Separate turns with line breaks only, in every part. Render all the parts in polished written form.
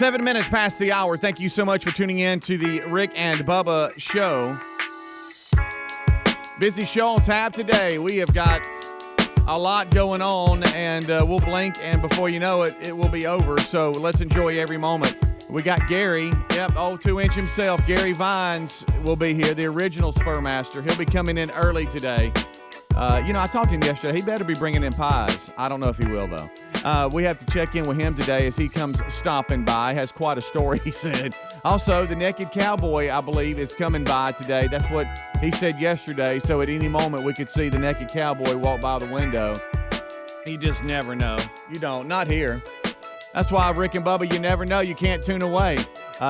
7 minutes past the hour. Thank you so much for tuning in to the Rick and Bubba Show. Busy show on tap today. We have got a lot going on, and we'll blink, and before you know it, it will be over. So let's enjoy every moment. We got Gary, 2-inch himself. Gary Vines will be here, the original Spurmaster. He'll be coming in early today. I talked to him yesterday. He better be bringing in pies. I don't know if he will, though. We have to check in with him today as he comes stopping by. Has quite a story, he said. Also, the Naked Cowboy, I believe, is coming by today. That's what he said yesterday. So at any moment, we could see the Naked Cowboy walk by the window. You just never know. You don't. Not here. That's why, Rick and Bubba, you never know. You can't tune away.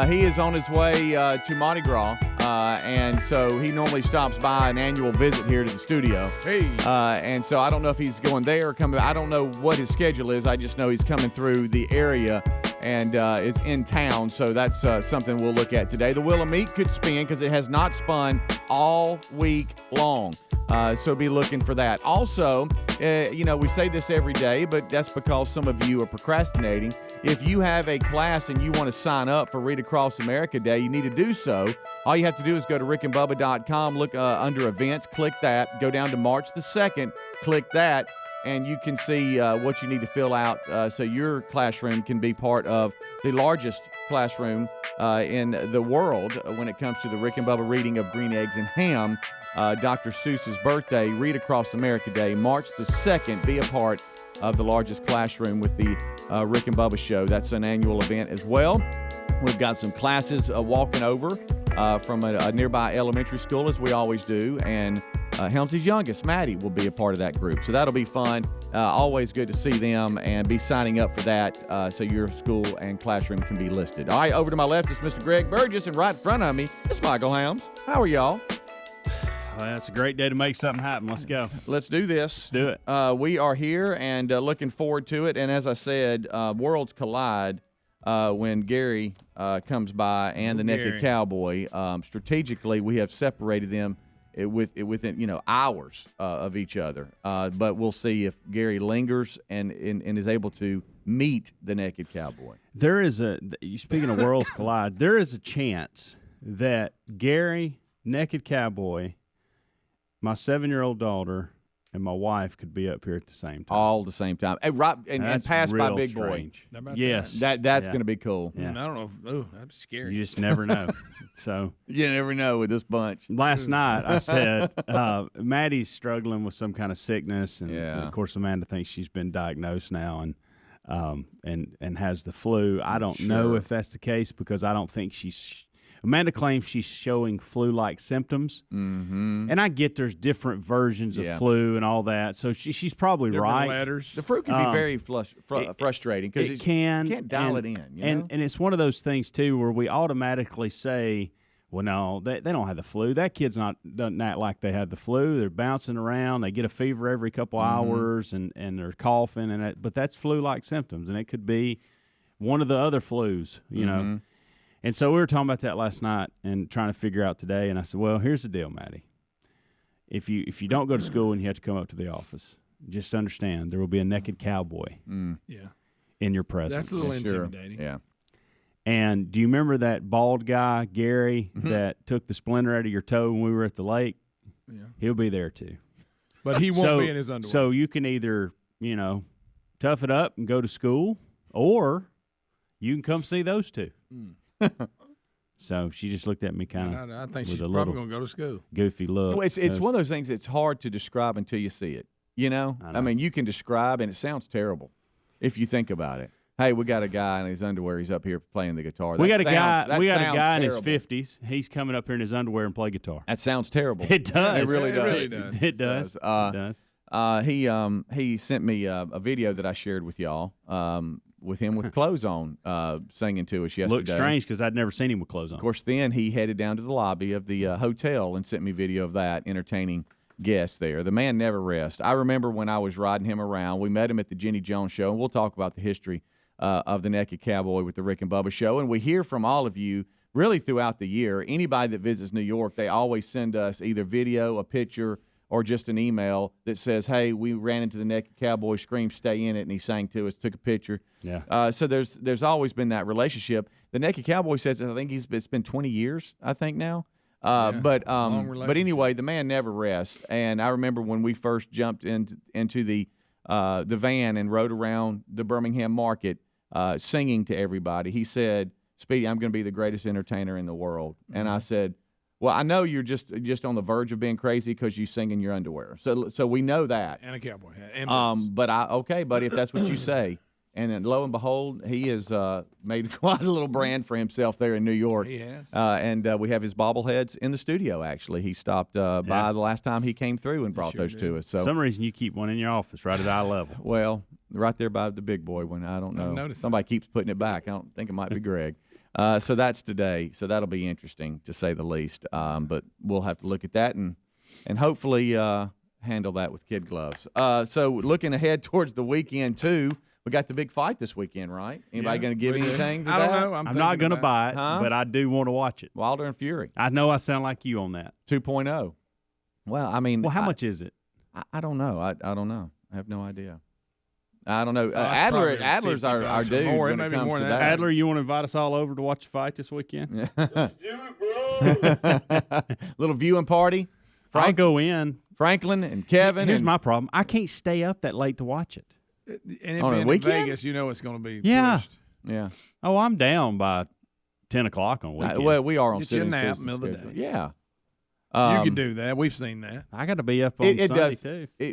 He is on his way to Mardi Gras, and so he normally stops by an annual visit here to the studio.
Hey.
And so I don't know if he's going there or coming. I don't know what his schedule is. I just know he's coming through the area and is in town, so that's something we'll look at today. The Wheel of Meat could spin because it has not spun all week long. So be looking for that. Also, we say this every day, but that's because some of you are procrastinating. If you have a class and you want to sign up for Read Across America Day, you need to do so. All you have to do is go to rickandbubba.com, look under events, click that, go down to March the 2nd, click that, and you can see what you need to fill out so your classroom can be part of the largest classroom in the world when it comes to the Rick and Bubba reading of Green Eggs and Ham. Dr. Seuss's birthday, Read Across America Day, March the 2nd. Be a part of the largest classroom with the Rick and Bubba Show. That's an annual event as well. We've got some classes walking over from a nearby elementary school, as we always do, and Helmsley's youngest, Maddie, will be a part of that group. So that'll be fun. Always good to see them and be signing up for that so your school and classroom can be listed. All right, over to my left is Mr. Greg Burgess, and right in front of me is Michael Helms. How are y'all?
Well, it's a great day to make something happen. Let's go.
Let's do this.
Let's do it.
We are here and looking forward to it. And as I said, worlds collide when Gary comes by and the Naked Cowboy. Strategically, we have separated them within hours of each other. But we'll see if Gary lingers and is able to meet the Naked Cowboy.
Speaking of worlds collide, there is a chance that Gary, Naked Cowboy, my 7-year-old daughter, and my wife could be up here at the same time.
All the same time. Hey, and pass by Big
strange.
Boy.
Yes.
That's going to be cool.
Yeah.
I don't know. That's scary.
You just never know. So
you never know with this bunch.
Last night I said, Maddie's struggling with some kind of sickness. And of course, Amanda thinks she's been diagnosed now and has the flu. I don't know if that's the case because I don't think Amanda claims she's showing flu-like symptoms, and I get there's different versions of flu and all that, so she's probably
different
right.
Letters.
The fruit can be very frustrating because
you can't
dial it in.
And it's one of those things too where we automatically say, "Well, no, they don't have the flu. That kid's doesn't act like they have the flu. They're bouncing around. They get a fever every couple hours, and they're coughing, but that's flu-like symptoms, and it could be one of the other flus, you know." And so we were talking about that last night and trying to figure out today. And I said, well, here's the deal, Maddie. If you don't go to school and you have to come up to the office, just understand there will be a Naked Cowboy in your presence.
That's a little intimidating.
Yeah.
And do you remember that bald guy, Gary, that took the splinter out of your toe when we were at the lake?
Yeah.
He'll be there too.
But he won't be in his underwear.
So you can either, tough it up and go to school, or you can come see those two. So she just looked at me kind of.
I think she's probably going to go to school.
Goofy look.
Well, it's one of those things that's hard to describe until you see it. I mean, you can describe, and it sounds terrible if you think about it. Hey, we got a guy in his underwear. He's up here playing the guitar.
We got a guy in his 50s. He's coming up here in his underwear and play guitar.
That sounds terrible.
It does.
It really
does.
It does. It
does. He sent me a video that I shared with y'all. With him with clothes on, singing to us yesterday.
Looked strange because I'd never seen him with clothes on.
Of course, then he headed down to the lobby of the hotel and sent me video of that, entertaining guests there. The man never rests. I remember when I was riding him around. We met him at the Jenny Jones Show, and we'll talk about the history of the Naked Cowboy with the Rick and Bubba Show. And we hear from all of you really throughout the year. Anybody that visits New York, they always send us either video, a picture, or just an email that says, hey, we ran into the Naked Cowboy, scream, stay in it, and he sang to us, took a picture.
Yeah.
So there's always been that relationship. The Naked Cowboy says, I think it's been 20 years, I think now. But anyway, the man never rests. And I remember when we first jumped into the van and rode around the Birmingham market singing to everybody. He said, Speedy, I'm going to be the greatest entertainer in the world. Mm-hmm. And I said, well, I know you're just on the verge of being crazy because you sing in your underwear. So we know that.
And a cowboy hat.
But okay, buddy, if that's what you say. And then, lo and behold, he has made quite a little brand for himself there in New York.
He has.
And we have his bobbleheads in the studio, actually. He stopped by the last time he came through and brought those to us. So,
for some reason, you keep one in your office right at eye level.
Well, right there by the big boy one. I don't know. Somebody keeps putting it back. I don't think it might be Greg. So that's today. So that'll be interesting, to say the least. But we'll have to look at that and hopefully handle that with kid gloves. So looking ahead towards the weekend, too. We got the big fight this weekend, right? Anybody going to give anything to
I
that?
don't know.
I'm not going to buy it, but I do want to watch it.
Wilder and Fury.
I know I sound like you on that.
2.0. Well, I mean.
Well, how much is it?
I don't know. I don't know. I have no idea. I don't know. Adler's our dude when it comes to that.
Adler, you want to invite us all over to watch the fight this weekend?
Let's do it, bro.
Little viewing party.
I'll go in.
Franklin and Kevin.
Here's my problem. I can't stay up that late to watch it.
And it being in Vegas, you know it's going to be pushed.
Yeah.
Oh, I'm down by 10 o'clock on weekend.
Well, we are on
Get you a nap middle of the day.
Yeah.
You can do that. We've seen that.
I got to be up on Sunday, too.
I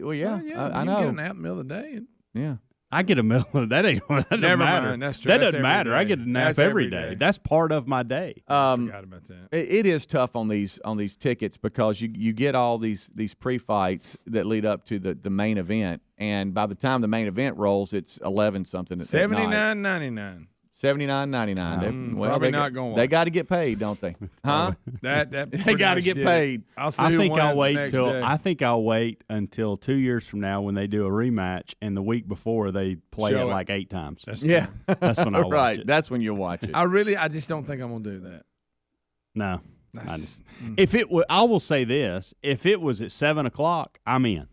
know.
You get a nap middle of the day.
Yeah.
I get a middle. That doesn't matter.
That's true.
That
That's
doesn't matter. I get a nap every day. That's part of my day.
I forgot about that.
It is tough on these tickets because you get all these pre-fights that lead up to the main event, and by the time the main event rolls, it's 11 something.
$79.99.
$79.99.
Probably not going.
They got to get paid, don't they? Huh?
They
got to get paid.
I think
I'll wait until 2 years from now when they do a rematch, and the week before they play it like 8 times.
That's
when I'll watch it.
That's when you'll watch it.
I just don't think I'm gonna do that.
No. I will say this: if it was at 7 o'clock, I'm in.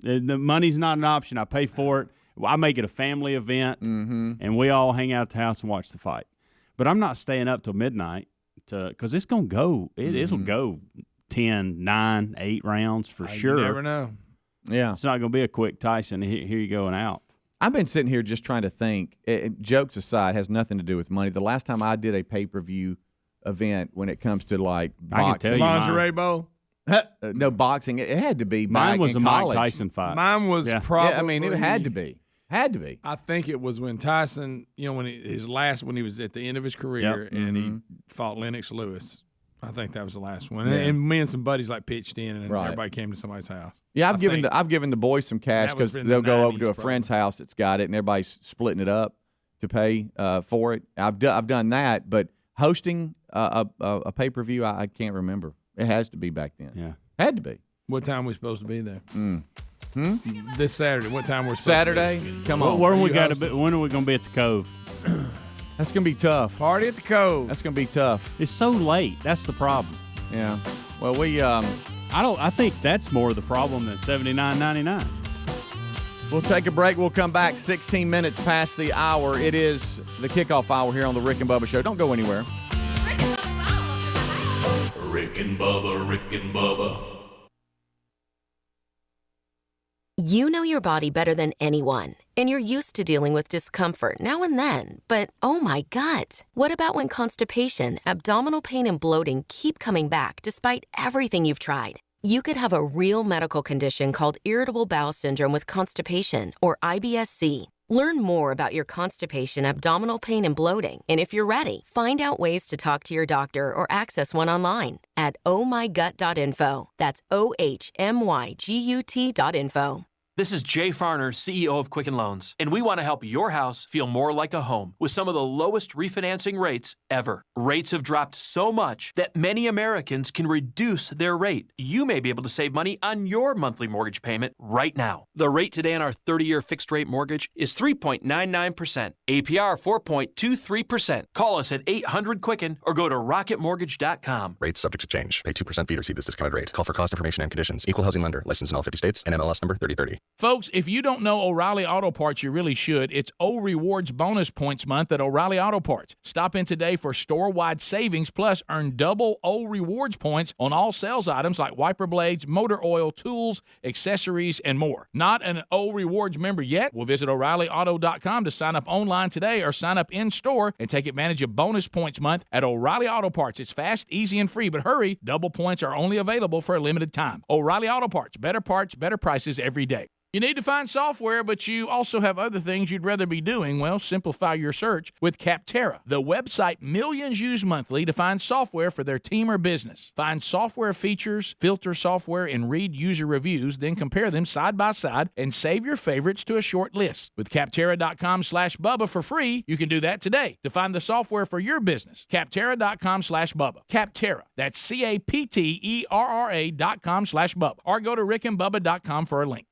The money's not an option. I pay for it. I make it a family event, and we all hang out at the house and watch the fight. But I'm not staying up till midnight because it's going to go. It'll go 10, 9, 8 rounds for sure.
You never know.
Yeah.
It's not going to be a quick Tyson. Here you go and out.
I've been sitting here just trying to think. Jokes aside, has nothing to do with money. The last time I did a pay-per-view event when it comes to like boxing.
Lingerie bowl?
No, boxing. It had to be.
Mine was a
college.
Mike Tyson fight.
Mine was probably.
Yeah, I mean, it had to be. Had to be.
I think it was when Tyson, when he was at the end of his career and he fought Lennox Lewis. I think that was the last one.
Yeah.
And me and some buddies pitched in, and everybody came to somebody's house.
Yeah, I've given the boys some cash because they'll go over to a friend's house that's got it, and everybody's splitting it up to pay for it. I've done that, but hosting a pay-per-view, I can't remember. It has to be back then.
Yeah,
had to be.
What time are we supposed to be there? This Saturday. What time we're supposed
Saturday?
to be?
Come on.
When are we going to be at the Cove?
That's going to be tough.
Party at the Cove.
That's going to be tough.
It's so late. That's the problem.
Yeah. Well,
I think that's more the problem than $79.99.
We'll take a break. We'll come back 16 minutes past the hour. It is the kickoff hour here on the Rick and Bubba Show. Don't go anywhere.
Rick and Bubba, Rick and Bubba.
You know your body better than anyone, and you're used to dealing with discomfort now and then. But oh my gut, what about when constipation, abdominal pain, and bloating keep coming back despite everything you've tried? You could have a real medical condition called irritable bowel syndrome with constipation, or IBS-C. Learn more about your constipation, abdominal pain, and bloating, and if you're ready, find out ways to talk to your doctor or access one online at ohmygut.info. That's OHMYGUT.info.
This is Jay Farner, CEO of Quicken Loans, and we want to help your house feel more like a home with some of the lowest refinancing rates ever. Rates have dropped so much that many Americans can reduce their rate. You may be able to save money on your monthly mortgage payment right now. The rate today on our 30-year fixed-rate mortgage is 3.99%, APR 4.23%. Call us at 800-QUICKEN or go to rocketmortgage.com.
Rates subject to change. Pay 2% fee to receive this discounted rate. Call for cost information and conditions. Equal housing lender. Licensed in all 50 states. NMLS number 3030.
Folks, if you don't know O'Reilly Auto Parts, you really should. It's O Rewards Bonus Points Month at O'Reilly Auto Parts. Stop in today for store-wide savings, plus earn double O Rewards points on all sales items like wiper blades, motor oil, tools, accessories, and more. Not an O Rewards member yet? Well, visit O'ReillyAuto.com to sign up online today or sign up in-store and take advantage of Bonus Points Month at O'Reilly Auto Parts. It's fast, easy, and free, but hurry, double points are only available for a limited time. O'Reilly Auto Parts, better prices every day. You need to find software, but you also have other things you'd rather be doing. Well, simplify your search with Capterra, the website millions use monthly to find software for their team or business. Find software features, filter software, and read user reviews, then compare them side by side and save your favorites to a short list. With Capterra.com/Bubba for free, you can do that today to find the software for your business. Capterra.com/Bubba. Capterra. That's CAPTERRA.com/Bubba. Or go to rickandbubba.com for a link.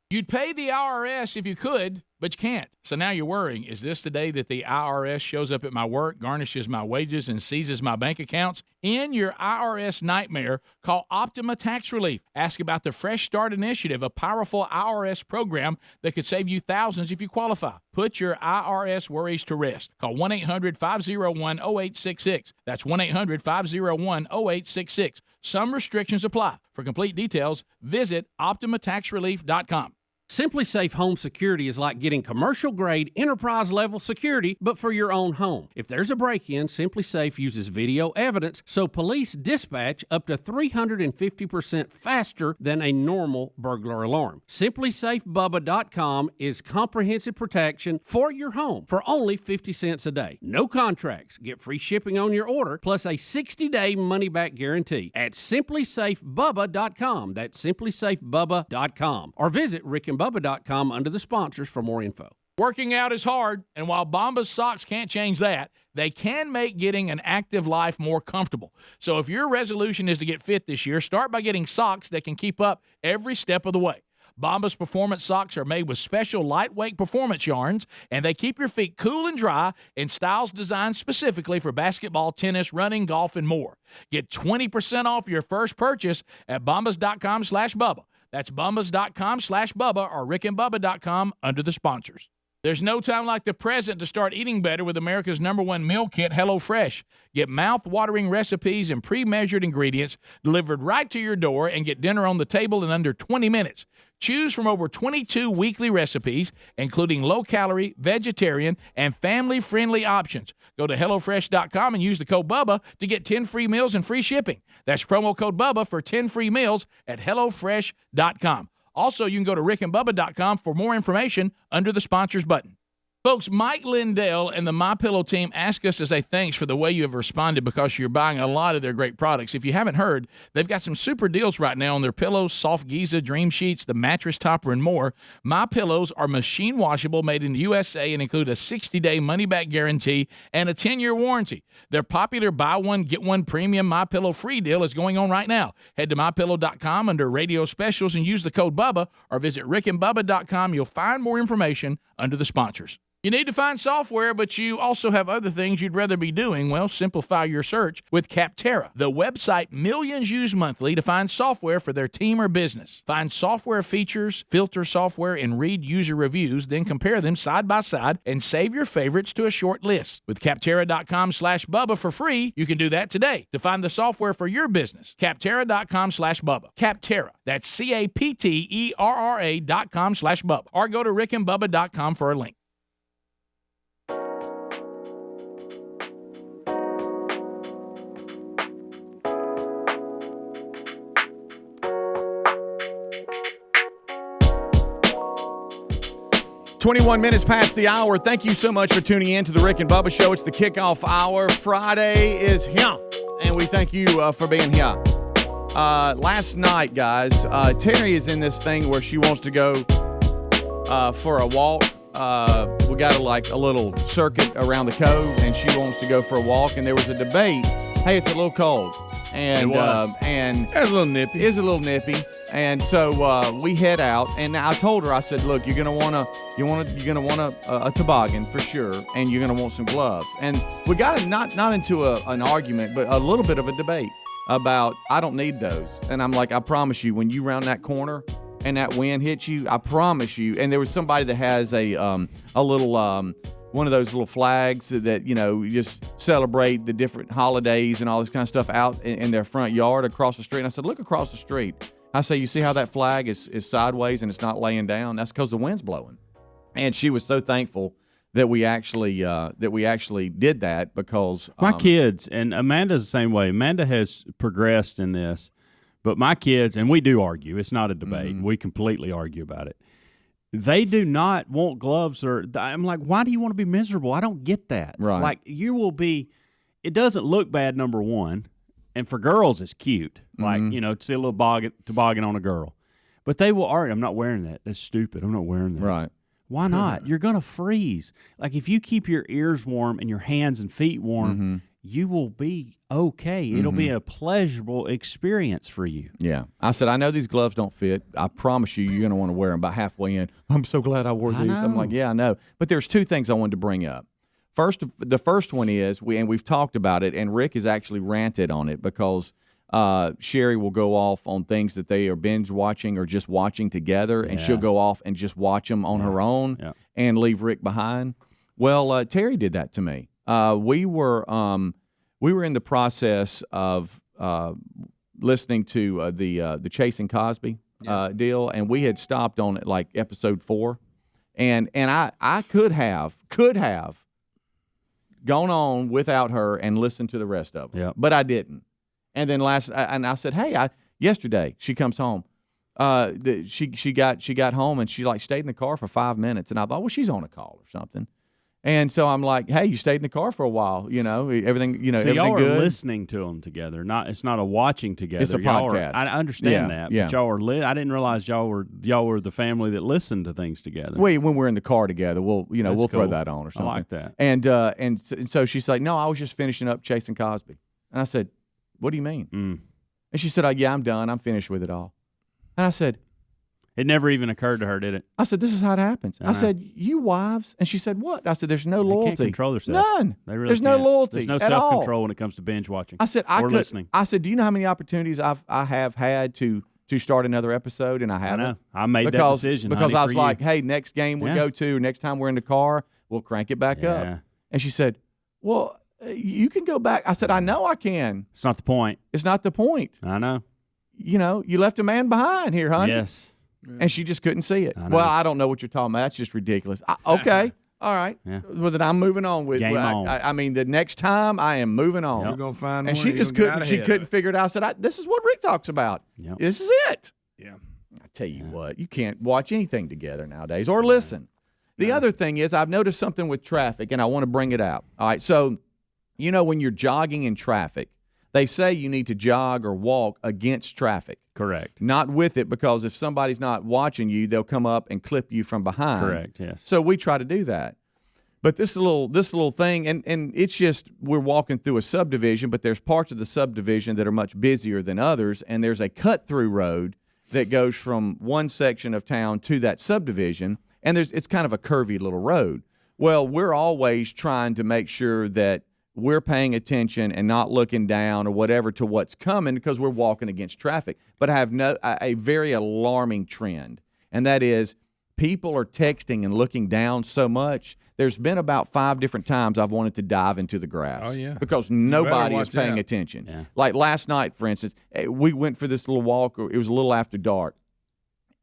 You'd pay the IRS if you could, but you can't. So now you're worrying, is this the day that the IRS shows up at my work, garnishes my wages, and seizes my bank accounts? In your IRS nightmare, call Optima Tax Relief. Ask about the Fresh Start Initiative, a powerful IRS program that could save you thousands if you qualify. Put your IRS worries to rest. Call 1-800-501-0866. That's 1-800-501-0866. Some restrictions apply. For complete details, visit OptimaTaxRelief.com.
SimpliSafe Home Security is like getting commercial-grade, enterprise-level security, but for your own home. If there's a break-in, SimpliSafe uses video evidence, so police dispatch up to 350% faster than a normal burglar alarm. SimpliSafeBubba.com is comprehensive protection for your home for only 50 cents a day. No contracts. Get free shipping on your order, plus a 60-day money-back guarantee at SimpliSafeBubba.com. That's SimpliSafeBubba.com. Or visit rickandbubba.com under the sponsors for more info.
Working out is hard, and while Bombas socks can't change that, they can make getting an active life more comfortable. So if your resolution is to get fit this year, start by getting socks that can keep up every step of the way. Bombas Performance Socks are made with special lightweight performance yarns, and they keep your feet cool and dry in styles designed specifically for basketball, tennis, running, golf, and more. Get 20% off your first purchase at bombas.com/Bubba. That's bombas.com/Bubba or rickandbubba.com under the sponsors. There's no time like the present to start eating better with America's #1 meal kit, HelloFresh. Get mouth-watering recipes and pre-measured ingredients delivered right to your door and get dinner on the table in under 20 minutes. Choose from over 22 weekly recipes, including low-calorie, vegetarian, and family-friendly options. Go to HelloFresh.com and use the code BUBBA to get 10 free meals and free shipping. That's promo code BUBBA for 10 free meals at HelloFresh.com. Also, you can go to rickandbubba.com for more information under the sponsors button. Folks, Mike Lindell and the MyPillow team ask us to say thanks for the way you have responded because you're buying a lot of their great products. If you haven't heard, they've got some super deals right now on their pillows, soft Giza, Dream Sheets, the mattress topper, and more. MyPillows are machine washable, made in the USA, and include a 60-day money-back guarantee and a 10-year warranty. Their popular buy one, get one premium MyPillow free deal is going on right now. Head to MyPillow.com under radio specials and use the code BUBBA, or visit rickandbubba.com. You'll find more information under the sponsors. You need to find software, but you also have other things you'd rather be doing. Well, simplify your search with Capterra, the website millions use monthly to find software for their team or business. Find software features, filter software, and read user reviews, then compare them side by side and save your favorites to a short list. With Capterra.com/Bubba for free, you can do that today to find the software for your business. Capterra.com/Bubba. Capterra. That's CAPTERRA.com/Bubba. Or go to rickandbubba.com for a link.
"21 minutes past the hour. Thank you so much for tuning in to the Rick and Bubba Show. It's the kickoff hour. Friday is here, and we thank you for being here. Last night, guys, Terry is in this thing where she wants to go for a walk. We got a little circuit around the cove, and she wants to go for a walk. And there was a debate. Hey, it's a little cold, and
It was.
And
It's a little nippy.
It's a little nippy, and so we head out. And I told her, I said, "Look, you're gonna want a toboggan for sure, and you're gonna want some gloves." And we got not into an argument, but a little bit of a debate about I don't need those. And I'm like, I promise you, when you round that corner and that wind hits you, I promise you. And there was somebody that has a little one of those little flags that, you just celebrate the different holidays and all this kind of stuff out in their front yard across the street. And I said, look across the street. I say, you see how that flag is sideways and it's not laying down? That's because the wind's blowing. And she was so thankful that we actually did that because
my kids, and Amanda's the same way. Amanda has progressed in this, but my kids, and we do argue. It's not a debate.
Mm-hmm.
We completely argue about it. They do not want gloves, I'm like, why do you want to be miserable? I don't get that.
Right.
Like, you will be. It doesn't look bad, number one, and for girls, it's cute. Like, to see a little toboggan on a girl, but they will argue. I'm not wearing that. That's stupid. I'm not wearing that.
Right.
Why not? You're going to freeze. Like, if you keep your ears warm and your hands and feet warm, you will be okay. It'll be a pleasurable experience for you.
Yeah. I said, I know these gloves don't fit. I promise you, you're going to want to wear them about halfway in. I'm so glad I wore these. I'm like, yeah, I know. But there's two things I wanted to bring up. The first one is, we've talked about it, and Rick has actually ranted on it because Sherry will go off on things that they are binge watching or just watching together, and she'll go off and just watch them on her own and leave Rick behind. Well, Terry did that to me. We were in the process of listening to the Chasing Cosby deal, and we had stopped on it like episode 4, and I could have gone on without her and listened to the rest of them, but I didn't. And then I said, hey, yesterday she comes home. She got home and she stayed in the car for 5 minutes, and I thought, well, she's on a call or something. And so I'm like, hey, you stayed in the car for a while, everything,
so
everything
y'all
good.
are listening to them together. It's not a watching together.
It's a
y'all
podcast.
I understand that,
yeah.
but y'all are I didn't realize y'all were the family that listened to things together.
When we're in the car together, we'll throw
cool.
that on or something.
I like that.
And so she's like, no, I was just finishing up Chasing Cosby. And I said, what do you mean? And she said, oh, yeah, I'm done. I'm finished with it all. And I said,
it never even occurred to her, did it?
I said, this is how it happens. I said, you wives. And she said, what? I said, there's no loyalty.
They can't control themselves.
None.
They really
there's
can't.
no loyalty.
There's no
at all.
self-control when it comes to binge watching.
I said,
listening.
I said, do you know how many opportunities I have had to start another episode, and I haven't?
I know. I made that decision.
Because I was
for
like,
you.
hey, next game we go to, next time we're in the car, we'll crank it back up. And she said, well, you can go back. I said, I know I can.
It's not the point.
It's not the point.
I know.
You left a man behind here, honey.
Yes.
And she just couldn't see it. Well, I don't know what you're talking about. That's just ridiculous. Okay. All right.
Yeah.
Well, then I'm moving on with.
Game on.
I mean, the next time I am moving on.
You're gonna find
and
one.
she just couldn't. She couldn't
It.
figure it out. I said, "This is what Rick talks about.
Yep.
This is it."
Yeah.
I tell you what, you can't watch anything together nowadays or listen. The other thing is, I've noticed something with traffic, and I want to bring it out. All right, so when you're jogging in traffic, they say you need to jog or walk against traffic.
Correct.
Not with it, because if somebody's not watching you, they'll come up and clip you from behind.
Correct, yes.
So we try to do that. But this little thing, and it's just we're walking through a subdivision, but there's parts of the subdivision that are much busier than others, and there's a cut-through road that goes from one section of town to that subdivision, and it's kind of a curvy little road. Well, we're always trying to make sure that we're paying attention and not looking down or whatever to what's coming, because we're walking against traffic. But I have a very alarming trend, and that is people are texting and looking down so much. There's been about 5 different times I've wanted to dive into the grass.
Oh, yeah.
Because nobody is
watch
paying
out.
attention.
Yeah.
Like last night, for instance, we went for this little walk. It was a little after dark,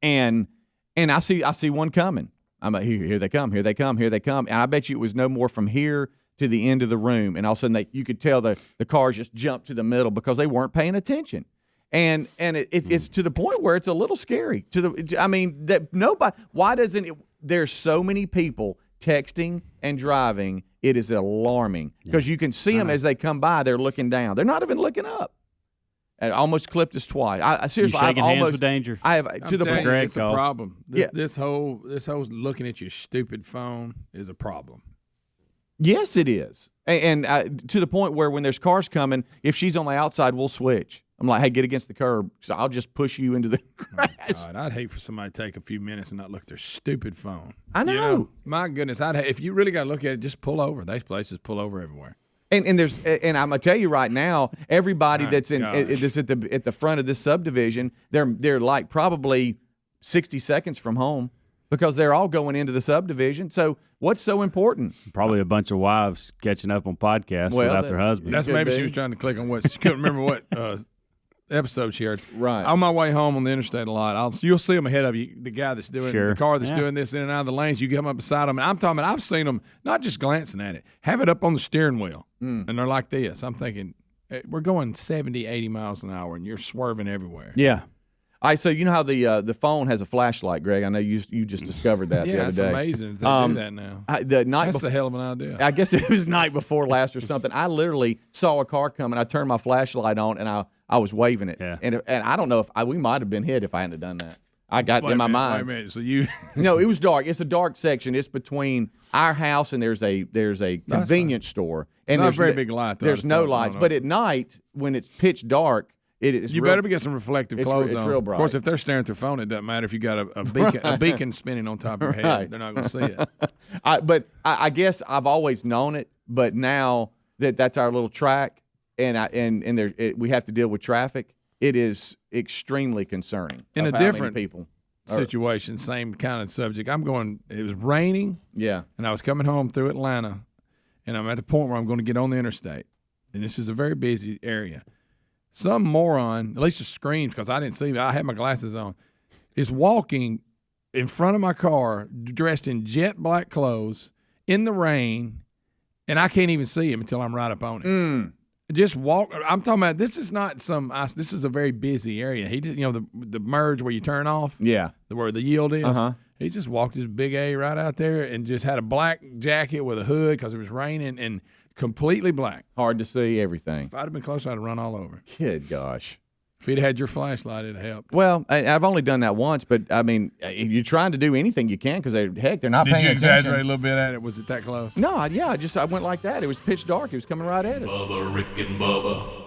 and I see one coming. I'm like, here they come, here they come, here they come. And I bet you it was no more from here to the end of the room, and all of a sudden you could tell the cars just jumped to the middle because they weren't paying attention. And it's to the point where it's a little scary. Why doesn't it? There's so many people texting and driving. It is alarming because you can see them as they come by. They're looking down. They're not even looking up. I almost clipped us twice. I seriously,
You
I've
shaking hands
almost
with danger?
I have to the point.
It's a problem.
Yeah.
This whole looking at your stupid phone is a problem.
Yes, it is, and to the point where when there's cars coming, if she's on the outside, we'll switch. I'm like, hey, get against the curb, so I'll just push you into the grass.
God, I'd hate for somebody to take a few minutes and not look at their stupid phone.
I know.
You know, my goodness, if you really got to look at it, just pull over. Those places pull over everywhere.
And I'm gonna tell you right now, everybody that's at the front of this subdivision, they're like probably 60 seconds from home because they're all going into the subdivision. So what's so important?
Probably a bunch of wives catching up on podcasts without their husbands.
That's maybe she was trying to click on what she couldn't remember what episode she heard.
Right.
On my way home on the interstate a lot, you'll see them ahead of you. The guy that's doing the car that's doing this in and out of the lanes. You come up beside them, and I'm talking about I've seen them not just glancing at it, have it up on the steering wheel, and they're like this. I'm thinking, we're going 70, 80 miles an hour, and you're swerving everywhere.
Yeah. All right, so you know how the phone has a flashlight, Greg? I know you just discovered that the other day.
Yeah, it's amazing that they do that now. That's a hell of an idea.
I guess it was night before last or something. I literally saw a car coming. I turned my flashlight on, and I was waving it.
Yeah.
And I don't know if we might have been hit if I hadn't have done that. I got in my mind.
Wait a minute. So you?
No, it was dark. It's a dark section. It's between our house and there's a convenience store. And
not
there's
a very big light, though.
There's no lights. But at night, when it's pitch dark,
you better get some reflective clothes on.
It's real bright.
Of course, if they're staring through phone, it doesn't matter if you got a beacon spinning on top of your head.
Right.
They're not going to see it.
I guess I've always known it, but now that's our little track, and we have to deal with traffic. It is extremely concerning.
In a
how many
different
people
situation, same kind of subject. It was raining.
Yeah.
And I was coming home through Atlanta, and I'm at the point where I'm going to get on the interstate, and this is a very busy area. Some moron, at least it screams because I didn't see him. I had my glasses on, is walking in front of my car dressed in jet black clothes in the rain, and I can't even see him until I'm right up on him. Just walk. I'm talking about this is not this is a very busy area. He just, the merge where you turn off.
Yeah.
Where the yield is.
Uh-huh.
He just walked his big A right out there and just had a black jacket with a hood because it was raining and completely black.
Hard to see everything.
If I'd have been closer, I'd have run all over.
Good gosh.
If he'd had your flashlight, it'd have helped.
Well, I've only done that once, but I mean, you're trying to do anything you can because they're not paying attention.
Did you exaggerate a little bit at it? Was it that close?
No, I went like that. It was pitch dark. It was coming right at us.
Bubba, Rick and Bubba.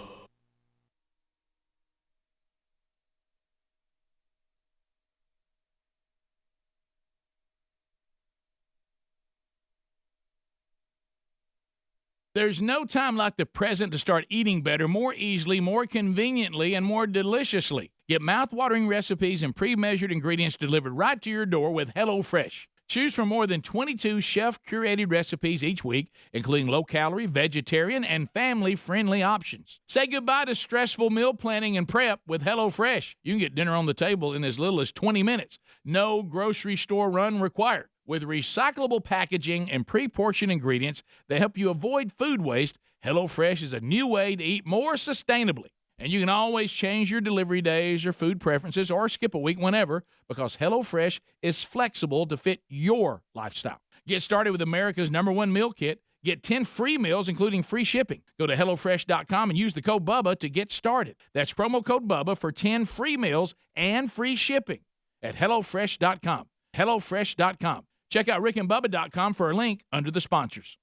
There's no time like the present to start eating better, more easily, more conveniently, and more deliciously. Get mouth-watering recipes and pre-measured ingredients delivered right to your door with HelloFresh. Choose from more than 22 chef-curated recipes each week, including low-calorie, vegetarian, and family-friendly options. Say goodbye to stressful meal planning and prep with HelloFresh. You can get dinner on the table in as little as 20 minutes. No grocery store run required. With recyclable packaging and pre-portioned ingredients that help you avoid food waste, HelloFresh is a new way to eat more sustainably. And you can always change your delivery days or food preferences or skip a week whenever because HelloFresh is flexible to fit your lifestyle. Get started with America's #1 meal kit. Get 10 free meals, including free shipping. Go to HelloFresh.com and use the code BUBBA to get started. That's promo code BUBBA for 10 free meals and free shipping at HelloFresh.com. HelloFresh.com. Check out rickandbubba.com for a link under the sponsors.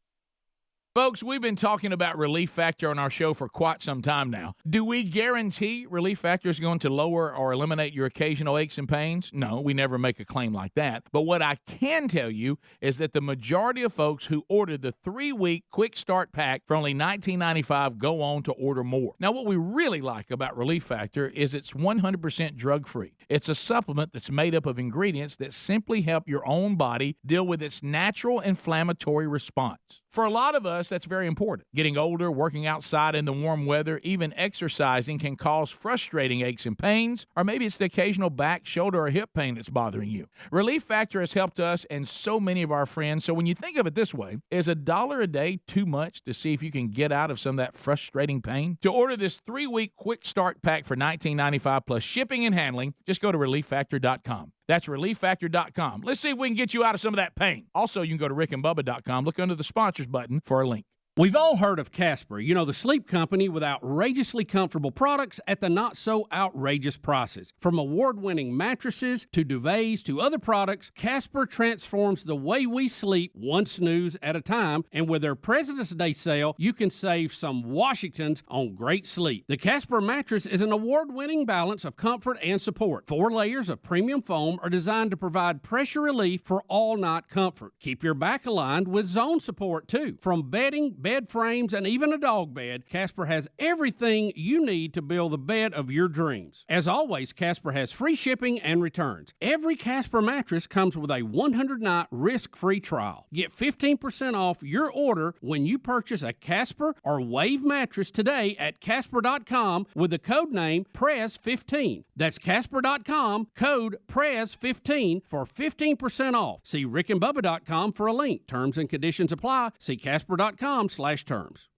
Folks, we've been talking about Relief Factor on our show for quite some time now. Do we guarantee Relief Factor is going to lower or eliminate your occasional aches and pains? No, we never make a claim like that. But what I can tell you is that the majority of folks who ordered the 3-week quick start pack for only $19.95 go on to order more. Now, what we really like about Relief Factor is it's 100% drug-free. It's a supplement that's made up of ingredients that simply help your own body deal with its natural inflammatory response. For a lot of us, that's very important. Getting older, working outside in the warm weather, even exercising can cause frustrating aches and pains, or maybe it's the occasional back, shoulder, or hip pain that's bothering you. Relief Factor has helped us and so many of our friends, so when you think of it this way, is $1 a day too much to see if you can get out of some of that frustrating pain? To order this 3-week quick start pack for $19.95 plus shipping and handling, just go to ReliefFactor.com. That's ReliefFactor.com. Let's see if we can get you out of some of that pain. Also, you can go to rickandbubba.com, look under the sponsors button for a link.
We've all heard of Casper, the sleep company with outrageously comfortable products at the not-so-outrageous prices. From award-winning mattresses to duvets to other products, Casper transforms the way we sleep one snooze at a time, and with their President's Day sale, you can save some Washingtons on great sleep. The Casper mattress is an award-winning balance of comfort and support. 4 layers of premium foam are designed to provide pressure relief for all-night comfort. Keep your back aligned with zone support, too. From bedding, bed frames, and even a dog bed, Casper has everything you need to build the bed of your dreams. As always, Casper has free shipping and returns. Every Casper mattress comes with a 100-night risk-free trial. Get 15% off your order when you purchase a Casper or Wave mattress today at Casper.com with the code name PREZ15. That's Casper.com, code PREZ15 for 15% off. See rickandbubba.com for a link. Terms and conditions apply. See Casper.com/terms.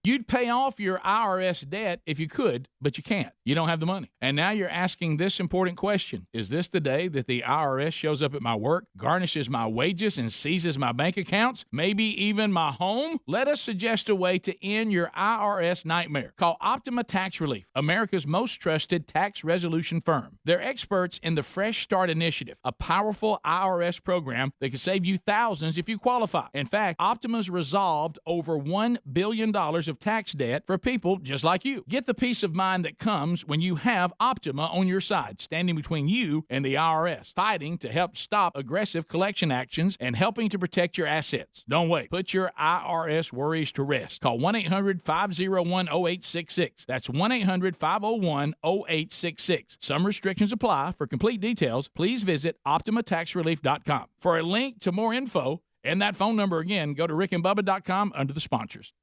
You'd pay off your IRS debt if you could, but you can't. You don't have the money. And now you're asking this important question. Is this the day that the IRS shows up at my work, garnishes my wages, and seizes my bank accounts, maybe even my home? Let us suggest a way to end your IRS nightmare. Call Optima Tax Relief, America's most trusted tax resolution firm. They're experts in the Fresh Start Initiative, a powerful IRS program that can save you thousands if you qualify. In fact, Optima's resolved over $1 billion of tax debt for people just like you. Get the peace of mind that comes when you have Optima on your side, standing between you and the IRS, fighting to help stop aggressive collection actions and helping to protect your assets. Don't wait. Put your IRS worries to rest. Call 1-800-501-0866. That's 1-800-501-0866. Some restrictions apply. For complete details, please visit OptimaTaxRelief.com. For a link to more info and that phone number again, go to rickandbubba.com under the sponsors.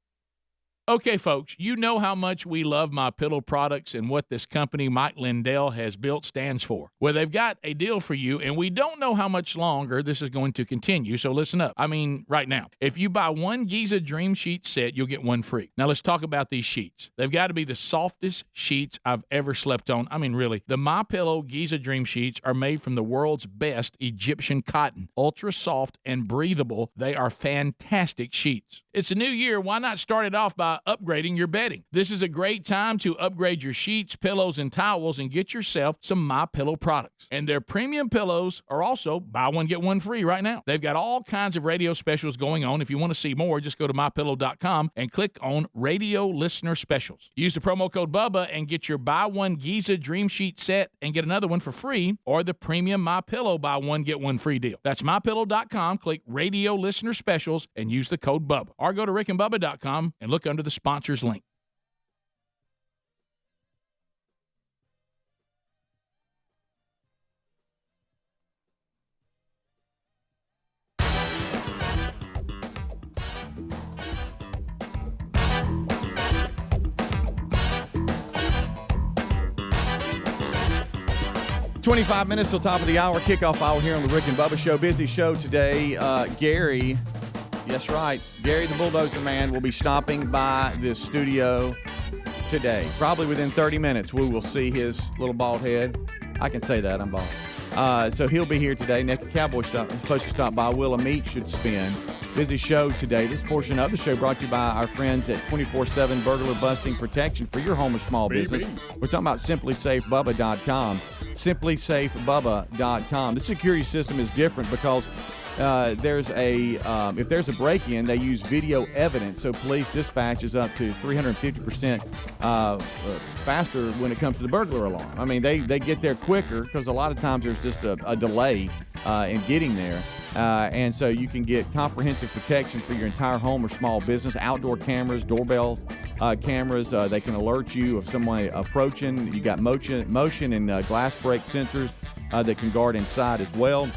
Okay, folks, you know how much we love MyPillow products and what this company Mike Lindell has built stands for. Well, they've got a deal for you, and we don't know how much longer this is going to continue, so listen up. I mean, right now. If you buy one Giza Dream Sheet set, you'll get one free. Now, let's talk about these sheets. They've got to be the softest sheets I've ever slept on. I mean, really. The MyPillow Giza Dream Sheets are made from the world's best Egyptian cotton. Ultra soft and breathable, they are fantastic sheets. It's a new year. Why not start it off by upgrading your bedding? This is a great time to upgrade your sheets, pillows, and towels and get yourself some MyPillow products. And their premium pillows are also buy one, get one free right now. They've got all kinds of radio specials going on. If you want to see more, just go to MyPillow.com and click on Radio Listener Specials. Use the promo code BUBBA and get your buy one Giza Dream Sheet set and get another one for free, or the premium MyPillow buy one, get one free deal. That's MyPillow.com, click Radio Listener Specials, and use the code BUBBA. Or go to rickandbubba.com and look under the sponsors link.
$25 minutes till top of the hour, kickoff hour here on the Rick and Bubba Show. Busy show today. Gary, yes, right, Gary the Bulldozer Man will be stopping by this studio today. Probably within 30 minutes, we will see his little bald head. I can say that, I'm bald. So he'll be here today. Naked Cowboy is supposed to stop by. Willa Meat should spin. Busy show today. This portion of the show brought to you by our friends at 24/7 Burglar Busting Protection for your home or small business. We're talking about SimplySafeBubba.com. SimplySafeBubba.com. The security system is different because if there's a break-in, they use video evidence, so police dispatch is up to 350% faster when it comes to the burglar alarm. I mean, they get there quicker because a lot of times there's just a delay in getting there. And so you can get comprehensive protection for your entire home or small business. Outdoor cameras, doorbell cameras. They can alert you of someone approaching. You got motion and glass break sensors that can guard inside as well.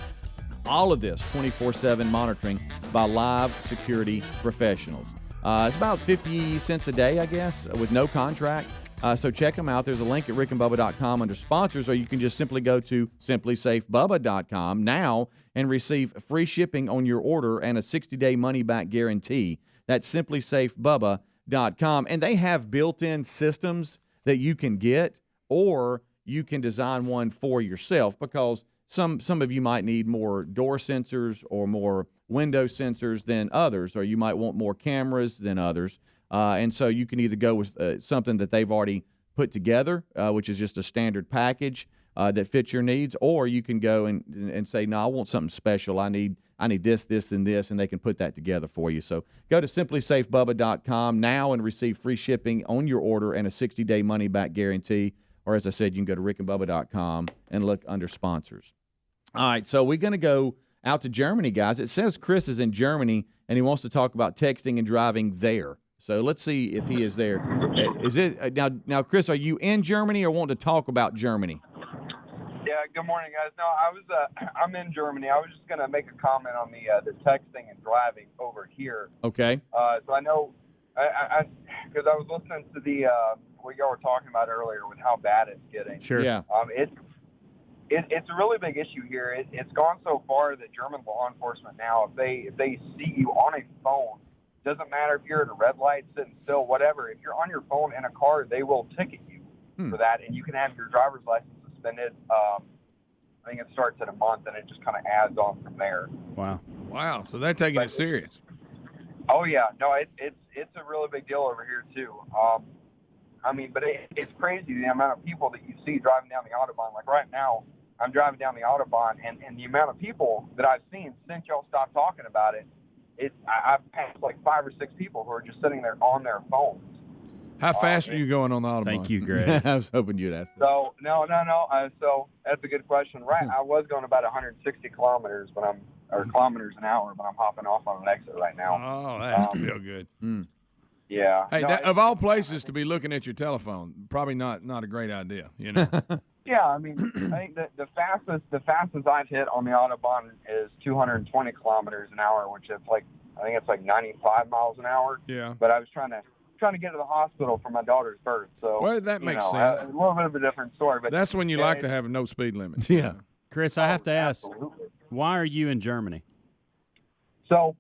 All of this 24/7 monitoring by live security professionals. It's about 50 cents a day, I guess, with no contract. So check them out. There's a link at rickandbubba.com under sponsors, or you can just simply go to simplysafebubba.com now and receive free shipping on your order and a 60-day money-back guarantee. That's simplysafebubba.com. And they have built-in systems that you can get, or you can design one for yourself, because some of you might need more door sensors or more window sensors than others, or you might want more cameras than others. And so you can either go with something that they've already put together, which is just a standard package that fits your needs, or you can go and say, no, I want something special. I need this, this, and this, and they can put that together for you. So go to simplysafebubba.com now and receive free shipping on your order and a 60-day money-back guarantee. Or as I said, you can go to rickandbubba.com and look under sponsors. All right, so we're going to go out to Germany, guys. It says Chris is in Germany, and he wants to talk about texting and driving there. So let's see if he is there. Is it now, Chris, are you in Germany or want to talk about Germany?
Yeah, good morning, guys. No, I'm in Germany. I was just going to make a comment on the texting and driving over here.
Okay.
So I know, because I was listening to the what y'all were talking about earlier with how bad it's getting.
Sure.
Yeah.
It's a really big issue here. It's gone so far that German law enforcement now, if they see you on a phone, doesn't matter if you're at a red light, sitting still, whatever. If you're on your phone in a car, they will ticket you for that, and you can have your driver's license suspended. I think it starts at a month, and it just kind of adds on from there.
Wow. So they're taking it serious.
Oh yeah, no, it's a really big deal over here too. I mean, but it's crazy the amount of people that you see driving down the Autobahn. Like right now, I'm driving down the Autobahn, and the amount of people that I've seen since y'all stopped talking about it, I've passed like 5 or 6 people who are just sitting there on their phones.
How fast are you going on the Autobahn?
Thank you, Greg.
I was hoping you'd ask that.
So no. So that's a good question. Right, I was going about 160 kilometers kilometers an hour, but I'm hopping off on an exit right now.
Oh, that has to feel good.
Yeah.
Hey, of all places to be looking at your telephone, probably not a great idea, you know.
Yeah, I mean, I think that the fastest I've hit on the Autobahn is 220 kilometers an hour, which is I think it's like 95 miles an hour.
Yeah.
But I was trying to get to the hospital for my daughter's birth, so
well, that makes sense.
A little bit of a different story, but
that's when you like to have a no speed limit.
Yeah.
Chris, I have to ask,
absolutely.
why are you in Germany?
So,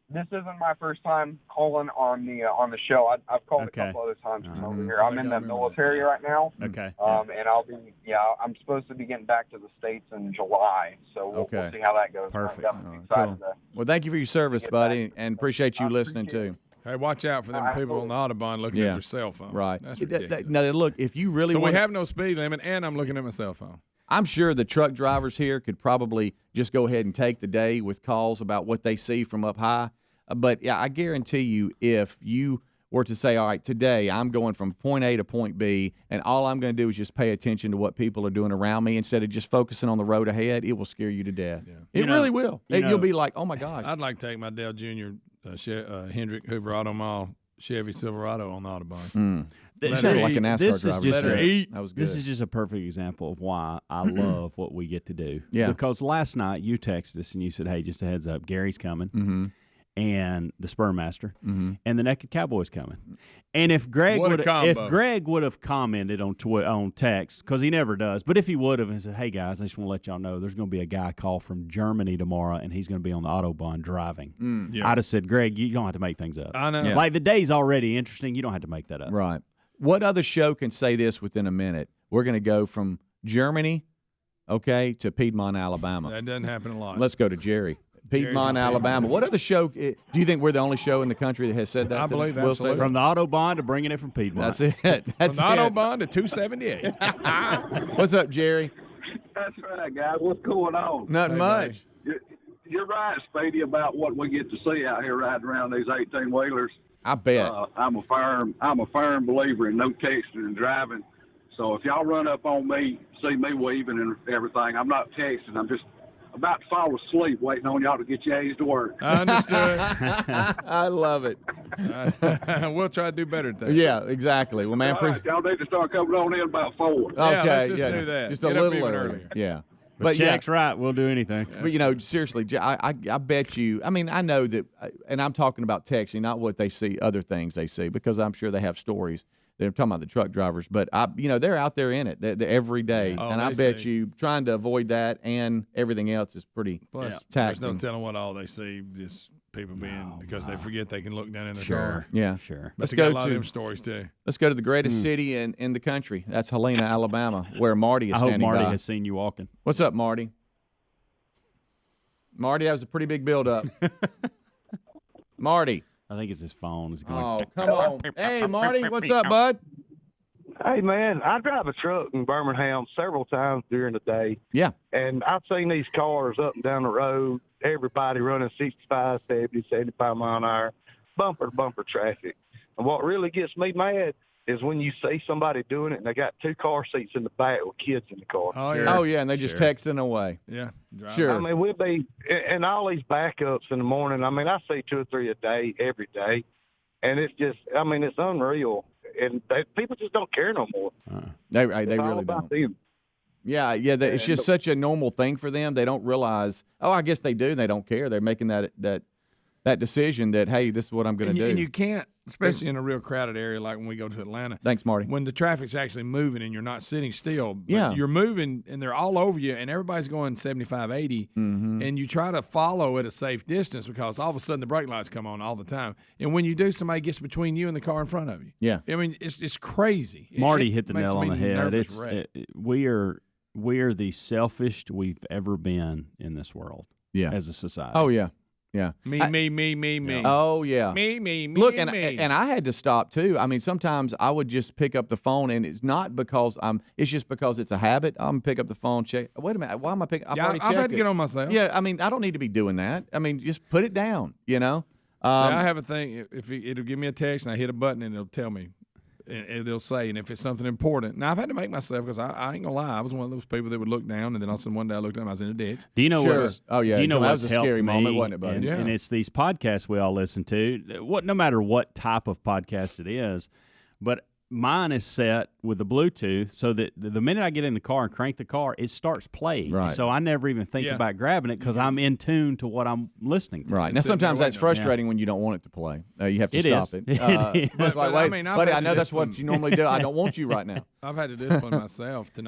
this isn't my first time calling on the show. I've called a couple other times from over here. I'm in the military right now.
Okay.
And I'm supposed to be getting back to the States in July, so we'll see how that goes.
Perfect.
I'm definitely excited to
Well, thank you for your service, buddy, and appreciate you listening too.
Hey, watch out for them people on the Autobahn looking at their cell phone.
Right.
That's ridiculous.
Now, look, if you really
So
want
we have no speed limit, and I'm looking at my cell phone.
I'm sure the truck drivers here could probably just go ahead and take the day with calls about what they see from up high. But, yeah, I guarantee you if you were to say, all right, today I'm going from point A to point B, and all I'm going to do is just pay attention to what people are doing around me instead of just focusing on the road ahead, it will scare you to death. Yeah. It really will. You'll be like, oh, my gosh.
I'd like to take my Dale Jr. Hendrick Hoover Auto Mall Chevy Silverado on the Autobahn.
Like a NASCAR driver. That was good.
This is just a perfect example of why I love what we get to do.
Yeah.
Because last night you texted us and you said, hey, just a heads up, Gary's coming.
Mm-hmm.
And the Spur Master,
mm-hmm.
and the Naked Cowboy's coming. And if Greg would have commented on text, because he never does, but if he would have and said, "Hey guys, I just want to let y'all know there's going to be a guy call from Germany tomorrow, and he's going to be on the Autobahn driving," I'd have said, "Greg, you don't have to make things up.
I know.
Yeah.
Like the day's already interesting. You don't have to make that up."
Right. What other show can say this within a minute? We're going to go from Germany, to Piedmont, Alabama.
That doesn't happen a lot.
Let's go to Jerry. Piedmont, Alabama. What other show? Do you think we're the only show in the country that has said that?
I believe
Will
absolutely.
From the Autobahn to bringing it from Piedmont.
That's it. That's
from the Autobahn to 278.
What's up, Jerry?
That's right, guys. What's going on?
Nothing much.
You're right, Spady, about what we get to see out here riding around these 18-wheelers.
I bet.
I'm a firm believer in no texting and driving. So if y'all run up on me, see me weaving and everything, I'm not texting. I'm just about to fall asleep waiting on y'all to get your A's to work.
I understood.
I love it.
We'll try to do better today.
Yeah, exactly. Well, man,
y'all need to start coming on in about 4.
Okay,
let's just do that.
Just
Get
a
up
little
even
earlier. Yeah.
But check's right. We'll do anything.
But, seriously, I bet you – I mean, I know that – and I'm talking about texting, not what they see, other things they see, because I'm sure they have stories. They're talking about the truck drivers. But, they're out there in it they're every day.
Oh,
and I bet you trying to avoid that and everything else is pretty
Plus,
taxing.
there's no telling what all they see, just people being because they forget they can look down in their car.
Yeah.
Sure.
But they got a lot of them stories, too.
Let's go to the greatest city in the country. That's Helena, Alabama, where Marty is
I hope
standing
Marty
by.
has seen you walking.
What's up, Marty? Marty, that was a pretty big build-up. Marty.
I think it's his phone. It's going.
Oh, come on. Hey, Marty, what's up, bud?
Hey, man, I drive a truck in Birmingham several times during the day.
Yeah.
And I've seen these cars up and down the road, everybody running 65, 70, 75 mile an hour, bumper to bumper traffic. And what really gets me mad is when you see somebody doing it and they got 2 car seats in the back with kids in the car.
Oh, yeah, and they just texting away.
Yeah.
Sure.
I mean, we'll be, and all these backups in the morning, I mean, I see 2 or 3 a day, every day. And it's just, I mean, it's unreal. And people just don't care no more.
They
It's all
really
about
don't.
them.
Yeah, it's just such a normal thing for them. They don't realize, I guess they do. They don't care. They're making that decision that, hey, this is what I'm going to do.
And you can't, especially in a real crowded area like when we go to Atlanta.
Thanks, Marty.
When the traffic's actually moving and you're not sitting still, but
Yeah.
you're moving and they're all over you and everybody's going 75, 80, and you try to follow at a safe distance because all of a sudden the brake lights come on all the time. And when you do, somebody gets between you and the car in front of you.
Yeah.
I mean, it's crazy.
Marty
It
hit the
makes
nail on
me
the head.
nervous wreck.
We are the selfish we've ever been in this world.
Yeah.
As a society.
Oh, yeah. Yeah.
Me.
Oh, yeah.
Me.
Look, and I had to stop, too. I mean, sometimes I would just pick up the phone, and it's not because it's just because it's a habit. I'm going to pick up the phone, check. Wait a minute. Why am I picking? I've already
I've had
checked
to
it.
get on myself.
Yeah, I mean, I don't need to be doing that. I mean, just put it down, you know?
See, I have a thing. If it'll give me a text, and I hit a button, and it'll tell me. And they'll say, and if it's something important. Now, I've had to make myself, because I ain't going to lie. I was one of those people that would look down, and then all of a sudden one day I looked up, I was in a ditch.
Do you know
Sure.
what's,
Oh, yeah.
Do you know
That
what's
was a
helped
scary
me?
moment, wasn't it, buddy?
And,
Yeah.
and it's these podcasts we all listen to. No matter what type of podcast it is, but mine is set with the Bluetooth so that the minute I get in the car and crank the car, it starts playing.
Right.
So I never even think
Yeah.
about grabbing it because I'm in tune to what I'm listening to.
Right. Now,
It's sitting
sometimes
there
that's
waiting on
frustrating when you don't want it to play. You have to
It
stop
is.
it.
It is.
But like,
But, I
wait,
mean, I've
buddy,
had
I
to
know that's what
discipline-
you normally do. I don't want you right now.
I've had to discipline myself to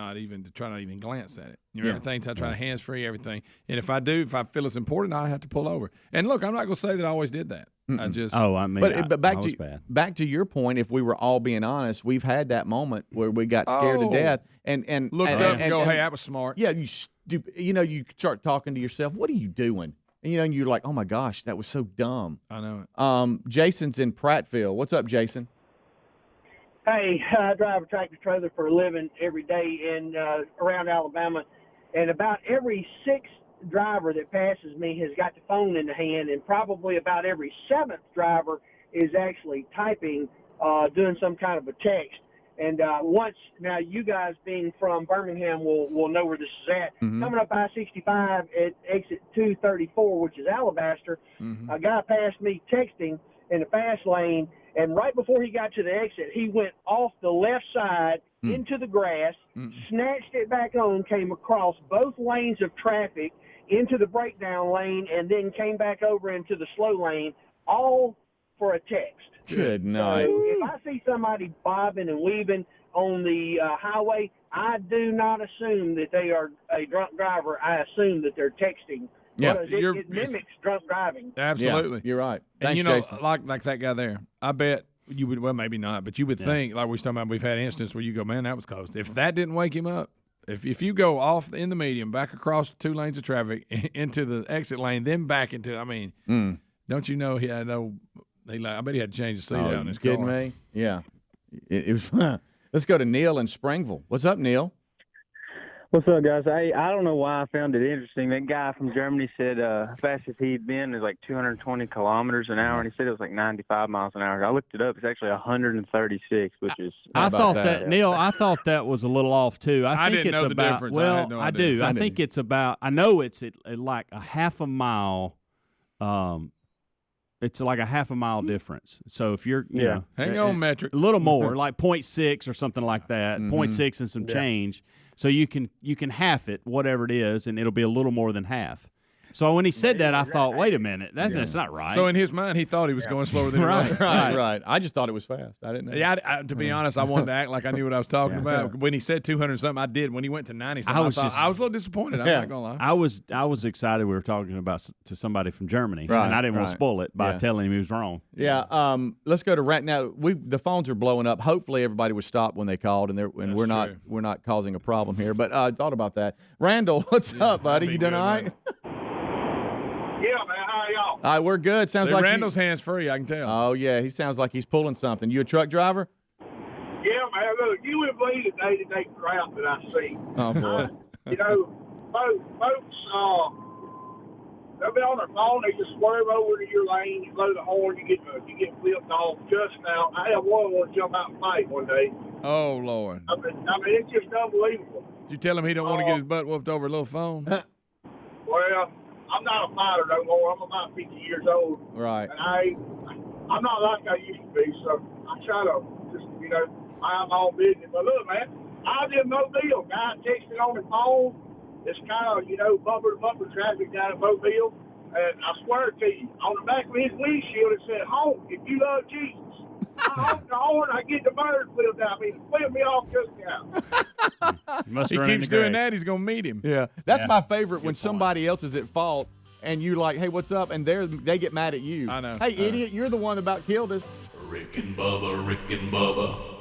try not even glance at it. Everything, I try to hands free everything. And if I feel it's important, I have to pull over. And look, I'm not going to say that I always did that. I just.
Oh, I mean,
But
I was bad.
back to your point, if we were all being honest, we've had that moment where we got scared to
Oh.
death and
Look
and,
up and go,
and-
hey, that was smart.
yeah, you stupid. You know, you start talking to yourself. What are you doing? And you know, and you're like, oh my gosh, that was so dumb.
I know it.
Jason's in Prattville. What's up, Jason?
Hey, I drive a tractor trailer for a living every day in around Alabama, and about every 6th driver that passes me has got the phone in the hand, and probably about every 7th driver is actually typing, doing some kind of a text. And now you guys being from Birmingham will know where this is at.
Mm-hmm.
Coming up I-65 at exit 234, which is Alabaster, a guy passed me texting in the fast lane, and right before he got to the exit, he went off the left side into the grass, snatched it back on, came across both lanes of traffic into the breakdown lane, and then came back over into the slow lane, all for a text.
Good night.
So if I see somebody bobbing and weaving on the highway, I do not assume that they are a drunk driver. I assume that they're texting.
Yeah,
Because it mimics drunk driving.
Absolutely.
Yeah, you're right.
And
Thanks,
you know,
Jason.
like that guy there, I bet you would, well, maybe not, but you would think, like we was talking about, we've had instances where you go, man, that was close. If that didn't wake him up, if you go off in the median, back across 2 lanes of traffic into the exit lane, then back into, I mean, don't you know I bet he had to change the seat out in his car.
Kidding me? Yeah. It was. Let's go to Neil in Springville. What's up, Neil?
What's up, guys? I don't know why I found it interesting. That guy from Germany said fastest he'd been is like 220 kilometers an hour, and he said it was like 95 miles an hour. I looked it up. It's actually 136, which is.
I thought that, Neil. I thought that was a little off too. I think
didn't
it's
know the
about.
difference. I
Well,
had no
I
idea.
do.
I
I think it's about. I know it's at like a half a mile. It's like a half a mile difference. So if you're, you know,
hang on, metric,
a little more, like 0.6 or something like that, 0.6 and some change. So you can half it, whatever it is, and it'll be a little more than half. So when he said that, I thought, wait a minute, that's not right.
So in his mind, he thought he was going slower than he was.
Right. I just thought it was fast. I didn't know.
Yeah, to be honest, I wanted to act like I knew what I was talking about. When he said 200 something, I did. When he went to 90 something, I was a little disappointed. I'm not gonna lie.
I was excited. We were talking about to somebody from Germany,
Right,
and I didn't want to
right.
spoil it by
Yeah.
telling him he was wrong.
Yeah. Let's go to Rand. Now the phones are blowing up. Hopefully everybody was stopped when they called, and we're not causing a problem here. But I thought about that. Randall, what's up, buddy? You doing all right?
Yeah,
on, man? How are y'all?
All right, we're good. Sounds
See,
like
Randall's hands free, I can tell.
Oh, yeah, he sounds like he's pulling something. You a truck driver?
Yeah, man. Look, you wouldn't believe the day-to-day crap that I see.
Oh, boy.
You know, folks, they'll be on their phone. They just swerve over to your lane. You blow the horn. You get flipped off just now. I had one want to jump out and fight one day.
Oh, Lord.
I mean, it's just unbelievable.
Did you tell him he don't want to get his butt whooped over a little phone?
Well, I'm not a fighter no more. I'm about 50 years old.
Right.
And I'm not like I used to be, so I try to just, mind my own business. But look, man, I did Mobile. Guy texting on his phone. It's kind of, bumper-to-bumper traffic down in Mobile. And I swear to you, on the back of his windshield, it said, honk if you love Jesus. I honk the horn, I get the bird flipped out. Flip me off just now.
He keeps doing that, he's going to meet him.
Yeah. That's my favorite when somebody else is at fault and you like, hey, what's up? And they get mad at you.
I know.
Hey, idiot, you're the one that about killed us.
Rick and Bubba, Rick and Bubba.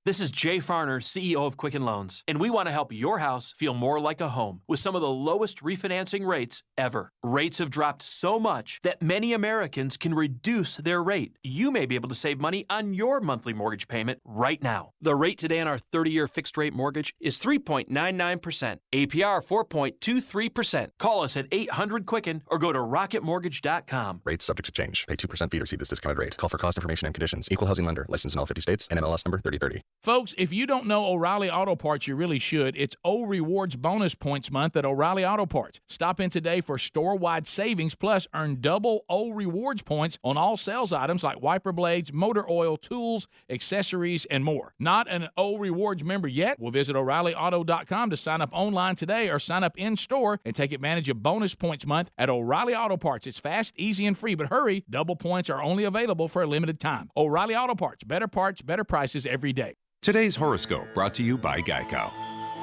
This is Jay Farner, CEO of Quicken Loans, and we want to help your house feel more like a home with some of the lowest refinancing rates ever. Rates have dropped so much that many Americans can reduce their rate. You may be able to save money on your monthly mortgage payment right now. The rate today on our 30-year fixed-rate mortgage is 3.99%, APR 4.23%. Call us at 800-QUICKEN or go to rocketmortgage.com.
Rates subject to change. Pay 2% fee to receive this discounted rate. Call for cost information and conditions. Equal housing lender. Licensed in all 50 states. NMLS number 3030.
Folks, if you don't know O'Reilly Auto Parts, you really should. It's O Rewards Bonus Points Month at O'Reilly Auto Parts. Stop in today for store-wide savings, plus earn double O Rewards points on all sales items like wiper blades, motor oil, tools, accessories, and more. Not an O Rewards member yet? Well, visit O'ReillyAuto.com to sign up online today or sign up in-store and take advantage of Bonus Points Month at O'Reilly Auto Parts. It's fast, easy, and free, but hurry, double points are only available for a limited time. O'Reilly Auto Parts, better prices every day.
Today's horoscope brought to you by Geico.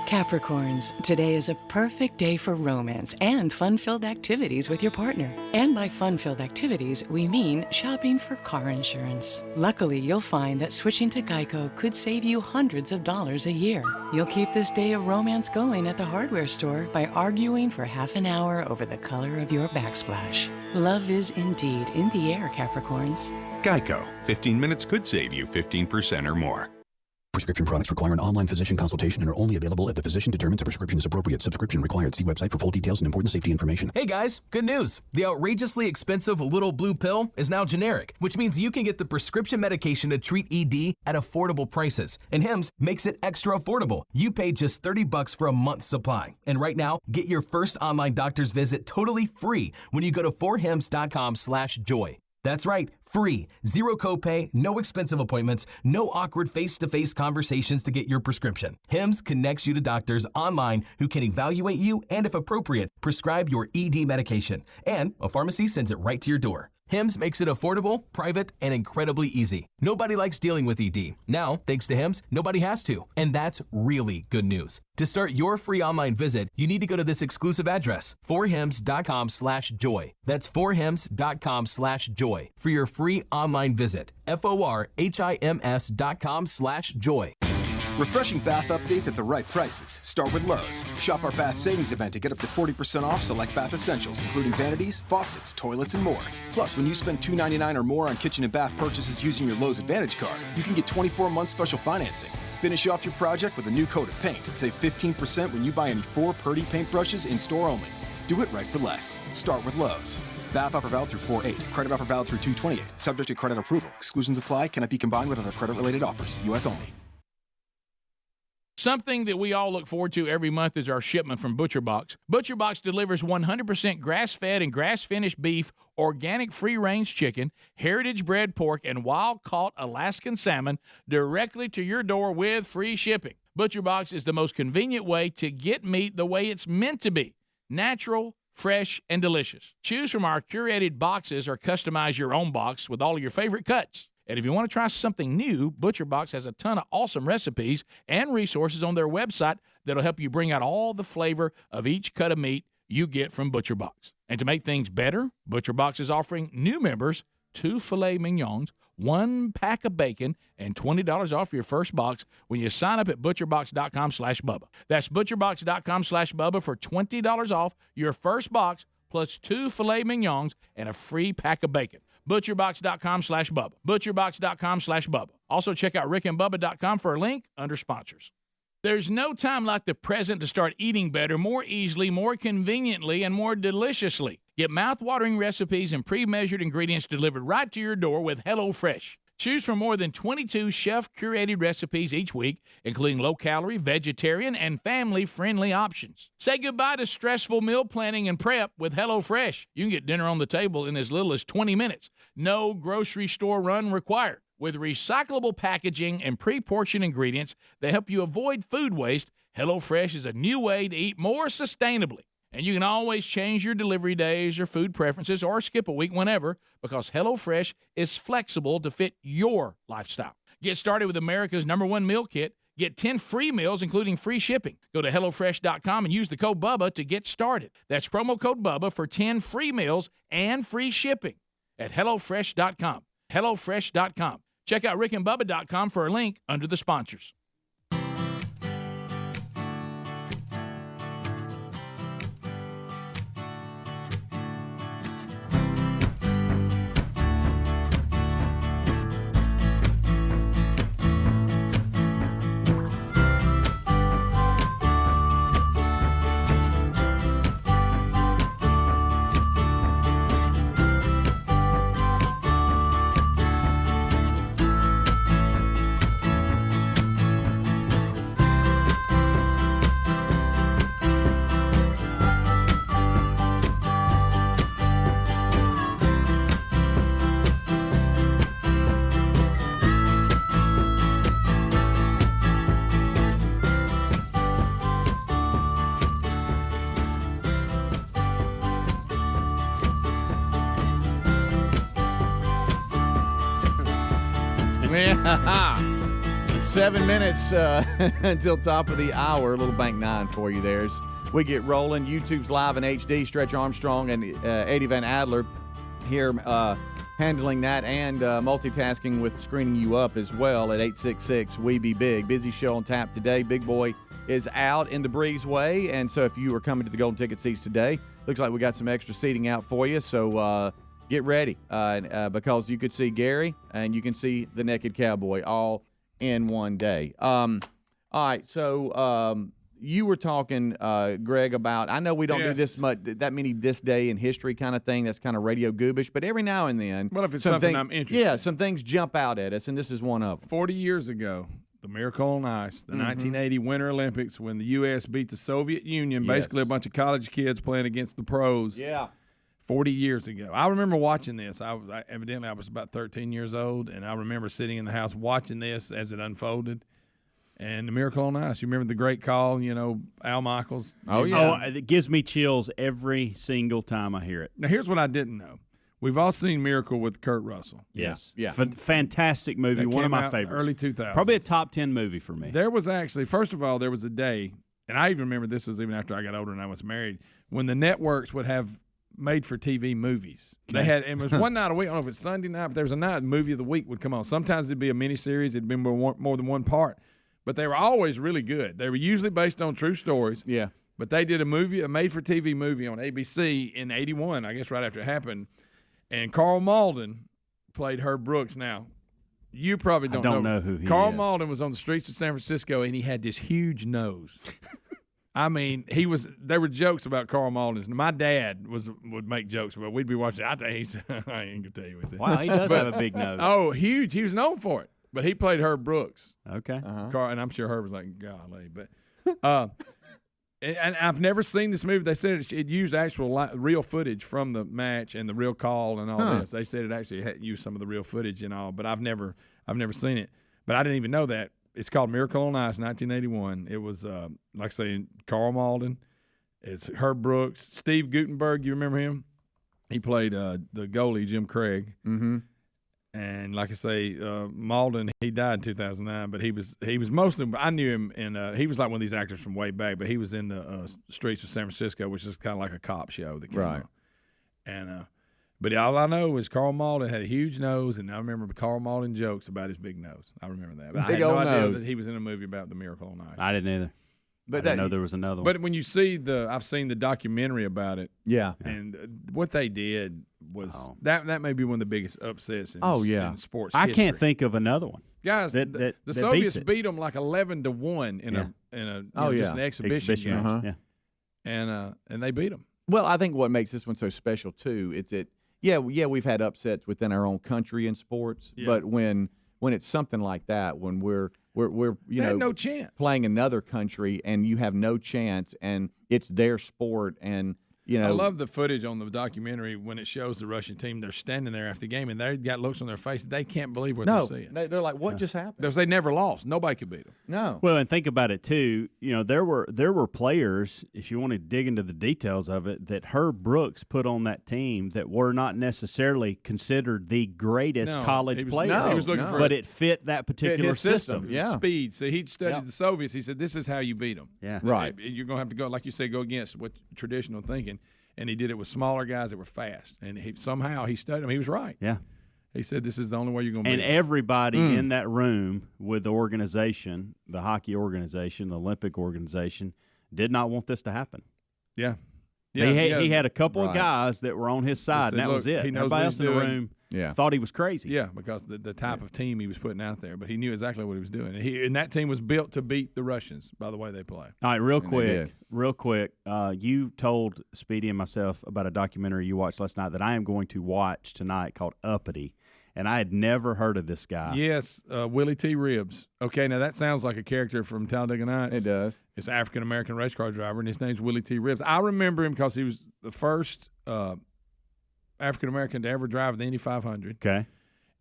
Capricorns, today is a perfect day for romance and fun-filled activities with your partner. And by fun-filled activities, we mean shopping for car insurance. Luckily, you'll find that switching to Geico could save you hundreds of dollars a year. You'll keep this day of romance going at the hardware store by arguing for half an hour over the color of your backsplash. Love is indeed in the air, Capricorns.
Geico. 15 minutes could save you 15% or more.
Prescription products require an online physician consultation and are only available if the physician determines a prescription is appropriate. Subscription required. See website for full details and important safety information.
Hey guys, good news. The outrageously expensive little blue pill is now generic, which means you can get the prescription medication to treat ED at affordable prices. And Hims makes it extra affordable. You pay just $30 for a month's supply. And right now, get your first online doctor's visit totally free when you go to forhims.com/joy. That's right, free. Zero copay, no expensive appointments, no awkward face-to-face conversations to get your prescription. Hims connects you to doctors online who can evaluate you and, if appropriate, prescribe your ED medication. And a pharmacy sends it right to your door. Hims makes it affordable, private, and incredibly easy. Nobody likes dealing with ED. Now, thanks to Hims, nobody has to. And that's really good news. To start your free online visit, you need to go to this exclusive address, forhims.com/joy. That's forhims.com/joy for your free online visit. forhims.com/joy.
Refreshing bath updates at the right prices. Start with Lowe's. Shop our bath savings event to get up to 40% off select bath essentials, including vanities, faucets, toilets, and more. Plus, when you spend $2.99 or more on kitchen and bath purchases using your Lowe's Advantage card, you can get 24-month special financing. Finish off your project with a new coat of paint and save 15% when you buy any 4 Purdy paintbrushes in-store only. Do it right for less. Start with Lowe's. Bath offer valid through 4/8. Credit offer valid through 2/28. Subject to credit approval. Exclusions apply. Cannot be combined with other credit-related offers. U.S. only.
Something that we all look forward to every month is our shipment from ButcherBox. ButcherBox delivers 100% grass-fed and grass-finished beef, organic free-range chicken, heritage-bred pork, and wild-caught Alaskan salmon directly to your door with free shipping. ButcherBox is the most convenient way to get meat the way it's meant to be: natural, fresh, and delicious. Choose from our curated boxes or customize your own box with all of your favorite cuts. And if you want to try something new, ButcherBox has a ton of awesome recipes and resources on their website that'll help you bring out all the flavor of each cut of meat you get from ButcherBox. And to make things better, ButcherBox is offering new members 2 filet mignons, 1 pack of bacon, and $20 off your first box when you sign up at butcherbox.com/Bubba. That's butcherbox.com/Bubba for $20 off your first box plus 2 filet mignons and a free pack of bacon. butcherbox.com/Bubba. butcherbox.com/Bubba. Also check out rickandbubba.com for a link under sponsors. There's no time like the present to start eating better, more easily, more conveniently, and more deliciously. Get mouth-watering recipes and pre-measured ingredients delivered right to your door with HelloFresh. Choose from more than 22 chef-curated recipes each week, including low-calorie, vegetarian, and family-friendly options. Say goodbye to stressful meal planning and prep with HelloFresh. You can get dinner on the table in as little as 20 minutes. No grocery store run required. With recyclable packaging and pre-portioned ingredients that help you avoid food waste, HelloFresh is a new way to eat more sustainably. And you can always change your delivery days or food preferences or skip a week whenever because HelloFresh is flexible to fit your lifestyle. Get started with America's #1 meal kit. Get 10 free meals, including free shipping. Go to HelloFresh.com and use the code BUBBA to get started. That's promo code BUBBA for 10 free meals and free shipping at HelloFresh.com. HelloFresh.com. Check out rickandbubba.com for a link under the sponsors.
Yeah. 7 minutes until top of the hour. A little Bank 9 for you there. As we get rolling, YouTube's live in HD. Stretch Armstrong and Eddie Van Adler here handling that and multitasking with screening you up as well at 866 We Be Big. Busy show on tap today. Big Boy is out in the breezeway, and so if you are coming to the Golden Ticket seats today, looks like we got some extra seating out for you. So get ready because you could see Gary and you can see the Naked Cowboy all in one day. All right, so you were talking, Greg, about, I know we don't do that many this day in history kind of thing. That's kind of radio goobish, but every now and then.
Well, if it's something I'm interested in.
Yeah, some things jump out at us, and this is one of them.
40 years ago, the Miracle on Ice, the 1980 Winter Olympics, when the U.S. beat the Soviet Union, basically a bunch of college kids playing against the pros.
Yeah.
40 years ago. I remember watching this. I was about 13 years old, and I remember sitting in the house watching this as it unfolded. And the Miracle on Ice. You remember the great call, Al Michaels?
Oh, yeah. Oh, it gives me chills every single time I hear it.
Now, here's what I didn't know. We've all seen Miracle with Kurt Russell.
Yes. Yeah. Fantastic movie. One of my favorites.
Early 2000s.
Probably a top 10 movie for me.
There was actually, first of all, there was a day, and I even remember this was even after I got older and I was married, when the networks would have made-for-TV movies. They had, and it was one night a week. I don't know if it's Sunday night, but there was a night movie of the week would come on. Sometimes it'd be a miniseries. It'd be more than one part. But they were always really good. They were usually based on true stories.
Yeah.
But they did a made-for-TV movie on ABC in 81, I guess right after it happened. And Carl Malden played Herb Brooks. Now, you probably don't
know who he is.
Carl Malden was on the streets of San Francisco, and he had this huge nose. I mean, there were jokes about Carl Malden. My dad would make jokes about. We'd be watching. I ain't gonna tell you what he said.
Wow, he does have a big nose.
Oh, huge! He was known for it. But he played Herb Brooks.
Okay.
Carl, and I'm sure Herb was like, golly, but and I've never seen this movie. They said it used actual real footage from the match and the real call and all this. They said it actually had used some of the real footage and all, but I've never seen it. But I didn't even know that. It's called Miracle on Ice, 1981. It was, like I say, Carl Malden. It's Herb Brooks. Steve Guttenberg, you remember him? He played the goalie, Jim Craig.
Mm-hmm.
And like I say, Malden, he died in 2009, but he was mostly, I knew him, and he was like one of these actors from way back, but he was in the streets of San Francisco, which is kind of like a cop show that came on. And But all I know is Carl Malden had a huge nose, and I remember Carl Malden jokes about his big nose. I remember that. But I had no idea that he was in a movie about the Miracle on Ice.
I didn't either.
But
I didn't know there was another one.
But when you see I've seen the documentary about it.
Yeah.
And what they did was that may be one of the biggest upsets in, in sports
I
history.
can't think of another one.
Guys, the Soviets beat them like 11-1 in just an exhibition game.
Uh-huh.
And they beat them.
Well, I think what makes this one so special too is that we've had upsets within our own country in sports, but when it's something like that, when we're
no chance
playing another country and you have no chance, and it's their sport, and
I love the footage on the documentary when it shows the Russian team. They're standing there after the game, and they got looks on their face. They can't believe what they're seeing.
They're like, "What just happened?"
Because they never lost. Nobody could beat them.
No.
Well, and think about it too. There were players, if you want to dig into the details of it, that Herb Brooks put on that team that were not necessarily considered the greatest college players.
He was looking for
but it fit that particular system.
Yeah.
Speed. So he'd studied the Soviets. He said, "This is how you beat them."
Yeah.
Right.
You're going to have to go, like you say, go against what traditional thinking. And he did it with smaller guys that were fast. And somehow he studied them. He was right.
Yeah.
He said, this is the only way you're going to beat
And
them.
everybody in that room with the organization, the hockey organization, the Olympic organization, did not want this to happen.
Yeah.
He had a couple of guys that were on his side, and that was it.
He knows
Everybody
what
else
he's
in the
doing.
room thought he was crazy.
Yeah, because the type of team he was putting out there. But he knew exactly what he was doing. And that team was built to beat the Russians by the way they play.
All right, real quick. You told Speedy and myself about a documentary you watched last night that I am going to watch tonight called Uppity. And I had never heard of this guy.
Yes, Willie T. Ribbs. Okay, now that sounds like a character from Talladega Nights.
It does.
It's an African-American race car driver, and his name's Willie T. Ribbs. I remember him because he was the first African-American to ever drive the Indy 500.
Okay.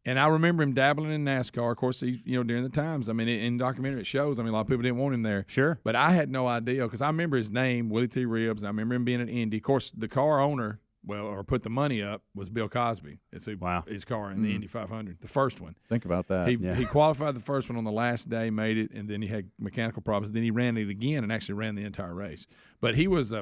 And I remember him dabbling in NASCAR. Of course, during the times. I mean, in documentary, it shows. I mean, a lot of people didn't want him there.
Sure.
But I had no idea because I remember his name, Willie T. Ribbs, and I remember him being at Indy. Of course, the car owner, or put the money up, was Bill Cosby. It's his car in the Indy 500, the first one.
Think about that.
He qualified the first one on the last day, made it, and then he had mechanical problems. Then he ran it again and actually ran the entire race. But he was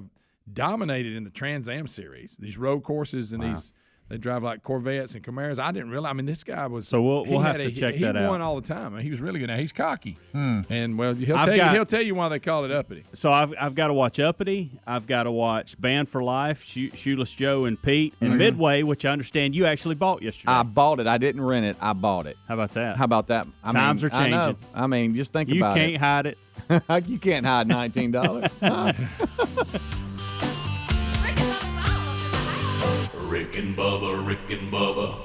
dominated in the Trans Am series, these road courses and these. They drive like Corvettes and Camaros. I didn't realize. I mean, this guy was.
So we'll have to check that out.
He won all the time. I mean, he was really good. Now he's cocky, and he'll tell you why they call it uppity.
So I've got to watch Uppity. I've got to watch Band for Life, Shoeless Joe and Pete, and Midway, which I understand you actually bought yesterday.
I bought it. I didn't rent it. I bought it.
How about that?
How about that?
Times are changing.
I know. I mean, just think about it.
You can't hide it.
You can't hide $19.
Rick and Bubba, Rick and Bubba.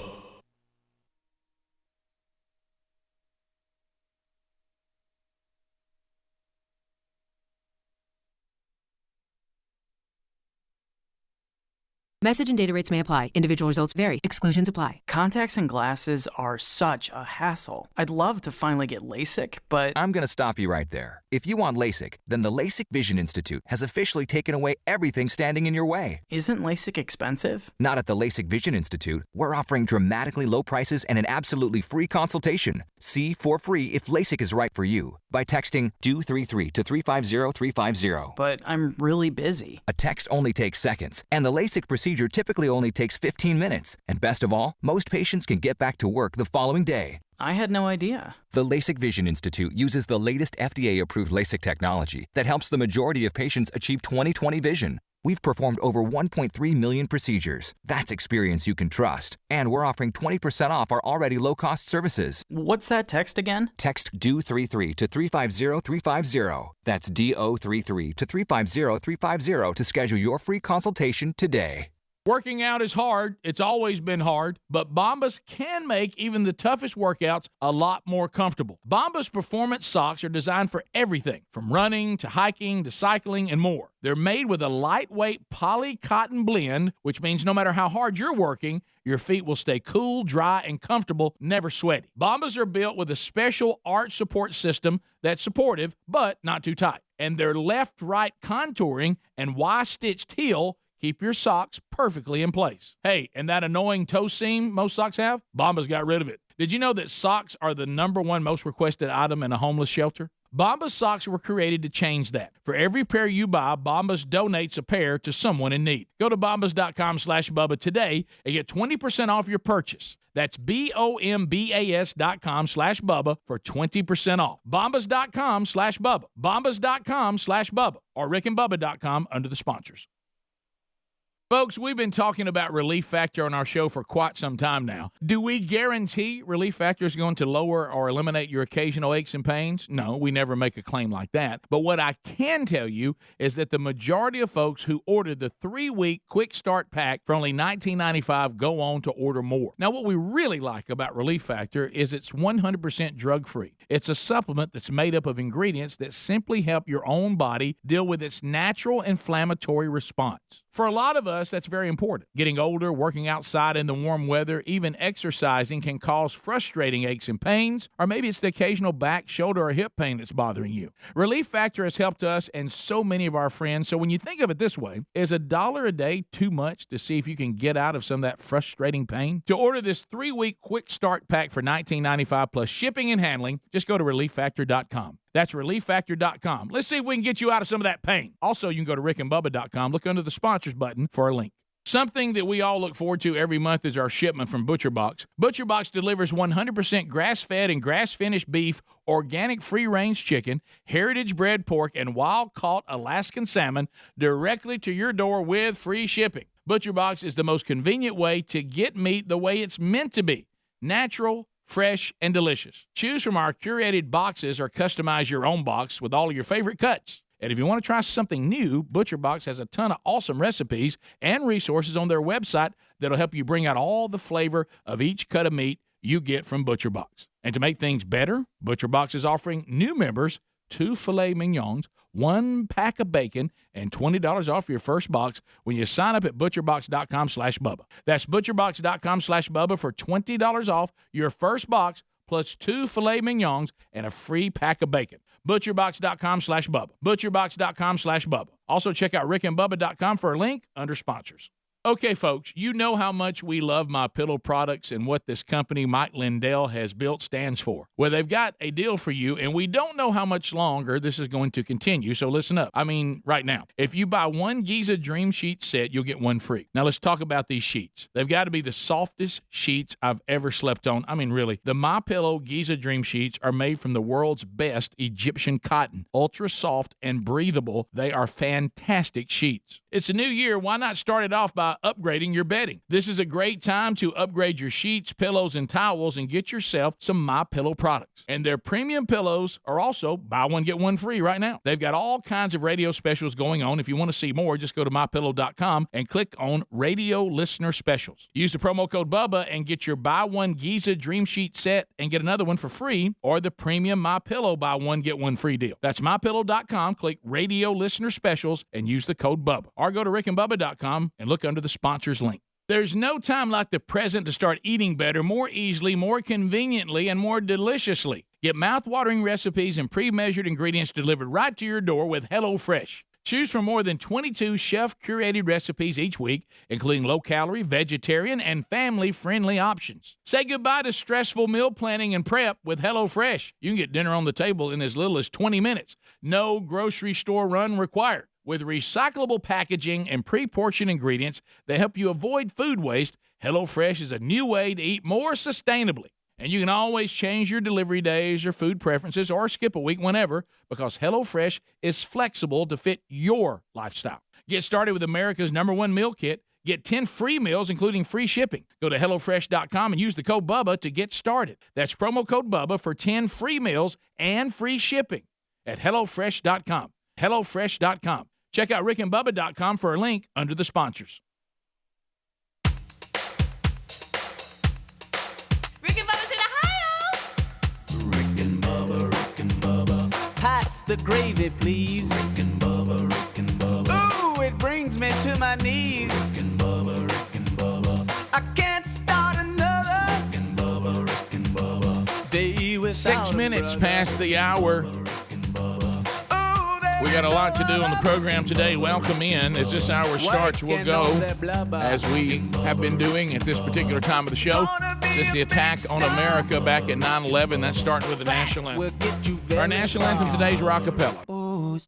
Message and data rates may apply. Individual results vary. Exclusions apply.
Contacts and glasses are such a hassle. I'd love to finally get LASIK, but
I'm going to stop you right there. If you want LASIK, then the LASIK Vision Institute has officially taken away everything standing in your way.
Isn't LASIK expensive?
Not at the LASIK Vision Institute. We're offering dramatically low prices and an absolutely free consultation. See for free if LASIK is right for you by texting DO33 to 350350.
But I'm really busy.
A text only takes seconds, and the LASIK procedure typically only takes 15 minutes. And best of all, most patients can get back to work the following day.
I had no idea.
The LASIK Vision Institute uses the latest FDA-approved LASIK technology that helps the majority of patients achieve 20/20 vision. We've performed over 1.3 million procedures. That's experience you can trust. And we're offering 20% off our already low-cost services.
What's that text again?
Text DO33 to 350350. That's DO33 to 350350 to schedule your free consultation today.
Working out is hard. It's always been hard, but Bombas can make even the toughest workouts a lot more comfortable. Bombas performance socks are designed for everything from running to hiking to cycling and more. They're made with a lightweight poly cotton blend, which means no matter how hard you're working, your feet will stay cool, dry, and comfortable, never sweaty. Bombas are built with a special arch support system that's supportive, but not too tight. And their left-right contouring and Y-stitched heel keep your socks perfectly in place. Hey, and that annoying toe seam most socks have? Bombas got rid of it. Did you know that socks are the #1 most requested item in a homeless shelter? Bombas socks were created to change that. For every pair you buy, Bombas donates a pair to someone in need. Go to bombas.com/Bubba today and get 20% off your purchase. That's BOMBAS.com/Bubba for 20% off. Bombas.com/Bubba. Bombas.com/Bubba or rickandbubba.com under the sponsors. Folks, we've been talking about Relief Factor on our show for quite some time now. Do we guarantee Relief Factor is going to lower or eliminate your occasional aches and pains? No, we never make a claim like that. But what I can tell you is that the majority of folks who ordered the 3-week Quick Start Pack for only $19.95 go on to order more. Now, what we really like about Relief Factor is it's 100% drug-free. It's a supplement that's made up of ingredients that simply help your own body deal with its natural inflammatory response. For a lot of us, that's very important. Getting older, working outside in the warm weather, even exercising can cause frustrating aches and pains, or maybe it's the occasional back, shoulder, or hip pain that's bothering you. Relief Factor has helped us and so many of our friends. So when you think of it this way, is $1 a day too much to see if you can get out of some of that frustrating pain? To order this 3-week Quick Start Pack for $19.95 plus shipping and handling, just go to ReliefFactor.com. That's ReliefFactor.com. Let's see if we can get you out of some of that pain. Also, you can go to rickandbubba.com. Look under the sponsors button for a link. Something that we all look forward to every month is our shipment from ButcherBox. ButcherBox delivers 100% grass-fed and grass-finished beef, organic free-range chicken, heritage-bred pork, and wild-caught Alaskan salmon directly to your door with free shipping. ButcherBox is the most convenient way to get meat the way it's meant to be. Natural, fresh, and delicious. Choose from our curated boxes or customize your own box with all of your favorite cuts. And if you want to try something new, ButcherBox has a ton of awesome recipes and resources on their website that'll help you bring out all the flavor of each cut of meat you get from ButcherBox. And to make things better, ButcherBox is offering new members 2 filet mignons, 1 pack of bacon, and $20 off your first box when you sign up at butcherbox.com/Bubba. That's butcherbox.com/Bubba for $20 off your first box plus 2 filet mignons and a free pack of bacon. Butcherbox.com/Bubba. Butcherbox.com/Bubba. Also check out rickandbubba.com for a link under sponsors. Okay, folks, you know how much we love MyPillow products and what this company Mike Lindell has built stands for. Well, they've got a deal for you, and we don't know how much longer this is going to continue, so listen up. I mean, right now. If you buy 1 Giza Dream Sheet set, you'll get 1 free. Now, let's talk about these sheets. They've got to be the softest sheets I've ever slept on. I mean, really. The MyPillow Giza Dream Sheets are made from the world's best Egyptian cotton. Ultra soft and breathable, they are fantastic sheets. It's a new year. Why not start it off by upgrading your bedding? This is a great time to upgrade your sheets, pillows, and towels and get yourself some MyPillow products. And their premium pillows are also buy one, get one free right now. They've got all kinds of radio specials going on. If you want to see more, just go to MyPillow.com and click on Radio Listener Specials. Use the promo code BUBBA and get your buy one Giza Dream Sheet set and get another one for free, or the premium MyPillow buy one, get one free deal. That's MyPillow.com, click Radio Listener Specials, and use the code BUBBA. Or go to rickandbubba.com and look under the sponsors link. There's no time like the present to start eating better, more easily, more conveniently, and more deliciously. Get mouth-watering recipes and pre-measured ingredients delivered right to your door with HelloFresh. Choose from more than 22 chef-curated recipes each week, including low-calorie, vegetarian, and family-friendly options. Say goodbye to stressful meal planning and prep with HelloFresh. You can get dinner on the table in as little as 20 minutes. No grocery store run required. With recyclable packaging and pre-portioned ingredients that help you avoid food waste, HelloFresh is a new way to eat more sustainably. And you can always change your delivery days or food preferences or skip a week whenever, because HelloFresh is flexible to fit your lifestyle. Get started with America's #1 meal kit. Get 10 free meals, including free shipping. Go to HelloFresh.com and use the code BUBBA to get started. That's promo code BUBBA for 10 free meals and free shipping at HelloFresh.com. HelloFresh.com. Check out rickandbubba.com for a link under the sponsors.
Rick and Bubba's in Ohio!
Rick and Bubba.
Pass the gravy, please.
Rick and Bubba.
Ooh, it brings me to my knees.
Rick and Bubba.
I can't start another
Rick and Bubba.
day without
6 minutes past the hour. We We got a lot to do on the program today. Welcome in. As this hour starts, we'll go, as we have been doing at this particular time of the show, since the attack on America back at 9/11. That's starting with the national anthem. Our national anthem today is Rockapella.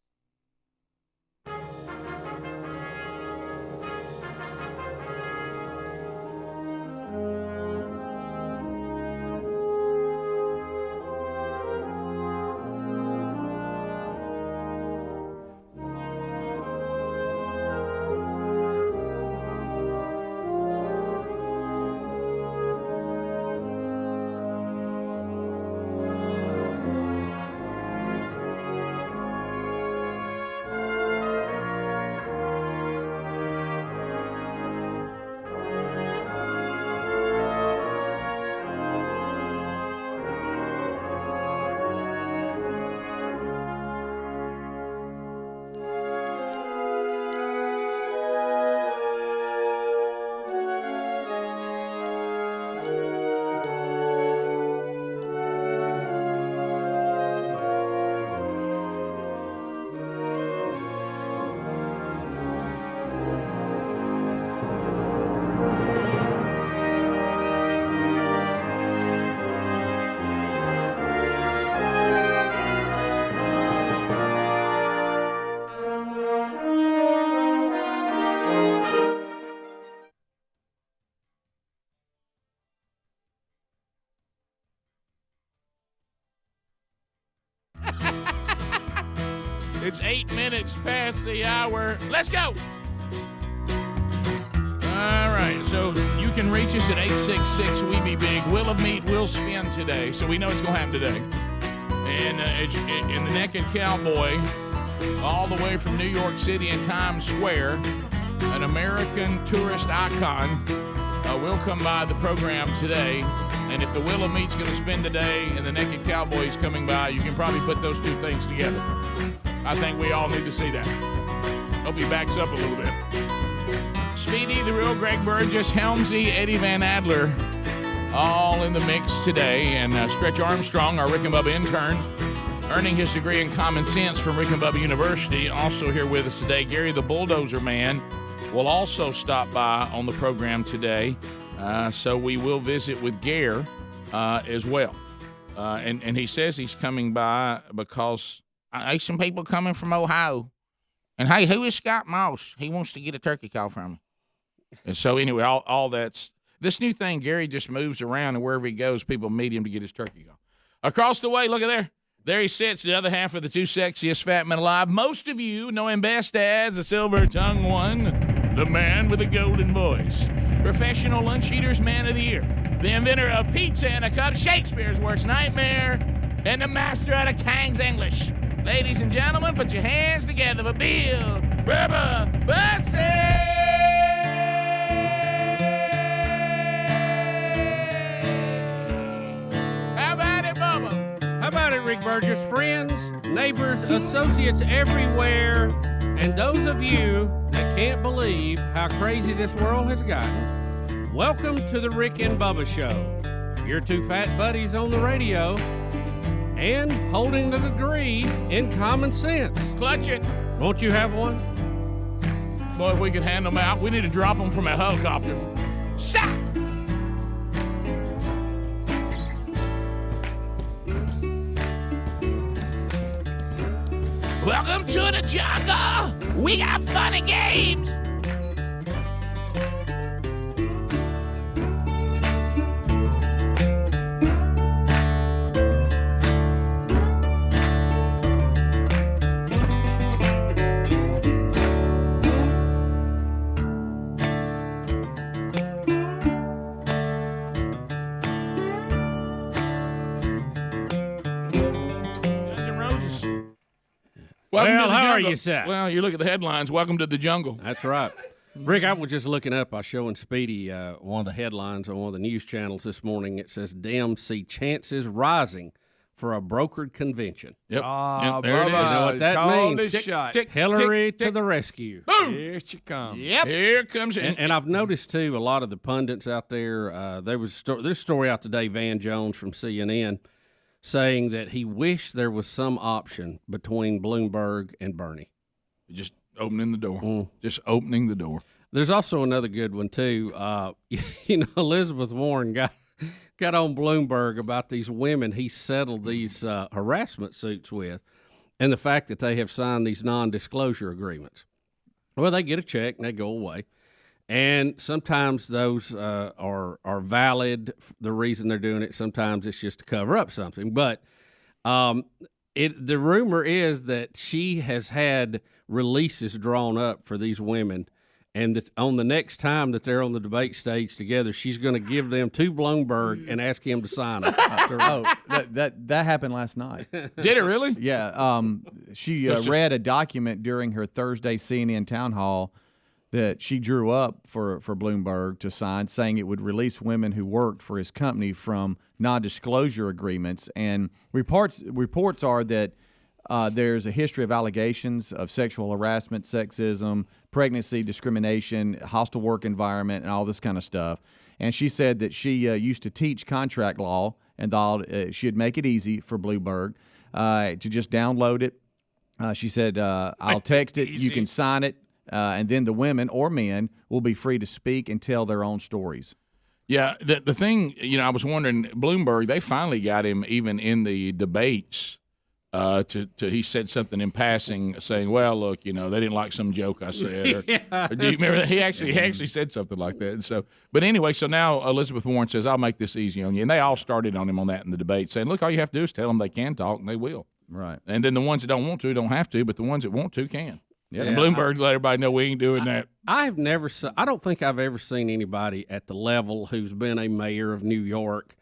It's 8 minutes past the hour. Let's go. All right, so you can reach us at 866-WE-BE-BIG. Will of Meat will spin today, so we know it's going to happen today. And in the Naked Cowboy, all the way from New York City in Times Square, an American tourist icon will come by the program today. And if the Will of Meat's going to spin today and the Naked Cowboy's coming by, you can probably put those two things together. I think we all need to see that. Hope he backs up a little bit. Speedy, the real Greg Burgess, Helmsy, Eddie Van Adler, all in the mix today. And Stretch Armstrong, our Rick and Bubba intern, earning his degree in common sense from Rick and Bubba University, also here with us today. Gary the Bulldozer Man will also stop by on the program today. So we will visit with Gare as well. And he says he's coming by because I some people coming from Ohio. And, hey, who is Scott Moss? He wants to get a turkey call from me. And so, anyway, all that's – this new thing, Gary just moves around, and wherever he goes, people meet him to get his turkey call. Across the way, look at there. There he sits, the other half of the two sexiest fat men alive. Most of you know him best as the silver-tongued one, the man with a golden voice, professional lunch eater's man of the year, the inventor of pizza and a cup, Shakespeare's worst nightmare, and the master out of King's English. Ladies and gentlemen, put your hands together for Bill Bubba Bussey! How about it, Bubba?
How about it, Rick Burgess? Friends, neighbors, associates everywhere, and those of you that can't believe how crazy this world has gotten, welcome to the Rick and Bubba Show. Your two fat buddies on the radio and holding the degree in common sense.
Clutch it.
Won't you have one?
Boy, if we could hand them out, we need to drop them from a helicopter. Shot! Welcome to the jungle. We got funny games.
Well, how are you, sir?
Well, you look at the headlines. Welcome to the jungle.
That's right. Rick, I was just looking up. I was showing Speedy one of the headlines on one of the news channels this morning. It says, Dems see chances rising for a brokered convention.
Yep.
Yep,
there it is.
You know what that means?
Tick,
Hillary
tick,
to
tick.
the rescue.
Boom.
Here she comes.
Yep. Here comes it.
And I've noticed, too, a lot of the pundits out there, there's a story out today, Van Jones from CNN saying that he wished there was some option between Bloomberg and Bernie.
Just opening the door. Just opening the door.
There's also another good one, too. Elizabeth Warren got on Bloomberg about these women he settled these harassment suits with and the fact that they have signed these non-disclosure agreements. Well, they get a check and they go away. And sometimes those are valid, the reason they're doing it. Sometimes it's just to cover up something. But the rumor is that she has had releases drawn up for these women, and that on the next time that they're on the debate stage together, she's going to give them to Bloomberg and ask him to sign them.
That happened last night.
Did it really?
Yeah. She read a document during her Thursday CNN town hall that she drew up for Bloomberg to sign, saying it would release women who worked for his company from non-disclosure agreements. And reports are that there's a history of allegations of sexual harassment, sexism, pregnancy discrimination, hostile work environment, and all this kind of stuff. And she said that she used to teach contract law and thought she'd make it easy for Bloomberg to just download it. She said, I'll text it, you can sign it, and then the women or men will be free to speak and tell their own stories.
Yeah, the thing, I was wondering, Bloomberg, they finally got him even in the debates. He said something in passing, saying, "Well, look, they didn't like some joke I said." Or, do you remember that? He actually said something like that. And so, but anyway, so now Elizabeth Warren says, "I'll make this easy on you," and they all started on him on that in the debate, saying, "Look, all you have to do is tell them they can talk, and they will."
Right.
And then the ones that don't want to don't have to, but the ones that want to can. Yeah. And Bloomberg let everybody know we ain't doing that.
I don't think I've ever seen anybody at the level who's been a mayor of New York,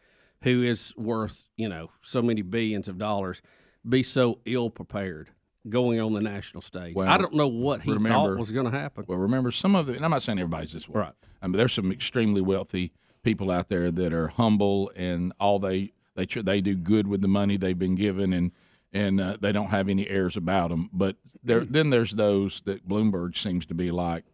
who is worth so many billions of dollars, be so ill prepared going on the national stage.
Well,
I don't know what he thought was going to happen.
Well, remember some of it, and I'm not saying everybody's this way. Right. I mean, there's some extremely wealthy people out there that are humble and all they do good with the money they've been given, and they don't have any airs about them. But then there's those that Bloomberg seems to be like.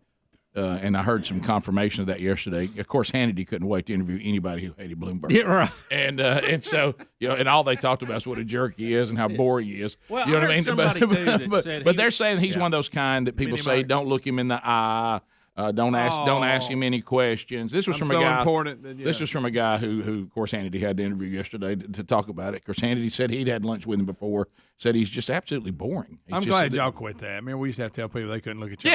And I heard some confirmation of that yesterday. Of course, Hannity couldn't wait to interview anybody who hated Bloomberg.
Yeah, right.
And so and all they talked about is what a jerk he is and how boring he is.
Well,
you know
I heard somebody too that said
but they're saying he's one of those kind that people say don't look him in the eye. Don't ask him any questions. This was from a guy. This was from a guy who, of course, Hannity had to interview yesterday to talk about it. Of course, Hannity said he'd had lunch with him before. Said he's just absolutely boring.
I'm glad y'all quit that. I mean, we used to have to tell people they couldn't look at you.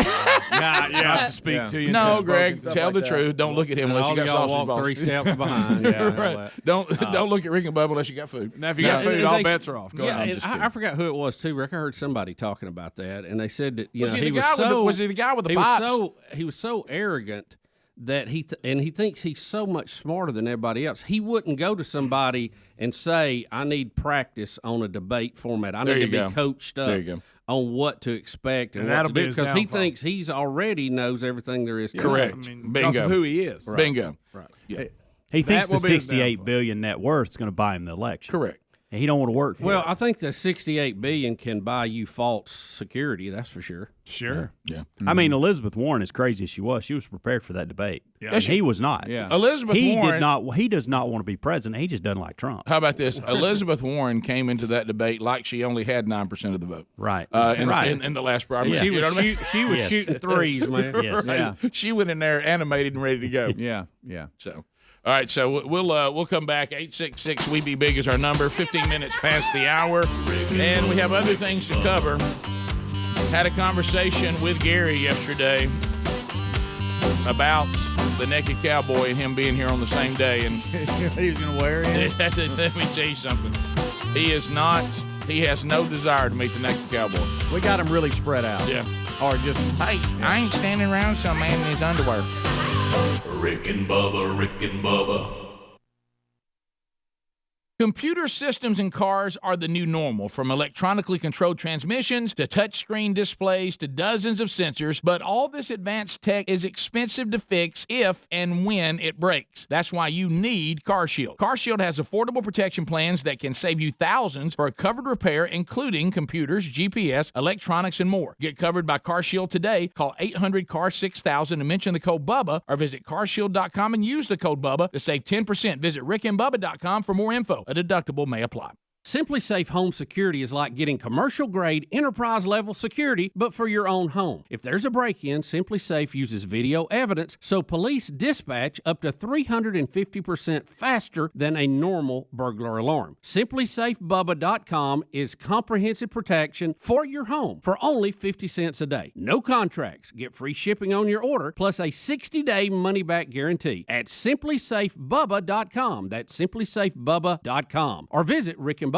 Not to speak to you.
No, Greg, tell the truth. Don't look at him unless you got sausage balls.
3 steps behind.
Right. Don't look at Rick and Bubba unless you got food.
Now, if you got food, all bets are off. Go ahead.
I forgot who it was too, Rick. I heard somebody talking about that, and they said that
was he the guy with the pops?
He was so arrogant that he thinks he's so much smarter than everybody else. He wouldn't go to somebody and say, "I need practice on a debate format. I need to be coached up on what to expect and what to do," because he thinks he's already knows everything there is.
Correct.
I mean, because of who he is.
Right. Bingo.
Right.
Yeah. He thinks the $68 billion net worth is going to buy him the election.
Correct.
And he don't want to work for it.
Well, I think the $68 billion can buy you false security. That's for sure.
Sure.
Yeah.
Mm-hmm. I mean, Elizabeth Warren, as crazy as she was prepared for that debate. Yeah. And he was not.
Yeah. Elizabeth Warren.
He does not want to be president. He just doesn't like Trump.
How about this? Elizabeth Warren came into that debate like she only had 9% of the vote.
Right.
In the last primary.
Yeah. She was shooting threes, man.
Yes.
Right.
Yeah.
She went in there animated and ready to go.
Yeah. Yeah.
So. All right, so we'll come back. 866 We Be Big is our number. 15 minutes past the hour, and we have other things to cover. Had a conversation with Gary yesterday about the naked cowboy and him being here on the same day, and
he was going to wear it.
Let me tell you something. He has no desire to meet the naked cowboy.
We got him really spread out.
Yeah.
Or just,
hey, I ain't standing around some man in his underwear.
Rick and Bubba, Rick and Bubba.
Computer systems in cars are the new normal, from electronically controlled transmissions to touchscreen displays to dozens of sensors, but all this advanced tech is expensive to fix if and when it breaks. That's why you need CarShield. CarShield has affordable protection plans that can save you thousands for a covered repair, including computers, GPS, electronics, and more. Get covered by CarShield today. Call 800-CAR-6000 and mention the code BUBBA, or visit carshield.com and use the code BUBBA to save 10%. Visit rickandbubba.com for more info. A deductible may apply.
Simply Safe Home Security is like getting commercial-grade, enterprise-level security, but for your own home. If there's a break-in, Simply Safe uses video evidence, so police dispatch up to 350% faster than a normal burglar alarm. SimplySafeBubba.com is comprehensive protection for your home for only 50 cents a day. No contracts. Get free shipping on your order, plus a 60-day money-back guarantee at SimplySafeBubba.com. That's SimplySafeBubba.com. Or visit rickandbubba.com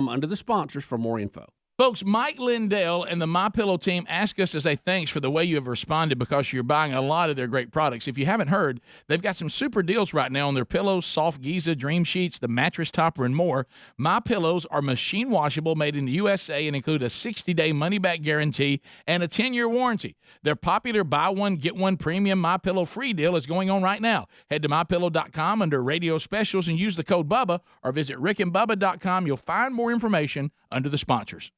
under the sponsors for more info.
Folks, Mike Lindell and the MyPillow team ask us to say thanks for the way you have responded because you're buying a lot of their great products. If you haven't heard, they've got some super deals right now on their pillows, soft Giza, Dream Sheets, the mattress topper, and more. MyPillows are machine washable, made in the USA, and include a 60-day money-back guarantee and a 10-year warranty. Their popular buy one, get one premium MyPillow free deal is going on right now. Head to MyPillow.com under radio specials and use the code BUBBA, or visit rickandbubba.com. You'll find more information under the sponsors.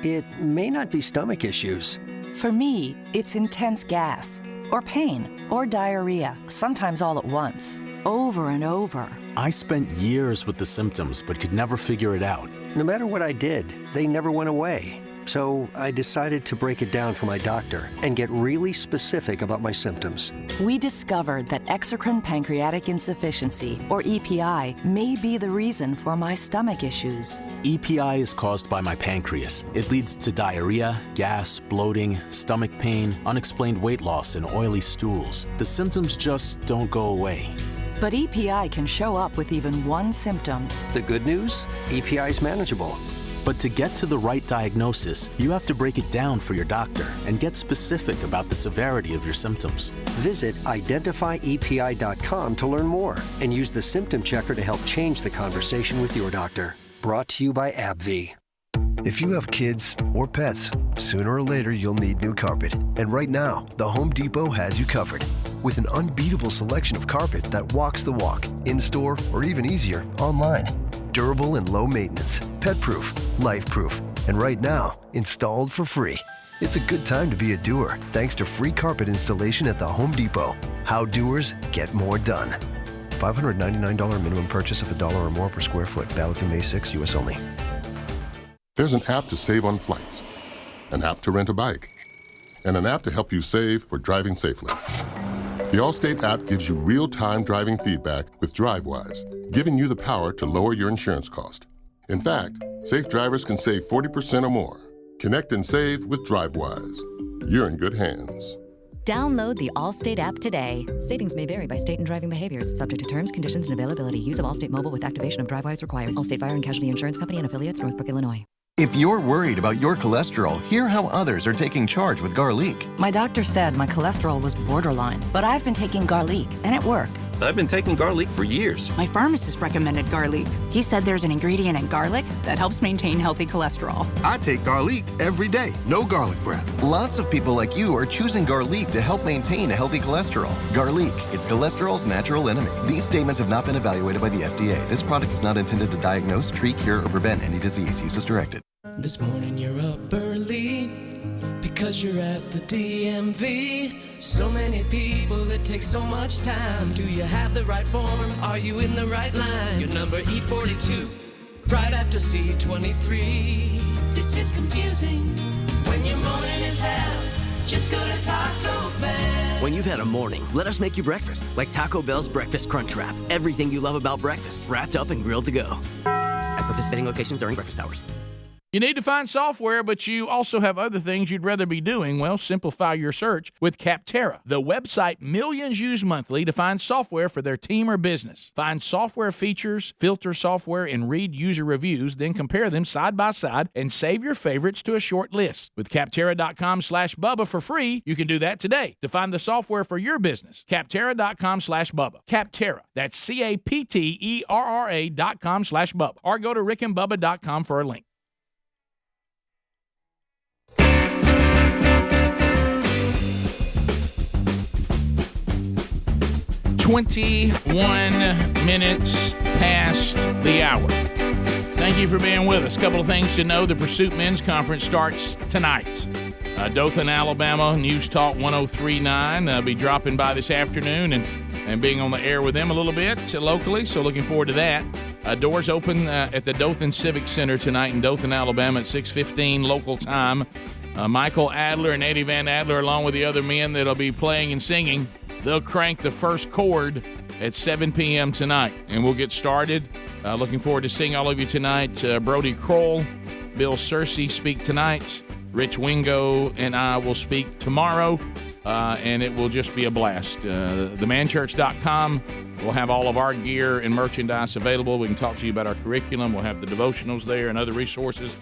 It may not be stomach issues.
For me, it's intense gas, or pain, or diarrhea, sometimes all at once, over and over.
I spent years with the symptoms, but could never figure it out.
No matter what I did, they never went away. So I decided to break it down for my doctor and get really specific about my symptoms.
We discovered that exocrine pancreatic insufficiency, or EPI, may be the reason for my stomach issues.
EPI is caused by my pancreas. It leads to diarrhea, gas, bloating, stomach pain, unexplained weight loss, and oily stools. The symptoms just don't go away.
But EPI can show up with even one symptom.
The good news? EPI is manageable.
But to get to the right diagnosis, you have to break it down for your doctor and get specific about the severity of your symptoms.
Visit identifyepi.com to learn more and use the symptom checker to help change the conversation with your doctor. Brought to you by AbbVie.
If you have kids or pets, sooner or later you'll need new carpet. And right now, the Home Depot has you covered. With an unbeatable selection of carpet that walks the walk, in-store, or even easier, online. Durable and low maintenance, pet-proof, life-proof, and right now, installed for free. It's a good time to be a doer thanks to free carpet installation at the Home Depot. How doers get more done. $599 minimum purchase of $1 or more per square foot. Valid through May 6, U.S. only.
There's an app to save on flights, an app to rent a bike, and an app to help you save for driving safely. The Allstate app gives you real-time driving feedback with DriveWise, giving you the power to lower your insurance cost. In fact, safe drivers can save 40% or more. Connect and save with DriveWise. You're in good hands.
Download the Allstate app today. Savings may vary by state and driving behaviors. Subject to terms, conditions, and availability. Use of Allstate Mobile with activation of DriveWise required. Allstate Fire and Casualty Insurance Company and affiliates, Northbrook, Illinois.
If you're worried about your cholesterol, hear how others are taking charge with garlic.
My doctor said my cholesterol was borderline, but I've been taking garlic, and it works.
I've been taking garlic for years.
My pharmacist recommended garlic. He said there's an ingredient in garlic that helps maintain healthy cholesterol.
I take garlic every day. No garlic breath. Lots of people like you are choosing garlic to help maintain a healthy cholesterol. Garlic, it's cholesterol's natural enemy. These statements have not been evaluated by the FDA. This product is not intended to diagnose, treat, cure, or prevent any disease. Use as directed.
This morning you're up early because you're at the DMV. So many people, it takes so much time. Do you have the right form? Are you in the right line? Your number E42, right after C23. This is confusing. When your morning is hell, just go to Taco Bell.
When you've had a morning, let us make you breakfast. Like Taco Bell's Breakfast Crunch Wrap. Everything you love about breakfast, wrapped up and grilled to go. At participating locations during breakfast hours.
You need to find software, but you also have other things you'd rather be doing. Well, simplify your search with Capterra, the website millions use monthly to find software for their team or business. Find software features, filter software, and read user reviews, then compare them side by side and save your favorites to a short list. With Capterra.com/Bubba for free, you can do that today to find the software for your business. Capterra.com/Bubba. Capterra, that's CAPTERRA.com/Bubba. Or go to rickandbubba.com for a link. 21 minutes past the hour. Thank you for being with us. A couple of things to know. The Pursuit Men's Conference starts tonight. Dothan, Alabama, News Talk 103.9. Be dropping by this afternoon and being on the air with them a little bit locally, so looking forward to that. Doors open at the Dothan Civic Center tonight in Dothan, Alabama at 6:15 local time. Michael Adler and Eddie Van Adler, along with the other men that'll be playing and singing, they'll crank the first chord at 7 p.m. tonight. And we'll get started. Looking forward to seeing all of you tonight. Brody Kroll, Bill Searcy speak tonight. Rich Wingo and I will speak tomorrow. And it will just be a blast. TheManChurch.com will have all of our gear and merchandise available. We can talk to you about our curriculum. We'll have the devotionals there and other resources.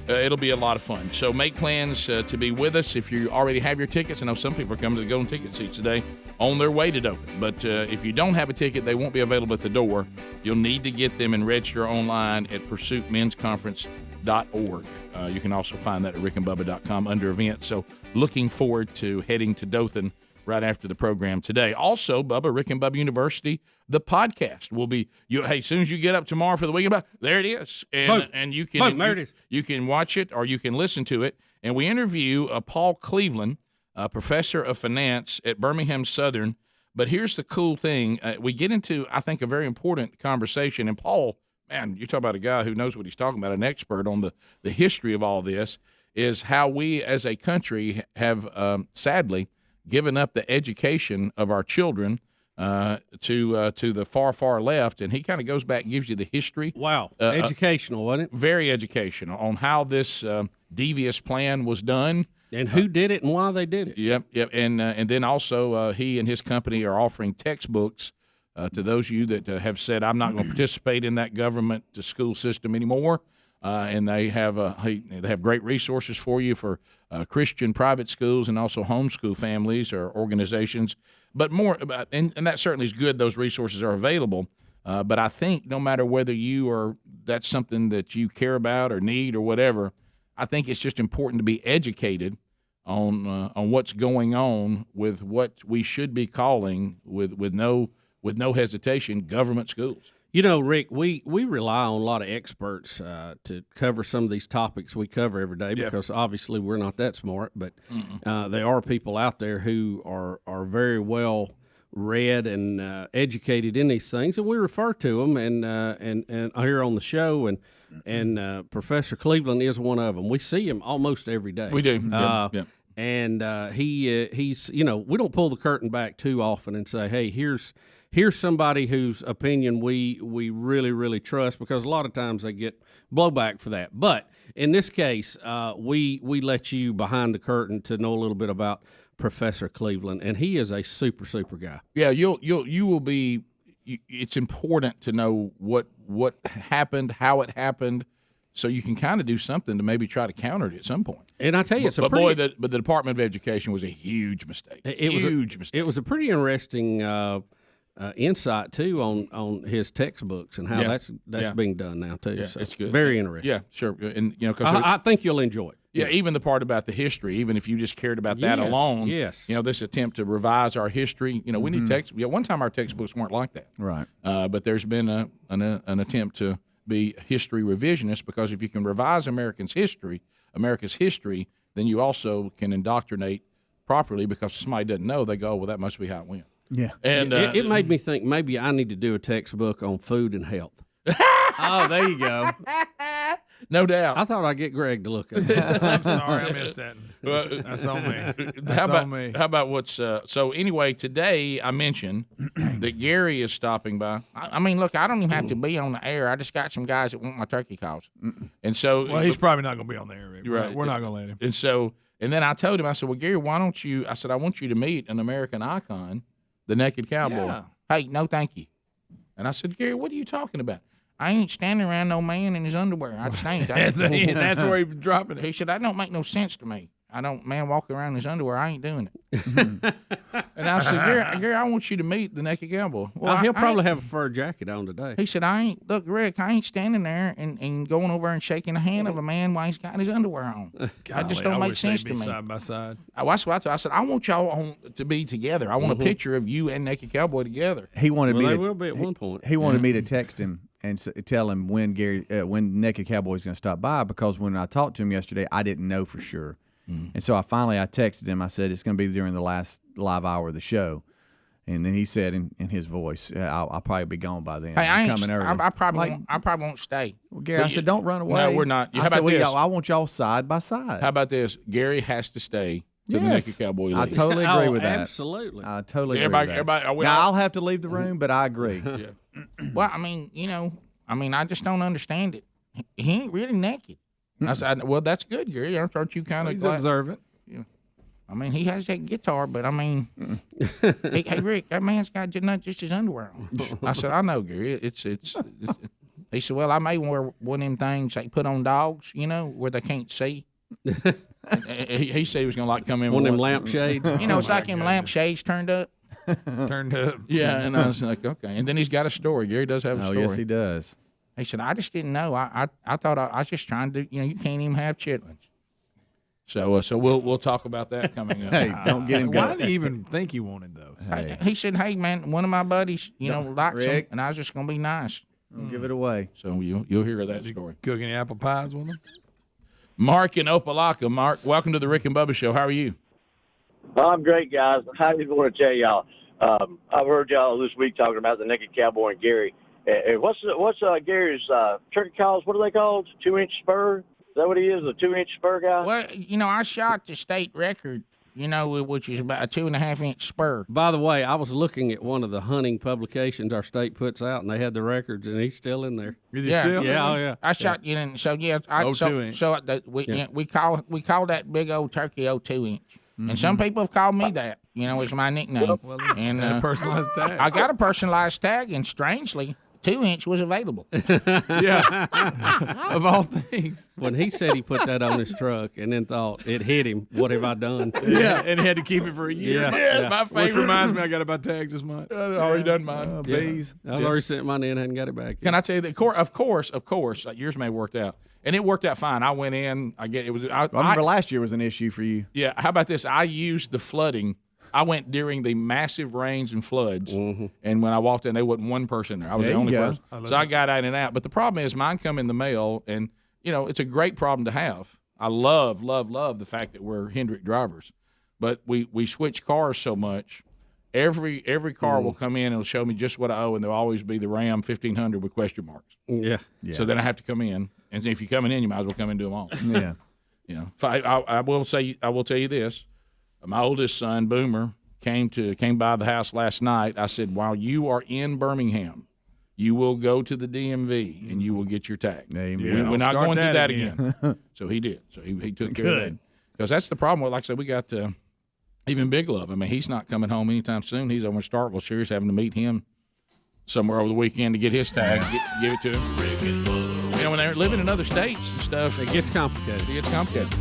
It'll be a lot of fun. So make plans to be with us. If you already have your tickets, I know some people are coming to the Golden Ticket Seats today on their way to Dothan. But if you don't have a ticket, they won't be available at the door. You'll need to get them and register online at pursuitmensconference.org. You can also find that at rickandbubba.com under events. So looking forward to heading to Dothan right after the program today. Also, Bubba, Rick and Bubba University, the podcast will be. Hey, as soon as you get up tomorrow for the weekend, there it is, and you can
there it is.
You can watch it or you can listen to it. And we interview Paul Cleveland, a professor of finance at Birmingham Southern. But here's the cool thing: we get into, I think, a very important conversation. And Paul, man, you talk about a guy who knows what he's talking about, an expert on the history of all this. Is how we as a country have sadly given up the education of our children to the far left, and he kind of goes back and gives you the history.
Wow, educational, wasn't it?
Very educational on how this devious plan was done.
And who did it and why they did it.
Yep. And then also he and his company are offering textbooks to those of you that have said, I'm not going to participate in that government school system anymore. And they have great resources for you for Christian private schools and also homeschool families or organizations. But more, and that certainly is good. Those resources are available. But I think no matter whether that's something that you care about or need or whatever, I think it's just important to be educated on what's going on with what we should be calling with no hesitation government schools.
You know, Rick, we rely on a lot of experts to cover some of these topics we cover every day because obviously we're not that smart, but there are people out there who are very well read and educated in these things, and we refer to them and here on the show, and Professor Cleveland is one of them. We see him almost every day.
We do.
And he's we don't pull the curtain back too often and say, hey, here's somebody whose opinion we really, really trust, because a lot of times they get blowback for that. But in this case, we let you behind the curtain to know a little bit about Professor Cleveland, and he is a super, super guy.
Yeah, you will be. It's important to know what happened, how it happened, so you can kind of do something to maybe try to counter it at some point.
And I tell you,
the Department of Education was a huge mistake. Mistake.
It was a pretty interesting insight too on his textbooks and how that's being done now too.
Yeah,
so
it's good.
Very interesting.
Yeah, sure. And because
I think you'll enjoy it.
Yeah, even the part about the history, even if you just cared about that alone.
Yes.
This attempt to revise our history. We need text. Yeah, one time our textbooks weren't like that.
Right.
But there's been an attempt to be history revisionist, because if you can revise America's history, then you also can indoctrinate properly, because if somebody doesn't know, they go, well, that must be how it went.
Yeah.
And
it made me think maybe I need to do a textbook on food and health.
Oh, there you go.
No doubt.
I thought I'd get Greg to look at it.
I'm sorry, I missed that. That's on me.
How about what's so anyway, today I mentioned that Gary is stopping by. I mean, look, I don't even have to be on the air. I just got some guys that want my turkey calls. And so
he's probably not going to be on the air.
Right.
We're not going to let him.
And then I told him, I said, well, Gary, why don't you, I said, I want you to meet an American icon, the Naked Cowboy.
Yeah.
Hey, no thank you. And I said, Gary, what are you talking about? I ain't standing around no man in his underwear. I just ain't.
That's where he's dropping it.
He said, that don't make no sense to me. I don't, man walking around in his underwear, I ain't doing it. And I said, Gary, I want you to meet the Naked Cowboy. Well,
he'll probably have a fur jacket on today.
He said, Rick, I ain't standing there and going over and shaking the hand of a man while he's got his underwear on. That just don't make sense to me.
Side by side.
That's what I told. I said, I want y'all to be together. I want a picture of you and Naked Cowboy together.
He wanted me.
They will be at one point.
He wanted me to text him and tell him when when Naked Cowboy is going to stop by, because when I talked to him yesterday, I didn't know for sure. And so I texted him. I said, it's going to be during the last live hour of the show. And then he said in his voice, I'll probably be gone by then.
Hey,
I'm coming early.
I probably won't stay.
Well, Gary, I said, don't run away.
No, we're not. How
I said,
about this?
I want y'all side by side.
How about this? Gary has to stay to the Naked Cowboy League.
I totally agree with that.
Absolutely.
I totally agree with that.
Everybody,
now, I'll have to leave the room, but I agree.
Yeah. Well, I mean, I just don't understand it. He ain't really naked. I said, well, that's good, Gary. Aren't you kind of
He's observant.
Yeah. I mean, he has that guitar, but I mean, hey, Rick, that man's got not just his underwear on. I said, I know, Gary. It's He said, well, I may wear one of them things they put on dogs, where they can't see. He said he was going to come in
one
with
of them lampshades.
It's like them lampshades turned up.
Turned up.
Yeah, and I was like, okay. And then he's got a story. Gary does have a story.
Oh, yes, he does.
He said, I just didn't know. I thought I was just trying to, you can't even have chitlins. So we'll talk about that coming up.
Hey, don't get him going.
Why did he even think he wanted those?
Hey.
He said, hey, man, one of my buddies, likes them, and I was just going to be nice.
Don't give it away.
So you'll hear that story.
Cook any apple pies with him?
Mark in Opelika. Mark, welcome to the Rick and Bubba Show. How are you?
I'm great, guys. I just want to tell y'all, I've heard y'all this week talking about the Naked Cowboy and Gary. What's Gary's turkey calls? What are they called? 2-inch spur? Is that what he is, a 2-inch spur guy?
Well, I shot the state record, which is about a 2.5-inch spur.
By the way, I was looking at one of the hunting publications our state puts out, and they had the records, and he's still in there.
Is he still?
Yeah, oh yeah.
I shot, we call that big old turkey 2-inch. Mm-hmm. And some people have called me that. It's my nickname.
Well,
and
a personalized tag.
I got a personalized tag, and strangely, 2-inch was available.
Yeah. Of all things.
When he said he put that on his truck and then thought it hit him, what have I done?
Yeah, and had to keep it for a year.
Yeah.
Yes, my favorite.
Which reminds me, I got about tags this month.
I already done mine.
Bees.
I've already sent mine in, hadn't got it back yet.
Can I tell you that? Of course, yours may have worked out. And it worked out fine. I went in. I
remember last year was an issue for you.
Yeah. How about this? I used the flooding. I went during the massive rains and floods, and when I walked in, there wasn't one person there. I was the only person. So I got in and out. But the problem is mine come in the mail, and, it's a great problem to have. I love the fact that we're Hendrick drivers. But we switch cars so much. Every car will come in and it'll show me just what I owe, and there'll always be the Ram 1500 with question marks.
Yeah.
So then I have to come in, and if you're coming in, you might as well come in and do them all.
Yeah.
I will tell you this. My oldest son, Boomer, came by the house last night. I said, while you are in Birmingham, you will go to the DMV and you will get your tag.
Amen.
We're not going through that again. So he did. So he took care of that. Because that's the problem with, like I said, we got even Big Love. I mean, he's not coming home anytime soon. He's over in Starkville. Sherry's having to meet him somewhere over the weekend to get his tag, give it to him. When they're living in other states and stuff,
it gets complicated.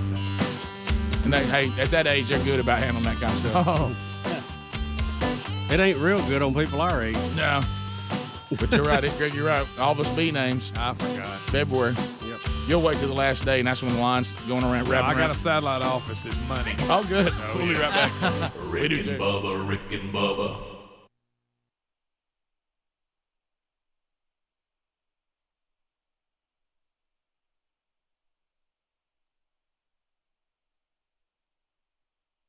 And at that age, they're good about handling that kind of stuff.
Oh. It ain't real good on people our age.
No. But you're right, Greg, you're right. All those B names.
I forgot.
February. Yep. You'll wait till the last day, and that's when the line's going around.
I got a satellite office in money.
Oh, good. We'll be right back.
Rick and Bubba.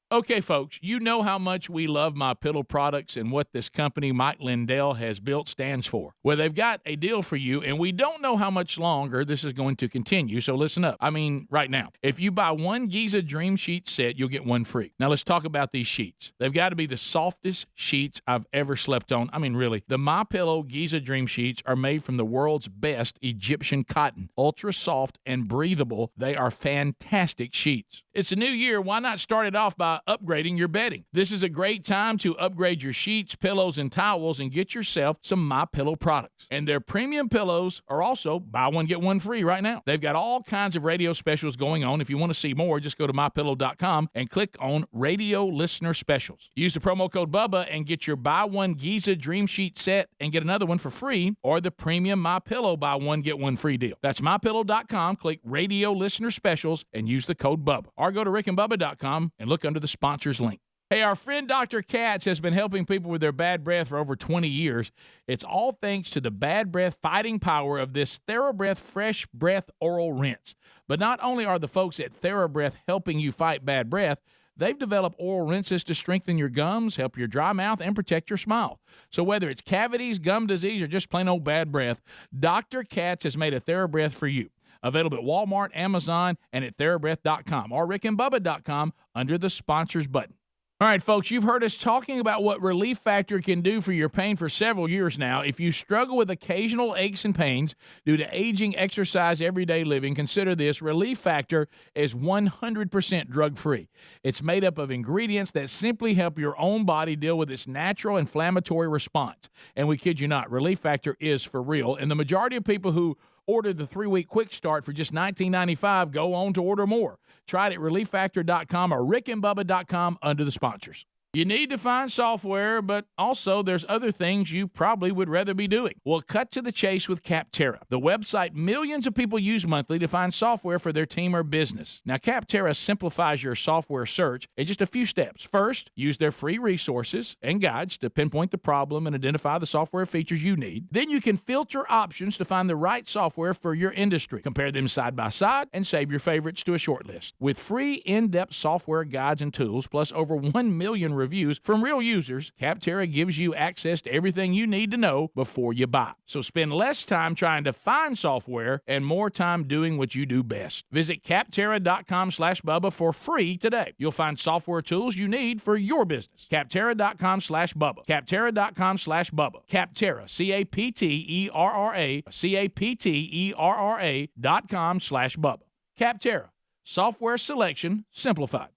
Okay, folks, you know how much we love MyPillow products and what this company, Mike Lindell, has built stands for. Well, they've got a deal for you, and we don't know how much longer this is going to continue, so listen up. I mean, right now. If you buy one Giza Dream Sheet set, you'll get one free. Now, let's talk about these sheets. They've got to be the softest sheets I've ever slept on. I mean, really. The MyPillow Giza Dream Sheets are made from the world's best Egyptian cotton. Ultra soft and breathable, they are fantastic sheets. It's a new year. Why not start it off by upgrading your bedding? This is a great time to upgrade your sheets, pillows, and towels and get yourself some MyPillow products. And their premium pillows are also buy one, get one free right now. They've got all kinds of radio specials going on. If you want to see more, just go to MyPillow.com and click on Radio Listener Specials. Use the promo code BUBBA and get your buy one Giza Dream Sheet set and get another one for free, or the premium MyPillow buy one, get one free deal. That's MyPillow.com, click Radio Listener Specials, and use the code BUBBA. Or go to RickandBubba.com and look under the sponsors link. Hey, our friend Dr. Katz has been helping people with their bad breath for over 20 years. It's all thanks to the bad breath fighting power of this TheraBreath Fresh Breath Oral Rinse. But not only are the folks at TheraBreath helping you fight bad breath, they've developed oral rinses to strengthen your gums, help your dry mouth, and protect your smile. So whether it's cavities, gum disease, or just plain old bad breath, Dr. Katz has made a TheraBreath for you. Available at Walmart, Amazon, and at TheraBreath.com or RickandBubba.com under the sponsors button. All right, folks, you've heard us talking about what Relief Factor can do for your pain for several years now. If you struggle with occasional aches and pains due to aging, exercise, everyday living, consider this. Relief Factor is 100% drug-free. It's made up of ingredients that simply help your own body deal with its natural inflammatory response. And we kid you not, Relief Factor is for real. And the majority of people who order the 3-week quick start for just $19.95 go on to order more. Try it at ReliefFactor.com or RickandBubba.com under the sponsors. You need to find software, but also there's other things you probably would rather be doing. Well, cut to the chase with Capterra, the website millions of people use monthly to find software for their team or business. Now, Capterra simplifies your software search in just a few steps. First, use their free resources and guides to pinpoint the problem and identify the software features you need. Then you can filter options to find the right software for your industry. Compare them side by side and save your favorites to a short list. With free in-depth software guides and tools, plus over 1 million reviews from real users, Capterra gives you access to everything you need to know before you buy. So spend less time trying to find software and more time doing what you do best. Visit Capterra.com/Bubba for free today. You'll find software tools you need for your business. Capterra.com/Bubba. Capterra.com/Bubba. Capterra, C-A-P-T-E-R-R-A, CAPTERRA.com/Bubba. Capterra, software selection simplified.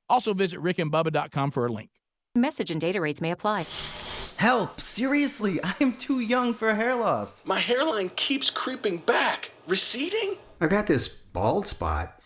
Also visit rickandbubba.com for a link.
Message and data rates may apply.
Help! Seriously, I am too young for hair loss.
My hairline keeps creeping back. Receding?
I got this bald spot.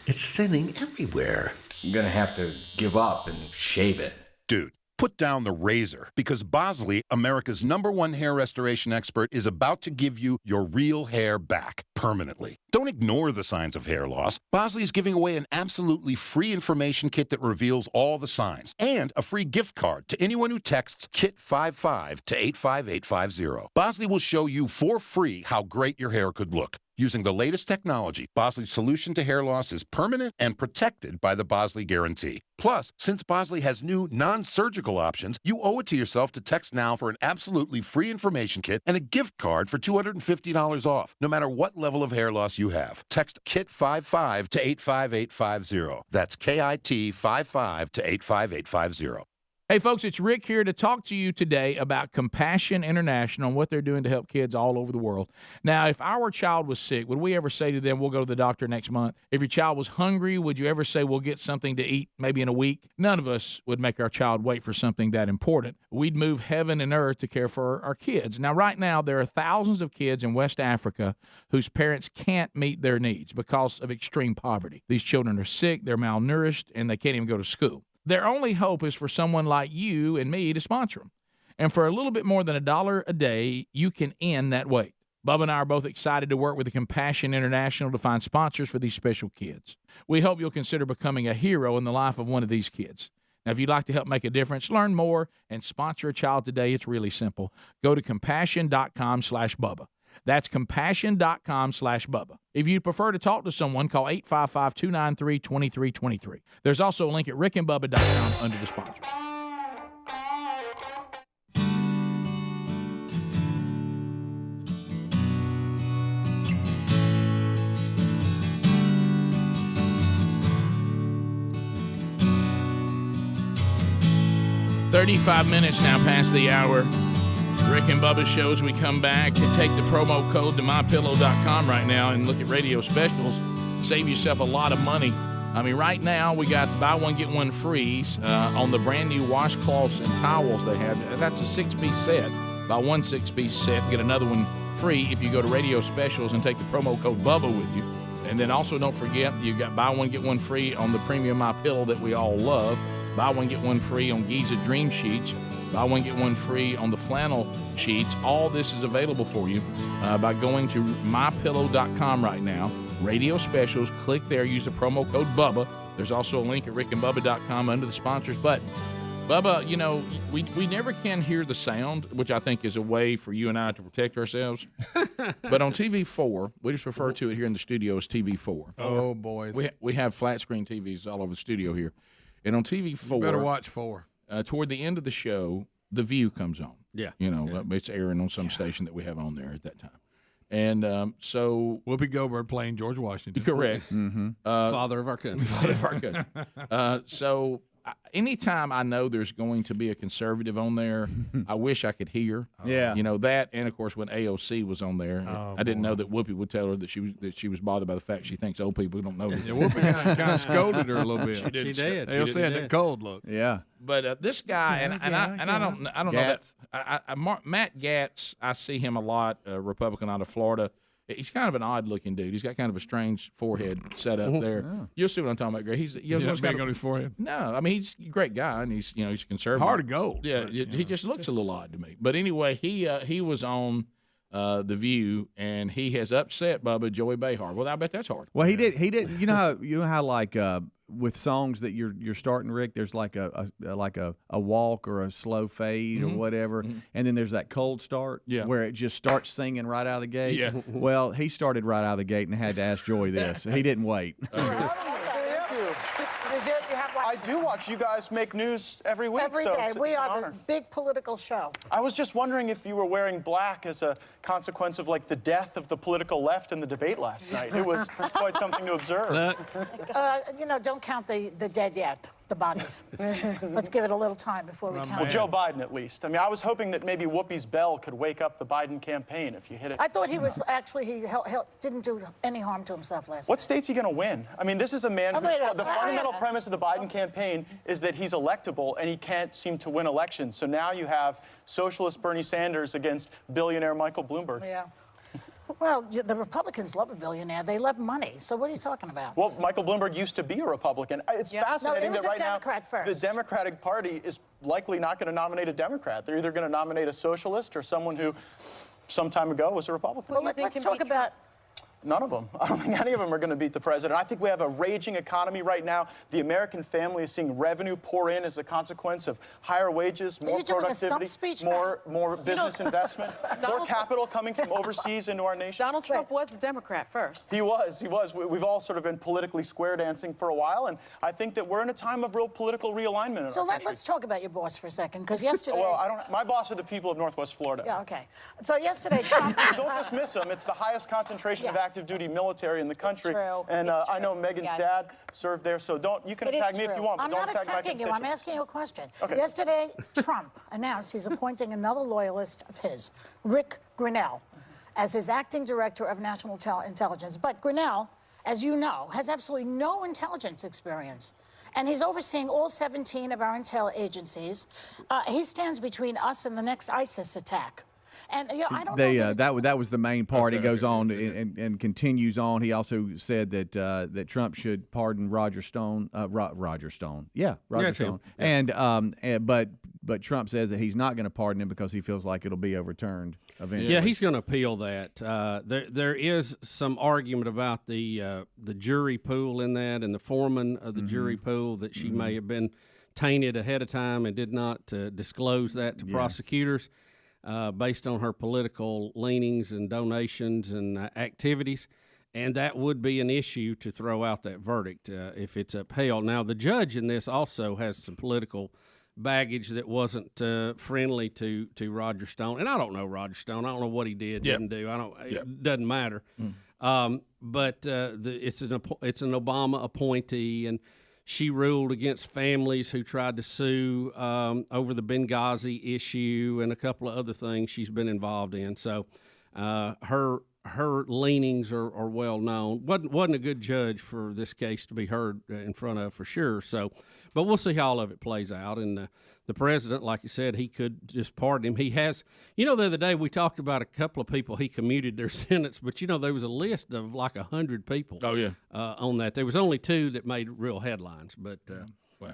It's thinning everywhere. I'm gonna have to give up and shave it.
Dude, put down the razor, because Bosley, America's #1 hair restoration expert, is about to give you your real hair back permanently. Don't ignore the signs of hair loss. Bosley is giving away an absolutely free information kit that reveals all the signs, and a free gift card to anyone who texts KIT55 to 85850. Bosley will show you for free how great your hair could look. Using the latest technology, Bosley's solution to hair loss is permanent and protected by the Bosley Guarantee. Plus, since Bosley has new non-surgical options, you owe it to yourself to text now for an absolutely free information kit and a gift card for $250 off, no matter what level of hair loss you have. Text KIT55 to 85850. That's KIT55 to 85850.
Hey, folks, it's Rick here to talk to you today about Compassion International and what they're doing to help kids all over the world. Now, if our child was sick, would we ever say to them, we'll go to the doctor next month? If your child was hungry, would you ever say, we'll get something to eat maybe in a week? None of us would make our child wait for something that important. We'd move heaven and earth to care for our kids. Now, right now, there are thousands of kids in West Africa whose parents can't meet their needs because of extreme poverty. These children are sick, they're malnourished, and they can't even go to school. Their only hope is for someone like you and me to sponsor them. And for a little bit more than $1 a day, you can end that wait. Bubba and I are both excited to work with the Compassion International to find sponsors for these special kids. We hope you'll consider becoming a hero in the life of one of these kids. Now, if you'd like to help make a difference, learn more, and sponsor a child today, it's really simple. Go to compassion.com/Bubba. That's compassion.com/Bubba. If you'd prefer to talk to someone, call 855-293-2323. There's also a link at rickandbubba.com under the sponsors. $35 minutes now past the hour. Rick and Bubba shows. We come back and take the promo code to mypillow.com right now and look at radio specials. Save yourself a lot of money. I mean, right now we got buy one, get one free on the brand new washcloths and towels they have. That's a 6-piece set. Buy one 6-piece set, get another one free if you go to radio specials and take the promo code Bubba with you. And then also don't forget, you got buy one, get one free on the premium MyPillow that we all love. Buy one, get one free on Giza Dream Sheets. Buy one, get one free on the flannel sheets. All this is available for you by going to mypillow.com right now. Radio specials, click there, use the promo code Bubba. There's also a link at rickandbubba.com under the sponsors button. Bubba, you know, we never can hear the sound, which I think is a way for you and I to protect ourselves. But on TV4, we just refer to it here in the studio as TV4.
Oh, boys.
We have flat screen TVs all over the studio here. And on TV4,
you better watch 4.
Toward the end of the show, The View comes on.
Yeah.
It's airing on some station that we have on there at that time. And so
Whoopi Goldberg playing George Washington.
Correct.
Father of our country.
Father of our country. So anytime I know there's going to be a conservative on there, I wish I could hear.
Yeah.
That, and of course when AOC was on there, I didn't know that Whoopi would tell her that she was bothered by the fact she thinks old people don't know.
Yeah, Whoopi kind of scolded her a little bit.
She did.
AOC had that cold look.
Yeah.
But this guy, I don't know that Matt Gaetz. I see him a lot, Republican out of Florida. He's kind of an odd-looking dude. He's got kind of a strange forehead set up there.
Oh.
You'll see what I'm talking about, Greg. He's
not big on his forehead.
No, I mean he's a great guy, and he's a conservative.
Hard to go.
Yeah, he just looks a little odd to me. But anyway, he was on The View, and he has upset Bubba Joey Behar. Well, I bet that's hard.
Well, he did. You know how like with songs that you're starting, Rick. There's like a walk or a slow fade or whatever, and then there's that cold start where it just starts singing right out of the gate.
Yeah.
Well, he started right out of the gate and had to ask Joey this. He didn't wait.
I do watch you guys make news every week.
Every day. We are the big political show.
I was just wondering if you were wearing black as a consequence of like the death of the political left in the debate last night. It was quite something to observe.
Don't count the dead yet, the bodies. Let's give it a little time before we count.
Well, Joe Biden at least. I mean, I was hoping that maybe Whoopi's bell could wake up the Biden campaign if you hit it.
I thought he was actually, he didn't do any harm to himself last night.
What state's he going to win? I mean, this is a man who's, the fundamental premise of the Biden campaign is that he's electable and he can't seem to win elections. So now you have socialist Bernie Sanders against billionaire Michael Bloomberg.
Yeah. Well, the Republicans love a billionaire. They love money. So what are you talking about?
Well, Michael Bloomberg used to be a Republican. It's fascinating that right now the Democratic Party is likely not going to nominate a Democrat. They're either going to nominate a socialist or someone who some time ago was a Republican.
Well, let's talk about...
None of them. I don't think any of them are going to beat the president. I think we have a raging economy right now. The American family is seeing revenue pour in as a consequence of higher wages, more productivity, more business investment, more capital coming from overseas into our nation.
Donald Trump was a Democrat first.
He was. We've all sort of been politically square dancing for a while, and I think that we're in a time of real political realignment in our country.
Let's talk about your boss for a second, because yesterday...
Well, my boss are the people of Northwest Florida.
Yeah, okay. So yesterday, Trump...
Don't dismiss them. It's the highest concentration of active duty military in the country.
It's true.
And I know Megan's dad served there, so you can attack me if you want, but
I'm
don't
not
attack my
attacking you. I'm
constituents.
asking you a question.
Okay.
Yesterday, Trump announced he's appointing another loyalist of his, Rick Grinnell, as his acting director of national intelligence. But Grinnell, as you know, has absolutely no intelligence experience. And he's overseeing all 17 of our intel agencies. He stands between us and the next ISIS attack. And I don't know
that was the main part. He goes on and continues on. He also said that Trump should pardon Roger Stone. Roger Stone. Yeah, Roger Stone. Yeah. But Trump says that he's not going to pardon him because he feels like it'll be overturned eventually.
Yeah, he's going to appeal that. There is some argument about the jury pool in that, and the foreman of the jury pool, that she may have been tainted ahead of time and did not disclose that to prosecutors. Based on her political leanings and donations and activities, and that would be an issue to throw out that verdict if it's upheld. Now, the judge in this also has some political baggage that wasn't friendly to Roger Stone, and I don't know Roger Stone. I don't know what he did, didn't do. It doesn't matter. But it's an Obama appointee, and she ruled against families who tried to sue over the Benghazi issue and a couple of other things she's been involved in. So her leanings are well known. Wasn't a good judge for this case to be heard in front of, for sure. So, but we'll see how all of it plays out. And the president, like you said, he could just pardon him. He has, the other day we talked about a couple of people he commuted their sentence, but there was a list of like 100 people.
Oh yeah,
on that. There was only 2 that made real headlines, but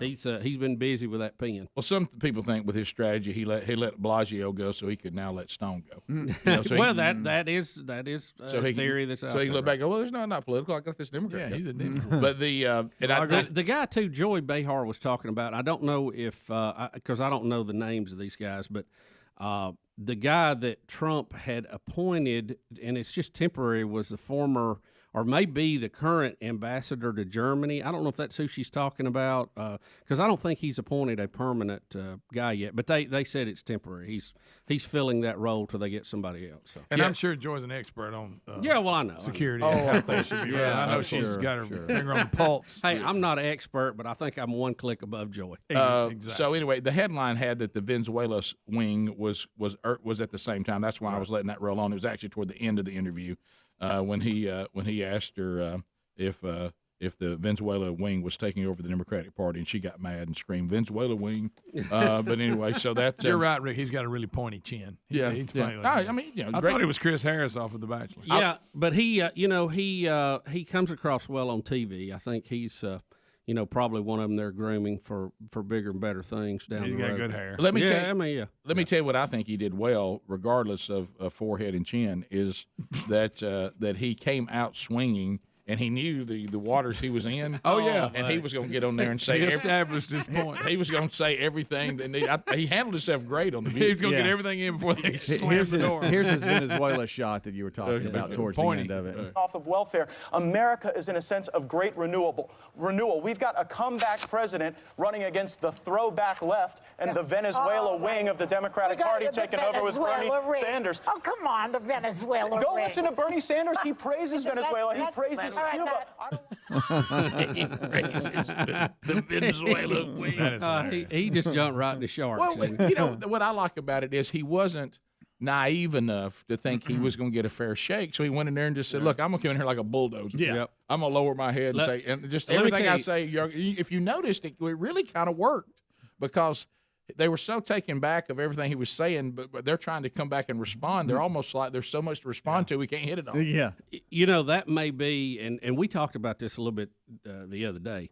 he's been busy with that pen.
Well, some people think with his strategy he let Blasio go so he could now let Stone go.
That is a theory that's out there.
So he look back and go, well, there's not political. I got this Democrat. Yeah, he's a Democrat. But
the guy too, Joey Behar was talking about. I don't know if because I don't know the names of these guys, but the guy that Trump had appointed, and it's just temporary, was the former or may be the current ambassador to Germany. I don't know if that's who she's talking about, because I don't think he's appointed a permanent guy yet. But they said it's temporary. He's filling that role till they get somebody else. So.
And I'm sure Joy's an expert on
well, I know
security.
I know.
And how things should be run. I know she's got her finger on the pulse.
Hey, I'm not an expert, but I think I'm one click above Joy.
Exactly.
So anyway, the headline had that the Venezuela wing was at the same time. That's why I was letting that roll on. It was actually toward the end of the interview when he asked her if the Venezuela wing was taking over the Democratic Party, and she got mad and screamed "Venezuela wing." But anyway, so that
you're right, Rick. He's got a really pointy chin. He's funny.
I mean,
I thought it was Chris Harris off of The Bachelor.
Yeah, but he comes across well on TV. I think he's probably one of them they're grooming for bigger and better things down the road.
He's got good hair.
Let me tell you what I think he did well, regardless of forehead and chin, is that he came out swinging. And he knew the waters he was in.
Oh, yeah.
And he was going to get on there and say...
He established his point.
He was going to say everything. He handled himself great on the video.
He was going to get everything in before they slammed the door.
Here's his Venezuela shot that you were talking about towards the end of it.
Off of welfare, America is in a sense of great renewal. We've got a comeback president running against the throwback left and the Venezuela wing of the Democratic Party taking over with Bernie Sanders.
Oh, come on, the Venezuela
Go
ring.
listen to Bernie Sanders. He praises Venezuela. He praises Cuba.
He praises the Venezuela wing.
He just jumped right in the shark.
Well, what I like about it is he wasn't naive enough to think he was going to get a fair shake. So he went in there and just said, look, I'm going to come in here like a bulldozer.
Yeah. Yep.
I'm going to lower my head and say, and just everything I say, if you noticed, it really kind of worked because they were so taken back of everything he was saying, but they're trying to come back and respond. They're almost like there's so much to respond to, we can't hit it all.
Yeah.
That may be, and we talked about this a little bit the other day.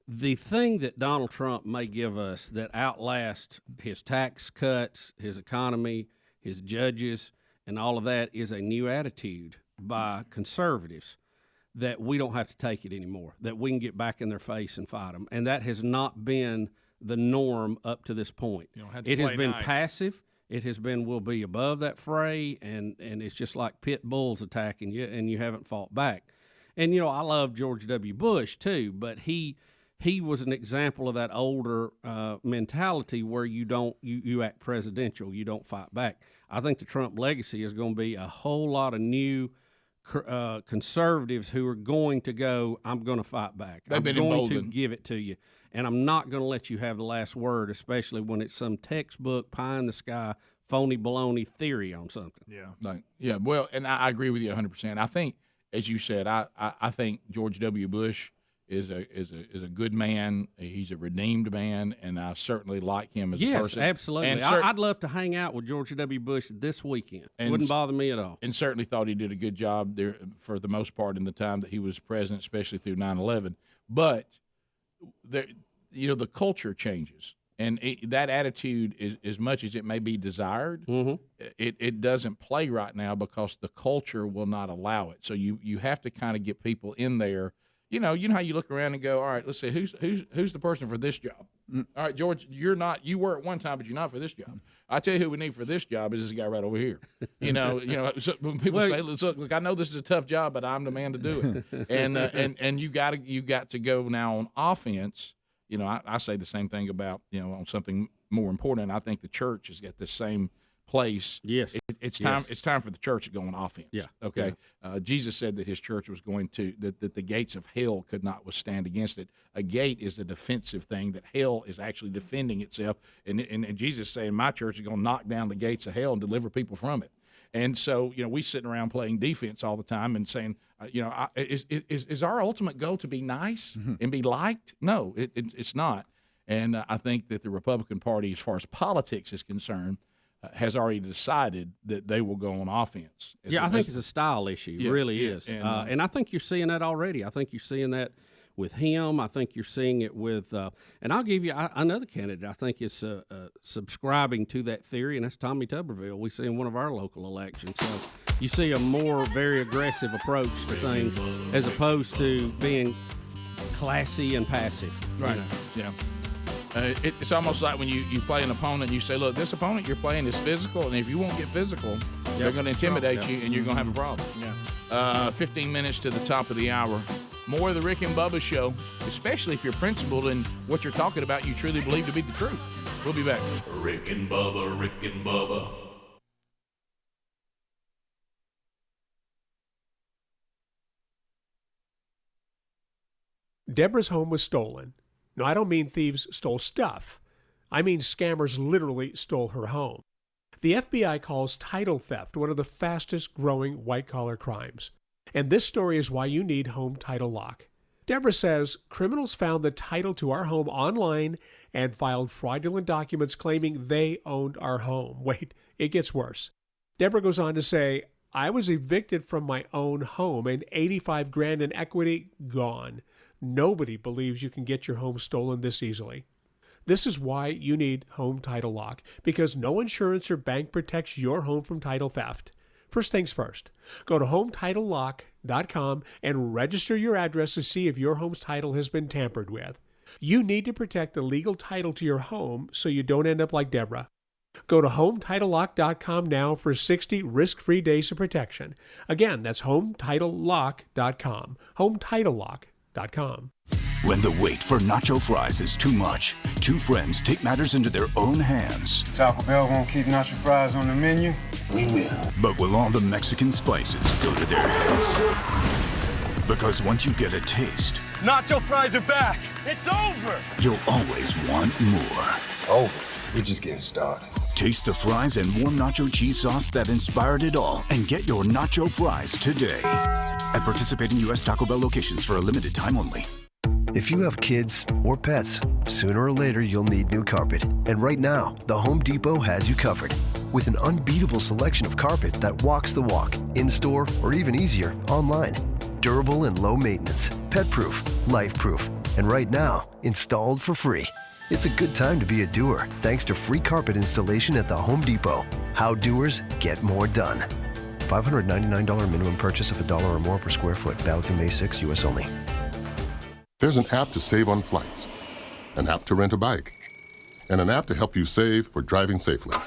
The thing that Donald Trump may give us that outlasts his tax cuts, his economy, his judges, and all of that is a new attitude by conservatives that we don't have to take it anymore, that we can get back in their face and fight them. And that has not been the norm up to this point. It has been passive. It has been, we'll be above that fray, and it's just like pit bulls attacking you, and you haven't fought back. And, I love George W. Bush, too, but he was an example of that older mentality where you act presidential, you don't fight back. I think the Trump legacy is going to be a whole lot of new conservatives who are going to go, I'm going to fight back. I'm going to give it to you. And I'm not going to let you have the last word, especially when it's some textbook, pie in the sky, phony baloney theory on something.
Yeah. Well, and I agree with you 100%. I think, as you said, I think George W. Bush is a good man. He's a redeemed man, and I certainly like him as a person.
Yes, absolutely.
And
I'd love to hang out with George W. Bush this weekend. Wouldn't bother me at all.
And certainly thought he did a good job there for the most part in the time that he was president, especially through 9/11. But the culture changes, and that attitude, is, as much as it may be desired, it doesn't play right now because the culture will not allow it. So you have to kind of get people in there. You know how you look around and go, all right, let's see who's the person for this job. All right, George, you were at one time, but you're not for this job. I tell you who we need for this job is this guy right over here. So when people say, look, I know this is a tough job, but I'm the man to do it. And you got to go now on offense. I say the same thing about on something more important. I think the church has got the same place.
Yes,
it's time. It's time for the church to go on offense.
Yeah.
Okay. Yeah. Jesus said that his church was going to that the gates of hell could not withstand against it. A gate is a defensive thing that hell is actually defending itself. And Jesus saying my church is going to knock down the gates of hell and deliver people from it. And so we sitting around playing defense all the time and saying, is our ultimate goal to be nice and be liked? No, it's not. And I think that the Republican Party, as far as politics is concerned, has already decided that they will go on offense.
I think it's a style issue. It really is. And I think you're seeing that already. I think you're seeing that with him. I think you're seeing it with and I'll give you another candidate I think is subscribing to that theory, and that's Tommy Tuberville. We see in one of our local elections. So you see a more very aggressive approach to things as opposed to being classy and passive.
Right. Yeah. It's almost like when you play an opponent and you say, look, this opponent you're playing is physical, and if you won't get physical, they're going to intimidate you and you're going to have a problem.
Yeah.
15 minutes to the top of the hour. More of the Rick and Bubba Show, especially if you're principled in what you're talking about, you truly believe to be the truth. We'll be back.
Rick and Bubba, Rick and Bubba.
Deborah's home was stolen. No, I don't mean thieves stole stuff. I mean scammers literally stole her home. The FBI calls title theft one of the fastest growing white-collar crimes. And this story is why you need Home Title Lock. Deborah says criminals found the title to our home online and filed fraudulent documents claiming they owned our home. Wait, it gets worse. Deborah goes on to say, I was evicted from my own home and $85,000 in equity gone. Nobody believes you can get your home stolen this easily. This is why you need Home Title Lock, because no insurance or bank protects your home from title theft. First things first, go to HometitleLock.com and register your address to see if your home's title has been tampered with. You need to protect the legal title to your home so you don't end up like Deborah. Go to HometitleLock.com now for 60 risk-free days of protection. Again, that's HometitleLock.com. HometitleLock.com.
When the wait for nacho fries is too much, two friends take matters into their own hands.
Taco Bell won't keep nacho fries on the menu? We will.
But will all the Mexican spices go to their heads? Because once you get a taste,
Nacho fries are back! It's over!
you'll always want more.
Over. We're just getting started.
Taste the fries and warm nacho cheese sauce that inspired it all and get your nacho fries today. At participating U.S. Taco Bell locations for a limited time only.
If you have kids or pets, sooner or later you'll need new carpet. And right now, the Home Depot has you covered. With an unbeatable selection of carpet that walks the walk, in-store, or even easier, online. Durable and low maintenance, pet-proof, life-proof, and right now, installed for free. It's a good time to be a doer thanks to free carpet installation at the Home Depot. How doers get more done. $599 minimum purchase of $1 or more per square foot. Valid through May 6, U.S. only.
There's an app to save on flights, an app to rent a bike, and an app to help you save for driving safely.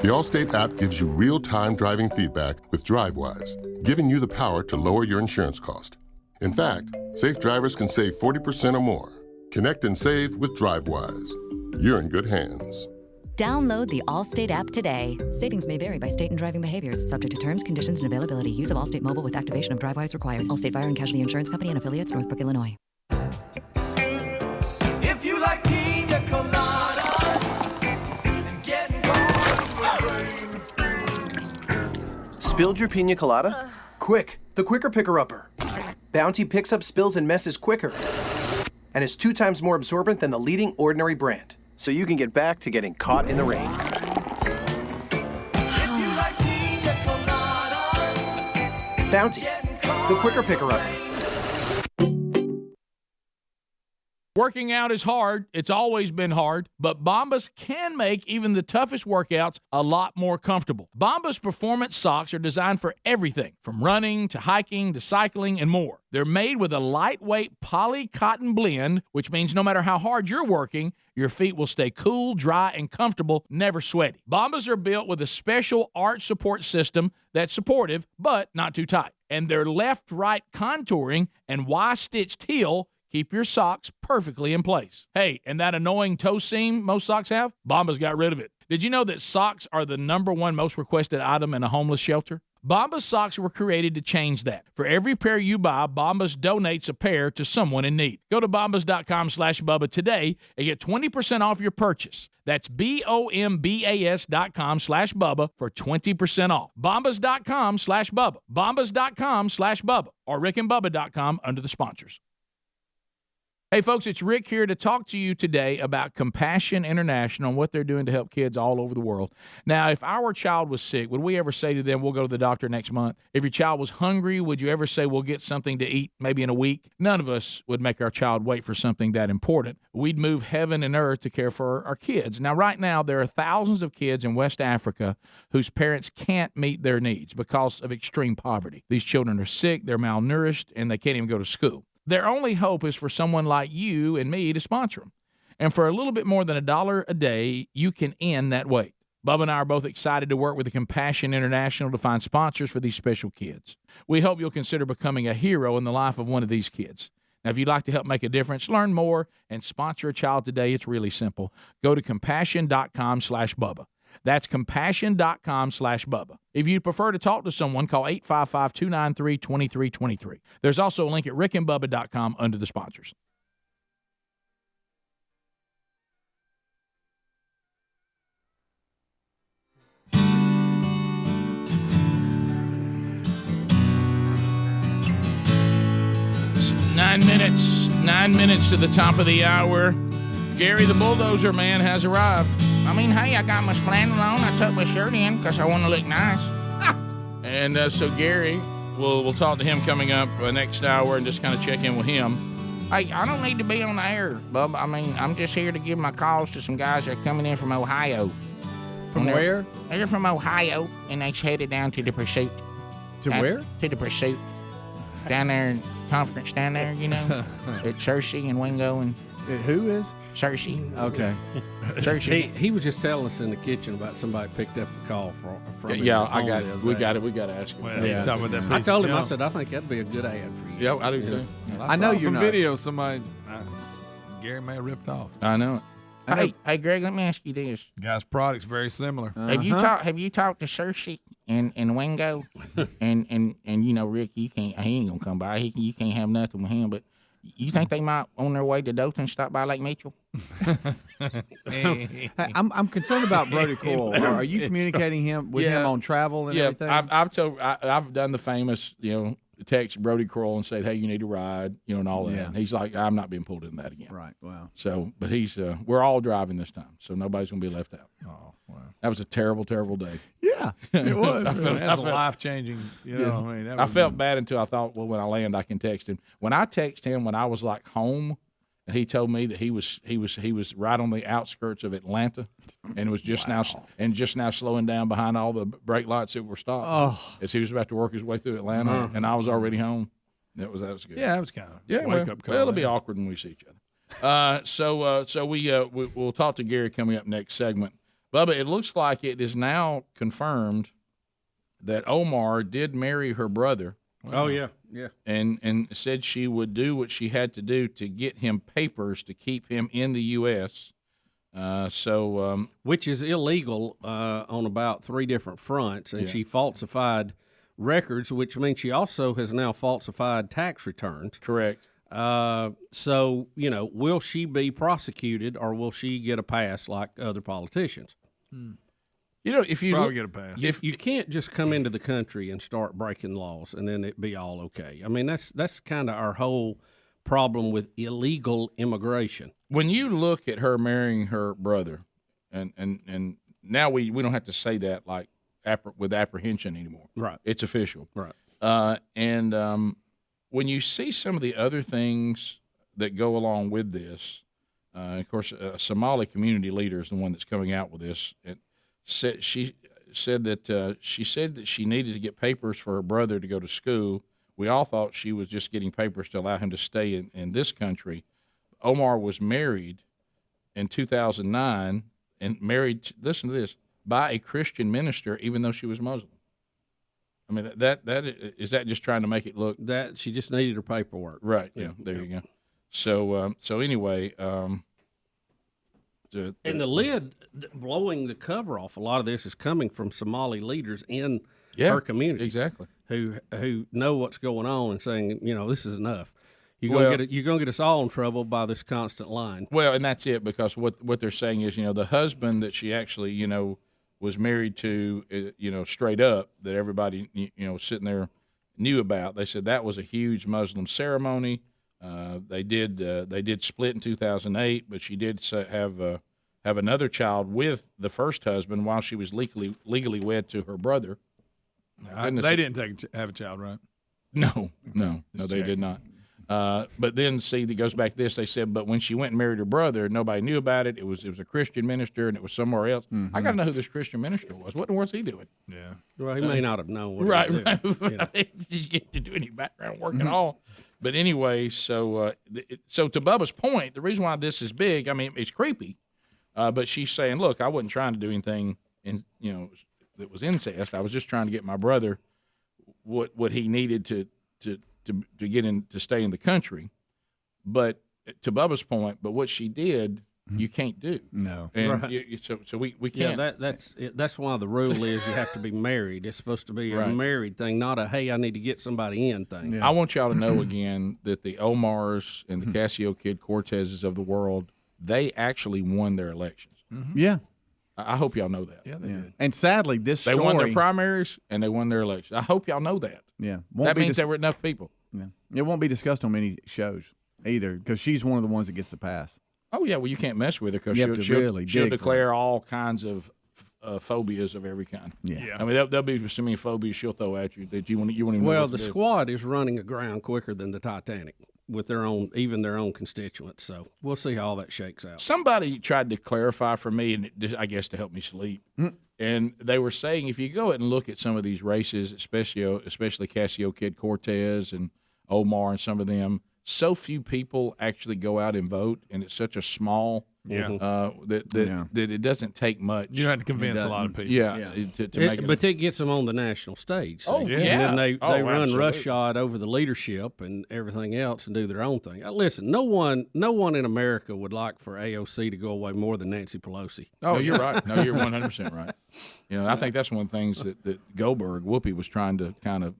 The Allstate app gives you real-time driving feedback with DriveWise, giving you the power to lower your insurance cost. In fact, safe drivers can save 40% or more. Connect and save with DriveWise. You're in good hands.
Download the Allstate app today. Savings may vary by state and driving behaviors. Subject to terms, conditions, and availability. Use of Allstate Mobile with activation of DriveWise required. Allstate Fire and Casualty Insurance Company and affiliates, Northbrook, Illinois.
If you like pina coladas and getting
Spilled your pina colada? Quick, the quicker picker-upper. Bounty picks up spills and messes quicker. And is 2 times more absorbent than the leading Ordinary brand. So you can get back to getting caught in the rain.
If you like pina coladas,
Bounty, the quicker picker-upper.
Working out is hard. It's always been hard, but Bombas can make even the toughest workouts a lot more comfortable. Bombas performance socks are designed for everything from running to hiking to cycling and more. They're made with a lightweight poly cotton blend, which means no matter how hard you're working, your feet will stay cool, dry, and comfortable, never sweaty. Bombas are built with a special arch support system that's supportive, but not too tight. And their left-right contouring and Y-stitched heel keep your socks perfectly in place. Hey, and that annoying toe seam most socks have? Bombas got rid of it. Did you know that socks are the #1 most requested item in a homeless shelter? Bombas socks were created to change that. For every pair you buy, Bombas donates a pair to someone in need. Go to bombas.com/Bubba today and get 20% off your purchase. That's BOMBAS.com/Bubba for 20% off. Bombas.com/Bubba. Bombas.com/Bubba or rickandbubba.com under the sponsors. Hey, folks, it's Rick here to talk to you today about Compassion International and what they're doing to help kids all over the world. Now, if our child was sick, would we ever say to them, we'll go to the doctor next month? If your child was hungry, would you ever say, we'll get something to eat maybe in a week? None of us would make our child wait for something that important. We'd move heaven and earth to care for our kids. Now, right now, there are thousands of kids in West Africa whose parents can't meet their needs because of extreme poverty. These children are sick, they're malnourished, and they can't even go to school. Their only hope is for someone like you and me to sponsor them. And for a little bit more than $1 a day, you can end that wait. Bubba and I are both excited to work with the Compassion International to find sponsors for these special kids. We hope you'll consider becoming a hero in the life of one of these kids. Now, if you'd like to help make a difference, learn more, and sponsor a child today, it's really simple. Go to compassion.com/Bubba. That's compassion.com/Bubba. If you'd prefer to talk to someone, call 855-293-2323. There's also a link at rickandbubba.com under the sponsors. Nine minutes to the top of the hour. Gary the Bulldozer Man has arrived.
I mean, hey, I got my flannel on. I tucked my shirt in because I want to look nice.
And so Gary, we'll talk to him coming up next hour and just kind of check in with him.
Hey, I don't need to be on the air, Bubba. I mean, I'm just here to give my calls to some guys that are coming in from Ohio.
From where?
They're from Ohio, and they're headed down to the Pursuit.
To where?
To the Pursuit. Down there in conference down there, you know, at Cersei and Wingo and...
Who is?
Cersei.
Okay.
Cersei.
He was just telling us in the kitchen about somebody picked up a call from
Yeah, I got it. We got to ask him.
Well, yeah. Talking about that
I told him, I said, I think that'd be a good ad for you.
Yeah, I do too.
I know some videos somebody, Gary may have ripped off.
I know it.
Hey, Greg, let me ask you this.
Guy's product's very similar.
Have you talked to Cersei and Wingo? and you know, Rick, he ain't gonna come by. You can't have nothing with him, but you think they might, on their way to Dothan, stop by Lake Mitchell?
I'm concerned about Brody Coral. Are you communicating with him on travel and everything?
I've done the famous, text Brody Kroll and said, hey, you need to ride, and all that.
Yeah.
And he's like, I'm not being pulled into that again.
Right. Wow.
So, but he's, we're all driving this time, so nobody's going to be left out.
Oh, wow.
That was a terrible, terrible day.
Yeah, it was.
That's life-changing,
I felt bad until I thought, well, when I land, I can text him. When I text him when I was like home, and he told me that he was right on the outskirts of Atlanta, and was just now slowing down behind all the brake lights that were stopped as he was about to work his way through Atlanta, and I was already home. That was good.
Yeah, that was kind of
wake up call. It'll be awkward when we see each other. So we'll talk to Gary coming up next segment. Bubba, it looks like it is now confirmed that Omar did marry her brother.
Oh, yeah.
And said she would do what she had to do to get him papers to keep him in the U.S.
Which is illegal on about 3 different fronts, and she falsified records, which means she also has now falsified tax returns.
Correct.
So, will she be prosecuted, or will she get a pass like other politicians?
If you
probably get a pass.
If you can't just come into the country and start breaking laws and then it be all okay. I mean, that's kind of our whole problem with illegal immigration.
When you look at her marrying her brother, and now we don't have to say that like with apprehension anymore.
Right.
It's official.
Right.
And when you see some of the other things that go along with this, of course, a Somali community leader is the one that's coming out with this. She said that she needed to get papers for her brother to go to school. We all thought she was just getting papers to allow him to stay in this country. Omar was married in 2009 and married, listen to this, by a Christian minister, even though she was Muslim. I mean, is that just trying to make it look
that she just needed her paperwork?
Right. Yeah. There you go. So anyway.
And the lid blowing the cover off. A lot of this is coming from Somali leaders in her community,
exactly,
who know what's going on and saying, this is enough. You're going to get us all in trouble by this constant line.
Well, and that's it, because what they're saying is, the husband that she actually, was married to, straight up, that everybody, sitting there knew about. They said that was a huge Muslim ceremony. They did split in 2008, but she did have another child with the first husband while she was legally wed to her brother.
They didn't have a child, right?
No, they did not. But then, see, that goes back to this. They said, but when she went and married her brother, nobody knew about it. It was a Christian minister, and it was somewhere else.
Mm-hmm.
I got to know who this Christian minister was. What in the world's he doing?
Yeah.
Well, he may not have known what
right,
he was doing.
Did you get to do any background work at all? But anyway, so to Bubba's point, the reason why this is big, I mean, it's creepy, but she's saying, look, I wasn't trying to do anything
that was incest. I was just trying to get my brother what he needed to get in to stay in the country. But to Bubba's point, but what she did, you can't do.
No,
and
Right.
so we can't.
Yeah, that's why the rule is you have to be married. It's supposed to be a married thing, not a hey, I need to get somebody in thing.
I want y'all to know again that the Omars and the Casio Kid Cortezes of the world, they actually won their elections.
Yeah.
I hope y'all know that.
Yeah, they did.
And sadly, this
They
story,
won their primaries and they won their elections. I hope y'all know that.
Yeah,
That means there were enough people.
Yeah, it won't be discussed on many shows either because she's one of the ones that gets the pass.
Oh yeah, well you can't mess with her because
You have to really
she'll
dig for
declare all kinds of phobias of every kind.
Yeah.
I mean there'll be so many phobias she'll throw at you that you won't even know
Well,
what
the
to do.
squad is running aground quicker than the Titanic with their own constituents. So we'll see how all that shakes out.
Somebody tried to clarify for me, and I guess to help me sleep. And they were saying if you go and look at some of these races, especially Casio Kid Cortez and Omar and some of them, so few people actually go out and vote, and it's such a small that it doesn't take much.
You have to convince a lot of people.
Yeah, to make it.
But it gets them on the national stage.
Oh,
see?
yeah.
And then they run
absolutely.
roughshod over the leadership and everything else and do their own thing. Listen, no one in America would like for AOC to go away more than Nancy Pelosi.
Oh, you're right. No, you're 100% right. I think that's one of the things that Goldberg, Whoopi, was trying to kind of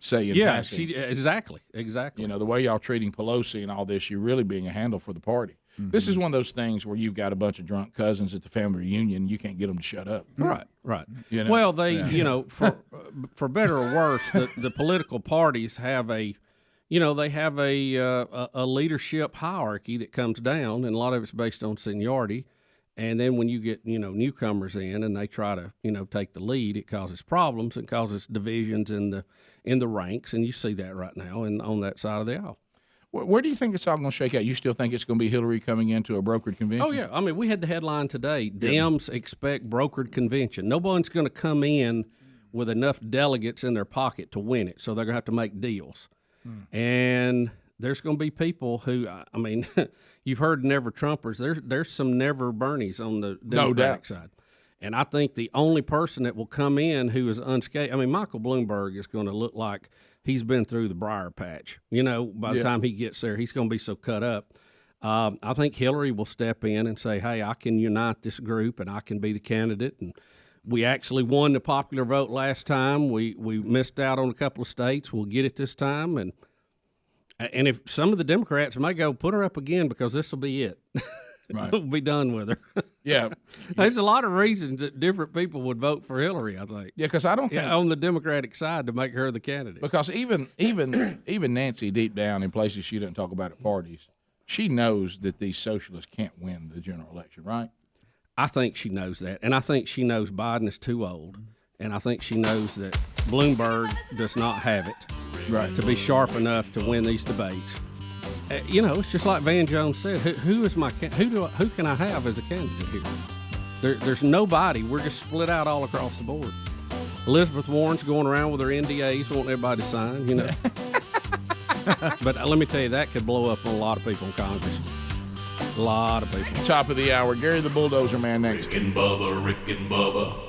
say in passing.
Exactly.
The way y'all treating Pelosi and all this, you're really being a handle for the party. This is one of those things where you've got a bunch of drunk cousins at the family reunion. You can't get them to shut up.
Right. Well, they, for better or worse, the political parties have a leadership hierarchy that comes down, and a lot of it's based on seniority. And then when you get, newcomers in and they try to, take the lead, it causes problems and causes divisions in the ranks, and you see that right now on that side of the aisle.
Where do you think it's all going to shake out? You still think it's going to be Hillary coming into a brokered convention?
Oh, yeah. I mean, we had the headline today, Dems expect brokered convention. No one's going to come in with enough delegates in their pocket to win it, so they're going to have to make deals. And there's going to be people who, I mean, you've heard never Trumpers. There's some never Bernies on the Democratic side. And I think the only person that will come in who is unscathed, I mean, Michael Bloomberg is going to look like he's been through the briar patch. By the time he gets there, he's going to be so cut up. I think Hillary will step in and say, hey, I can unite this group and I can be the candidate. And we actually won the popular vote last time. We missed out on a couple of states. We'll get it this time. And if some of the Democrats may go, put her up again because this will be it.
Right.
We'll be done with her.
Yeah.
There's a lot of reasons that different people would vote for Hillary, I think.
Yeah, because I don't think
on the Democratic side to make her the candidate.
Because even Nancy, deep down in places she doesn't talk about at parties, she knows that these socialists can't win the general election, right?
I think she knows that, and I think she knows Biden is too old, and I think she knows that Bloomberg does not have it to be sharp enough to win these debates. It's just like Van Jones said. Who can I have as a candidate here? There's nobody. We're just split out all across the board. Elizabeth Warren's going around with her NDAs, wanting everybody to sign. But let me tell you, that could blow up on a lot of people in Congress. A lot of people.
Top of the hour, Gary the Bulldozer Man next.
Rick and Bubba.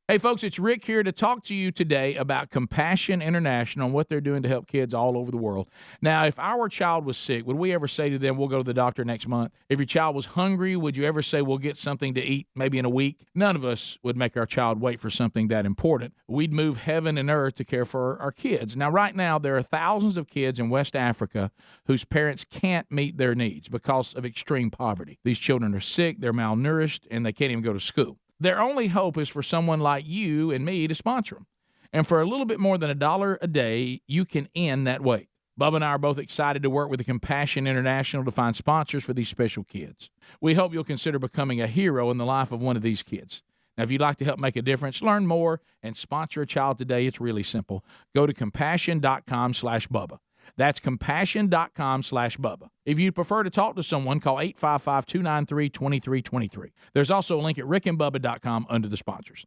Hey, folks, it's Rick here to talk to you today about Compassion International and what they're doing to help kids all over the world. Now, if our child was sick, would we ever say to them, we'll go to the doctor next month? If your child was hungry, would you ever say, we'll get something to eat maybe in a week? None of us would make our child wait for something that important. We'd move heaven and earth to care for our kids. Now, right now, there are thousands of kids in West Africa whose parents can't meet their needs because of extreme poverty. These children are sick, they're malnourished, and they can't even go to school. Their only hope is for someone like you and me to sponsor them. And for a little bit more than $1 a day, you can end that wait. Bubba and I are both excited to work with the Compassion International to find sponsors for these special kids. We hope you'll consider becoming a hero in the life of one of these kids. Now, if you'd like to help make a difference, learn more, and sponsor a child today, it's really simple. Go to compassion.com/Bubba. That's compassion.com/Bubba. If you'd prefer to talk to someone, call 855-293-2323. There's also a link at rickandbubba.com under the sponsors.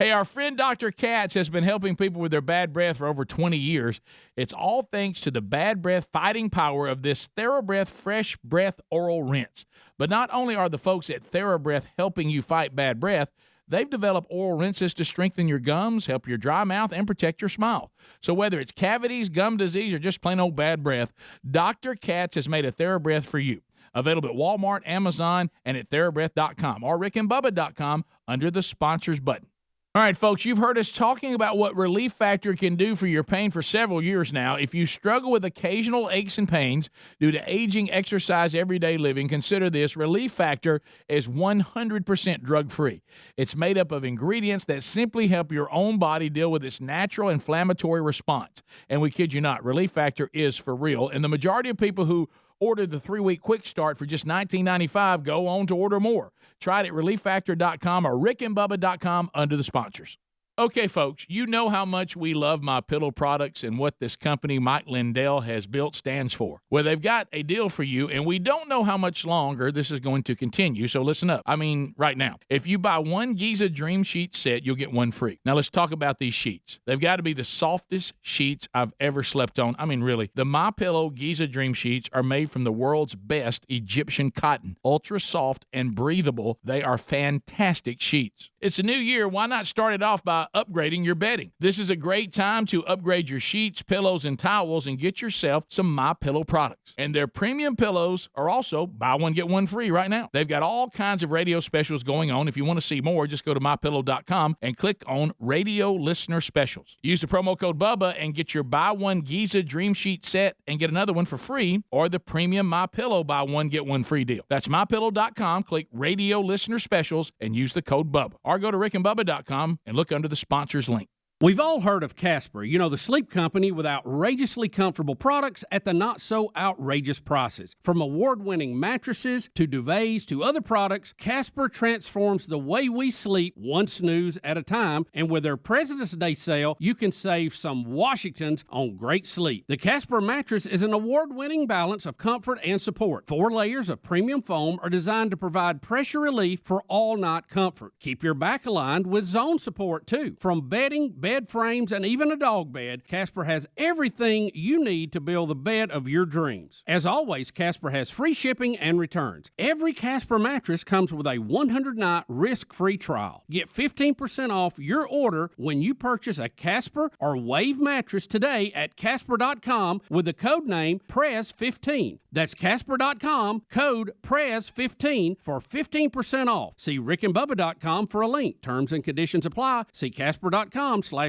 Hey, our friend Dr. Katz has been helping people with their bad breath for over 20 years. It's all thanks to the bad breath fighting power of this TheraBreath Fresh Breath Oral Rinse. But not only are the folks at TheraBreath helping you fight bad breath, they've developed oral rinses to strengthen your gums, help your dry mouth, and protect your smile. So whether it's cavities, gum disease, or just plain old bad breath, Dr. Katz has made a TheraBreath for you. Available at Walmart, Amazon, and at TheraBreath.com or RickandBubba.com under the sponsors button. All right, folks, you've heard us talking about what Relief Factor can do for your pain for several years now. If you struggle with occasional aches and pains due to aging, exercise, everyday living, consider this. Relief Factor is 100% drug-free. It's made up of ingredients that simply help your own body deal with its natural inflammatory response. And we kid you not, Relief Factor is for real. And the majority of people who order the 3-week quick start for just $19.95 go on to order more. Try it at ReliefFactor.com or RickandBubba.com under the sponsors. Okay, folks, you know how much we love MyPillow products and what this company Mike Lindell has built stands for. Well, they've got a deal for you, and we don't know how much longer this is going to continue, so listen up. I mean, right now. If you buy one Giza Dream Sheet set, you'll get one free. Now, let's talk about these sheets. They've got to be the softest sheets I've ever slept on. I mean, really. The MyPillow Giza Dream Sheets are made from the world's best Egyptian cotton. Ultra soft and breathable, they are fantastic sheets. It's a new year. Why not start it off by upgrading your bedding? This is a great time to upgrade your sheets, pillows, and towels and get yourself some MyPillow products. And their premium pillows are also buy one, get one free right now. They've got all kinds of radio specials going on. If you want to see more, just go to MyPillow.com and click on Radio Listener Specials. Use the promo code Bubba and get your buy one Giza Dream Sheet set and get another one for free, or the premium MyPillow buy one, get one free deal. That's MyPillow.com, click Radio Listener Specials, and use the code Bubba. Or go to RickandBubba.com and look under the sponsors link.
We've all heard of Casper, the sleep company with outrageously comfortable products at the not-so-outrageous prices. From award-winning mattresses to duvets to other products, Casper transforms the way we sleep one snooze at a time, and with their President's Day sale, you can save some Washingtons on great sleep. The Casper mattress is an award-winning balance of comfort and support. 4 layers of premium foam are designed to provide pressure relief for all-night comfort. Keep your back aligned with zone support, too. From bedding, bed frames, and even a dog bed, Casper has everything you need to build the bed of your dreams. As always, Casper has free shipping and returns. Every Casper mattress comes with a 100-night risk-free trial. Get 15% off your order when you purchase a Casper or Wave mattress today at Casper.com with the code name PREZ15. That's Casper.com, code PREZ15 for 15% off. See RickandBubba.com for a link. Terms and conditions apply. See Casper.com/terms.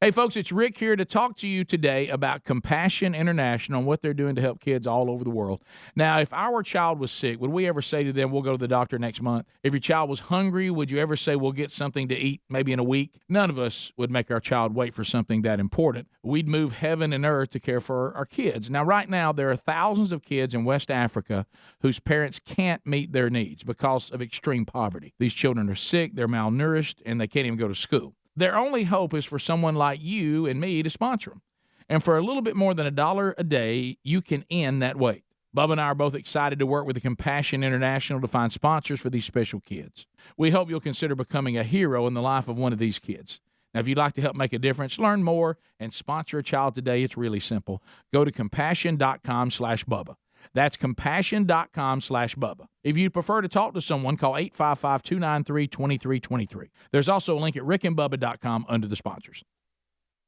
Hey, folks, it's Rick here to talk to you today about Compassion International and what they're doing to help kids all over the world. Now, if our child was sick, would we ever say to them, we'll go to the doctor next month? If your child was hungry, would you ever say, we'll get something to eat maybe in a week? None of us would make our child wait for something that important. We'd move heaven and earth to care for our kids. Now, right now, there are thousands of kids in West Africa whose parents can't meet their needs because of extreme poverty. These children are sick, they're malnourished, and they can't even go to school. Their only hope is for someone like you and me to sponsor them. And for a little bit more than $1 a day, you can end that wait. Bubba and I are both excited to work with the Compassion International to find sponsors for these special kids. We hope you'll consider becoming a hero in the life of one of these kids. Now, if you'd like to help make a difference, learn more, and sponsor a child today, it's really simple. Go to compassion.com/Bubba. That's compassion.com/Bubba. If you'd prefer to talk to someone, call 855-293-2323. There's also a link at rickandbubba.com under the sponsors.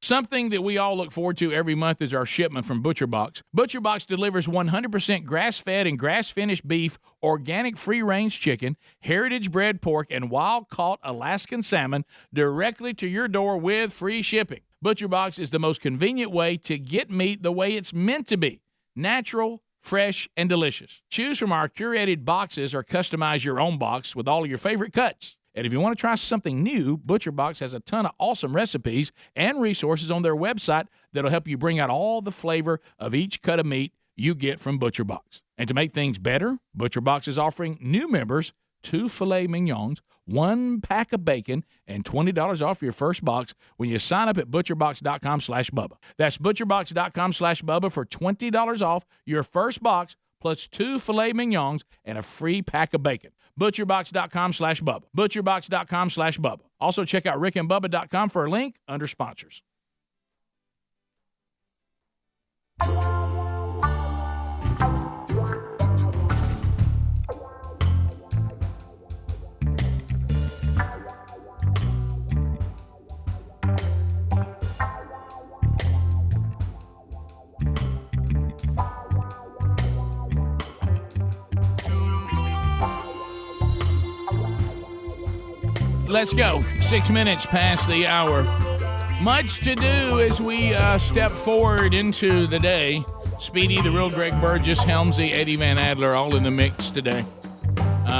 Something that we all look forward to every month is our shipment from ButcherBox. ButcherBox delivers 100% grass-fed and grass-finished beef, organic free-range chicken, heritage-bred pork, and wild-caught Alaskan salmon directly to your door with free shipping. ButcherBox is the most convenient way to get meat the way it's meant to be. Natural, fresh, and delicious. Choose from our curated boxes or customize your own box with all of your favorite cuts. And if you want to try something new, ButcherBox has a ton of awesome recipes and resources on their website that'll help you bring out all the flavor of each cut of meat you get from ButcherBox. And to make things better, ButcherBox is offering new members 2 filet mignons, 1 pack of bacon, and $20 off your first box when you sign up at butcherbox.com/Bubba. That's butcherbox.com/Bubba for $20 off your first box plus 2 filet mignons and a free pack of bacon. ButcherBox.com/Bubba. ButcherBox.com/Bubba. Also, check out rickandbubba.com for a link under sponsors. Let's go. 6 minutes past the hour. Much to do as we step forward into the day. Speedy, the real Greg Burgess, Helmsy, Eddie Van Adler, all in the mix today.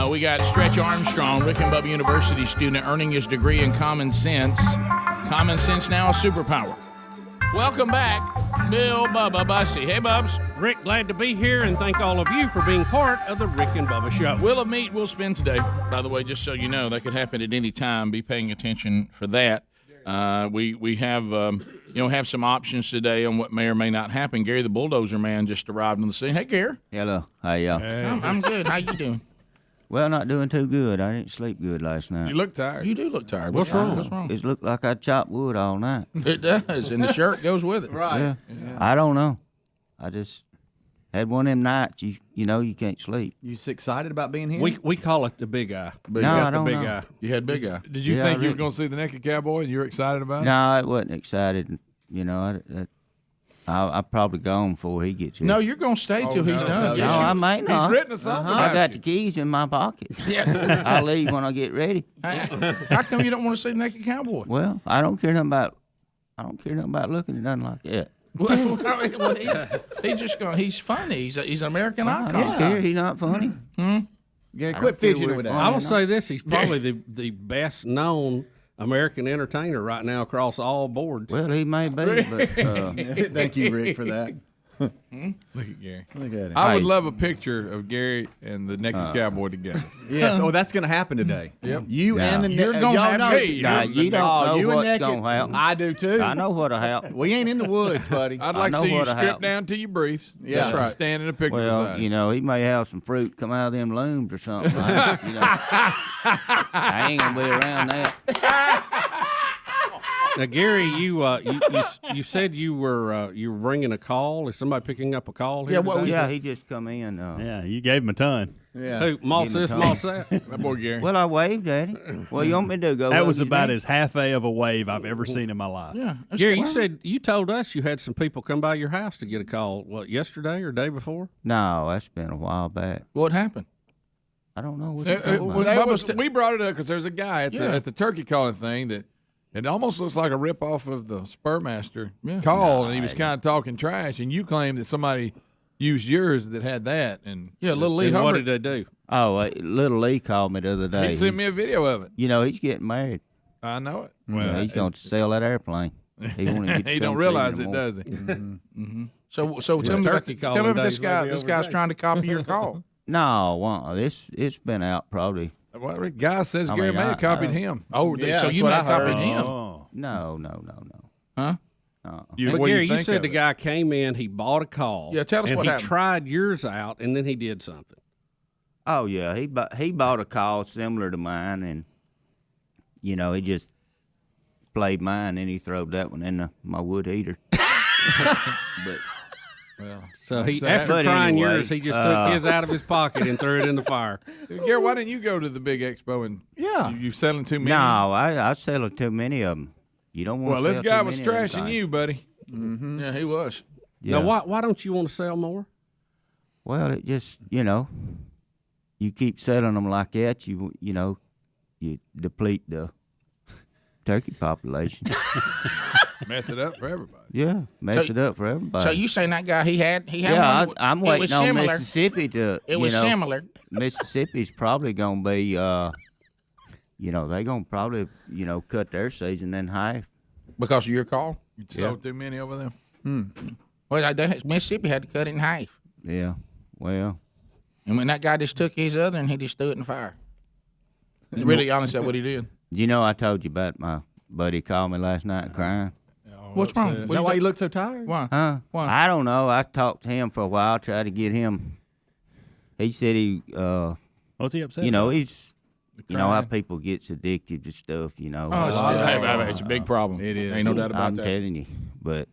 We got Stretch Armstrong, Rick and Bubba University student, earning his degree in common sense. Common sense now a superpower. Welcome back, Bill Bubba Bussey. Hey, Bubs.
Rick, glad to be here, and thank all of you for being part of the Rick and Bubba Show.
Wheel of Meat will spin today. By the way, just so you know, that could happen at any time. Be paying attention for that. We have some options today on what may or may not happen. Gary the Bulldozer Man just arrived on the scene. Hey, Gary.
Hello. How y'all?
Hey. I'm good. How you doing?
Well, not doing too good. I didn't sleep good last night.
You look tired. You do look tired.
What's wrong? It looked like I chopped wood all night.
It does, and the shirt goes with it.
Right. Yeah. I don't know. I just had one of them nights you can't sleep.
You excited about being here?
We call it the big eye.
I don't know.
You had big eye.
Did you think you were going to see the Naked Cowboy and you were excited about it?
No, I wasn't excited. I'll probably go on before he gets here.
No, you're going to stay till he's done.
No, I might not.
He's written a song about
I got the keys in my pocket.
Yeah.
I'll leave when I get ready.
How come you don't want to see the Naked Cowboy?
Well, I don't care nothing about looking at nothing like that.
He's funny. He's an American icon.
I don't care. He's not funny.
Gary, quit fidgeting with that.
I will say this: he's probably the best known American entertainer right now across all boards.
Well, he may be, but
thank you, Rick, for that.
Look at Gary.
Look at him.
I would love a picture of Gary and the Naked Cowboy together.
Yes. Oh, that's going to happen today.
Yep.
You and the
you're going to have me.
Nah, you don't know what's going to happen.
I do too.
I know what'll happen.
We ain't in the woods, buddy.
I'd like to see you strip
happen.
down to your briefs.
Yeah.
That's right. Stand in a picture
Well,
beside
he may have some fruit come out of them looms or something. I ain't going to be around that.
Now, Gary, you said you were bringing a call. Is somebody picking up a call here?
Yeah, he just come in.
Yeah, you gave him a ton.
Yeah.
Who? Moss this, Moss that?
That boy Gary.
Well, I waved at him. Well, you want me to go?
That was about as half-a of a wave I've ever seen in my life.
Yeah.
Gary, you told us you had some people come by your house to get a call. What, yesterday or day before?
No, that's been a while back.
What happened?
I don't know.
We brought it up because there's a guy at the turkey calling thing that it almost looks like a ripoff of the Spurmaster call, and he was kind of talking trash, and you claimed that somebody used yours that had that. And
Little Lee.
What did they do?
Oh, Little Lee called me the other day.
He sent me a video of it.
He's getting married.
I know it.
Well, he's going to sell that airplane. He
don't realize it, does he?
Mm-hmm. So tell me about this guy. This guy's trying to copy your call.
No, it's been out probably.
Well, the guy says Gary may have copied him.
Oh, so you may have copied him.
No.
Huh?
No.
But Gary, you said the guy came in, he bought a call.
Yeah, tell us what happened.
He tried yours out, and then he did something.
Oh, yeah, he bought a call similar to mine, and, he just played mine, and he threw that one in my wood heater.
So after trying yours, he just took his out of his pocket and threw it in the fire.
Gary, why didn't you go to the big expo and you selling too many?
No, I sell too many of them. You don't want.
Well, this guy was trashing you, buddy.
Mm-hmm. Yeah, he was.
Yeah.
Now, why don't you want to sell more?
Well, it just you keep selling them like that, you deplete the turkey population.
Mess it up for everybody.
Yeah, it up for everybody.
So you saying that guy he had
yeah,
one,
I'm waiting on
similar.
Mississippi to.
It was similar.
Mississippi's probably gonna be, they're gonna probably, cut their season in half
because of your call.
You sold too many over there.
Well, Mississippi had to cut it in half.
Yeah, well.
And when that guy just took his other and he just threw it in the fire. Really honest, that's what he did.
I told you about my buddy called me last night crying.
What's wrong?
Is that why you look so tired?
Why?
Huh?
Why?
I don't know. I talked to him for a while, tried to get him. He said he.
Well, What's he upset?
You know,
about?
he's. You know how people gets addicted to stuff. You know.
It's a big problem. It is. Ain't no doubt about
I'm
that.
telling you, but.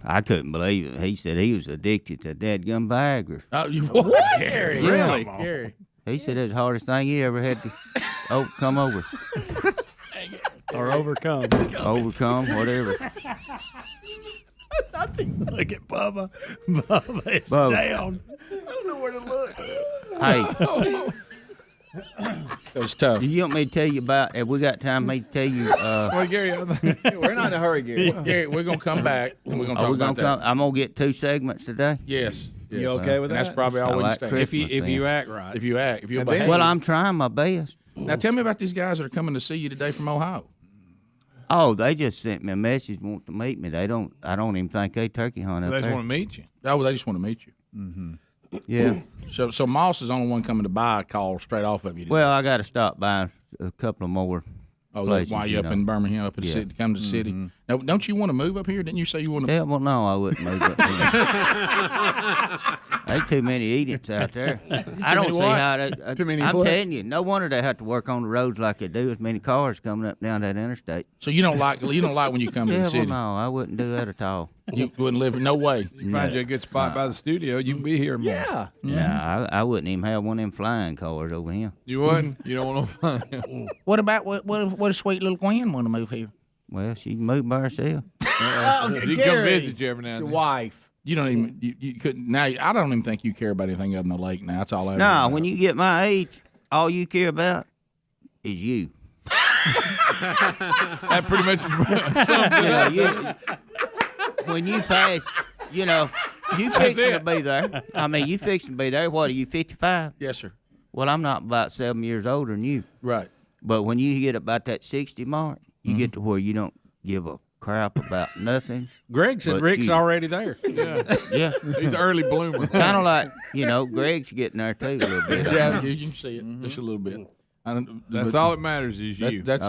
I couldn't believe it. He said he was addicted to dadgum Viagra.
What? Gary?
Really?
Gary.
He said it was the hardest thing he ever had to come over.
Or overcome.
Overcome, whatever.
Look at Bubba. Bubba is
Bubba.
down.
I don't know where to look.
Hey.
It was tough.
Do you want me to tell you about? Have we got time for me to tell you?
Well, Gary,
we're not in a hurry, Gary.
Gary, we're gonna come back and we're gonna talk
Are we
about
gonna
that.
I'm gonna get 2 segments today.
Yes.
You okay with
and
that?
that's probably all we can stand.
If you act right.
If you behave.
Well, I'm trying my best.
Now tell me about these guys that are coming to see you today from Ohio.
Oh, they just sent me a message, want to meet me. I don't even think they turkey hunt up
They just
there.
want to meet you. Oh, they just want to meet you.
Mm-hmm.
Yeah.
So Moss is the only one coming to buy a call straight off of you today.
Well, I got to stop by a couple of more places.
Why you up in Birmingham, up in the city, come to the city? Now, don't you want to move up here? Didn't you say you want to?
Yeah, well, no, I wouldn't move up here. Ain't too many idiots out there. I don't see how they.
Too many
I'm
what?
telling you, no wonder they have to work on the roads like they do. As many cars coming up down that interstate.
So you don't like when you come to
Yeah,
the
well,
city?
no, I wouldn't do that at all.
You wouldn't live. No way.
You find you a good spot by the studio, you can be here more.
Yeah.
Yeah, I wouldn't even have one of them flying cars over here.
You wouldn't? You don't want to fly?
What about what if sweet little Gwen want to move here?
Well, she can move by herself.
You come visit you every now and then.
Your wife.
You don't even you couldn't now. I don't even think you care about anything other than the lake now. That's all I. ever
No,
know.
when you get my age, all you care about is you.
That pretty much sums it up.
When you pass, you fixing to be there. I mean, you fixing to be there. What, are you 55?
Yes, sir.
Well, I'm not about 7 years older than you.
Right.
But when you get about that 60 mark, you get to where you don't give a crap about nothing.
Greg said
but
Rick's
you.
already there.
Yeah.
He's an early bloomer.
Kind of like, Greg's getting there too a little bit.
Yeah, you can see it just a little bit.
That's all that matters is you.
That's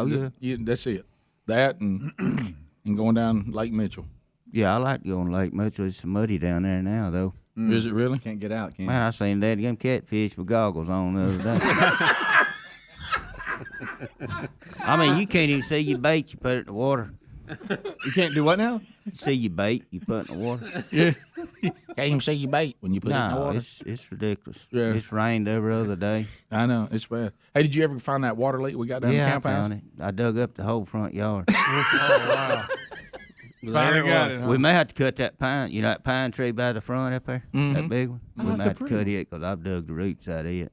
it. That and and going down Lake Mitchell.
Yeah, I like to go on Lake Mitchell. It's muddy down there now, though.
Is it really?
Can't get out, can you?
Man, I seen that damn catfish with goggles on the other day. I mean, you can't even see your bait. You put it in the water.
You can't do what now?
See your bait. You put it in the water.
Yeah. Can't even see your bait when you put it in the water.
It's ridiculous.
Yeah.
It's rained every other day.
I know. It's bad. Hey, did you ever find that water leak we got down the
Yeah, I
camp house?
found it. I dug up the whole front yard.
Oh, wow. Finally got it, huh?
We may have to cut that pine. You know that pine tree by the front up there? That big one? We may have to cut it because I've dug the roots out of it.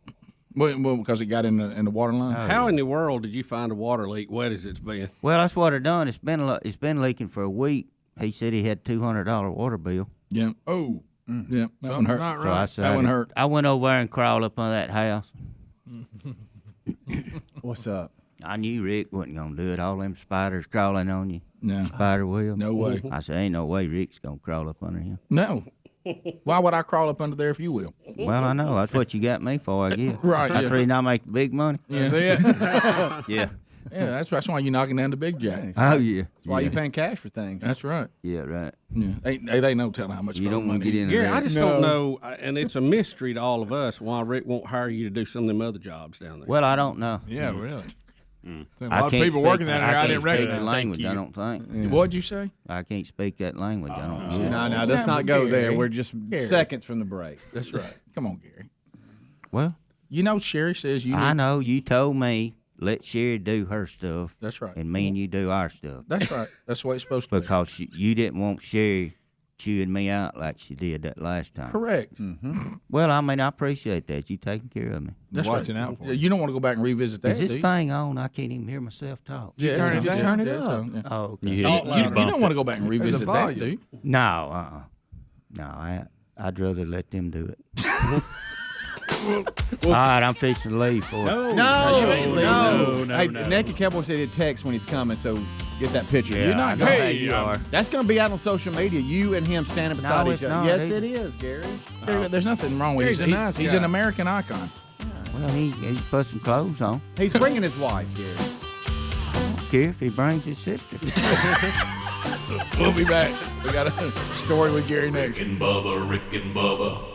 Well, because it got in the water line.
How in the world did you find a water leak wet as it's been?
Well, that's what I done. It's been leaking for a week. He said he had $200 water bill.
Yeah. Oh. Yeah. That one hurt.
Not
So I
right.
said,
That one hurt.
I went over there and crawled up on that house.
What's up?
I knew Rick wasn't gonna do it. All them spiders crawling on you.
No.
Spider web.
No way.
I said, ain't no way Rick's gonna crawl up under him.
No. Why would I crawl up under there if you will?
Well, I know. That's what you got me for, I guess.
Right,
That's
yeah.
the reason I make the big money.
Yeah.
Yeah.
Yeah, that's why you're knocking down the big jacks.
Oh, yeah.
That's why you're paying cash for things.
That's right.
Yeah, right.
Yeah. They know telling how much
You
phone
don't want
money
to get in
Gary,
there.
I just don't know, and it's a mystery to all of us why Rick won't hire you to do some of them other jobs down there.
Well, I don't know.
Yeah, really. So a
I
lot of
can't
people
speak,
working down there I
can't
didn't
speak
recognize.
the language, I don't think.
What'd you say?
I can't speak that language, I don't know.
No, let's not go there.
Gary.
We're just
Gary.
seconds from the break.
That's right. Come on, Gary.
Well,
You know Sherry says you
I
need-
know. You told me, let Sherry do her stuff.
That's right.
And me and you do our stuff.
That's right. That's the way it's supposed to be.
Because you didn't want Sherry chewing me out like she did that last time.
Correct.
Well, I mean, I appreciate that. You taking care of me.
That's
Watching
right.
out for
Yeah, you don't want to go back and revisit that.
Is this
do you?
thing on? I can't even hear myself talk.
Yeah,
turn
it's
it
on.
down? Turn it
Yeah, it's
up.
on, yeah.
Oh, okay.
You don't want to go back and revisit that, do you?
No, No, I'd rather let them do it. All right, I'm fixing to leave for it.
No,
you ain't leaving.
No,
Hey,
no.
Naked Cowboy said he'd text when he's coming, so get that picture.
Yeah,
You're not
I know
going
how you are.
That's going to be out on social media. You and him standing beside
it's
each other.
not.
Yes,
He-
it is, Gary.
There's nothing wrong with
He's
him.
a nice
He's
guy.
an American icon.
Well, he put some clothes on.
He's bringing his wife, Gary.
I don't care if he brings his sister.
We'll be back. We got a story with Gary next.
Rick and Bubba, Rick and Bubba.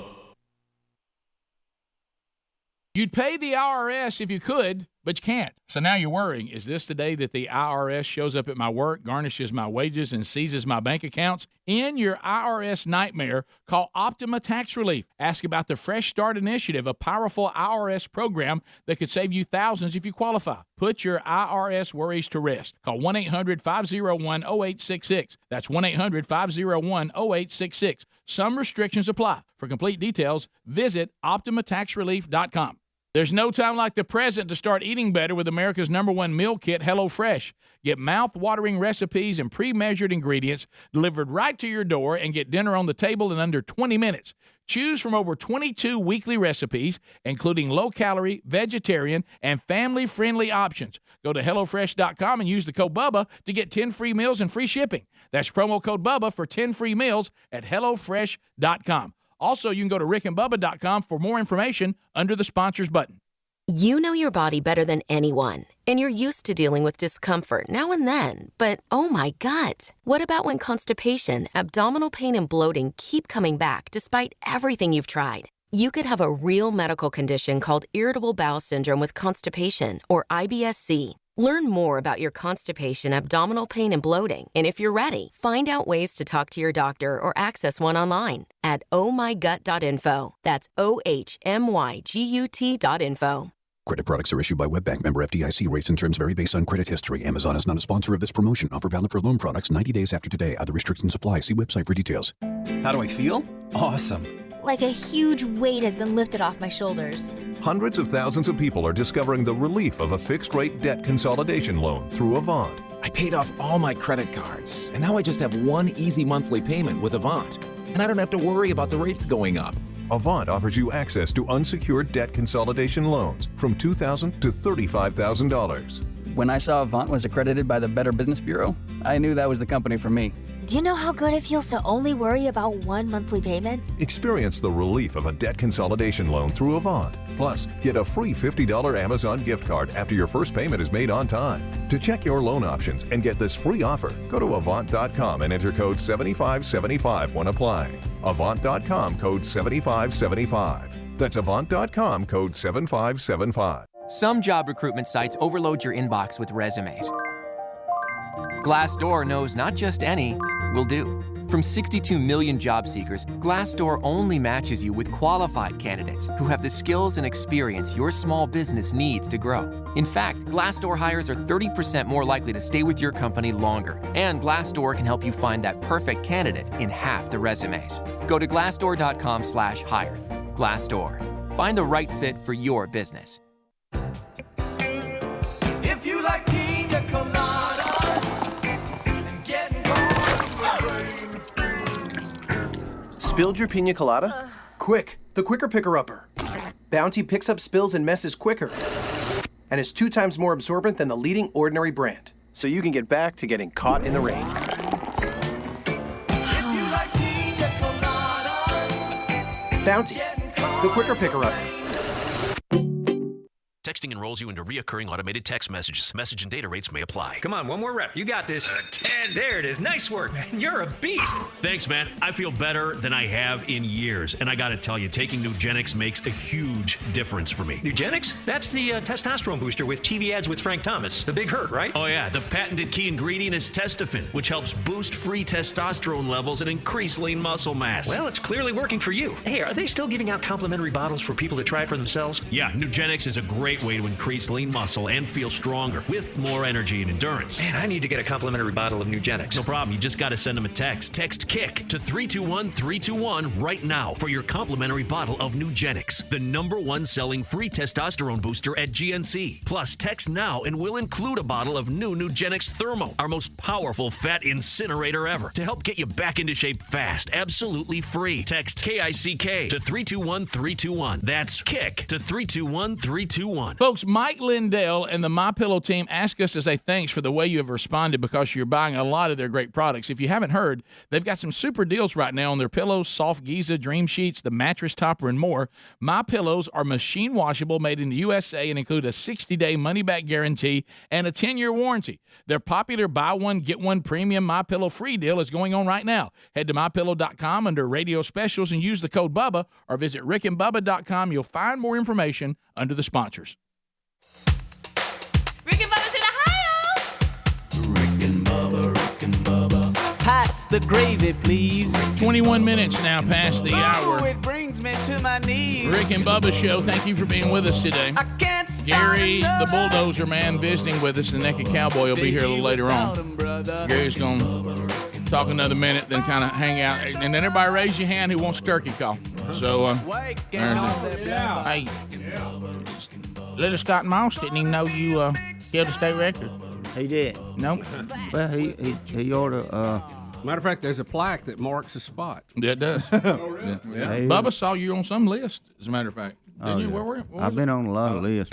You'd pay the IRS if you could, but you can't. So now you're worrying, is this the day that the IRS shows up at my work, garnishes my wages, and seizes my bank accounts? In your IRS nightmare, call Optima Tax Relief. Ask about the Fresh Start Initiative, a powerful IRS program that could save you thousands if you qualify. Put your IRS worries to rest. Call 1-800-501-0866. That's 1-800-501-0866. Some restrictions apply. For complete details, visit OptimaTaxRelief.com. There's no time like the present to start eating better with America's #1 meal kit, HelloFresh. Get mouth-watering recipes and pre-measured ingredients delivered right to your door and get dinner on the table in under 20 minutes. Choose from over 22 weekly recipes, including low-calorie, vegetarian, and family-friendly options. Go to HelloFresh.com and use the code BUBBA to get 10 free meals and free shipping. That's promo code BUBBA for 10 free meals at HelloFresh.com. Also, you can go to rickandbubba.com for more information under the sponsors button.
You know your body better than anyone, and you're used to dealing with discomfort now and then. But oh my gut, what about when constipation, abdominal pain, and bloating keep coming back despite everything you've tried? You could have a real medical condition called irritable bowel syndrome with constipation, or IBS-C. Learn more about your constipation, abdominal pain, and bloating. And if you're ready, find out ways to talk to your doctor or access one online at ohmygut.info. That's OHMYGUT.info.
Credit products are issued by WebBank, member FDIC. Rates and terms vary based on credit history. Amazon is not a sponsor of this promotion. Offer valid for loan products 90 days after today. Other restrictions apply. See website for details.
How do I feel? Awesome.
Like a huge weight has been lifted off my shoulders.
Hundreds of thousands of people are discovering the relief of a fixed-rate debt consolidation loan through Avant.
I paid off all my credit cards, and now I just have one easy monthly payment with Avant. And I don't have to worry about the rates going up.
Avant offers you access to unsecured debt consolidation loans from $2,000 to $35,000.
When I saw Avant was accredited by the Better Business Bureau, I knew that was the company for me.
Do you know how good it feels to only worry about one monthly payment?
Experience the relief of a debt consolidation loan through Avant. Plus, get a free $50 Amazon gift card after your first payment is made on time. To check your loan options and get this free offer, go to Avant.com and enter code 7575 when applying. Avant.com, code 7575. That's Avant.com, code 7575.
Some job recruitment sites overload your inbox with resumes. Glassdoor knows not just any will do. From 62 million job seekers, Glassdoor only matches you with qualified candidates who have the skills and experience your small business needs to grow. In fact, Glassdoor hires are 30% more likely to stay with your company longer. And Glassdoor can help you find that perfect candidate in half the resumes. Go to glassdoor.com/hire. Glassdoor. Find the right fit for your business.
If you like pina coladas and getting
Spilled your pina colada? Quick, the quicker picker-upper. Bounty picks up spills and messes quicker and is 2 times more absorbent than the leading ordinary brand. So you can get back to getting caught in the rain.
If you like pina coladas,
Bounty, the quicker picker-upper.
Texting enrolls you into reoccurring automated text messages. Message and data rates may apply.
Come on, one more rep. You got this. 10. There it is. Nice work, man. You're a beast.
Thanks, man. I feel better than I have in years. And I got to tell you, taking Nugenix makes a huge difference for me.
Nugenix? That's the testosterone booster with TV ads with Frank Thomas. The big hurt, right?
Oh, yeah. The patented key ingredient is Testofen, which helps boost free testosterone levels and increase lean muscle mass.
Well, it's clearly working for you. Hey, are they still giving out complimentary bottles for people to try for themselves?
Yeah, Nugenix is a great way to increase lean muscle and feel stronger with more energy and endurance.
Man, I need to get a complimentary bottle of Nugenix.
No problem. You just got to send them a text. Text KICK to 321-321 right now for your complimentary bottle of Nugenix, the #1 selling free testosterone booster at GNC. Plus, text now and we'll include a bottle of new Nugenix Thermo, our most powerful fat incinerator ever, to help get you back into shape fast, absolutely free. Text KICK to 321-321. That's KICK to 321-321.
Folks, Mike Lindell and the MyPillow team ask us to say thanks for the way you have responded because you're buying a lot of their great products. If you haven't heard, they've got some super deals right now on their pillows, soft Giza, dream sheets, the mattress topper, and more. MyPillows are machine washable, made in the USA, and include a 60-day money-back guarantee and a 10-year warranty. Their popular buy one, get one premium MyPillow free deal is going on right now. Head to MyPillow.com under radio specials and use the code Bubba, or visit rickandbubba.com. You'll find more information under the sponsors.
Rick and Bubba's in Ohio.
Pass the gravy, please.
21 minutes now past the hour.
It brings me to my knees.
Rick and Bubba Show, thank you for being with us today. Gary, the bulldozer man, visiting with us. The Naked Cowboy will be here a little later on. Gary's going to talk another minute, then kind of hang out. And then everybody raise your hand who wants turkey call. So, hey, Little Scott Moss didn't even know you killed a state record.
He did.
Nope.
Well, he ought to.
Matter of fact, there's a plaque that marks a spot.
Yeah, it does.
Yeah.
Bubba saw you on some list, as a matter of fact. Didn't you? Where
I've been on a lot of lists.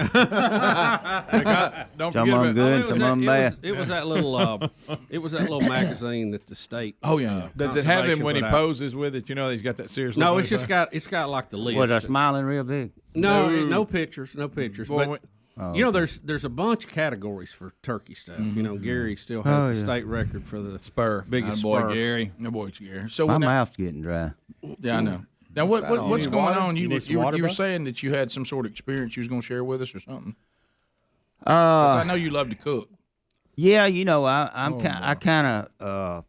Don't
some of them good, some of them bad.
It was that little. It was that little magazine that the state.
Oh yeah.
Does it have him when he
put out.
poses with it? You know, he's got that serious.
No,
look
it's
on his
just
face?
got like the list.
Was I smiling real big?
No pictures, no pictures.
Boy,
But you know, there's a bunch of categories for turkey stuff. You know, Gary still has the state record for the
spur.
biggest
boy
spur.
Gary.
No boy, Gary. So
My mouth's getting dry.
Yeah, I know. Now, what's going on? You
water,
were
bro?
saying that you had some sort of experience you was going to share with us or something. 'Cause I know you love to cook.
Yeah, you know, I kind of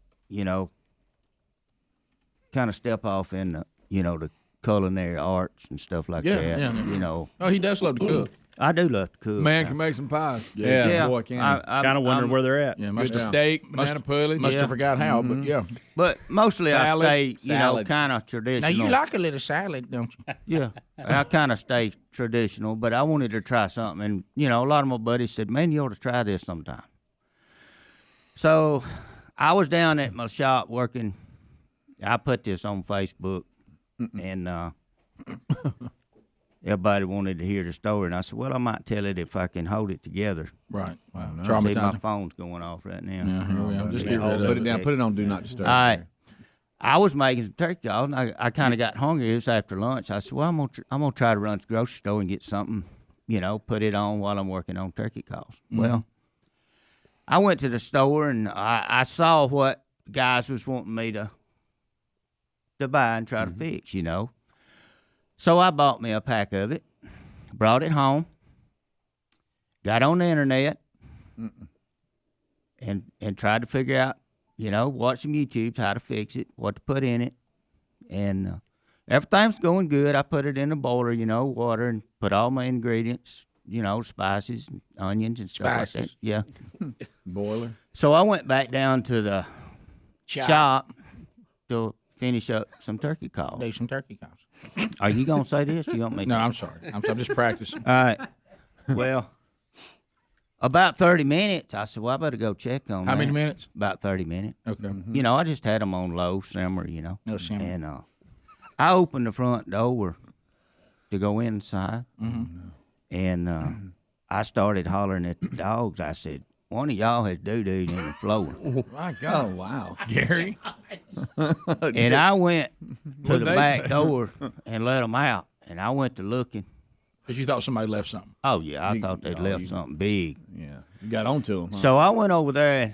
kind of step off in the the culinary arts and stuff like that.
Yeah.
You know.
Oh, he does love to cook.
I do love to cook.
Man can make some pies.
Yeah.
Boy can.
Kind of wondering where they're at.
Yeah,
Just a steak, banana pudding.
Must have forgot how, but yeah.
But mostly
Salad.
I stay,
Salad.
kind of
Now
traditional.
you like a little salad, don't you?
Yeah, I kind of stay traditional, but I wanted to try something. And, a lot of my buddies said, man, you ought to try this sometime. So I was down at my shop working. I put this on Facebook, and everybody wanted to hear the story. And I said, well, I might tell it if I can hold it together.
Right. Wow.
See, my phone's going off right now.
Yeah, here we are. Just get rid of
Put it down. Put it on Do Not Disturb.
All right. I was making some turkey calls, and I kind of got hungry. It was after lunch. I said, well, I'm gonna try to run to the grocery store and get something, put it on while I'm working on turkey calls.
Mm-hmm.
Well, I went to the store, and I saw what guys was wanting me to buy and try to fix, So I bought me a pack of it, brought it home, got on the internet, and tried to figure out, watch some YouTubes, how to fix it, what to put in it. And everything's going good. I put it in a boiler, water, and put all my ingredients, spices, and onions and stuff like that. Yeah.
Boiler.
So I went back down to the shop to finish up some turkey calls.
Do some turkey calls.
Are you going to say this? You want me to?
No, I'm sorry. I'm just practicing.
All right. Well, about 30 minutes, I said, well, I better go check on
How
that.
many minutes?
About 30 minutes.
Okay.
I just had them on low simmer,
No simmer.
And I opened the front door to go inside, and I started hollering at the dogs. I said, one of y'all has doo-dooed in the floor.
My God. Oh, wow.
Gary?
And I went to
What'd
the
they
back
say?
door and let them out, and I went to looking.
Because you thought somebody left something.
Oh, yeah, I thought they'd left something big.
Yeah. You got onto him. Huh?
So I went over there, and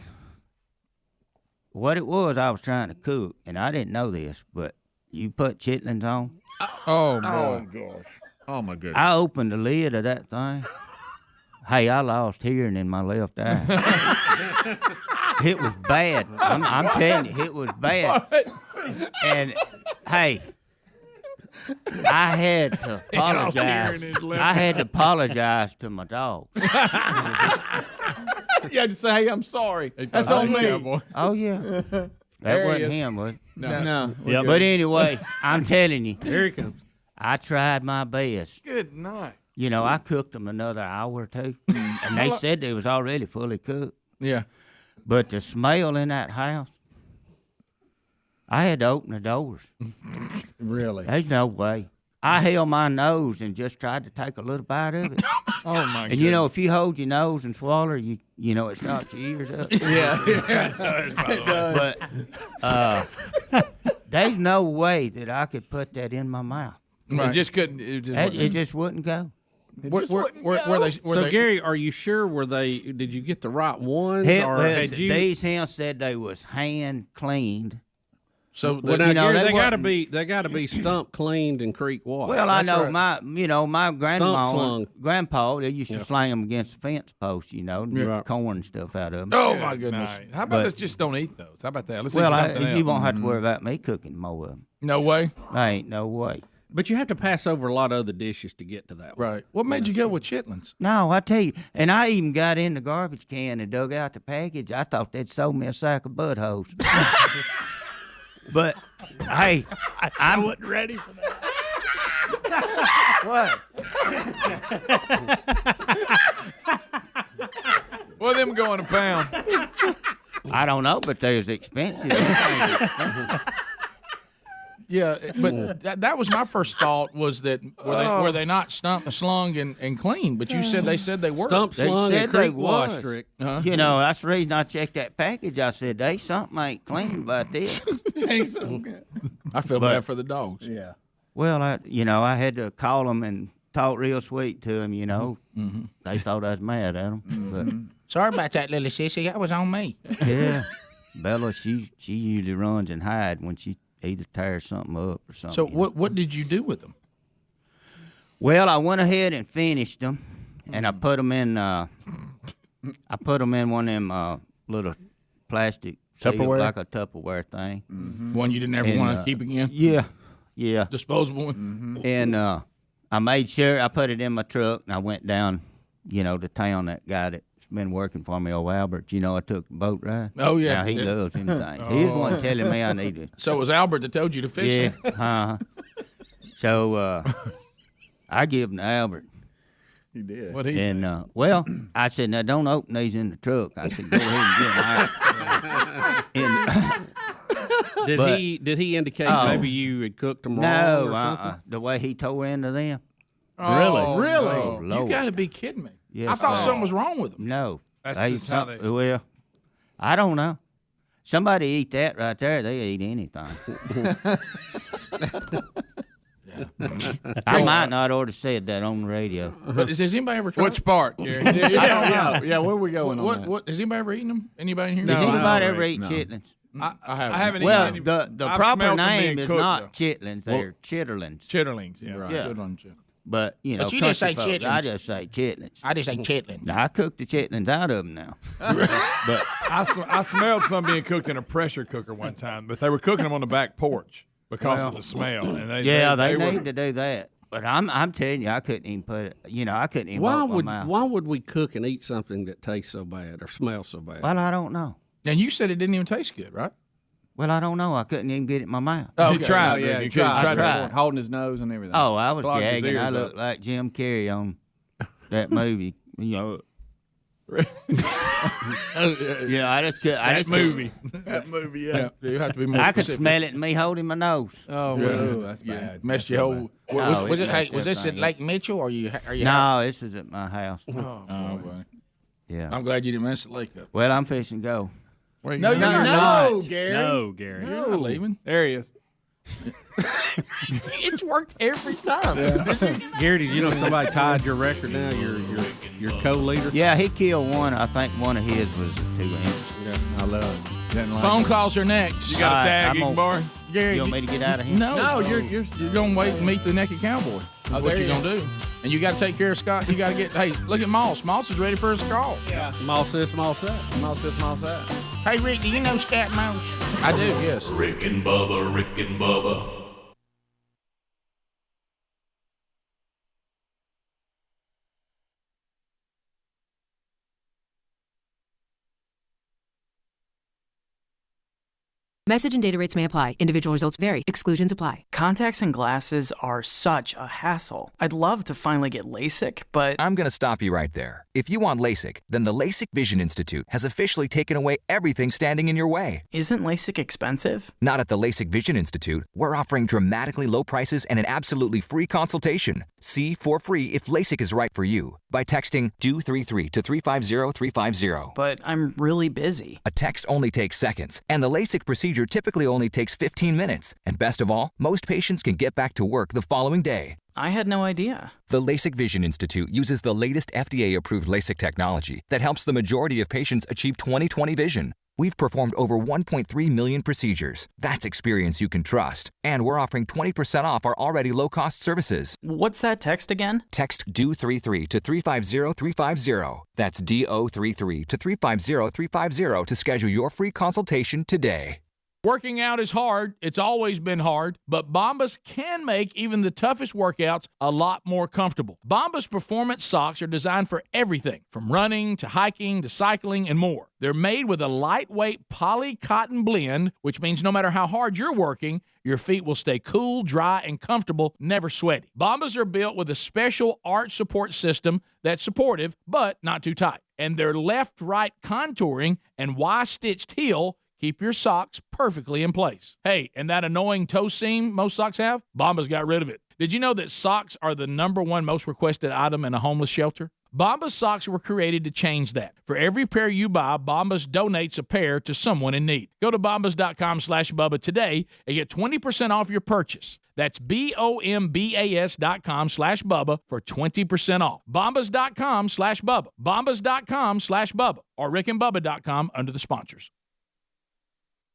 what it was, I was trying to cook, and I didn't know this, but you put chitlins on.
Oh, boy.
Oh, gosh. Oh, my goodness.
I opened the lid of that thing. Hey, I lost hearing in my left eye. It was bad. I'm telling you, it was bad. And, hey, I had to apologize. I had to apologize to my dog.
You had to say, hey, I'm sorry. That's on me.
Oh, yeah. That
There he
wasn't
is.
him, was it?
No.
Yep.
But anyway, I'm telling you,
Here he comes.
I tried my best.
Good night.
I cooked them another hour or two, and they said they was already fully cooked.
Yeah.
But the smell in that house, I had to open the doors.
Really?
There's no way. I held my nose and just tried to take a little bite of it.
Oh my!
And you know, if you hold your nose and swallow, you know it stops your ears up.
Yeah, it does.
But there's no way that I could put that in my mouth.
Right. It just couldn't.
It just wouldn't go.
So Gary, are you sure? Did you get the right ones,
These hens said they was hand cleaned.
So Gary, they gotta be stump cleaned and creek washed.
Well, I know my grandpa, they used to
Yeah.
slang them against the fence posts, and get
Right.
corn and stuff out of them.
Oh my goodness! How about let's just don't eat those? How about that? Let's eat something else.
You won't have to worry about me cooking more of them.
No way.
I ain't no way.
But you have to pass over a lot of other dishes to get to that one.
Right. What made you go with chitlins?
No, I tell you, and I even got in the garbage can and dug out the package. I thought they'd sold me a sack of buttholes. But hey,
I wasn't ready for that.
What?
Well, them going a pound.
I don't know, but they're expensive.
Yeah, but that was my first thought was that were they not slung and clean? But you said they were.
Stump, slung, and creek washed, Rick.
You know, that's the reason I checked that package. I said, "Hey, something ain't clean about this."
I feel bad for the dogs.
Yeah.
Well, I had to call them and talk real sweet to them.
Mm-hmm.
They thought I was mad at them.
Sorry about that, little sissy. That was on me.
But yeah, Bella, she usually runs and hides when she either tears something up or something.
So what did you do with them?
Well, I went ahead and finished them, and I put them in. I put them in one of them little plastic
Tupperware?
like a Tupperware thing.
Mm-hmm. One you didn't ever want to keep again?
Yeah.
Disposable one?
Mm-hmm. And I made sure I put it in my truck, and I went down, to town. That guy that's been working for me, old Albert. I took the boat ride.
Oh, yeah.
Now, he
Yeah.
loves him things. He was the one telling me I needed.
So it was Albert that told you to fix
Yeah.
them?
So I give them to Albert.
He did.
What he
And I said, now don't open these in the truck. I said, go ahead and get them out.
Did he indicate maybe you had cooked them wrong
No,
or something?
the way he tore into them.
Oh, really?
Oh,
You
Lord.
got to be kidding me.
Yes,
I thought
sir.
something was wrong with them.
No.
That's just how they-
Well, I don't know. Somebody eat that right there, they eat anything. I might not ought to said that on the radio.
But has anybody ever tried?
Which part, Gary?
I don't know. Yeah, where are we going on that?
What has anybody ever eaten them? Anybody in here?
Does anybody ever
Rick,
eat
no.
chitlins?
I haven't.
I haven't
Well,
eaten any.
the
I've
proper
smelled them
name
being
is
cooked,
not
though.
chitlins, they're chitterlings.
Chitterlings, yeah.
Right.
Yeah.
Good on you.
But,
But you just
country
say
folk,
chitlins.
I just say chitlins.
I just say chitlins.
Now, I cook the chitlins out of them now. But
I smelled some being cooked in a pressure cooker one time, but they were cooking them on the back porch because of the smell. And
they
were,
need to do that. But I'm telling you, I couldn't even put it. I couldn't even open my mouth.
Why would we cook and eat something that tastes so bad or smells so bad?
Well, I don't know.
And you said it didn't even taste good, right?
Well, I don't know. I couldn't even get it in my mouth.
You tried.
Yeah,
You
he
tried.
tried.
tried.
Holding his nose and everything.
Oh, I was
Clogged his
gagging. I
ears
looked
up.
like Jim Carrey on that movie. Yeah, I just could.
That movie. That movie, yeah.
You have to be more
I could
specific.
smell it in me holding my nose.
Oh,
Yeah.
well, that's
Yeah.
bad.
Messed your whole.
No,
Was
it
it? Hey,
messed
was this at
everything
Lake Mitchell or you?
No, this is at my house.
Oh, boy.
Yeah.
I'm glad you didn't mess the lake up.
Well, I'm fixing to go.
Where you
No,
going?
you're not,
Gary.
No, Gary.
You're not leaving.
There he is.
It's worked every time.
Gary, did you know somebody tied your record now? Your co-leader.
Yeah, he killed one. I think one of his was 2 inches.
Yeah, I love it.
Didn't like
Phone
it.
calls are next.
You got a
All right,
tag,
I'm
Igbar?
gonna-
Gary,
You want me to get out of here?
No, you're gonna wait and meet the naked cowboy. That's what you're gonna do. And you got to take care of Scott. You got to get. Hey, look at Moss. Moss is ready for his call.
Yeah. Moss this, Moss that.
Mouse this, mouse that.
Hey, Rick, do you know Scat Mouse? I do. Yes.
Rick and Bubba.
Message and data rates may apply. Individual results vary. Exclusions apply.
Contacts and glasses are such a hassle. I'd love to finally get LASIK, but
I'm going to stop you right there. If you want LASIK, then the LASIK Vision Institute has officially taken away everything standing in your way.
Isn't LASIK expensive?
Not at the LASIK Vision Institute. We're offering dramatically low prices and an absolutely free consultation. See for free if LASIK is right for you by texting DO33 to 350350.
But I'm really busy.
A text only takes seconds, and the LASIK procedure typically only takes 15 minutes. And best of all, most patients can get back to work the following day.
I had no idea.
The LASIK Vision Institute uses the latest FDA-approved LASIK technology that helps the majority of patients achieve 20/20 vision. We've performed over 1.3 million procedures. That's experience you can trust. And we're offering 20% off our already low-cost services.
What's that text again?
Text DO33 to 350350. That's DO33 to 350350 to schedule your free consultation today.
Working out is hard. It's always been hard, but Bombas can make even the toughest workouts a lot more comfortable. Bombas performance socks are designed for everything from running to hiking to cycling and more. They're made with a lightweight poly cotton blend, which means no matter how hard you're working, your feet will stay cool, dry, and comfortable, never sweaty. Bombas are built with a special arch support system that's supportive, but not too tight. And their left-right contouring and Y-stitched heel keep your socks perfectly in place. Hey, and that annoying toe seam most socks have? Bombas got rid of it. Did you know that socks are the #1 most requested item in a homeless shelter? Bombas socks were created to change that. For every pair you buy, Bombas donates a pair to someone in need. Go to bombas.com/Bubba today and get 20% off your purchase. That's BOMBAS.com/Bubba for 20% off. Bombas.com/Bubba. Bombas.com/Bubba or rickandbubba.com under the sponsors.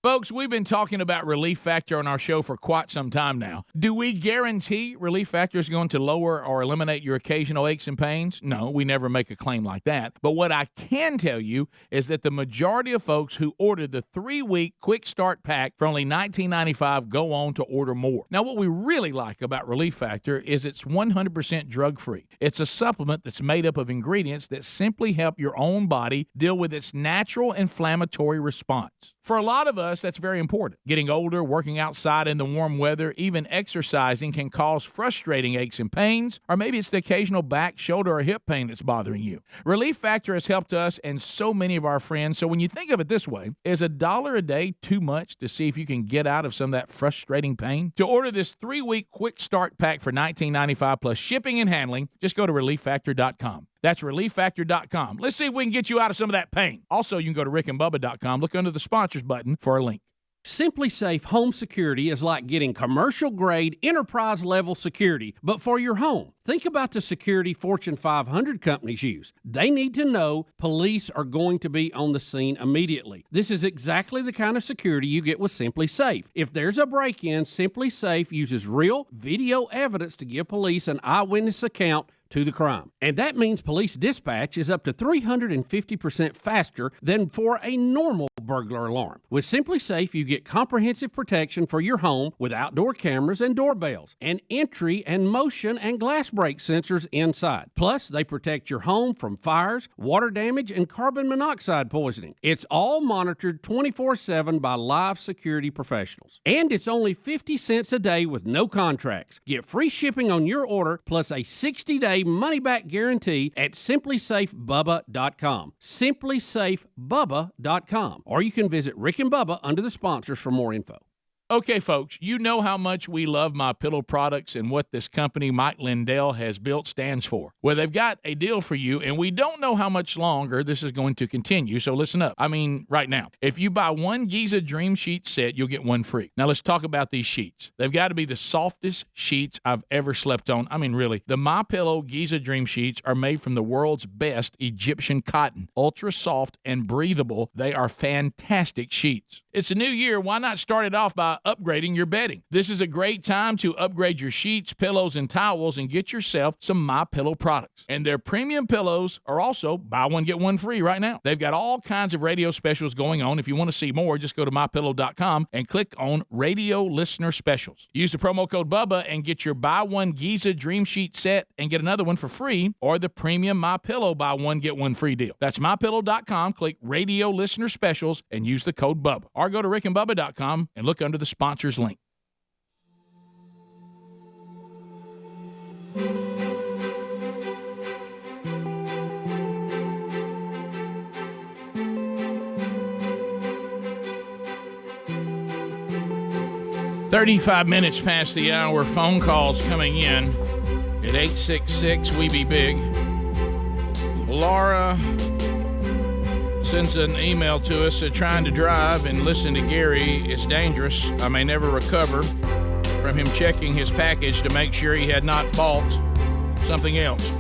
Folks, we've been talking about Relief Factor on our show for quite some time now. Do we guarantee Relief Factor is going to lower or eliminate your occasional aches and pains? No, we never make a claim like that. But what I can tell you is that the majority of folks who ordered the 3-week Quick Start Pack for only $19.95 go on to order more. Now, what we really like about Relief Factor is it's 100% drug-free. It's a supplement that's made up of ingredients that simply help your own body deal with its natural inflammatory response. For a lot of us, that's very important. Getting older, working outside in the warm weather, even exercising can cause frustrating aches and pains, or maybe it's the occasional back, shoulder, or hip pain that's bothering you. Relief Factor has helped us and so many of our friends. So when you think of it this way, is $1 a day too much to see if you can get out of some of that frustrating pain? To order this 3-week Quick Start Pack for $19.95 plus shipping and handling, just go to ReliefFactor.com. That's ReliefFactor.com. Let's see if we can get you out of some of that pain. Also, you can go to rickandbubba.com. Look under the sponsors button for a link.
Simply Safe Home Security is like getting commercial-grade, enterprise-level security, but for your home. Think about the security Fortune 500 companies use. They need to know police are going to be on the scene immediately. This is exactly the kind of security you get with Simply Safe. If there's a break-in, Simply Safe uses real video evidence to give police an eyewitness account to the crime. And that means police dispatch is up to 350% faster than for a normal burglar alarm. With Simply Safe, you get comprehensive protection for your home with outdoor cameras and doorbells, and entry and motion and glass break sensors inside. Plus, they protect your home from fires, water damage, and carbon monoxide poisoning. It's all monitored 24/7 by live security professionals. And it's only 50 cents a day with no contracts. Get free shipping on your order plus a 60-day money-back guarantee at simplysafebubba.com. simplysafebubba.com. Or you can visit Rick and Bubba under the sponsors for more info.
Okay, folks, you know how much we love MyPillow products and what this company Mike Lindell has built stands for. Well, they've got a deal for you, and we don't know how much longer this is going to continue, so listen up. I mean, right now. If you buy one Giza Dream Sheet set, you'll get one free. Now, let's talk about these sheets. They've got to be the softest sheets I've ever slept on. I mean, really. The MyPillow Giza Dream Sheets are made from the world's best Egyptian cotton. Ultra soft and breathable. They are fantastic sheets. It's a new year. Why not start it off by upgrading your bedding? This is a great time to upgrade your sheets, pillows, and towels and get yourself some MyPillow products. And their premium pillows are also buy one, get one free right now. They've got all kinds of radio specials going on. If you want to see more, just go to MyPillow.com and click on Radio Listener Specials. Use the promo code BUBBA and get your buy one Giza Dream Sheet set and get another one for free, or the premium MyPillow buy one, get one free deal. That's MyPillow.com. Click Radio Listener Specials and use the code BUBBA. Or or go to rickandbubba.com and look under the sponsors link. $35 past the hour. Phone calls coming in at 866-WE-BE-BIG. Laura sends an email to us trying to drive and listen to Gary is dangerous. I may never recover from him checking his package to make sure he had not bought something else.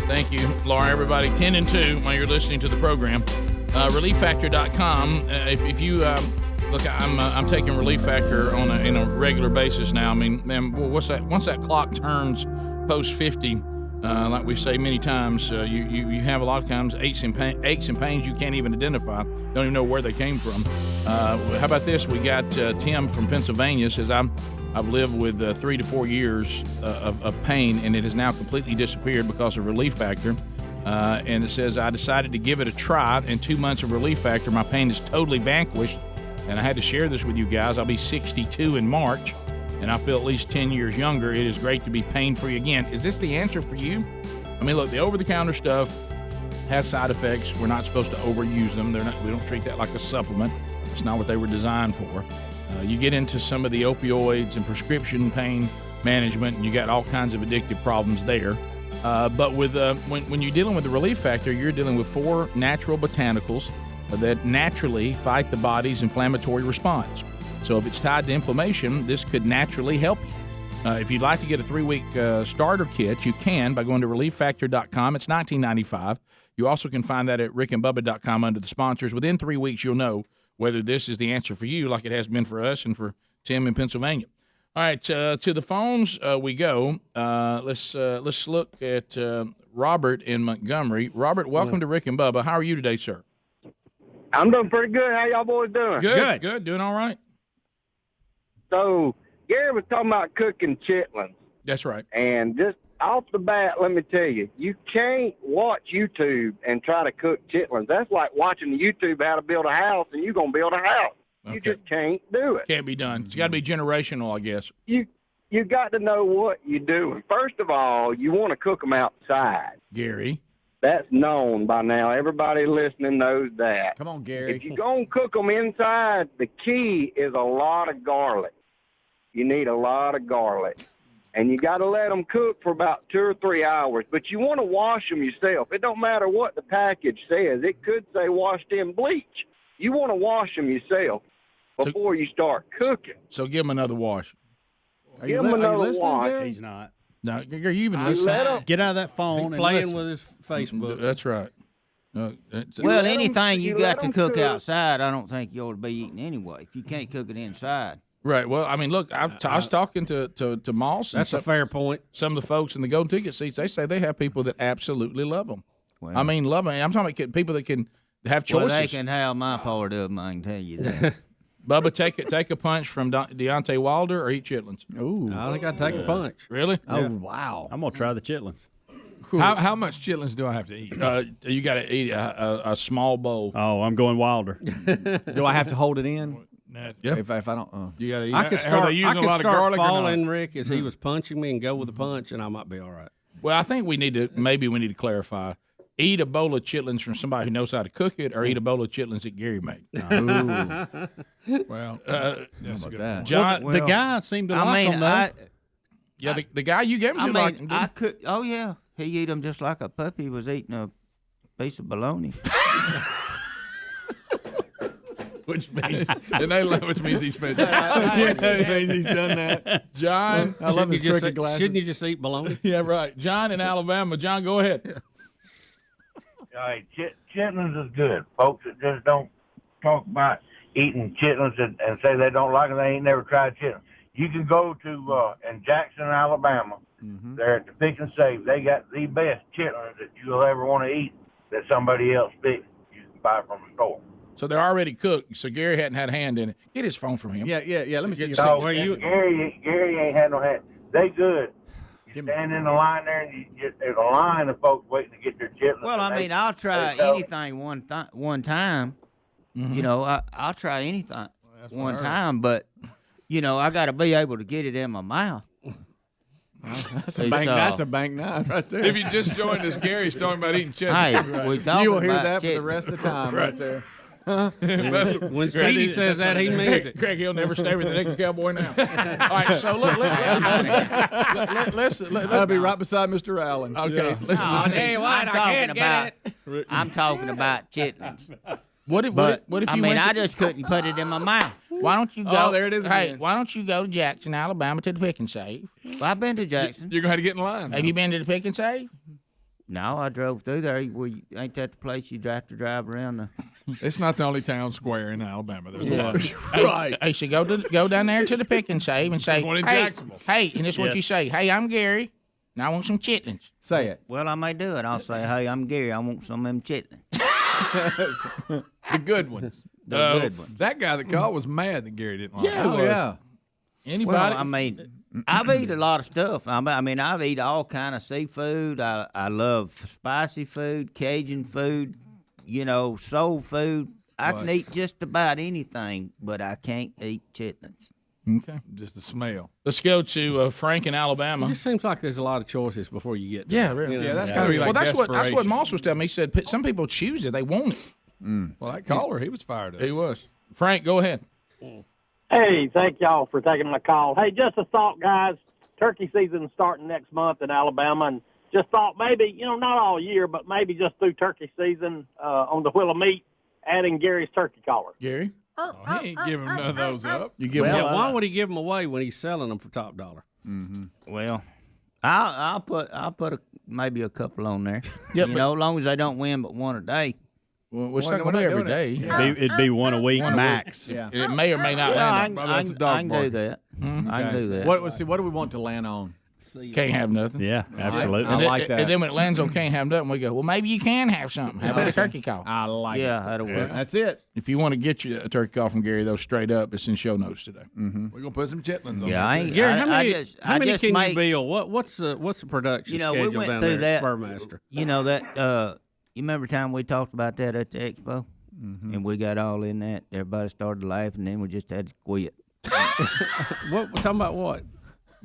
Thank you, Laura. Everybody, 10 and 2 while you're listening to the program. ReliefFactor.com. If you look, I'm taking Relief Factor in a regular basis now. I mean, man, what's that? Once that clock turns post 50, like we say many times, you have a lot of times aches and pains you can't even identify. Don't even know where they came from. How about this? We got Tim from Pennsylvania says I've lived with 3 to 4 years of pain, and it has now completely disappeared because of Relief Factor. And it says I decided to give it a try. In 2 months of Relief Factor, my pain is totally vanquished. And I had to share this with you guys. I'll be 62 in March, and I feel at least 10 years younger. It is great to be pain-free again. Is this the answer for you? I mean, look, the over-the-counter stuff has side effects. We're not supposed to overuse them. We don't treat that like a supplement. It's not what they were designed for. You get into some of the opioids and prescription pain management, and you got all kinds of addictive problems there. But with when you're dealing with the Relief Factor, you're dealing with 4 natural botanicals that naturally fight the body's inflammatory response. So if it's tied to inflammation, this could naturally help you. If you'd like to get a 3-week starter kit, you can by going to ReliefFactor.com. It's $19.95. You also can find that at rickandbubba.com under the sponsors. Within 3 weeks, you'll know whether this is the answer for you, like it has been for us and for Tim in Pennsylvania. All right, to the phones we go. Let's look at Robert in Montgomery. Robert, welcome to Rick and Bubba. How are you today, sir?
I'm doing pretty good. How y'all boys doing?
Good. Doing all right.
So, Gary was talking about cooking chitlins.
That's right.
And just off the bat, let me tell you, you can't watch YouTube and try to cook chitlins. That's like watching the YouTube how to build a house, and you're going to build a house.
Okay.
You just can't do it.
Can't be done. It's got to be generational, I guess.
You got to know what you're doing. First of all, you want to cook them outside.
Gary.
That's known by now. Everybody listening knows that.
Come on, Gary.
If you're going to cook them inside, the key is a lot of garlic. You need a lot of garlic. And you got to let them cook for about 2 or 3 hours. But you want to wash them yourself. It don't matter what the package says. It could say washed in bleach. You want to wash them yourself before you start cooking.
So give them another wash.
Give them another wash.
Gary? He's not.
No, are you even listening?
Get out of that phone and playing with his Facebook.
That's right.
Well, anything you got to cook outside, I don't think you ought to be eating anyway. If you can't cook it inside.
Right. Well, I mean, look, I was talking to Moss.
That's a fair point.
Some of the folks in the Golden Ticket seats, they say they have people that absolutely love them.
Well,
I mean, love them. I'm talking about people that can have choices.
Well, they can have my part of them, I can tell you that.
Bubba, take a punch from Deontay Wilder or eat chitlins?
Ooh. I think I'd take a punch.
Really?
Yeah.
Oh, wow.
I'm going to try the chitlins.
Cool. How much chitlins do I have to eat?
You got to eat a small bowl.
Oh, I'm going Wilder.
Do I have to hold it in?
Yeah.
If I don't,
you got to eat.
I could start falling, Rick, as he was punching me and go with the punch, and I might be all right.
Well, I think we need to clarify. Eat a bowl of chitlins from somebody who knows how to cook it, or eat a bowl of chitlins that Gary made.
Well,
that's good. That?
John,
the guy seemed to like them, though.
The guy you gave him to like him.
Oh, yeah. He eat them just like a puppy was eating a piece of bologna.
Which means he's fed. It means he's done that. John,
I love his cricket glasses.
Shouldn't you just eat bologna?
Yeah, right. John in Alabama. John, go ahead.
All right, chitlins is good. Folks that just don't talk about eating chitlins and say they don't like them, they ain't never tried chitlins. You can go to in Jackson, Alabama.
Mm-hmm.
They're at the Pick and Save. They got the best chitlins that you'll ever want to eat that somebody else picks. You can buy from the store.
So they're already cooked. So Gary hadn't had a hand in it. Get his phone from him.
Yeah. Let me see your
phone. Gary ain't had no hand. They good. You stand in the line there, and there's a line of folks waiting to get their chitlins.
Well, I mean, I'll try anything one time. You know, I'll try anything one
right.
time, but I got to be able to get it in my mouth.
That's a bank nine right there.
If you just joined us, Gary's talking about eating chitlins.
Hey, we talking
You will hear
about
that for the
chitlins.
rest of the time right there.
When Speedy says that, he means it.
Craig, he'll never stay with the naked cowboy now. All right, so let's
I'll be right beside Mr. Allen.
Okay, listen.
I'm talking about chitlins.
What if
I
you
mean,
went
I
to-
just couldn't put it in my mouth.
Why don't you go?
Oh, there it is
Hey,
again.
why don't you go to Jackson, Alabama, to the Pick and Save?
Well, I've been to Jackson.
You're going to have to get in line.
Have you been to the Pick and Save?
No, I drove through there. Ain't that the place you have to drive around?
It's not the only town square in Alabama. There's a lot of
Hey, hey, so go down there to the Pick and Save and say,
There's one in
hey,
Jacksonville.
hey, and this is what
Yes.
you say. Hey, I'm Gary, and I want some chitlins.
Say it.
Well, I may do it. I'll say, hey, I'm Gary. I want some of them chitlins.
the good ones.
The good ones.
That guy that called was mad that Gary didn't like
Yeah,
it.
he was. Anybody?
Well, I mean, I've eaten a lot of stuff. I mean, I've eaten all kind of seafood. I love spicy food, Cajun food, soul food. I can eat just about anything, but I can't eat chitlins.
Okay.
Just the smell.
Let's go to Frank in
It
Alabama.
just seems like there's a lot of choices before you get to
Yeah,
it.
really.
You know?
Yeah, that's gotta be like
Well, that's what
desperation.
Moss was telling me. He said some people choose it; they want it.
Well, that caller, he was fired up.
He was. Frank, go ahead.
Hey, thank y'all for taking my call. Hey, just a thought, guys. Turkey season's starting next month in Alabama, and just thought maybe, not all year, but maybe just through turkey season on the Wheel of Meat, adding Gary's turkey collar.
Gary?
Oh, he ain't giving none of those up.
You give
Yeah,
him
why would he give them away when he's selling them for top dollar?
Well, I'll put maybe a couple on there.
Yeah,
as long as they don't win but one a day.
Well, it's
Well,
not
we're
going to
not
be every
doing
day.
It'd be one a week max.
Yeah.
It may or may not land on.
I can do that. I can do that.
What do we want to land on?
Can't have nothing.
Yeah, absolutely.
I like that.
And then when it lands on can't have nothing, we go, well, maybe you can have something. How about a turkey call?
I like it.
Yeah, that'll work.
That's it.
If you want to get you a turkey call from Gary, though, straight up, it's in show notes today.
We're going to put some chitlins on
Yeah, I ain't.
Gary,
I,
how many,
I just,
how
I
many
just
can
make,
you bill? What's the production
we
schedule
went
down
through
there at
that.
Spurmaster?
That. You remember the time we talked about that at the expo, and we got all in that. Everybody started laughing, and then we just had to quit.
What? Talking about what?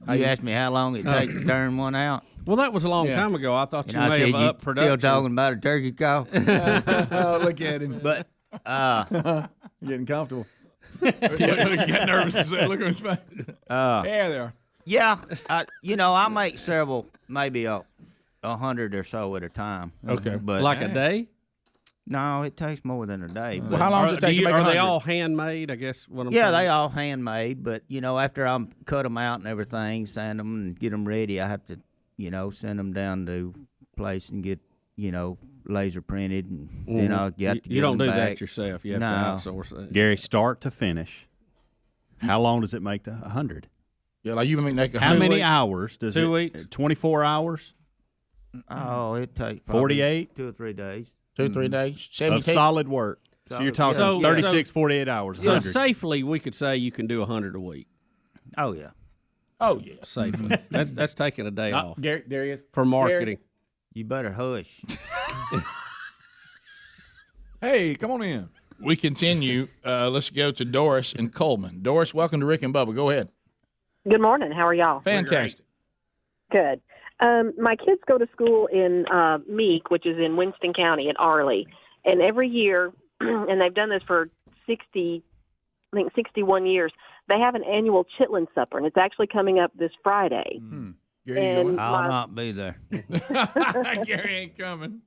You asked me how long it takes to turn one out.
Well, that was a long time ago. I thought you
I
may
said,
have upped
still
production.
talking about a turkey call?
Oh, look at him.
But
Getting comfortable.
He got nervous to say, look at his face.
Yeah, they are.
yeah, I make several, maybe 100 or so at a time.
Okay.
But
Like a day?
no, it takes more than a day.
Well,
But
how long does it take to make
Are
100?
they all handmade? I guess what I'm
yeah,
saying.
they all handmade. But after I cut them out and everything, sand them and get them ready, I have to, send them down to place and get, laser printed, and then I'll get to get
You don't
them
do
back.
that yourself. You have
No.
to outsource it.
Gary, start to finish. How long does it make to 100?
Yeah, like you make
How
a
many
weeks.
hours does
2
it?
weeks.
24 hours
Oh, it takes probably
48?
2 or 3 days.
2 3 days.
of
70
solid work. So you're talking
So-
36, 48 hours.
So
100.
safely, we could say you can do 100 a week.
Oh yeah.
Oh, yeah.
Safely. that's taking a day off
Gary, there he is.
for marketing.
You better hush.
Hey, come on in.
We continue. Let's go to Doris in Coleman. Doris, welcome to Rick and Bubba. Go ahead.
Good morning. How are y'all?
Fantastic.
Good. My kids go to school in Meek, which is in Winston County at Arley, and every year, and they've done this for 61 years, they have an annual chitlin supper, and it's actually coming up this Friday.
Gary, you
And
going?
I'll not be there.
Gary ain't coming.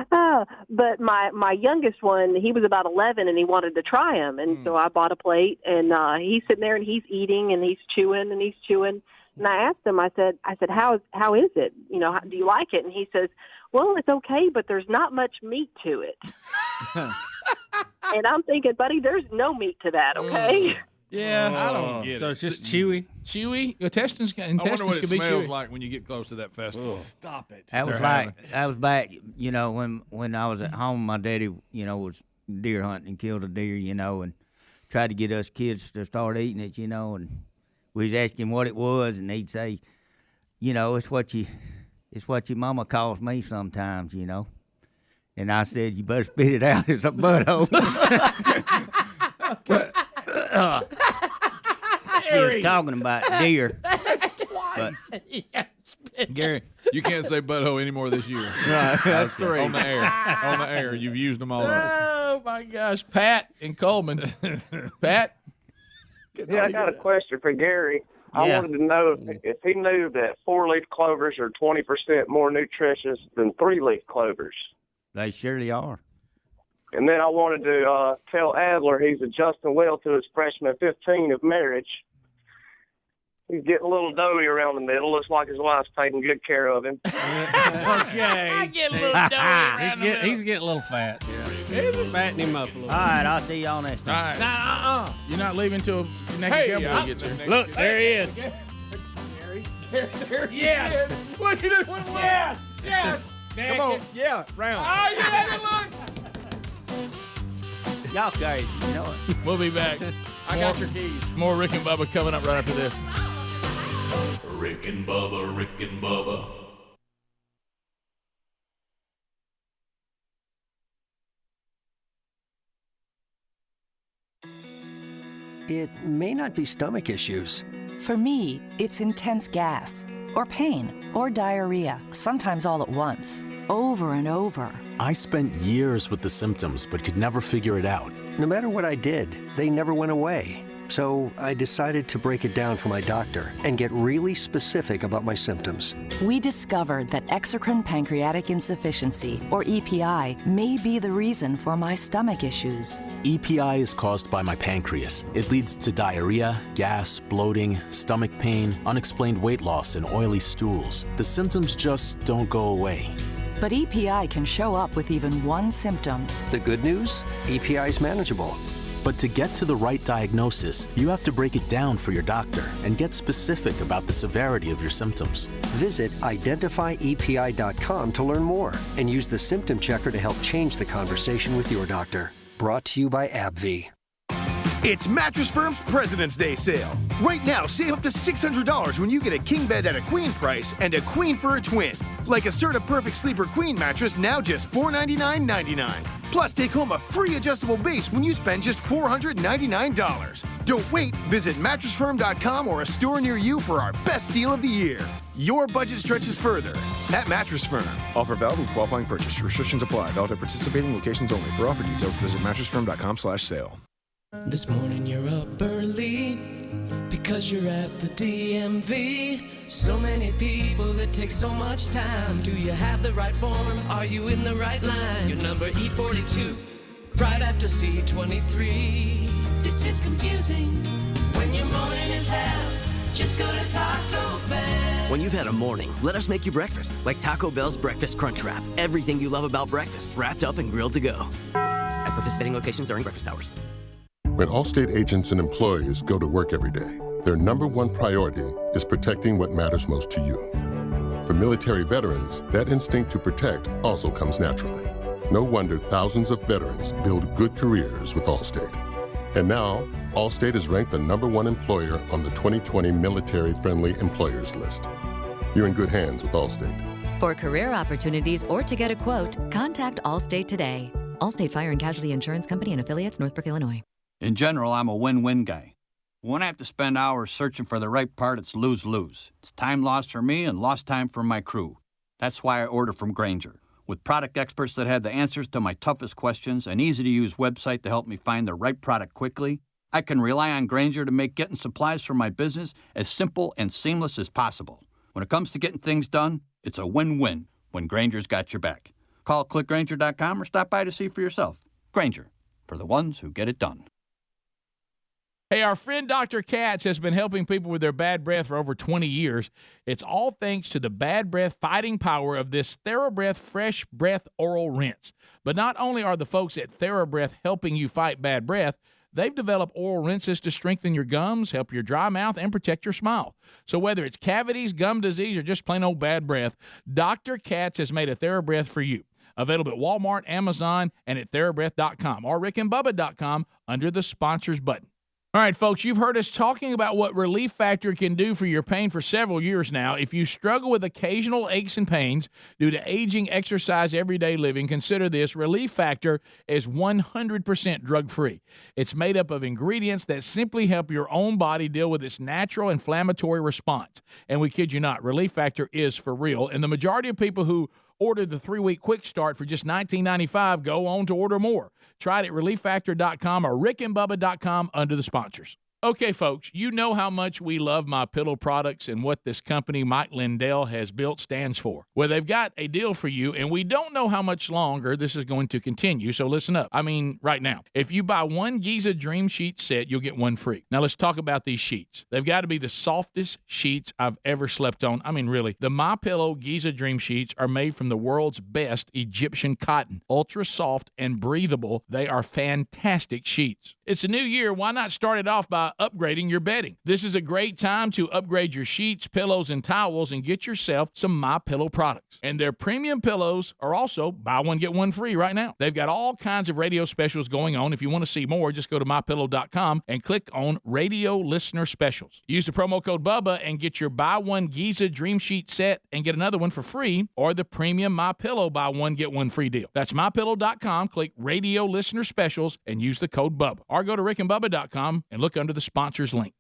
But my youngest one, he was about 11, and he wanted to try them, and so I bought a plate, and he's sitting there and he's eating and he's chewing and he's chewing. And I asked him, I said, how is it? Do you like it? And he says, well, it's okay, but there's not much meat to it. And I'm thinking, buddy, there's no meat to that, okay?
Yeah,
I don't get
So
it.
it's just chewy.
Chewy. Intestines
I wonder
can
what it
be
smells
chewy.
like when you get close to that festival. Stop it.
That was back, when I was at home. My daddy, was deer hunting and killed a deer, and tried to get us kids to start eating it, and we was asking what it was, and he'd say, it's what your mama calls me sometimes, And I said, you better spit it out. It's a butthole. She was talking about deer.
That's twice.
Gary, you can't say butthole anymore this year.
Right, that's three.
On the air. On the air. You've used them all up.
Oh, my gosh. Pat in Coleman. Pat?
Yeah, I got a question for Gary. I
Yeah.
wanted to know if he knew that 4-leaf clovers are 20% more nutritious than 3-leaf clovers.
They surely are.
And then I wanted to tell Adler he's adjusting well to his freshman 15 of marriage. He's getting a little doughy around the middle. Looks like his wife's taking good care of him.
Okay.
I get a little doughy around the middle.
He's getting a little fat. Yeah. Fatten him up a little.
All right, I'll see y'all next
All
time.
right. You're not leaving until Naked Cowboy gets here.
Look, there he is.
There he is. Look at it. Yes. Yes.
Come on. Yeah, round.
Oh, yeah, look.
Y'all crazy, you know it.
We'll be back.
I got your keys.
More Rick and Bubba coming up right after this.
Rick and Bubba, Rick and Bubba.
It may not be stomach issues.
For me, it's intense gas, or pain, or diarrhea, sometimes all at once, over and over.
I spent years with the symptoms but could never figure it out.
No matter what I did, they never went away. So I decided to break it down for my doctor and get really specific about my symptoms.
We discovered that exocrine pancreatic insufficiency, or EPI, may be the reason for my stomach issues.
EPI is caused by my pancreas. It leads to diarrhea, gas, bloating, stomach pain, unexplained weight loss, and oily stools. The symptoms just don't go away.
But EPI can show up with even one symptom.
The good news? EPI is manageable.
But to get to the right diagnosis, you have to break it down for your doctor and get specific about the severity of your symptoms.
Visit identifyepi.com to learn more and use the symptom checker to help change the conversation with your doctor. Brought to you by AbbVie.
It's Mattress Firm's President's Day sale. Right now, save up to $600 when you get a king bed at a queen price and a queen for a twin. Like a Serta Perfect Sleeper Queen mattress, now just $499.99. Plus, take home a free adjustable base when you spend just $499. Don't wait. Visit mattressfirm.com or a store near you for our best deal of the year. Your budget stretches further at Mattress Firm. Offer valid with qualifying purchase. Restrictions apply. Valid at participating locations only. For offer details, visit mattressfirm.com/sale.
This morning you're up early because you're at the DMV. So many people, it takes so much time. Do you have the right form? Are you in the right line? Your number E42, right after C23. This is confusing when your morning is hell. Just go to Taco Bell.
When you've had a morning, let us make you breakfast. Like Taco Bell's Breakfast Crunch Wrap. Everything you love about breakfast, wrapped up and grilled to go. At participating locations during breakfast hours.
When Allstate agents and employees go to work every day, their number one priority is protecting what matters most to you. For military veterans, that instinct to protect also comes naturally. No wonder thousands of veterans build good careers with Allstate. And now, Allstate is ranked the number one employer on the 2020 Military Friendly Employers list. You're in good hands with Allstate.
For career opportunities or to get a quote, contact Allstate today. Allstate Fire and Casualty Insurance Company and Affiliates, Northbrook, Illinois.
In general, I'm a win-win guy. When I have to spend hours searching for the right part, it's lose-lose. It's time lost for me and lost time for my crew. That's why I order from Grainger. With product experts that have the answers to my toughest questions, an easy-to-use website to help me find the right product quickly, I can rely on Grainger to make getting supplies for my business as simple and seamless as possible. When it comes to getting things done, it's a win-win when Grainger's got your back. Call clickgrainger.com or stop by to see for yourself. Grainger, for the ones who get it done.
Hey, our friend Dr. Katz has been helping people with their bad breath for over 20 years. It's all thanks to the bad breath fighting power of this TheraBreath Fresh Breath Oral Rinse. But not only are the folks at TheraBreath helping you fight bad breath, they've developed oral rinses to strengthen your gums, help your dry mouth, and protect your smile. So whether it's cavities, gum disease, or just plain old bad breath, Dr. Katz has made a TheraBreath for you. Available at Walmart, Amazon, and at TheraBreath.com or RickandBubba.com under the sponsors button. All right, folks, you've heard us talking about what Relief Factor can do for your pain for several years now. If you struggle with occasional aches and pains due to aging, exercise, everyday living, consider this. Relief Factor is 100% drug-free. It's made up of ingredients that simply help your own body deal with its natural inflammatory response. And we kid you not, Relief Factor is for real. And the majority of people who ordered the 3-week quick start for just $19.95 go on to order more. Try it at relieffactor.com or rickandbubba.com under the sponsors. Okay, folks, you know how much we love MyPillow products and what this company Mike Lindell has built stands for. Well, they've got a deal for you, and we don't know how much longer this is going to continue, so listen up. I mean, right now. If you buy one Giza Dream Sheet set, you'll get one free. Now, let's talk about these sheets. They've got to be the softest sheets I've ever slept on. I mean, really. The MyPillow Giza Dream Sheets are made from the world's best Egyptian cotton. Ultra soft and breathable. They are fantastic sheets. It's a new year. Why not start it off by upgrading your bedding? This is a great time to upgrade your sheets, pillows, and towels and get yourself some MyPillow products. And their premium pillows are also buy one, get one free right now. They've got all kinds of radio specials going on. If you want to see more, just go to MyPillow.com and click on Radio Listener Specials. Use the promo code Bubba and get your buy one Giza Dream Sheet set and get another one for free, or the premium MyPillow buy one, get one free deal. That's MyPillow.com. Click Radio Listener Specials and use the code Bubba. Or go to rickandbubba.com and look under the sponsors link.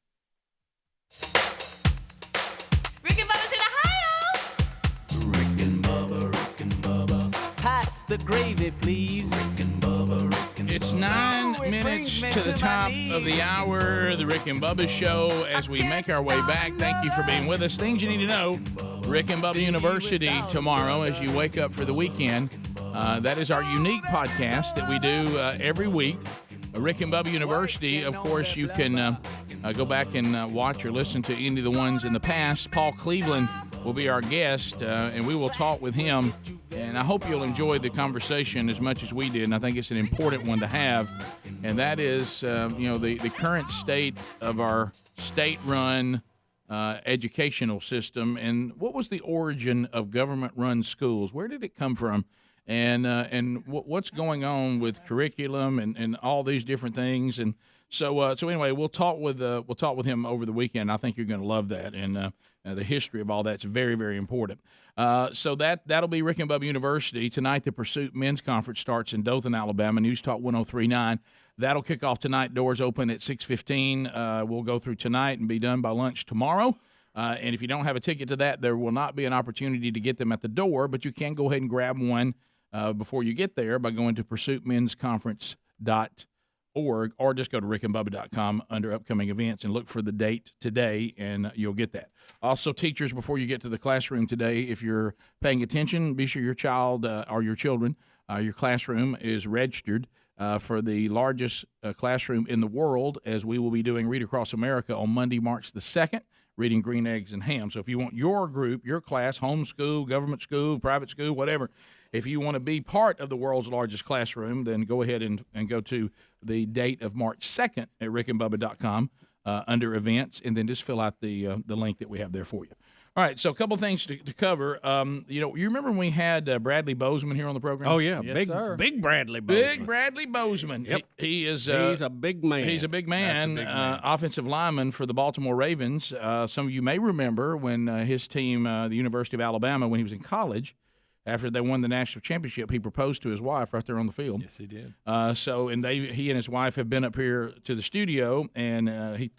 Rick and Bubba's in Ohio.
Rick and Bubba.
Pass the gravy, please.
Rick and Bubba.
It's 9 minutes to the top of the hour, the Rick and Bubba Show. As we make our way back, thank you for being with us. Things you need to know, Rick and Bubba University tomorrow as you wake up for the weekend. That is our unique podcast that we do every week. Rick and Bubba University, of course, you can go back and watch or listen to any of the ones in the past. Paul Cleveland will be our guest, and we will talk with him. And I hope you'll enjoy the conversation as much as we did, and I think it's an important one to have. And that is, the current state of our state-run educational system, and what was the origin of government-run schools? Where did it come from? And what's going on with curriculum and all these different things, and so anyway, we'll talk with him over the weekend. I think you're going to love that, and the history of all that's very, very important. So that'll be Rick and Bubba University tonight. The Pursuit Men's Conference starts in Dothan, Alabama. News Talk 103.9. That'll kick off tonight. Doors open at 6:15. We'll go through tonight and be done by lunch tomorrow. And if you don't have a ticket to that, there will not be an opportunity to get them at the door, but you can go ahead and grab one before you get there by going to pursuitmensconference.org, or just go to rickandbubba.com under upcoming events and look for the date today, and you'll get that. Also, teachers, before you get to the classroom today, if you're paying attention, be sure your child or your children, your classroom is registered for the largest classroom in the world, as we will be doing Read Across America on Monday, March the 2nd. Reading Green Eggs and Ham. So if you want your group, your class, homeschool, government school, private school, whatever, if you want to be part of the world's largest classroom, then go ahead and go to the date of March 2nd at rickandbubba.com under events, and then just fill out the link that we have there for you. All right, so a couple things to cover. You remember when we had Bradley Bozeman here on the program?
Oh, yeah.
Yes,
Big Bradley Bozeman.
Big Bradley Bozeman.
Yep.
He is
He's a big man.
He's a big man,
That's a big man.
Offensive lineman for the Baltimore Ravens. Some of you may remember when his team, the University of Alabama, when he was in college, after they won the national championship, he proposed to his wife right there on the field.
Yes, he did.
He and his wife have been up here to the studio, and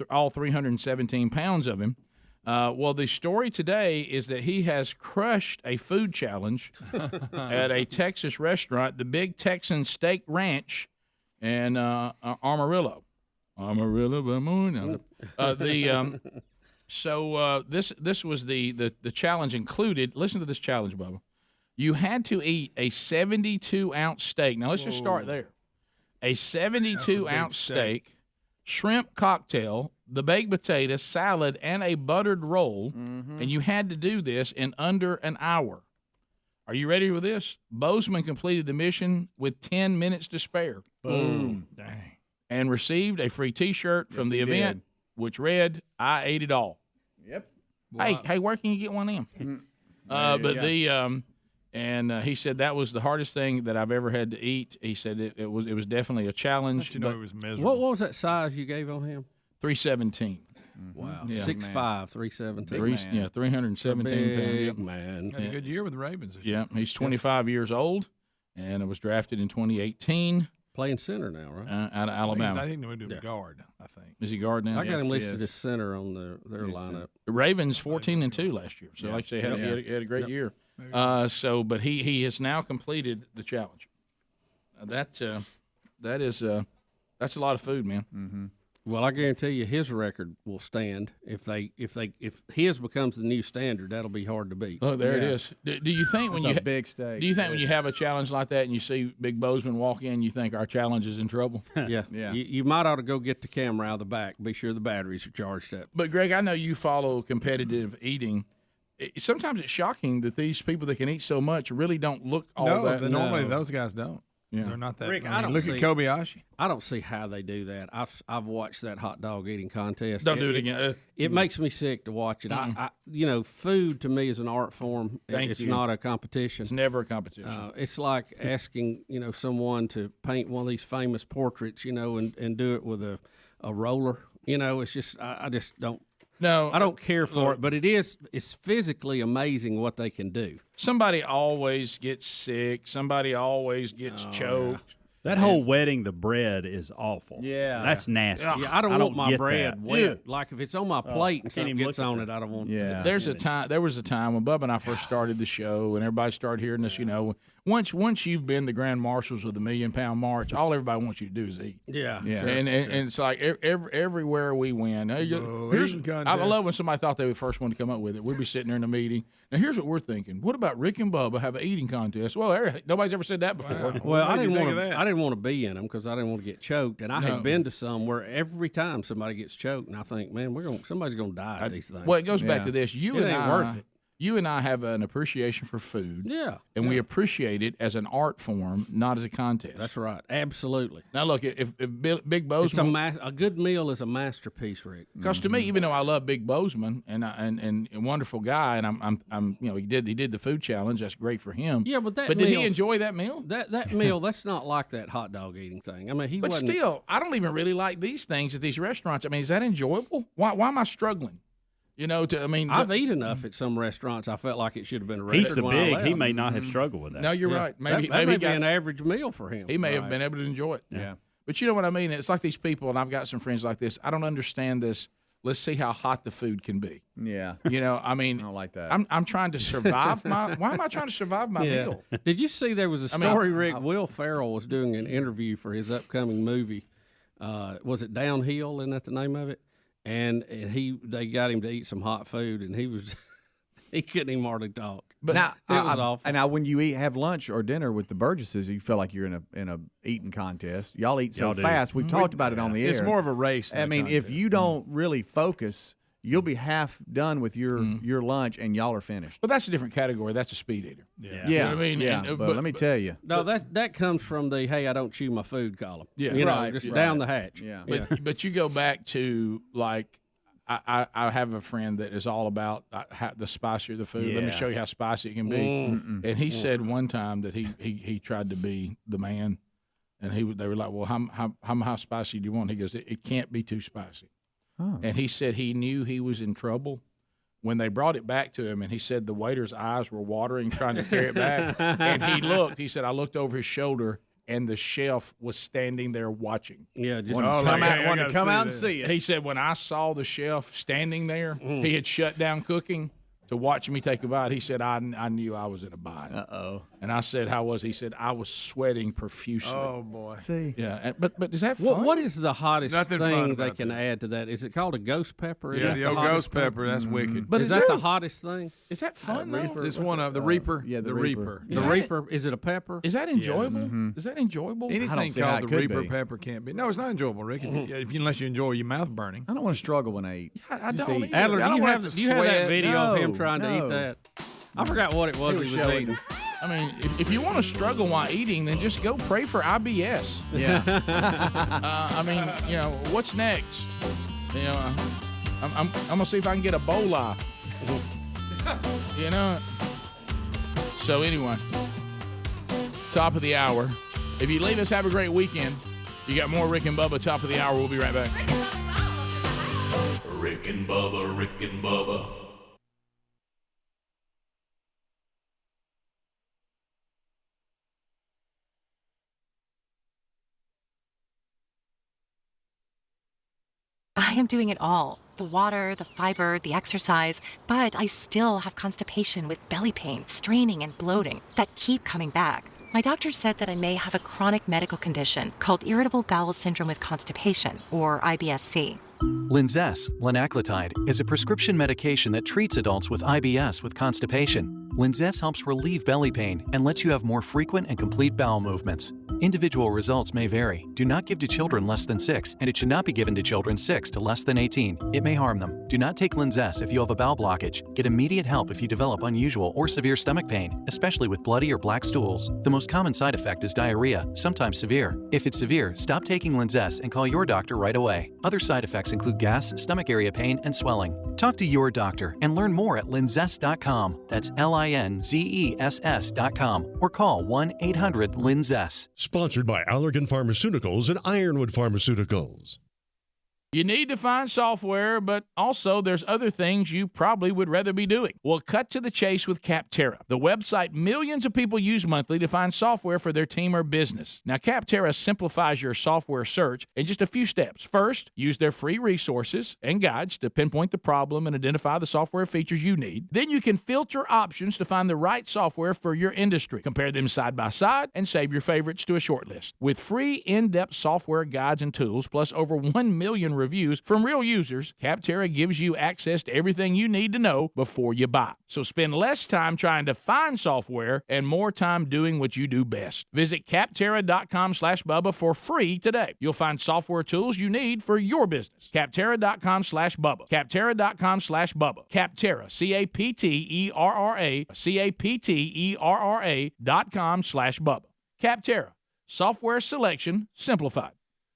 all 317 pounds of him. Well, the story today is that he has crushed a food challenge at a Texas restaurant, the Big Texan Steak Ranch in Amarillo. Amarillo, Vermont. This was the challenge included. Listen to this challenge, Bubba. You had to eat a 72-ounce steak. Now, let's just start there. A 72-ounce steak, shrimp cocktail, the baked potato, salad, and a buttered roll, and you had to do this in under an hour. Are you ready with this? Bozeman completed the mission with 10 minutes to spare.
Boom. Dang.
And received a free T-shirt from the event, which read, "I ate it all."
Yep.
Hey, where can you get one of them? He said that was the hardest thing that I've ever had to eat. He said it was definitely a challenge.
It was miserable.
What was that size you gave on him?
317.
Wow.
Yeah.
6'5", 317.
317
Big
pounds.
man.
Had a good year with the Ravens this
Yeah,
year.
he's 25 years old, and was drafted in 2018.
Playing center now, right?
Out of Alabama.
I think they moved him to guard, I think.
Is he guard now?
I got him
Yes,
listed
yes.
as center on their lineup.
The Ravens 14-2 last year, so like I say, he had a great year. But he has now completed the challenge. That's a lot of food, man.
Mm-hmm.
Well, I guarantee you his record will stand if his becomes the new standard. That'll be hard to beat.
Oh, there it is. Do you think when
That's
you
a big stake.
Do you think when you have a challenge like that and you see Big Bozeman walk in, you think our challenge is in trouble?
Yeah.
Yeah.
You might ought to go get the camera out of the back. Be sure the batteries are charged up.
But Greg, I know you follow competitive eating. Sometimes it's shocking that these people that can eat so much really don't look all that.
Normally those guys don't.
Yeah.
They're not that.
Rick,
I mean,
I don't
look
see-
at Kobayashi.
I don't see how they do that. I've watched that hot dog eating contest.
Don't do it again.
It makes me sick to watch it. I food to me is an art form.
Thank
it's
you.
not a competition.
It's never a competition.
It's like asking someone to paint one of these famous portraits, and do it with a roller. It's just I just don't.
No,
I don't care for it, but it's physically amazing what they can do.
Somebody always gets sick. Somebody always gets choked.
That whole wetting the bread is awful.
Yeah.
That's nasty.
Yeah, I don't want my
get
bread
that.
wet. Like if it's on my plate and
I can't
something
even
gets
look at
on
that.
it, I don't want.
Yeah.
There was a time when Bubba and I first started the show, and everybody started hearing this. Once you've been the grand marshals of the $1 Million Pound March, all everybody wants you to do is eat.
Yeah.
And it's like everywhere we win. Hey, here's,
eating contest.
I love when somebody thought they were the first one to come up with it. We'd be sitting there in a meeting. Now here's what we're thinking. What about Rick and Bubba have an eating contest? Well, nobody's ever said that before.
Wow.
Well, I
What'd you
didn't
think
want
of
to.
that?
I didn't want to be in them because I didn't want to get choked. And I
No.
had been to some where every time somebody gets choked, and I think, man, somebody's gonna die at these things.
Well, it goes back
Yeah.
to this.
It ain't worth it.
You and I have an appreciation for food.
Yeah.
And we appreciate it as an art form, not as a contest.
That's right. Absolutely.
Now, look, if Big
It's
Bozeman,
a good meal is a masterpiece, Rick.
because to me, even though I love Big Bozeman and a wonderful guy, and I'm he did the food challenge. That's great for him.
Yeah, but that
did he
meal-
enjoy that meal?
That meal, that's not like that hot dog eating thing. I mean, he
But
wasn't.
still, I don't even really like these things at these restaurants. I mean, is that enjoyable? Why am I struggling?
I've eaten enough at some restaurants. I felt like it should have been a record.
He's so
when I
big,
left.
he may not have struggled with that.
No, you're
Yeah.
right. Maybe
that may
he
be an average meal for him.
He may have been able to enjoy it.
Yeah.
But you know what I mean? It's like these people, and I've got some friends like this. I don't understand this. Let's see how hot the food can be.
Yeah.
I
don't like that.
I'm trying to survive why am I trying to survive my meal?
Did you see there was a story, Rick? Will Ferrell was doing an interview for his upcoming movie. Was it Downhill? Isn't that the name of it? And they got him to eat some hot food, and he couldn't even hardly talk.
But now,
it was awful.
And now, when you have lunch or dinner with the Burgesses, you feel like you're in a eating contest. Y'all eat so
Y'all do.
fast. We've talked about it on the air.
It's more of a race than
I
a
mean, if
contest.
you don't really focus, you'll be half done with your lunch, and y'all are finished.
But that's a different category. That's a speed eater.
Yeah,
You know what I mean?
yeah.
And,
but let me tell you,
No, that comes from the "Hey, I don't chew my food" column.
Yeah.
Right,
just
right.
down the hatch.
Yeah.
But you go back to like I have a friend that is all about the spicier the food. Let me
Yeah.
show you how spicy it can be. And he said one time that he tried to be the man, and they were like, well, how spicy do you want? He goes, it can't be too spicy.
Oh.
And he said he knew he was in trouble when they brought it back to him, and he said the waiter's eyes were watering trying to carry it back. And he said, I looked over his shoulder, and the chef was standing there watching.
Yeah, just
wanted to come out and see it.
He said, when I saw the chef standing there, he had shut down cooking to watch me take a bite. He said, I knew I was in a bind.
Uh-oh.
And I said, how was he? He said, I was sweating profusely.
Oh boy.
See,
Yeah, but is that fun?
What is the hottest
Nothing fun
thing
about
they can
that.
add to that? Is it called a ghost pepper? Is
Yeah,
that
the old
hottest
ghost pepper. That's wicked.
But
is
is
that
that
the hottest thing?
Is that fun, though?
It's one of the Reaper.
yeah, the
the
Reaper.
Reaper.
Is
The
that-
Reaper. Is it a pepper?
Is that enjoyable?
Mhm.
Is that enjoyable?
Anything
see how
called
it
the
could
Reaper
be.
pepper can't be. No, it's not enjoyable, Rick. Unless you enjoy your mouth burning.
I don't want to struggle when I eat.
I
Just
don't
eat.
either.
Adler,
I
do
don't
you
want
have
it to
do you have that
sweat.
video of him
No,
trying to eat
no.
that? I forgot what it was he was
showing.
eating.
I mean, if you want to struggle while eating, then just go pray for IBS.
Yeah.
I mean, what's next? I'm gonna see if I can get Ebola. So anyway, top of the hour. If you leave us, have a great weekend. You got more Rick and Bubba. Top of the hour. We'll be right back.
Rick and Bubba, Rick and Bubba.
I am doing it all. The water, the fiber, the exercise, but I still have constipation with belly pain, straining, and bloating that keep coming back. My doctor said that I may have a chronic medical condition called irritable bowel syndrome with constipation, or IBS-C.
Linzess, linaclotide, is a prescription medication that treats adults with IBS with constipation. Linzess helps relieve belly pain and lets you have more frequent and complete bowel movements. Individual results may vary. Do not give to children less than 6, and it should not be given to children 6 to less than 18. It may harm them. Do not take Linzess if you have a bowel blockage. Get immediate help if you develop unusual or severe stomach pain, especially with bloody or black stools. The most common side effect is diarrhea, sometimes severe. If it's severe, stop taking Linzess and call your doctor right away. Other side effects include gas, stomach area pain, and swelling. Talk to your doctor and learn more at linzess.com. That's LINZESS.com, or call 1-800-LINZESS.
Sponsored by Allergan Pharmaceuticals and Ironwood Pharmaceuticals.
You need to find software, but also there's other things you probably would rather be doing. Well, cut to the chase with Capterra, the website millions of people use monthly to find software for their team or business. Now, Capterra simplifies your software search in just a few steps. First, use their free resources and guides to pinpoint the problem and identify the software features you need. Then you can filter options to find the right software for your industry. Compare them side by side and save your favorites to a short list. With free in-depth software guides and tools, plus over 1 million reviews from real users, Capterra gives you access to everything you need to know before you buy. So spend less time trying to find software and more time doing what you do best. Visit Capterra.com/Bubba for free today. You'll find software tools you need for your business. Capterra.com/Bubba. Capterra.com/Bubba. Capterra, Capterra.com/Bubba. Capterra, software selection simplified.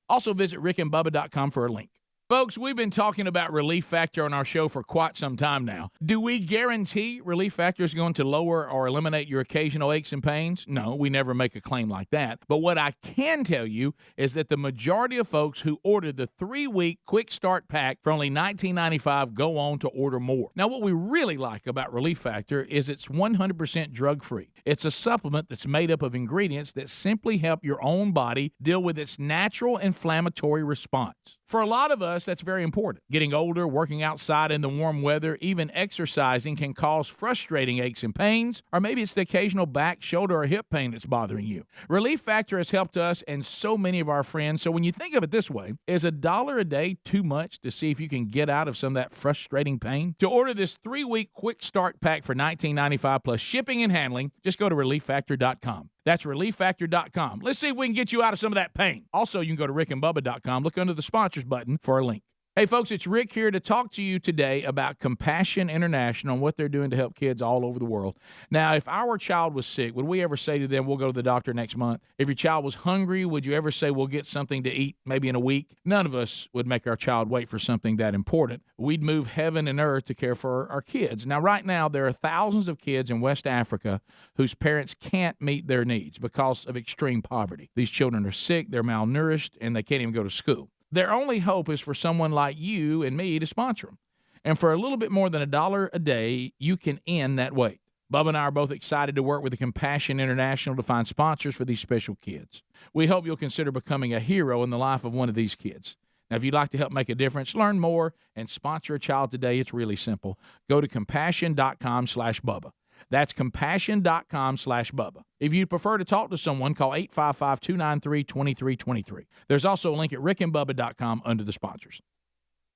Also visit rickandbubba.com for a link. Folks, we've been talking about Relief Factor on our show for quite some time now. Do we guarantee Relief Factor is going to lower or eliminate your occasional aches and pains? No, we never make a claim like that. But what I can tell you is that the majority of folks who ordered the 3-week quick start pack for only $19.95 go on to order more. Now, what we really like about Relief Factor is it's 100% drug-free. It's a supplement that's made up of ingredients that simply help your own body deal with its natural inflammatory response. For a lot of us, that's very important. Getting older, working outside in the warm weather, even exercising can cause frustrating aches and pains, or maybe it's the occasional back, shoulder, or hip pain that's bothering you. Relief Factor has helped us and so many of our friends, so when you think of it this way, is $1 a day too much to see if you can get out of some of that frustrating pain? To order this 3-week quick start pack for $19.95 plus shipping and handling, just go to ReliefFactor.com. That's ReliefFactor.com. Let's see if we can get you out of some of that pain. Also, you can go to RickandBubba.com. Look under the sponsors button for a link. Hey, folks, it's Rick here to talk to you today about Compassion International and what they're doing to help kids all over the world. Now, if our child was sick, would we ever say to them, we'll go to the doctor next month? If your child was hungry, would you ever say, we'll get something to eat maybe in a week? None of us would make our child wait for something that important. We'd move heaven and earth to care for our kids. Now, right now, there are thousands of kids in West Africa whose parents can't meet their needs because of extreme poverty. These children are sick, they're malnourished, and they can't even go to school. Their only hope is for someone like you and me to sponsor them. And for a little bit more than $1 a day, you can end that wait. Bubba and I are both excited to work with the Compassion International to find sponsors for these special kids. We hope you'll consider becoming a hero in the life of one of these kids. Now, if you'd like to help make a difference, learn more, and sponsor a child today, it's really simple. Go to compassion.com/Bubba. That's compassion.com/Bubba. If you'd prefer to talk to someone, call 855-293-2323. There's also a link at rickandbubba.com under the sponsors.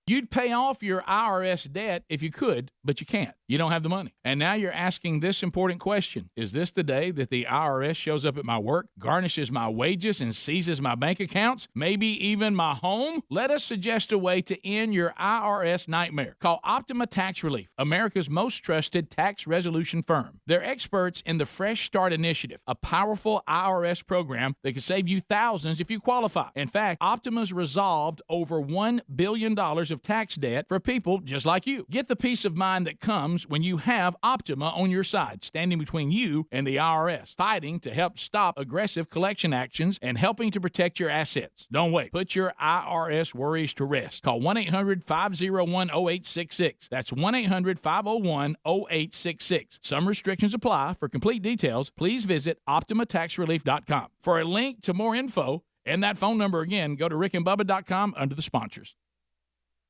You'd pay off your IRS debt if you could, but you can't. You don't have the money. And now you're asking this important question. Is this the day that the IRS shows up at my work, garnishes my wages, and seizes my bank accounts, maybe even my home? Let us suggest a way to end your IRS nightmare. Call Optima Tax Relief, America's most trusted tax resolution firm. They're experts in the Fresh Start Initiative, a powerful IRS program that can save you thousands if you qualify. In fact, Optima's resolved over $1 billion of of tax debt for people just like you. Get the peace of mind that comes when you have Optima on your side, standing between you and the IRS, fighting to help stop aggressive collection actions and helping to protect your assets. Don't wait. Put your IRS worries to rest. Call 1-800-501-0866. That's 1-800-501-0866. Some restrictions apply. For complete details, please visit OptimaTaxRelief.com. For a link to more info and that phone number again, go to rickandbubba.com under the sponsors.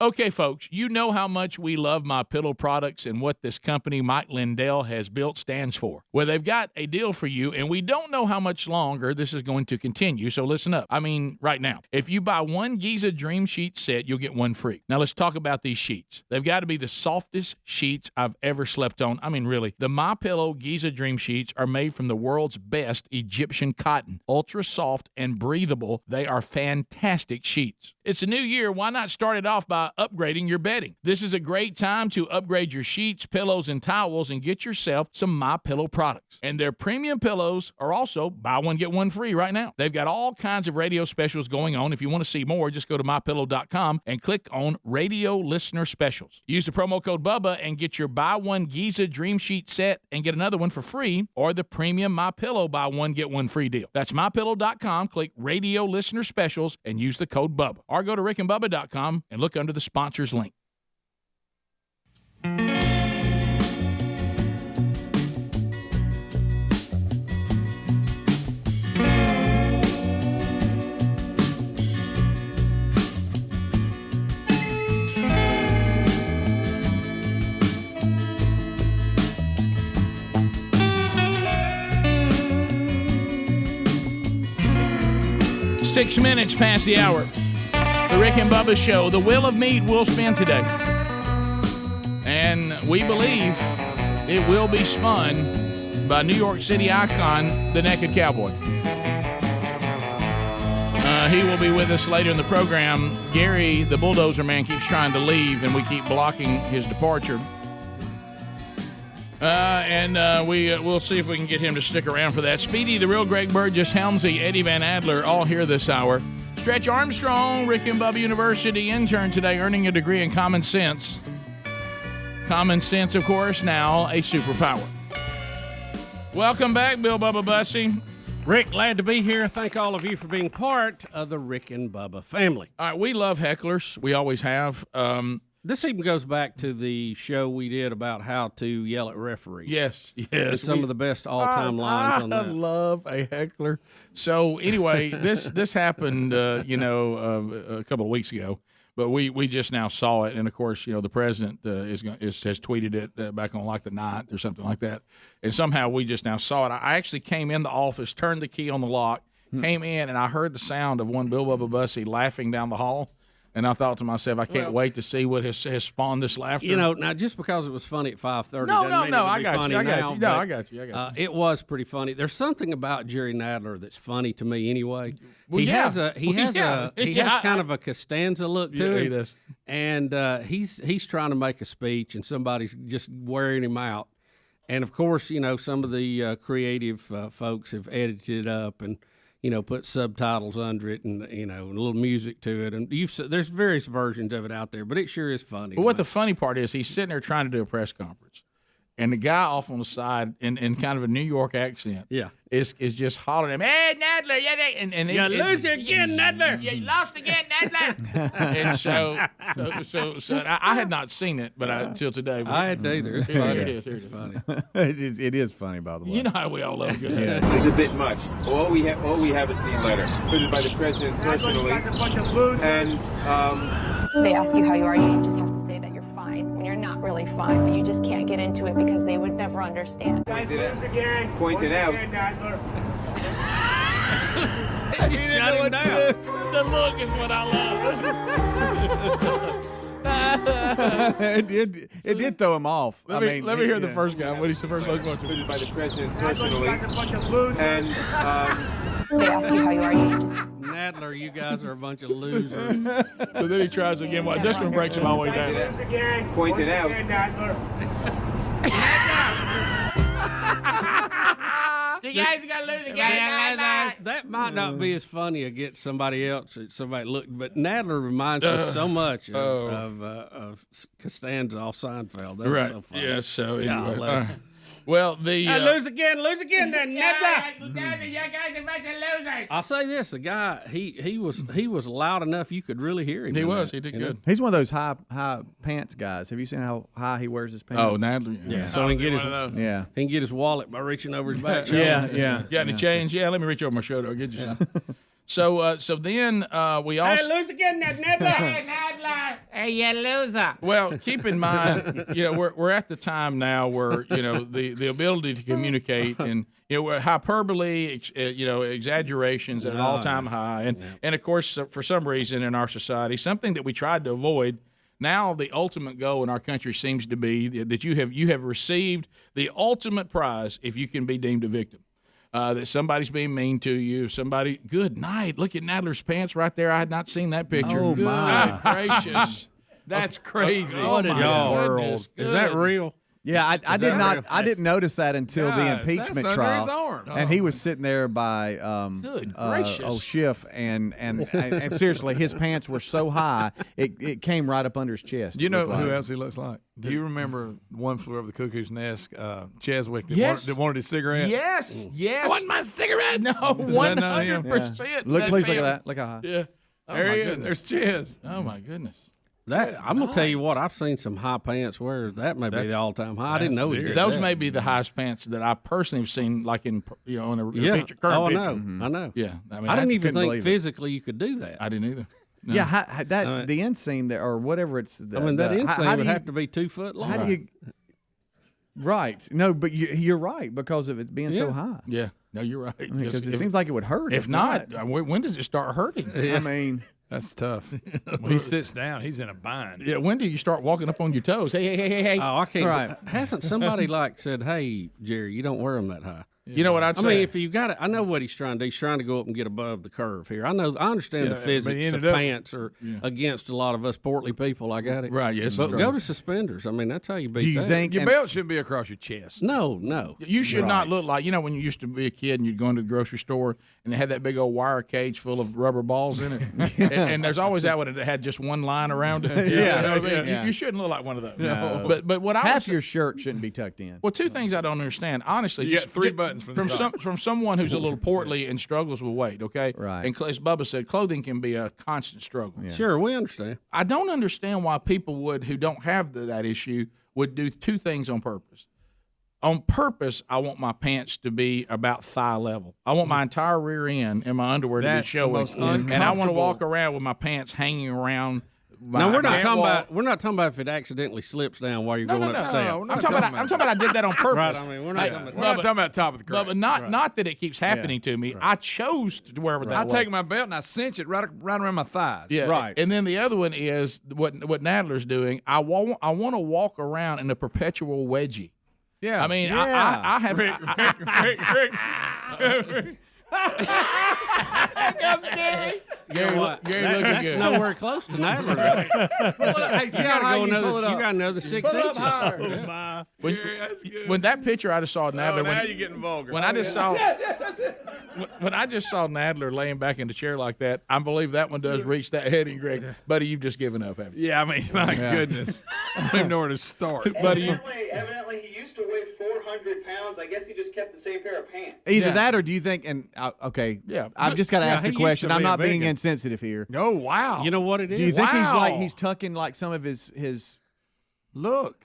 Okay, folks, you know how much we love MyPillow products and what this company Mike Lindell has built stands for. Well, they've got a deal for you, and we don't know how much longer this is going to continue, so listen up. I mean, right now. If you buy one Giza Dream Sheet set, you'll get one free. Now, let's talk about these sheets. They've got to be the softest sheets I've ever slept on. I mean, really. The MyPillow Giza Dream Sheets are made from the world's best Egyptian cotton. Ultra soft and breathable, they are fantastic sheets. It's a new year. Why not start it off by upgrading your bedding? This is a great time to upgrade your sheets, pillows, and towels and get yourself some MyPillow products. And their premium pillows are also buy one, get one free right now. They've got all kinds of radio specials going on. If you want to see more, just go to MyPillow.com and click on Radio Listener Specials. Use the promo code BUBBA and get your buy one Giza Dream Sheet set and get another one for free, or the premium MyPillow buy one, get one free deal. That's MyPillow.com, click Radio Listener Specials, and use the code BUBBA. Or go to rickandbubba.com and look under the sponsors link. 6 minutes past the hour. The Rick and Bubba Show. The Wheel of Meat will spin today. And we believe it will be spun by New York City icon, the Naked Cowboy. He will be with us later in the program. Gary, the bulldozer man, keeps trying to leave, and we keep blocking his departure. We'll see if we can get him to stick around for that. Speedy, the real Greg Burgess, Helmsy, Eddie Van Adler, all here this hour. Stretch Armstrong, Rick and Bubba University intern today, earning a degree in common sense. Common sense, of course, now a superpower. Welcome back, Bill Bubba Bussy.
Rick, glad to be here. Thank all of you for being part of the Rick and Bubba family.
All right, we love hecklers. We always have.
This even goes back to the show we did about how to yell at referees.
Yes.
It's some of the best all-time lines on that.
I love a heckler. So anyway, this happened, a couple of weeks ago, but we just now saw it, and of course, the president has tweeted it back on like the 9th or something like that, and somehow we just now saw it. I actually came in the office, turned the key on the lock, came in, and I heard the sound of one Bill Bubba Bussy laughing down the hall. And I thought to myself, I can't wait to see what has spawned this laughter.
Now just because it was funny at 5:30,
I got you.
It was pretty funny. There's something about Jerry Nadler that's funny to me anyway.
Well,
he has kind of a Costanza look to him.
He does.
And he's trying to make a speech, and somebody's just wearing him out. And of course, some of the creative folks have edited it up and put subtitles under it and, a little music to it. And there's various versions of it out there, but it sure is funny.
But what the funny part is, he's sitting there trying to do a press conference, and the guy off on the side in kind of a New York accent is just hollering at him, "Hey, Nadler, and
you lose again, Nadler.
You lost again, Nadler." And so I had not seen it, but until today.
I had either. It's funny. It's funny.
It is funny, by the way.
You know how we all love good.
It's a bit much. All we have is the letter, printed by the president personally, and
they ask you how you are. You just have to say that you're fine when you're not really fine, but you just can't get into it because they would never understand.
Pointed out.
Just shut him down.
The look is what I love.
It did throw him off.
Let me hear the first guy. What is the first one?
Printed by the president personally, and
they ask you how you are. You just
Nadler, you guys are a bunch of losers.
So then he tries again. Well, this one breaks him all the way down.
Pointed out.
guy's gonna lose again.
That might not be as funny against somebody else. Somebody looked, but Nadler reminds me so much of Costanza off Seinfeld. That was so funny.
Yeah. So anyway, well, the
lose again, then Nadler.
You guys are a bunch of losers.
I'll say this: the guy, he was loud enough you could really hear him.
He was. He did good.
He's one of those high pants guys. Have you seen how high he wears his pants?
Oh, Nadler.
Yeah. So he can get his
he
can get his wallet by reaching over his back.
Yeah.
Got any change? Yeah. Let me reach over my shoulder. I'll get you some. So then we also
lose again, Nadler.
Hey, you loser.
Well, keep in mind, we're at the time now where the ability to communicate and we're hyperbole, exaggerations at an all-time high, and of course for some reason in our society, something that we tried to avoid. Now the ultimate goal in our country seems to be that you have received the ultimate prize if you can be deemed a victim. That somebody's being mean to you. Somebody. Good night. Look at Nadler's pants right there. I had not seen that picture.
Oh,
good
my
gracious.
That's crazy.
What in the world?
Is that real?
Yeah, I did not. I didn't notice that until the
Guys,
impeachment
that's under
trial,
his arm.
and he was sitting there by
Good gracious.
Schiff, and seriously, his pants were so high it came right up under his chest.
Do you know
Looked
who
like.
else he looks like? Do you remember One Flew Over the Cuckoo's Nest, Cheswick,
Yes.
that wanted his cigarettes?
Yes.
I want my cigarettes.
No,
Is that not him?
100%.
Look,
That's
please look
him.
at that. Look how high.
Yeah. Oh,
There
my
he is.
goodness.
There's Ches.
Oh my goodness.
That I'm gonna tell you what, I've seen some high pants where that may be the all-time high. I didn't know he did
Those
that.
may be the highest pants that I personally have seen, like in in a picture, current
oh, I
picture.
know. I know.
Yeah,
I didn't even
couldn't
think
believe it.
physically you could do that.
I didn't either. No.
Yeah, the inseam there or whatever it's.
that inseam would have to be 2 foot long.
How do you? Right. No, but you're right because of it being so high.
Yeah. No, you're right.
Because it seems like it would hurt.
If not, when does it start hurting?
I mean.
That's tough. When he sits down, he's in a bind.
Yeah, when do you start walking up on your toes? Hey.
Oh, I can't.
Right.
Hasn't somebody said, "Hey, Jerry, you don't wear them that high"?
You know what I'd say?
I mean, if you got it, I know what he's trying to do. He's trying to go up and get above the curve here. I understand the
but he
physics of
ended up-
pants are against a lot of us portly people. I got it.
Right, yes,
But
it's
go
true.
to suspenders. I mean, that's how you beat
Do you
that.
think
Your belt shouldn't be across your chest.
No.
You should not look like, when you used to be a kid and you'd go into the grocery store and they had that big old wire cage full of rubber balls in it. and there's always that one that had just one line around it. You know what I mean?
yeah.
You shouldn't look like one of those.
No.
But what I
Half
was,
your shirt shouldn't be tucked in.
well, two things I don't understand. Honestly,
You
just
get three buttons from the top.
from someone who's a little portly and struggles with weight, okay?
Right.
And as Bubba said, clothing can be a constant struggle.
Sure, we understand.
I don't understand why people who don't have that issue would do two things on purpose. On purpose, I want my pants to be about thigh level. I want my entire rear end and my underwear to be
That's the
showing,
most
and I want to
uncomfortable-
walk around with my pants hanging around.
No, we're not talking
about.
about. We're not talking about if it accidentally slips down while you're going up the steps.
no, we're
I'm
not
talking about I did that on purpose.
Right, I mean, we're not talking about.
We're not talking about top of the crate.
But not that it keeps happening to me. I chose to wear it that
I
way.
take my belt and I cinch it right around my thighs.
Yeah,
Right.
And then the other one is what Nadler's doing. I want to walk around in a perpetual wedgie.
Yeah.
I mean,
Yeah.
I have.
You know what?
Gary
That-
looking
that's
good.
nowhere close to Nadler. Right?
Hey,
You gotta go another 6 inches.
my.
When,
Gary, that's good.
when that picture I just saw Nadler.
Oh, now
when,
you're getting vulgar.
when I just saw when I just saw Nadler laying back in the chair like that, I believe that one does reach that heading, Greg. Buddy, you've just given up, haven't you?
Yeah, I mean, my goodness. I don't even know where to start.
Buddy,
Evidently, he used to weigh 400 pounds. I guess he just kept the same pair of pants.
Either that or do you think, and okay,
Yeah.
I've just got to
Yeah,
ask
he
the
used
question.
to
I'm
be
not
a
being
big one.
insensitive here.
Oh, wow.
You know what it is?
Do you think
Wow.
he's tucking like some of his
Look.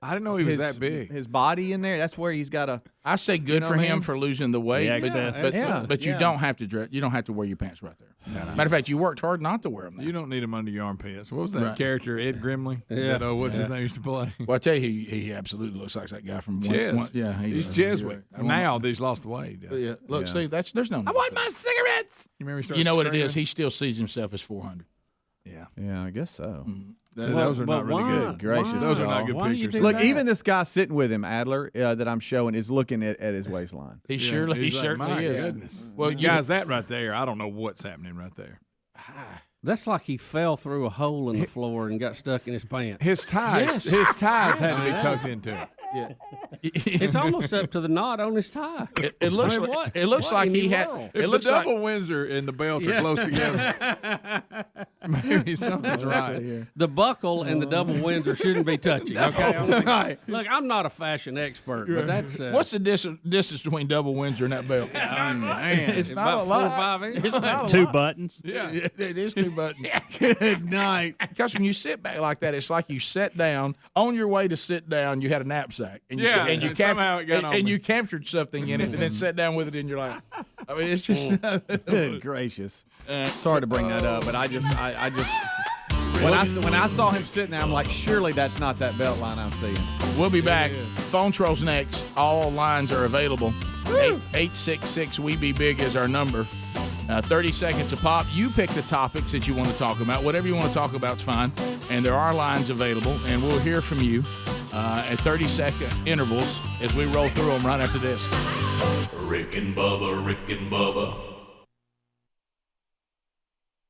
I didn't know he was that big.
his body in there? That's where he's got to.
I say good
know
for
what I
him
mean?
for losing the weight,
The
but,
excess.
but you
Yeah.
don't have to dress. You don't have to wear your pants right there. Matter of fact, you worked hard not to wear them.
You don't need him under your armpits. What was that
Right.
character, Ed Grimley?
Yeah.
That, what's his name used to play?
Well, I tell you, he absolutely looks like that guy from
Ches.
Yeah,
He's
does.
Cheswick.
You're right.
Now that he's lost the weight. he does.
Yeah. Look,
Yeah.
see, there's no.
I want my cigarettes. You remember he started
You know what it is?
screaming?
He still sees himself as 400.
Yeah.
Yeah, I guess so.
So those are not really good.
Gracious.
Those are not good
Why do you
pictures.
do
Look,
that?
even this guy sitting with him, Adler, that I'm showing, is looking at his waistline.
He
Yeah,
surely, he
he's like,
certainly
my
is.
goodness.
Well,
Well,
you-
guys, that right there, I don't know what's happening right there.
That's like he fell through a hole in the floor and got stuck in his pants.
His ties,
Yes.
his ties had to be tucked into it.
Yeah.
It's almost up to the knot on his tie.
It looks like he had.
If the double Windsor and the belt are close together, maybe something's right.
The buckle and the double Windsor shouldn't be touching. Okay.
Right.
Look, I'm not a fashion expert, but that's
what's the distance between double Windsor and that belt?
Man,
it's not
about
a lot.
4 or 5 inches.
It's not a
Two
lot.
buttons.
Yeah, it is 2 buttons.
Good night.
Because when you sit back like that, it's like you sat down on your way to sit down. You had a knapsack, and you,
somehow it got on
and
me.
you captured something in it, and then sat down with it in your lap. I mean, it's just
Good gracious. Sorry to bring that up, but I just when I saw him sitting there, I'm like, surely that's not that belt line I'm seeing.
We'll be back. Phone Trolls next. All lines are available. 866 We Be Big is our number. 30 seconds a pop. You pick the topics that you want to talk about. Whatever you want to talk about is fine. And there are lines available, and we'll hear from you at 30-second intervals as we roll through them right after this.
Rick and Bubba, Rick and Bubba.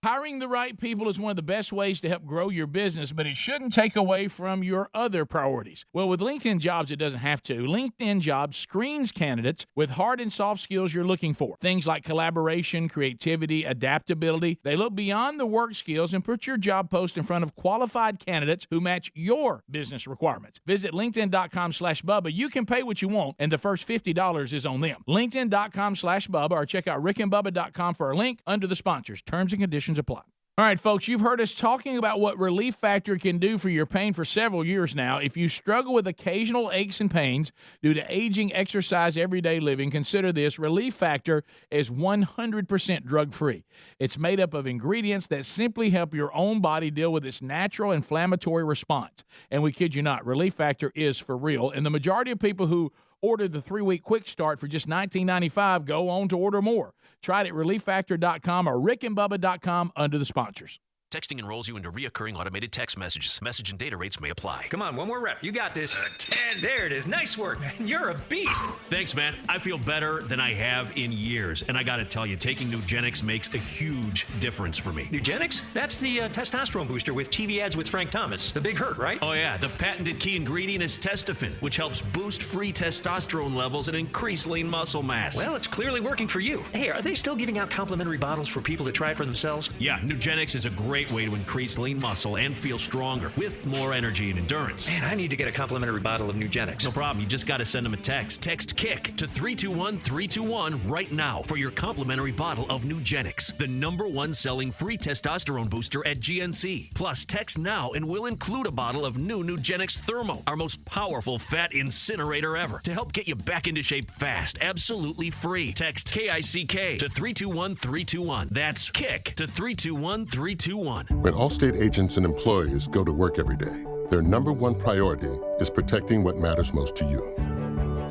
Hiring the right people is one of the best ways to help grow your business, but it shouldn't take away from your other priorities. Well, with LinkedIn Jobs, it doesn't have to. LinkedIn Jobs screens candidates with hard and soft skills you're looking for. Things like collaboration, creativity, adaptability. They look beyond the work skills and put your job post in front of qualified candidates who match your business requirements. Visit LinkedIn.com/Bubba. You can pay what you want, and the first $50 is on them. LinkedIn.com/Bubba, or check out rickandbubba.com for a link under the sponsors. Terms and conditions apply. All right, folks, you've heard us talking about what Relief Factor can do for your pain for several years now. If you struggle with occasional aches and pains due to aging, exercise, everyday living, consider this. Relief Factor is 100% drug-free. It's made up of ingredients that simply help your own body deal with its natural inflammatory response. And we kid you not, Relief Factor is for real. And the majority of people who order the 3-week quick start for just $19.95 go on to order more. Try it at relieffactor.com or rickandbubba.com under the sponsors.
Texting enrolls you into reoccurring automated text messages. Message and data rates may apply.
Come on, one more rep. You got this. 10. There it is. Nice work, man. You're a beast.
Thanks, man. I feel better than I have in years. And I got to tell you, taking Nugenix makes a huge difference for me.
Nugenix? That's the testosterone booster with TV ads with Frank Thomas. The big hurt, right?
Oh, yeah. The patented key ingredient is Testofen, which helps boost free testosterone levels and increase lean muscle mass.
Well, it's clearly working for you. Hey, are they still giving out complimentary bottles for people to try it for themselves?
Yeah, Nugenix is a great way to increase lean muscle and feel stronger with more energy and endurance.
Man, I need to get a complimentary bottle of Nugenix.
No problem. You just got to send them a text. Text KICK to 321-321 right now for your complimentary bottle of Nugenix, the #1 selling free testosterone booster at GNC. Plus, text now and we'll include a bottle of new Nugenix Thermo, our most powerful fat incinerator ever, to help get you back into shape fast, absolutely free. Text KICK to 321-321. That's KICK to 321-321.
When Allstate agents and employees go to work every day, their #1 priority is protecting what matters most to you.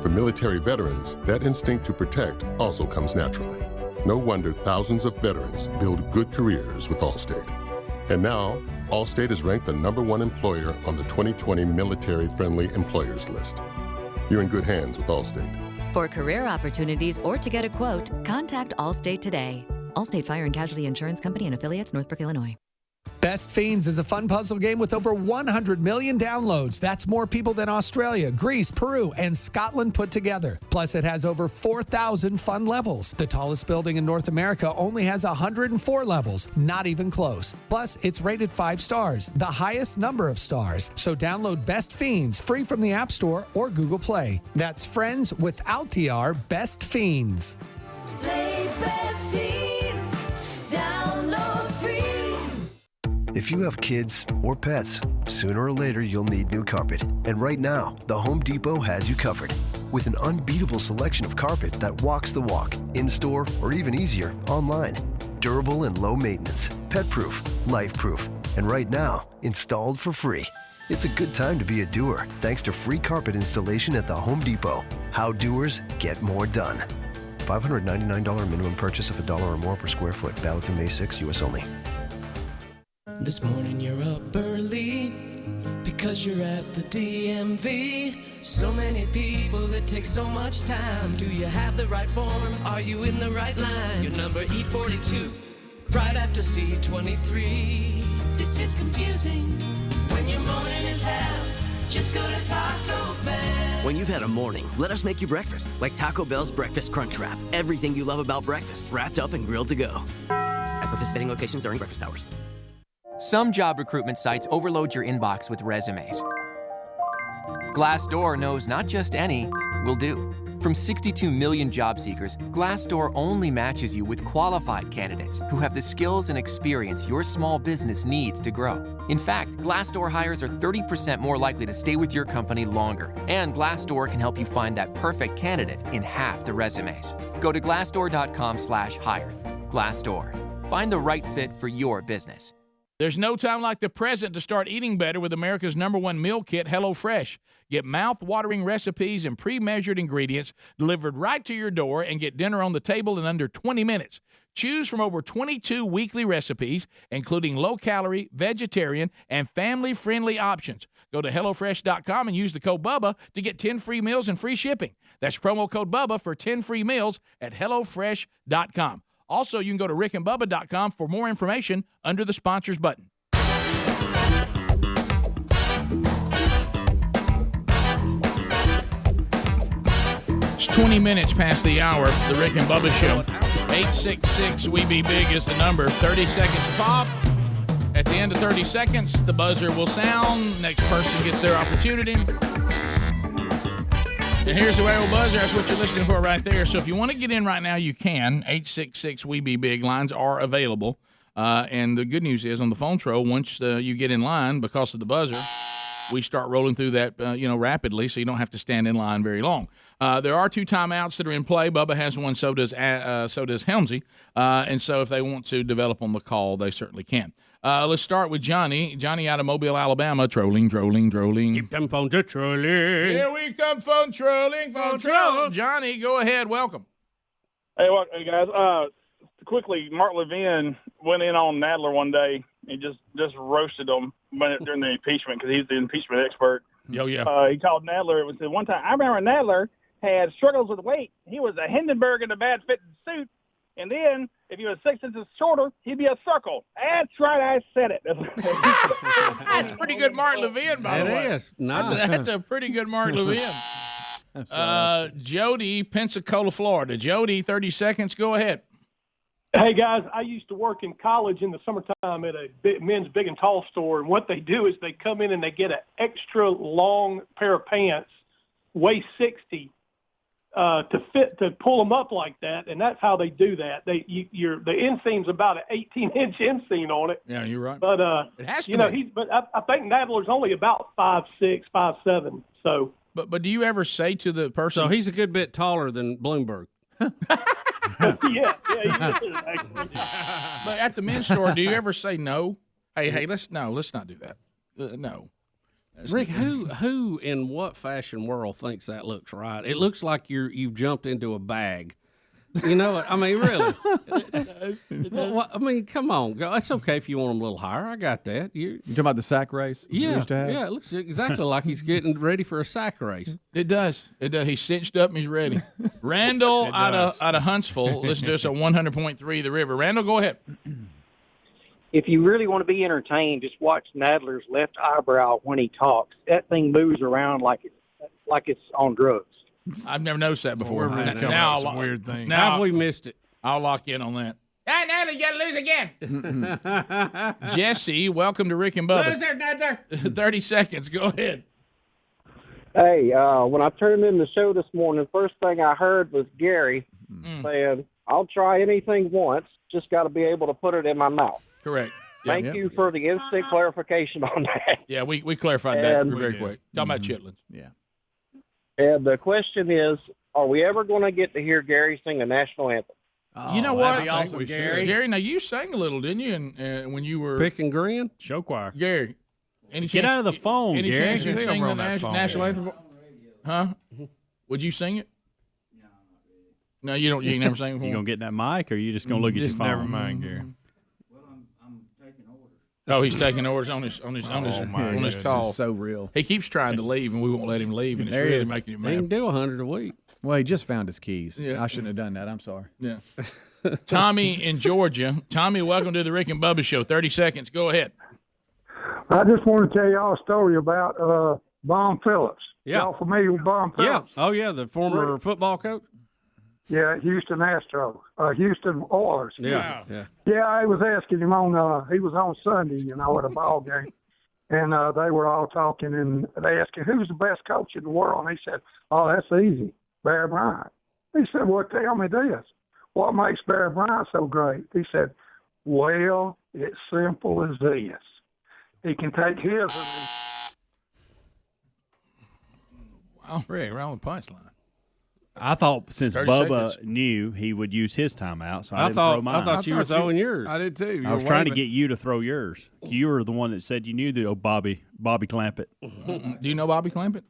For military veterans, that instinct to protect also comes naturally. No wonder thousands of veterans build good careers with Allstate. And now, Allstate is ranked the #1 employer on the 2020 Military Friendly Employers list. You're in good hands with Allstate.
For career opportunities or to get a quote, contact Allstate today. Allstate Fire and Casualty Insurance Company and Affiliates, Northbrook, Illinois.
Best Fiends is a fun puzzle game with over 100 million downloads. That's more people than Australia, Greece, Peru, and Scotland put together. Plus, it has over 4,000 fun levels. The tallest building in North America only has 104 levels, not even close. Plus, it's rated 5 stars, the highest number of stars. So download Best Fiends free from the App Store or Google Play. That's friends without the R, Best Fiends.
Play Best Fiends. Download free.
If you have kids or pets, sooner or later you'll need new carpet. And right now, the Home Depot has you covered. With an unbeatable selection of carpet that walks the walk, in-store, or even easier, online. Durable and low maintenance, pet-proof, life-proof, and right now, installed for free. It's a good time to be a doer, thanks to free carpet installation at the Home Depot. How doers get more done. $599 minimum purchase of $1 or more per square foot. Valid through May 6, U.S. only.
This morning you're up early because you're at the DMV. So many people, it takes so much time. Do you have the right form? Are you in the right line? Your number E42, right after C23. This is confusing when your morning is hell. Just go to Taco Bell.
When you've had a morning, let us make you breakfast, like Taco Bell's Breakfast Crunch Wrap. Everything you love about breakfast, wrapped up and grilled to go. At participating locations during breakfast hours.
Some job recruitment sites overload your inbox with resumes. Glassdoor knows not just any will do. From 62 million job seekers, Glassdoor only matches you with qualified candidates who have the skills and experience your small business needs to grow. In fact, Glassdoor hires are 30% more likely to stay with your company longer. And Glassdoor can help you find that perfect candidate in half the resumes. Go to glassdoor.com/hire. Glassdoor. Find the right fit for your business.
There's no time like the present to start eating better with America's #1 meal kit, HelloFresh. Get mouth-watering recipes and pre-measured ingredients delivered right to your door and get dinner on the table in under 20 minutes. Choose from over 22 weekly recipes, including low-calorie, vegetarian, and family-friendly options. Go to HelloFresh.com and use the code BUBBA to get 10 free meals and free shipping. That's promo code BUBBA for 10 free meals at HelloFresh.com. Also, you can go to rickandbubba.com for more information under the sponsors button. It's 20 minutes past the hour, the Rick and Bubba Show. 866-WE-BE-BIG is the number. 30 seconds pop. At the end of 30 seconds, the buzzer will sound. Next person gets their opportunity. And here's the old buzzer. That's what you're listening for right there. So if you want to get in right now, you can. 866-WE-BE-BIG lines are available. And the good news is on the phone troll, once you get in line, because of the buzzer, we start rolling through that rapidly, so you don't have to stand in line very long. There are 2 timeouts that are in play. Bubba has one, so does Helmsy. And so if they want to develop on the call, they certainly can. Let's start with Johnny. Johnny out of Mobile, Alabama. Trolling.
Keep them phones a trolling.
Here we come, phone trolling. Johnny, go ahead. Welcome.
Hey, guys. Quickly, Mark Levin went in on Nadler one day and just roasted him during the impeachment because he's the impeachment expert.
Oh, yeah.
He called Nadler. It said one time, I remember Nadler had struggles with weight. He was a Hindenburg in a bad-fitting suit. And then, if he was 6 inches shorter, he'd be a circle. That's right, I said it.
That's pretty good Mark Levin, by the way.
It is. Nice.
That's a pretty good Mark Levin. Jody, Pensacola, Florida. Jody, 30 seconds. Go ahead.
Hey, guys, I used to work in college in the summertime at a men's big and tall store, and what they do is they come in and they get an extra long pair of pants, waist 60, to pull them up like that, and that's how they do that. The inseam's about an 18-inch inseam on it.
Yeah, you're right.
But
it has to be.
I think Nadler's only about 5'6", 5'7". So,
but do you ever say to the person?
So he's a good bit taller than Bloomberg.
yeah.
But at the men's store, do you ever say no? Hey, let's not do that. No.
Rick, who in what fashion world thinks that looks right? It looks like you've jumped into a bag. You know what? I mean, really. I mean, come on. It's okay if you want them a little higher. I got that.
You talking about the sack race?
Yeah. It looks exactly like he's getting ready for a sack race.
It does. He's cinched up and he's ready. Randall out of Huntsville. Listen to us at 100.3 The River. Randall, go ahead.
If you really want to be entertained, just watch Nadler's left eyebrow when he talks. That thing moves around like it's on drugs.
I've never noticed that before.
Now some weird thing.
Now have we missed it?
I'll lock in on that. Hey, Nadler, you got to lose again. Jesse, welcome to Rick and Bubba.
Loser, Nadler.
30 seconds. Go ahead.
Hey, when I turned in the show this morning, first thing I heard was Gary saying, I'll try anything once, just got to be able to put it in my mouth.
Correct.
Thank you for the instant clarification on that.
Yeah, we clarified that very quick. Talking about chitlins.
Yeah.
And the question is, are we ever going to get to hear Gary sing a national anthem?
You know what?
That'd be awesome, Gary.
Gary, now you sang a little, didn't you? And when you were
Pick and Grin
show choir.
Gary,
Get out of the phone,
any
Gary.
chance you'd sing the national anthem? Huh? Would you sing it? No, you don't. You ain't never sang it before.
You gonna get that mic, or you just gonna look at your phone?
Never mind, Gary.
Oh, he's taking orders on his call.
So real.
He keeps trying to leave, and we won't let him leave, and it's really making him
He can
mad.
do 100 a week.
Well, he just found his keys.
Yeah.
I shouldn't have done that. I'm sorry.
Yeah. Tommy in Georgia. Tommy, welcome to the Rick and Bubba Show. 30 seconds. Go ahead.
I just want to tell y'all a story about
Bum Phillips.
Yeah.
Y'all familiar with Bum Phillips?
Yeah. Oh, yeah, the former football coach.
Yeah, Houston Astros, Houston Oilers.
Yeah.
Yeah, I was asking him he was on Sunday, at a ball game, and they were all talking, and they asked him, who's the best coach in the world? And he said, oh, that's easy, Bear Bryant. He said, well, tell me this. What makes Bear Bryant so great? He said, well, it's simple as this. He can take his
Wow, Rick, around the punchline.
I thought since
30
Bubba
seconds.
knew he would use his timeout, so I,
I
didn't
thought-
throw mine.
I thought you were throwing yours.
I did too.
I was trying to get you to throw yours. You were the one that said you knew the old Bobby Clampett.
Do you know Bobby Clampett?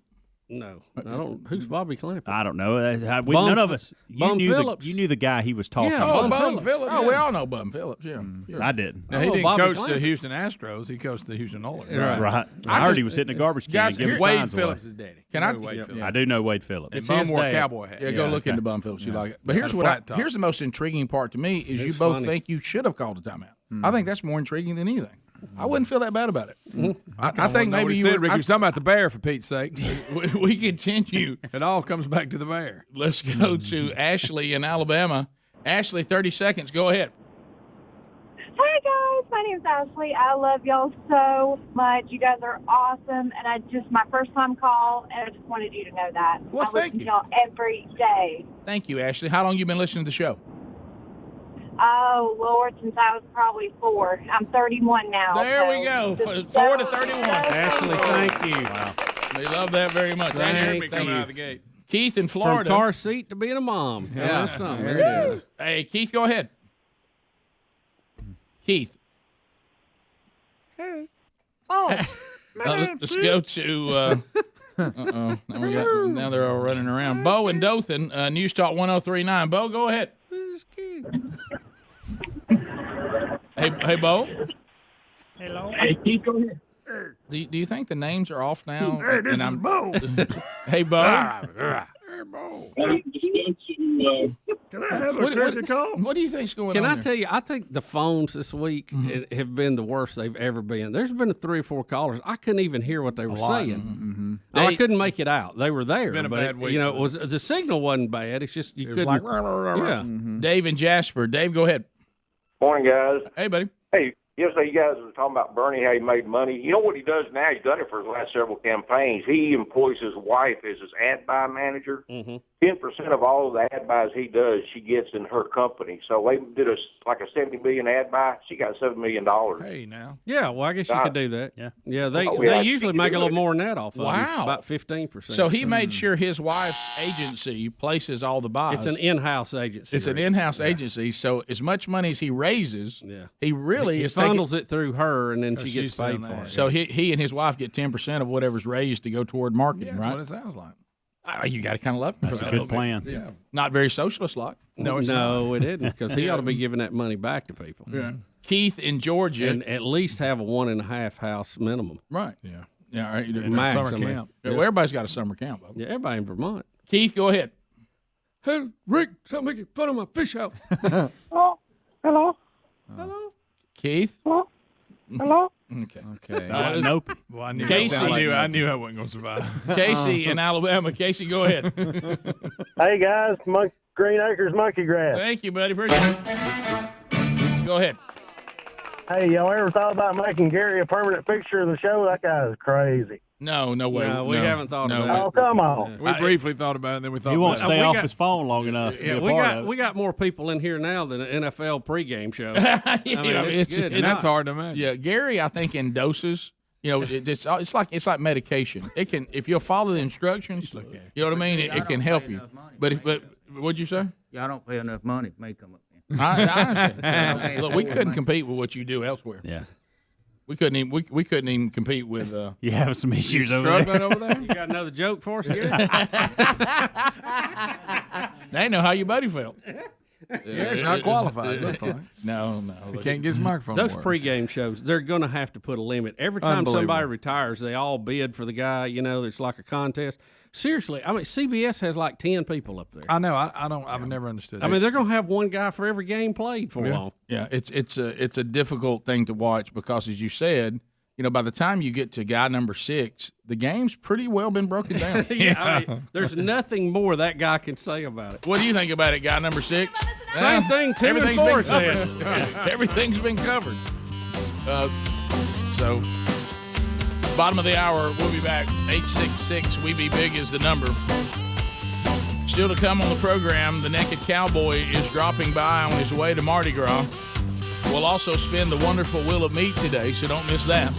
No, I don't. Who's Bobby Clampett?
I don't know.
Bum
None of us.
Bum Phillips.
You knew the guy he was talking
Yeah,
about.
Bum Phillips. Oh, we all know Bum Phillips. Yeah,
I didn't.
Now, he
Oh,
didn't
Bobby
coach
Clampett.
the Houston Astros. He coached the Houston Oilers.
Right. I heard he was hitting a garbage can
Guys,
and giving
Wade
signs
Phillips
away.
is daddy.
Can I-
You know Wade Phillips.
I do know Wade Phillips.
And
It's
Bum
his
wore a
dad.
cowboy hat.
Yeah, go look into Bum Phillips. You like it. But here's
Had a
what
flat top.
here's the most intriguing part to me is you both
funny.
think you should have called a timeout. I think that's more intriguing than anything. I wouldn't feel that bad about it. I think maybe you
said,
would.
Rick, he was talking about the bear, for Pete's sake.
we continue.
It all comes back to the bear.
Let's go to Ashley in Alabama. Ashley, 30 seconds. Go ahead.
Hey guys, my name's Ashley. I love y'all so much. You guys are awesome, and my first time call, and I just wanted you to know that.
Well,
I
thank
listen
you.
to y'all every day.
Thank you, Ashley. How long you been listening to the show?
Oh Lord, since I was probably 4. I'm 31 now.
There we
so
go.
just
4 to
so
31.
Ashley, thank you.
Wow. We love that very much.
Thank
Ashley,
you.
Coming out of the gate.
Keith in
From
Florida.
car seat to being a mom.
Yeah,
That's something.
there it is.
Hey, Keith, go ahead. Keith.
Oh,
Let's go to. Now they're all running around. Bo and Dothan, News Talk 1039. Bo, go ahead. Hey, Bo.
hello.
Hey, Keith, go ahead.
Do you think the names are off now?
Hey, this
And
is Bo.
Hey, Bo.
Can I have a credit call?
What do you think's going
Can
on
I
there?
tell you, I think the phones this week
Mm-hmm.
have been the worst they've ever been. There's been 3 or 4 callers. I couldn't even hear what they were saying. I couldn't make it out. They were there.
been a
but
bad week
it
for
was the signal wasn't bad. It's just you
was
couldn't.
like, rah, rah, rah, rah.
Yeah.
Dave and Jasper. Dave, go ahead.
Morning, guys.
Hey, buddy.
Hey, yesterday you guys were talking about Bernie, how he made money. You know what he does now? He's done it for his last several campaigns. He employs his wife as his ad buy manager. 10% of all of the ad buys he does, she gets in her company. So they did a $70 million ad buy. She got $7 million.
Hey, now.
Yeah, well, I guess you could do that. Yeah. They
Oh, yeah,
they usually make a little more than that off of it. It's
Wow.
about 15%.
So he made sure his wife's agency places all the buys.
It's an in-house agency.
It's an
Rick.
in-house agency. So as much money as he raises, he really
He
is taking.
funnels it through her, and then she
she's
gets paid
done
for
that.
it.
So he and his wife get 10% of whatever's raised to go toward marketing,
That's
right?
what it sounds like.
You got to kind of love him.
That's
for
a
that
good plan.
Yeah.
Not very socialist like.
No, it's
no, it isn't, because he ought to be giving that money back to people.
Yeah.
Keith in Georgia.
And at least have a 1.5 house minimum.
Right.
Yeah.
Yeah. All right.
Max,
summer
I mean.
camp.
Yeah, well, everybody's got a summer camp. Bubba.
Yeah, everybody in Vermont.
Keith, go ahead.
Hey, Rick, stop making fun of my fish house.
Oh, hello.
Keith.
Hello. Hello.
Okay.
Nope.
Well, I knew,
Casey.
I knew I wasn't going to survive.
Casey in Alabama. Casey, go ahead.
Hey guys, Green Acres Monkey Grass.
Thank you, buddy. Appreciate it. Go ahead.
Hey, y'all ever thought about making Gary a permanent fixture of the show? That guy is crazy.
No way.
No, we haven't thought of that.
Oh, come on.
We briefly thought about it, and then we thought
He won't
about it.
stay off his phone long enough. To
Yeah,
be a part of it.
we got more people in here now than an NFL pregame show.
It's
good.
And that's hard to imagine.
Yeah, Gary, I think in doses. You know, it's like medication. It can, if you'll follow the instructions, you know what I mean. It can help you. But what'd you say?
Y'all don't pay enough money to make them.
I understand. Look, we couldn't compete with what you do elsewhere.
Yeah.
We couldn't even. We couldn't even compete with.
You have some issues
you
over there.
struggling over there.
You got another joke for us, Gary?
They know how your buddy felt.
Yeah, it's not qualified. It looks like.
No.
He can't get his microphone.
Those
work.
pregame shows, they're going to have to put a limit. Every time somebody
Unbelievable.
retires, they all bid for the guy. You know, it's like a contest. Seriously, I mean, CBS has like 10 people up there.
I know. I don't. I've never understood.
I mean, they're going to have one guy for every game played for long.
Yeah, it's a difficult thing to watch because, as you said, by the time you get to guy number 6, the game's pretty well been broken down.
I mean, there's nothing more that guy can say about it.
What do you think about it, guy number 6?
Same thing Tim and
Everything's
Four
been
said.
covered. Everything's been covered. So, bottom of the hour, we'll be back. 866-WE-BE-BIG is the number. Still to come on the program, the Naked Cowboy is dropping by on his way to Mardi Gras. We'll also spin the wonderful Wheel of Meat today, so don't miss that.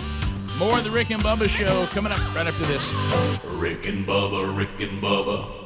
More of the Rick and Bubba Show coming up right after this.
Rick and Bubba, Rick and Bubba.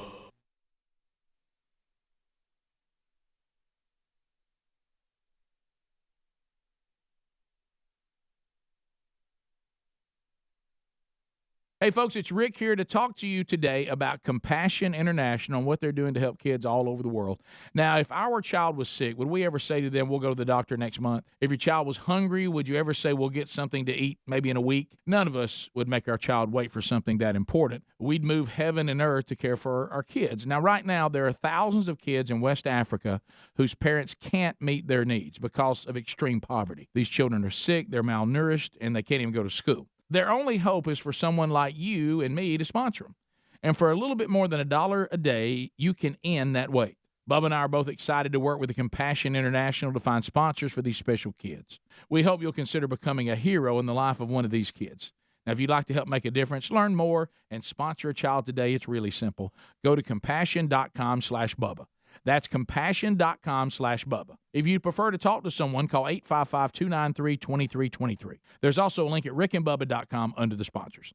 Hey, folks, it's Rick here to talk to you today about Compassion International and what they're doing to help kids all over the world. Now, if our child was sick, would we ever say to them, we'll go to the doctor next month? If your child was hungry, would you ever say, we'll get something to eat maybe in a week? None of us would make our child wait for something that important. We'd move heaven and earth to care for our kids. Now, right now, there are thousands of kids in West Africa whose parents can't meet their needs because of extreme poverty. These children are sick, they're malnourished, and they can't even go to school. Their only hope is for someone like you and me to sponsor them. And for a little bit more than $1 a day, you can end that wait. Bubba and I are both excited to work with the Compassion International to find sponsors for these special kids. We hope you'll consider becoming a hero in the life of one of these kids. Now, if you'd like to help make a difference, learn more, and sponsor a child today, it's really simple. Go to compassion.com/Bubba. That's compassion.com/Bubba. If you'd prefer to talk to someone, call 855-293-2323. There's also a link at rickandbubba.com under the sponsors.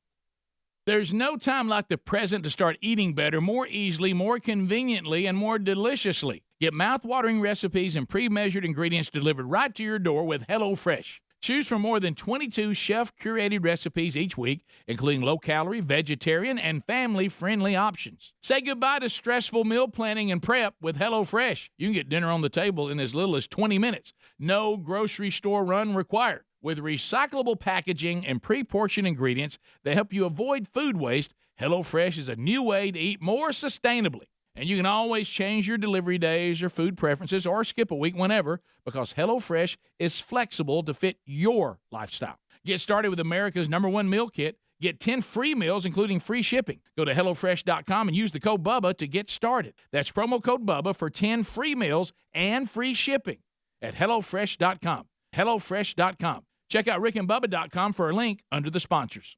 There's no time like the present to start eating better, more easily, more conveniently, and more deliciously. Get mouth-watering recipes and pre-measured ingredients delivered right to your door with HelloFresh. Choose from more than 22 chef-curated recipes each week, including low-calorie, vegetarian, and family-friendly options. Say goodbye to stressful meal planning and prep with HelloFresh. You can get dinner on the table in as little as 20 minutes. No grocery store run required. With recyclable packaging and pre-portioned ingredients that help you avoid food waste, HelloFresh is a new way to eat more sustainably. And you can always change your delivery days or food preferences or skip a week whenever because HelloFresh is flexible to fit your lifestyle. Get started with America's #1 meal kit. Get 10 free meals, including free shipping. Go to HelloFresh.com and use the code BUBBA to get started. That's promo code BUBBA for 10 free meals and free shipping at HelloFresh.com. HelloFresh.com. Check out rickandbubba.com for a link under the sponsors.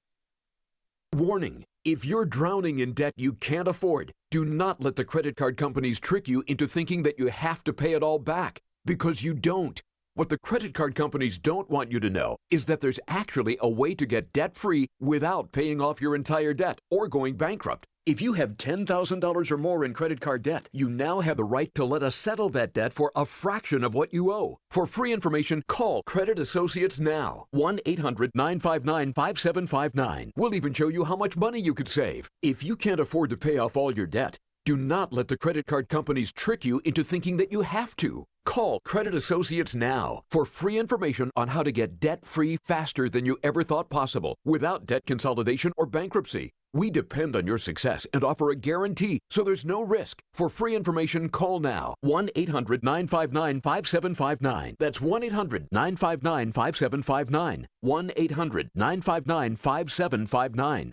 Warning. If you're drowning in debt you can't afford, do not let the credit card companies trick you into thinking that you have to pay it all back, because you don't. What the credit card companies don't want you to know is that there's actually a way to get debt-free without paying off your entire debt or going bankrupt. If you have $10,000 or more in credit card debt, you now have the right to let us settle that debt for a fraction of what you owe. For free information, call Credit Associates now. 1-800-959-5759. We'll even show you how much money you could save. If you can't afford to pay off all your debt, do not let the credit card companies trick you into thinking that you have to. Call Credit Associates now for free information on how to get debt-free faster than you ever thought possible without debt consolidation or bankruptcy. We depend on your success and offer a guarantee, so there's no risk. For free information, call now. 1-800-959-5759. That's 1-800-959-5759. 1-800-959-5759.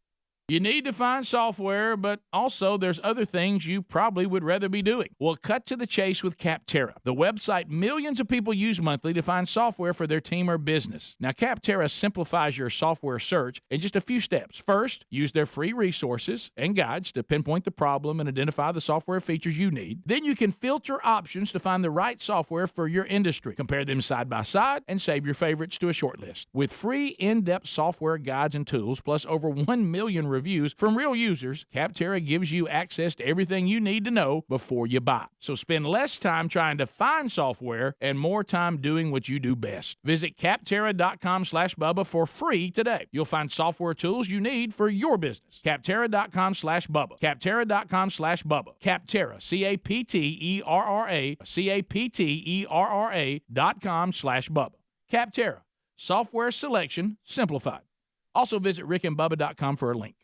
You need to find software, but also there's other things you probably would rather be doing. Well, cut to the chase with Capterra, the website millions of people use monthly to find software for their team or business. Now, Capterra simplifies your software search in just a few steps. First, use their free resources and guides to pinpoint the problem and identify the software features you need. Then you can filter options to find the right software for your industry. Compare them side by side and save your favorites to a short list. With free in-depth software guides and tools, plus over 1 million reviews from real users, Capterra gives you access to everything you need to know before you buy. So spend less time trying to find software and more time doing what you do best. Visit Capterra.com/Bubba for free today. You'll find software tools you need for your business. Capterra.com/Bubba. Capterra.com/Bubba. Capterra, Capterra.com/Bubba. Capterra, software selection simplified. Also visit rickandbubba.com for a link.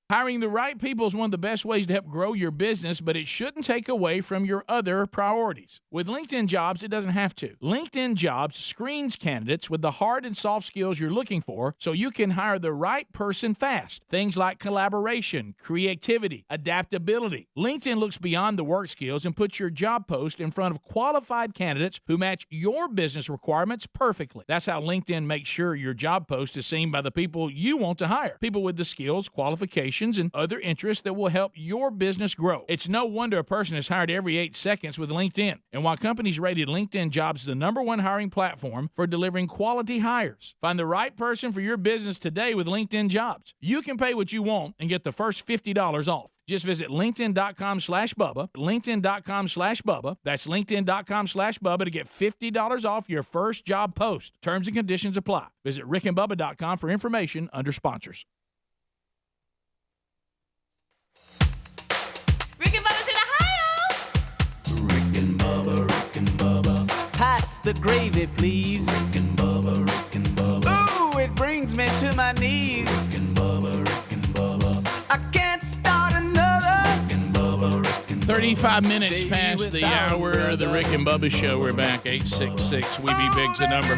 Hiring the right people is one of the best ways to help grow your business, but it shouldn't take away from your other priorities. With LinkedIn Jobs, it doesn't have to. LinkedIn Jobs screens candidates with the hard and soft skills you're looking for so you can hire the right person fast. Things like collaboration, creativity, adaptability. LinkedIn looks beyond the work skills and puts your job post in front of qualified candidates who match your business requirements perfectly. That's how LinkedIn makes sure your job post is seen by the people you want to hire. People with the skills, qualifications, and other interests that will help your business grow. It's no wonder a person is hired every 8 seconds with LinkedIn. And while companies rated LinkedIn Jobs the #1 hiring platform for delivering quality hires, find the right person for your business today with LinkedIn Jobs. You can pay what you want and get the first $50 off. Just visit LinkedIn.com/Bubba, LinkedIn.com/Bubba. That's LinkedIn.com/Bubba to get $50 off your first job post. Terms and conditions apply. Visit RickandBubba.com for information under sponsors.
Pass the gravy, please. Rick and Bubba. Ooh, it brings me to my knees. Rick and Bubba. I can't start another. Rick and Bubba.
35 minutes past the hour of the Rick and Bubba Show. We're back, 866 We Be Big's the number.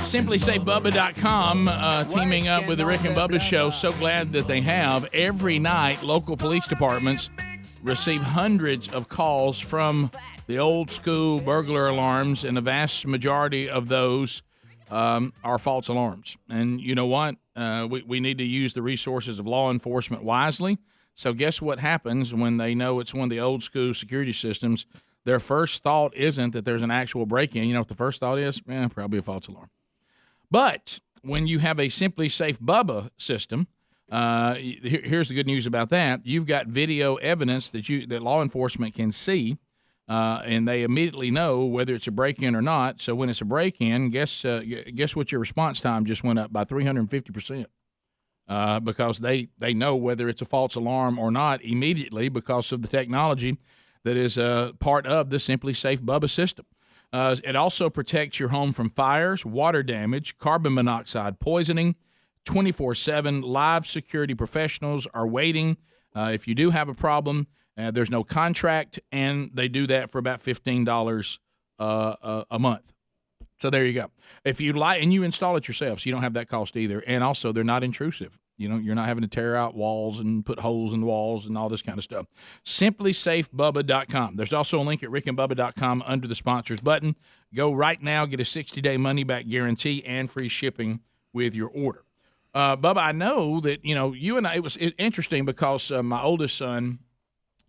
SimplySafeBubba.com teaming up with the Rick and Bubba Show. So glad that they have. Every night, local police departments receive hundreds of calls from the old school burglar alarms, and the vast majority of those are false alarms. And you know what? We need to use the resources of law enforcement wisely. So guess what happens when they know it's one of the old school security systems? Their first thought isn't that there's an actual break-in. You know what the first thought is? Probably a false alarm. But when you have a Simply Safe Bubba system, here's the good news about that. You've got video evidence that law enforcement can see, and they immediately know whether it's a break-in or not. So when it's a break-in, guess what your response time just went up by 350%, because they know whether it's a false alarm or not immediately because of the technology that is part of the Simply Safe Bubba system. It also protects your home from fires, water damage, carbon monoxide poisoning. 24/7 live security professionals are waiting. If you do have a problem, there's no contract, and they do that for about $15 a month. So there you go. If you like, and you install it yourself, so you don't have that cost either. And also, they're not intrusive. You know, you're not having to tear out walls and put holes in the walls and all this kind of stuff. SimplySafeBubba.com. There's also a link at RickandBubba.com under the sponsors button. Go right now, get a 60-day money-back guarantee and free shipping with your order. Bubba, I know that, you and I, it was interesting because my oldest son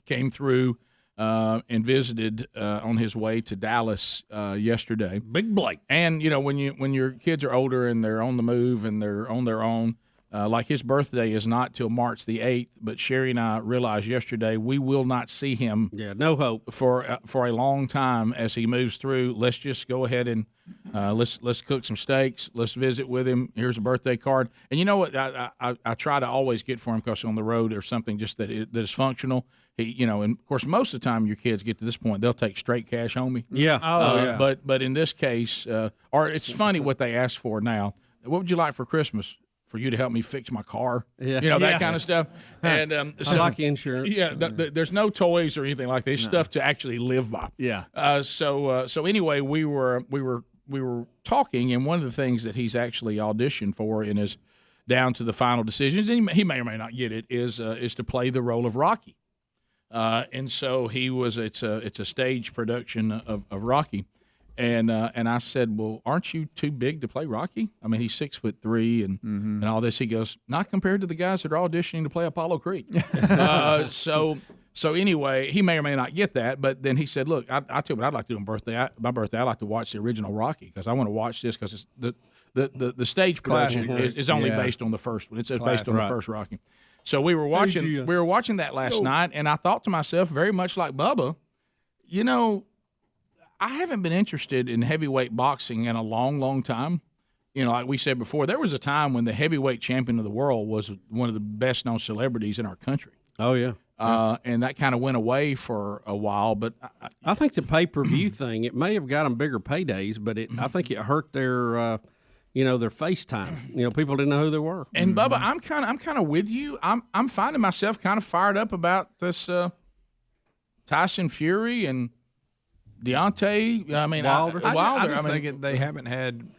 came through and visited on his way to Dallas yesterday.
Big Blake.
And, when your kids are older and they're on the move and they're on their own, like his birthday is not till March the 8th, but Sherry and I realized yesterday we will not see him.
Yeah, no hope.
For a long time as he moves through. Let's just go ahead and let's cook some steaks. Let's visit with him. Here's a birthday card. And you know what? I try to always get for him because on the road or something just that is functional. And of course, most of the time your kids get to this point, they'll take straight cash home me.
Yeah.
Yeah. But in this case, or it's funny what they ask for now. What would you like for Christmas? For you to help me fix my car,
yeah.
That kind of stuff. And
I like insurance.
Yeah, there's no toys or anything like that. It's stuff to actually live by.
Yeah.
So anyway, we were talking, and one of the things that he's actually auditioned for and is down to the final decisions, and he may or may not get it, is to play the role of Rocky. And so he was. It's a stage production of Rocky. And I said, well, aren't you too big to play Rocky? I mean, he's 6'3" and all this. He goes, not compared to the guys that are auditioning to play Apollo Creed. So anyway, he may or may not get that. But then he said, look, I tell you what I'd like to do on my birthday. I'd like to watch the original Rocky because I want to watch this because the stage production is only based on the first one. It's based on the first Rocky. So we were watching that last night, and I thought to myself, very much like Bubba, I haven't been interested in heavyweight boxing in a long, long time. Like we said before, there was a time when the heavyweight champion of the world was one of the best-known celebrities in our country.
Oh, yeah.
And that kind of went away for a while. But
I think the pay-per-view thing, it may have got them bigger paydays, but I think it hurt their their FaceTime. People didn't know who they were.
And Bubba, I'm kind of with you. I'm finding myself kind of fired up about this Tyson Fury and Deontay. I mean,
Wilder.
Wilder.
I just think they haven't had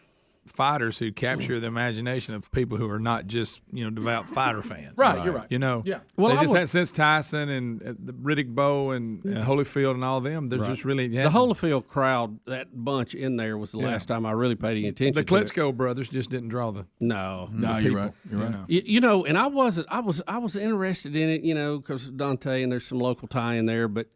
fighters who capture the imagination of people who are not just devout fighter fans.
Right, you're right.
Yeah.
Well,
They just had since Tyson and the Riddick Bowe and Holyfield and all of them. They're just really
the Holyfield crowd. That bunch in there was the last time I really paid any attention.
The
to it.
Klitschko brothers just didn't draw the
No,
you're right. You're right.
And I wasn't. I was interested in it. Because Dante and there's some local tie in there, but.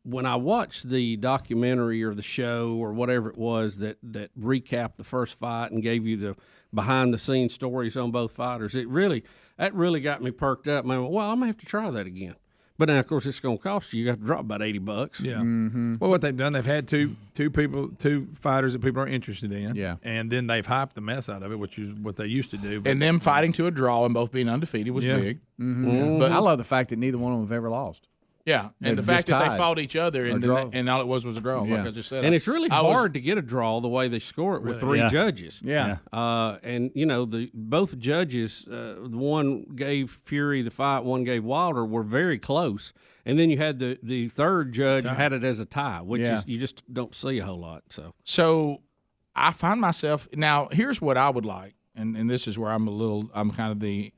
When I watched the documentary or the show or whatever it was that recapped the first fight and gave you the behind-the-scenes stories on both fighters, that really got me perked up. Man, well, I'm gonna have to try that again. But now, of course, it's gonna cost you. You got to drop about $80.
Yeah. Mm-hmm. Well, what they've done, they've had two fighters that people are interested in.
Yeah.
And then they've hyped the mess out of it, which is what they used to do.
And them fighting to a draw and both being undefeated was big.
Mm-hmm. But I love the fact that neither one of them have ever lost.
Yeah, and the fact that they fought each other and all it was a draw, like I just said.
And it's really hard to get a draw the way they score it with three judges.
Yeah.
And both judges, one gave Fury the fight, one gave Wilder, were very close. And then you had the third judge had it as a tie, which is you just don't see a whole lot.
So I find myself now. Here's what I would like. And this is where I'm kind of the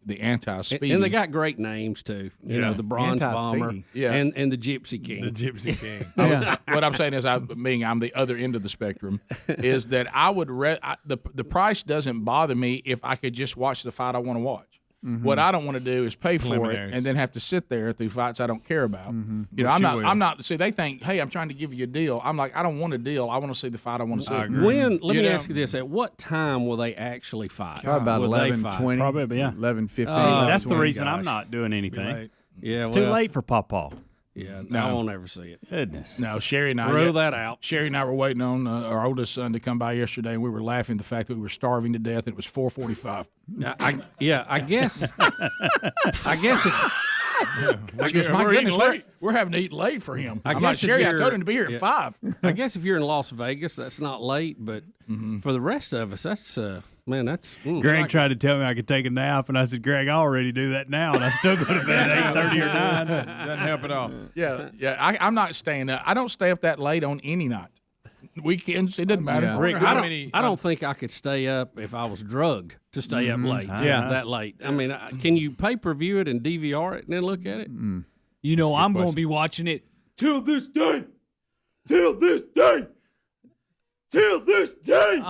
anti-speed.
And they got great names too. The Bronze Bomber, and the Gypsy King.
The Gypsy King.
What I'm saying is, I'm the other end of the spectrum. Is that I would the price doesn't bother me if I could just watch the fight I want to watch. Mm-hmm. What I don't want to do is pay for it and then have to sit there through fights I don't care about. Mm-hmm. I'm not. See, they think, hey, I'm trying to give you a deal. I'm like, I don't want a deal. I want to see the fight I want to see.
Let me ask you this: at what time will they actually fight?
Probably about 11:20.
Probably
11:15.
That's the reason I'm not doing anything.
Right.
Yeah,
it's too late for Pawpaw.
Yeah, I won't ever see it.
Goodness.
No, Sherry and I
rule that out.
Sherry and I were waiting on our oldest son to come by yesterday, and we were laughing at the fact that we were starving to death. And it was 4:45.
I guess.
We're having to eat late for him.
I
told him to be here at 5.
I guess if you're in Las Vegas, that's not late, but for the rest of us, that's that's.
Greg tried to tell me I could take a nap, and I said, Greg, I already do that now, and I still go to bed at 8:30 or 9.
Doesn't help at all.
Yeah. I'm not staying up. I don't stay up that late on any night. Weekends, it doesn't matter.
Yeah. Rick, I don't think I could stay up if I was drugged to stay up late. That late. I mean, can you pay-per-view it and DVR it and then look at it?
I'm going to be watching it till this day. Till this day. Till this day.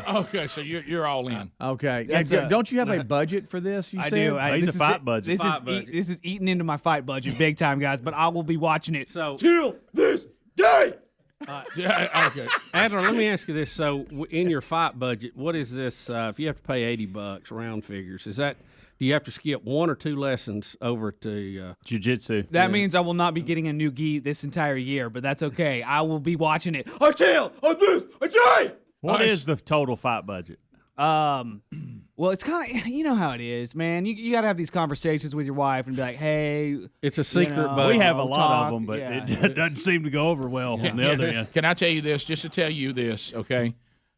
Okay, so you're all in.
Okay. Don't you have a budget for this?
I do.
He's a fight budget.
This is eating into my fight budget big time, guys, but I will be watching it
till this day. Okay.
Adler, let me ask you this. So, in your fight budget, what is this? If you have to pay $80, round figures, do you have to skip 1 or 2 lessons over to
jiu-jitsu?
That means I will not be getting a new gi this entire year, but that's okay. I will be watching it until this day.
What is the total fight budget?
Well, it's kind of, you know how it is, man. You got to have these conversations with your wife and be like, hey.
It's a secret, but
we have a lot of them, but it doesn't seem to go over well on the other end.
Can I tell you this, just to tell you this, okay?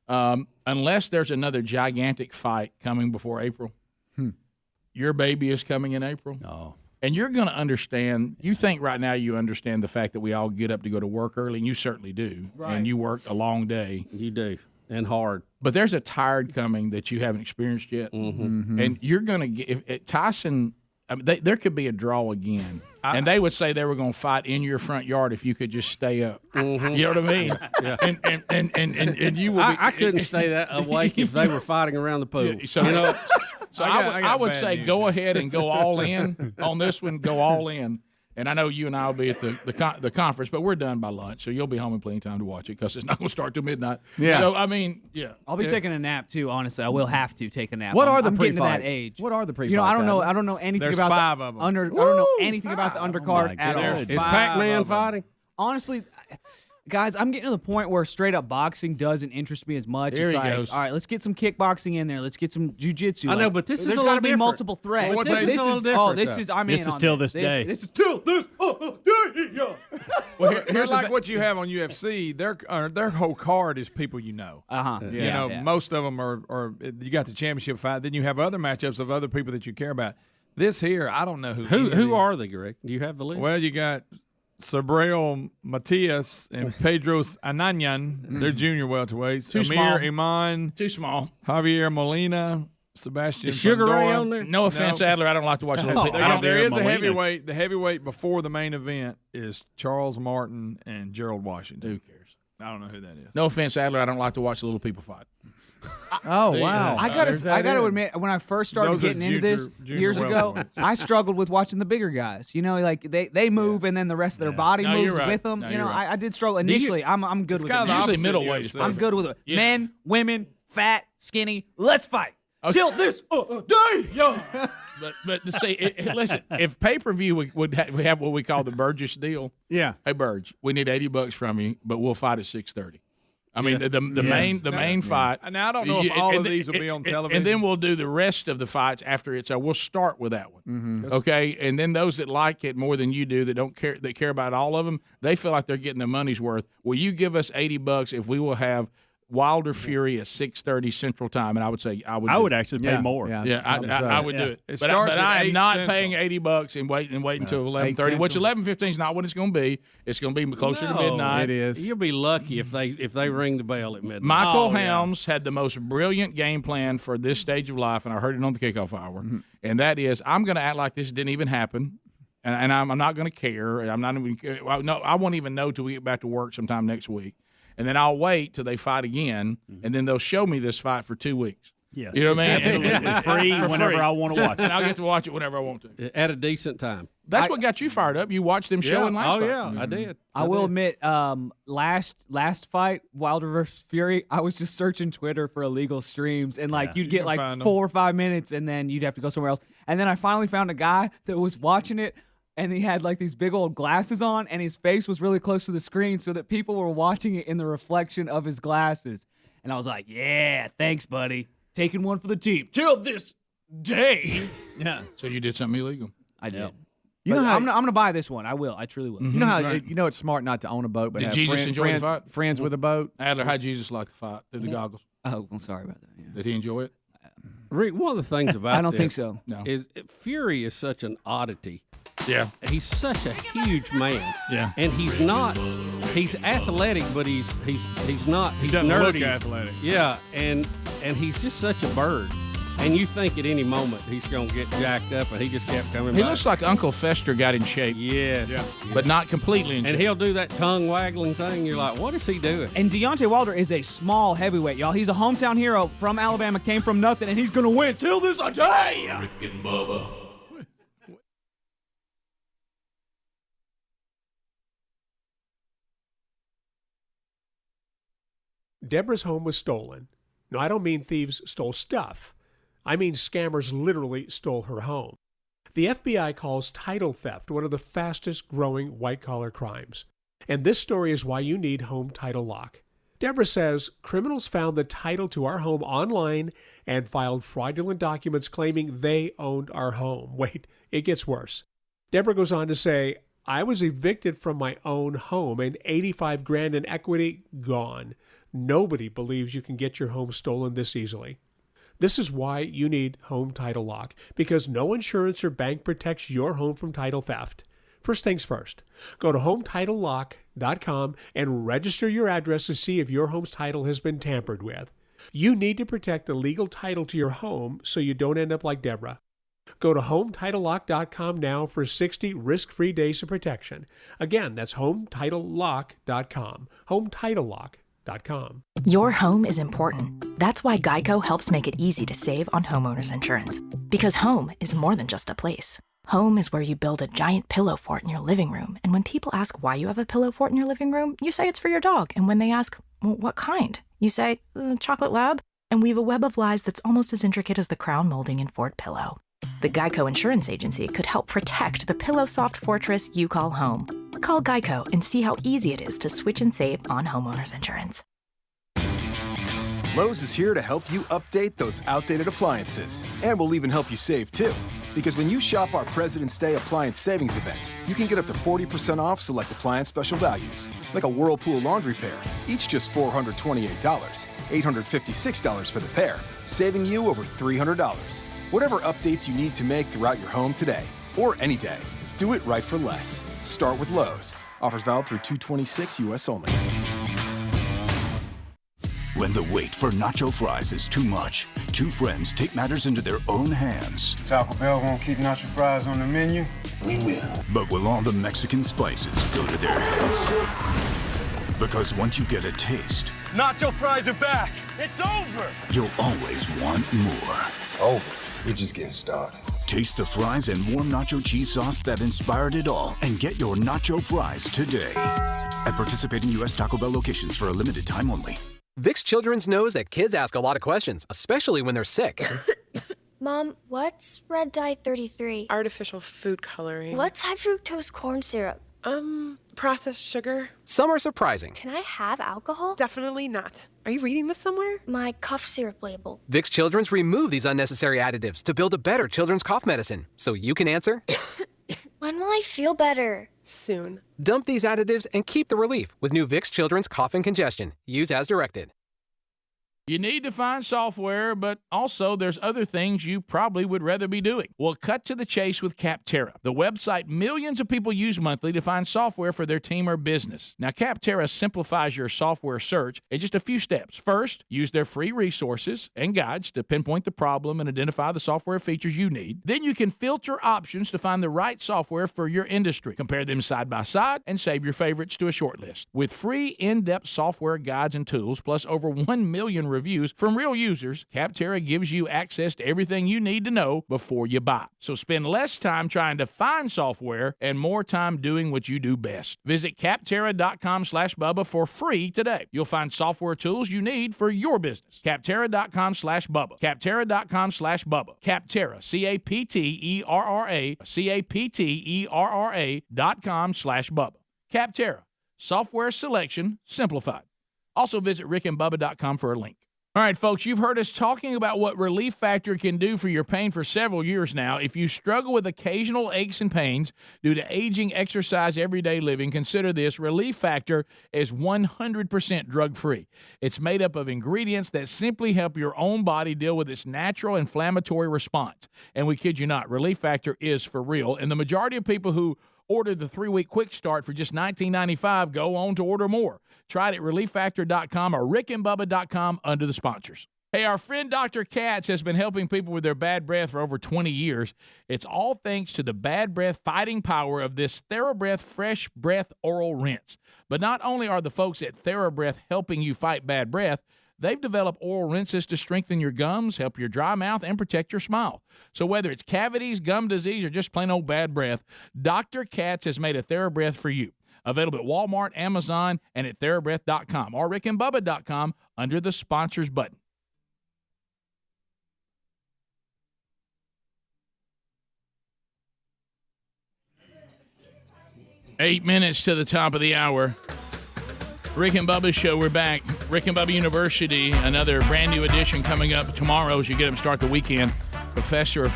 Unless there's another gigantic fight coming before April, your baby is coming in April.
Oh.
And you're going to understand, you think right now you understand the fact that we all get up to go to work early, and you certainly do. Right. And you work a long day.
You do, and hard.
But there's a tired coming that you haven't experienced yet.
Mm-hmm.
And you're going to get, if Tyson, there could be a draw again. And they would say they were going to fight in your front yard if you could just stay up.
Mm-hmm.
You know what I mean?
Yeah.
And you will be.
I couldn't stay that awake if they were fighting around the pool.
So I would say go ahead and go all in on this one. Go all in. And I know you and I will be at the conference, but we're done by lunch, so you'll be home in plenty of time to watch it because it's not going to start till midnight.
Yeah.
So I mean, yeah.
I'll be taking a nap too. Honestly, I will have to take a nap.
What are the
I'm
pre-fights?
getting to that age.
What are the pre-fights?
I don't know. I don't know anything
There's
about
5 of them.
I don't know anything about the undercard at all.
Is Pac-Man fighting?
Honestly, guys, I'm getting to the point where straight up boxing doesn't interest me as much.
There
it's
he
like,
goes.
all right, let's get some kickboxing in there. Let's get some jiu-jitsu.
I know, but this is
there's
a
got to
little
be
different.
multiple threads.
Well, this is a little different,
Oh, this is. I'm
This
in
is
on
till
this
this day.
This is till this day.
Well, here's like what you have on UFC. Their whole card is people you know. Most of them are. You got the championship fight. Then you have other matchups of other people that you care about. This here, I don't know
Who are they, Greg? Do you have the list?
Well, you got Sabrail Matias and Pedros Ananyan. They're junior welterweights.
Too
Amir
small.
Iman.
Too small.
Javier Molina. Sebastian
Is Sugar Ray
Fundora.
on there?
No offense, Adler. I don't like to watch little people.
There is a heavyweight. The heavyweight before the main event is Charles Martin and Gerald Washington.
Who cares?
I don't know who that is.
No offense, Adler. I don't like to watch the little people fight.
Oh wow! I gotta admit, when I first started getting into this years ago, I struggled with watching the bigger guys. You know, like they move and then the rest of their body moves with them. You know, I did struggle initially. I'm good with it.
Usually middleweight.
I'm good with it. Men, women, fat, skinny. Let's fight. Till this day,
But to say, listen, if pay-per-view we have what we call the Burgess deal.
Yeah.
Hey, Burge, we need $80 from you, but we'll fight at 6:30. I mean, the main fight.
Now I don't know if all of these will be on television.
And then we'll do the rest of the fights after it's over. We'll start with that one, okay? And then those that like it more than you do, that care about all of them, they feel like they're getting their money's worth. Will you give us $80 if we will have Wilder Fury at 6:30 Central Time? And I would say I would
actually pay more.
I would do it. But I am not paying $80 and wait until 11:30. Which 11:15 is not what it's going to be. It's going to be closer to midnight.
It is.
You'll be lucky if they ring the bell at midnight.
Michael Helms had the most brilliant game plan for this stage of life, and I heard it on the kickoff hour. And that is, I'm going to act like this didn't even happen. And I'm not going to care. I'm not even. I won't even know till we get back to work sometime next week. And then I'll wait till they fight again, and then they'll show me this fight for 2 weeks.
Yes.
You know what I mean?
Absolutely. Free whenever I want to watch it.
And I'll get to watch it whenever I want to.
At a decent time.
That's what got you fired up. You watched them showing last fight.
I did.
I will admit, last fight, Wilder versus Fury, I was just searching Twitter for illegal streams, and you'd get 4 or 5 minutes, and then you'd have to go somewhere else. And then I finally found a guy that was watching it, and he had these big old glasses on, and his face was really close to the screen so that people were watching it in the reflection of his glasses. And I was like, yeah, thanks, buddy. Taking one for the team. Till this day.
Yeah.
So you did something illegal.
I did.
You know how
I'm going to buy this one. I will. I truly will.
You know how it's smart not to own a boat, but
Did
have
Jesus enjoy the fight?
friends with a boat.
Adler, how'd Jesus like the fight through the goggles?
Oh, I'm sorry about that. Yeah.
Did he enjoy it?
Rick, one of the things about
I don't think
this
so.
No.
is Fury is such an oddity.
Yeah.
He's such a huge man.
Yeah.
And he's athletic, but he's not. He's
doesn't
nerdy.
look athletic.
Yeah, and he's just such a bird. And you think at any moment he's going to get jacked up, and he just kept coming
He
back.
looks like Uncle Fester got in shape.
Yes.
Yeah. But not completely in shape.
And he'll do that tongue-waggling thing. You're like, what is he doing?
And Deontay Wilder is a small heavyweight, y'all. He's a hometown hero from Alabama, came from nothing, and he's going to win till this day.
Rick and Bubba.
Deborah's home was stolen. No, I don't mean thieves stole stuff. I mean scammers literally stole her home. The FBI calls title theft one of the fastest growing white-collar crimes. And this story is why you need Home Title Lock. Deborah says criminals found the title to our home online and filed fraudulent documents claiming they owned our home. Wait, it gets worse. Deborah goes on to say, I was evicted from my own home and $85,000 in equity gone. Nobody believes you can get your home stolen this easily. This is why you need Home Title Lock, because no insurance or bank protects your home from title theft. First things first, go to HometitleLock.com and register your address to see if your home's title has been tampered with. You need to protect the legal title to your home so you don't end up like Deborah. Go to HometitleLock.com now for 60 risk-free days of protection. Again, that's HometitleLock.com. HometitleLock.com.
Your home is important. That's why Geico helps make it easy to save on homeowners insurance. Because home is more than just a place. Home is where you build a giant pillow fort in your living room. And when people ask why you have a pillow fort in your living room, you say it's for your dog. And when they ask, well, what kind? You say, chocolate lab. And weave a web of lies that's almost as intricate as the crown molding in Fort Pillow. The Geico Insurance Agency could help protect the pillow soft fortress you call home. Call Geico and see how easy it is to switch and save on homeowners insurance.
Lowe's is here to help you update those outdated appliances. And we'll even help you save, too.
Because when you shop our President's Day Appliance Savings Event, you can get up to 40% off select appliance special values, like a Whirlpool laundry pair, each just $428, $856 for the pair, saving you over $300. Whatever updates you need to make throughout your home today, or any day, do it right for less. Start with Lowe's. Offers valid through 2/26 U.S. only.
When the wait for nacho fries is too much, two friends take matters into their own hands.
Taco Bell won't keep nacho fries on the menu? We will.
But will all the Mexican spices go to their heads? Because once you get a taste,
Nacho fries are back. It's over.
you'll always want more.
Over. We're just getting started.
Taste the fries and warm nacho cheese sauce that inspired it all, and get your nacho fries today. At participating U.S. Taco Bell locations for a limited time only.
Vicks Children's knows that kids ask a lot of questions, especially when they're sick.
Mom, what's red dye 33?
Artificial food coloring.
What's high fructose corn syrup?
Processed sugar.
Some are surprising.
Can I have alcohol?
Definitely not. Are you reading this somewhere?
My cough syrup label.
Vicks Children's remove these unnecessary additives to build a better children's cough medicine, so you can answer.
When will I feel better?
Soon.
Dump these additives and keep the relief with new Vicks Children's Cough and Congestion. Use as directed.
You need to find software, but also there's other things you probably would rather be doing. Well, cut to the chase with Capterra, the website millions of people use monthly to find software for their team or business. Now, Capterra simplifies your software search in just a few steps. First, use their free resources and guides to pinpoint the problem and identify the software features you need. Then you can filter options to find the right software for your industry. Compare them side by side and save your favorites to a short list. With free in-depth software guides and tools, plus over 1 million reviews from real users, Capterra gives you access to everything you need to know before you buy. So spend less time trying to find software and more time doing what you do best. Visit Capterra.com/Bubba for free today. You'll find software tools you need for your business. Capterra.com/Bubba. Capterra.com/Bubba. Capterra, Capterra, Capterra.com/Bubba. Capterra, software selection simplified. Also visit rickandbubba.com for a link. All right, folks, you've heard us talking about what Relief Factor can do for your pain for several years now. If you struggle with occasional aches and pains due to aging, exercise, everyday living, consider this. Relief Factor is 100% drug-free. It's made up of ingredients that simply help your own body deal with its natural inflammatory response. And we kid you not, Relief Factor is for real. And the majority of people who order the 3-week quick start for just $19.95 go on to order more. Try it at relieffactor.com or rickandbubba.com under the sponsors. Hey, our friend Dr. Katz has been helping people with their bad breath for over 20 years. It's all thanks to the bad breath fighting power of this TheraBreath Fresh Breath Oral Rinse. But not only are the folks at TheraBreath helping you fight bad breath, they've developed oral rinses to strengthen your gums, help your dry mouth, and protect your smile. So whether it's cavities, gum disease, or just plain old bad breath, Dr. Katz has made a TheraBreath for you. Available at Walmart, Amazon, and at TheraBreath.com or rickandbubba.com under the sponsors button. Eight minutes to the top of the hour. Rick and Bubba's show, we're back. Rick and Bubba University, another brand new edition coming up tomorrow as you get them start the weekend. Professor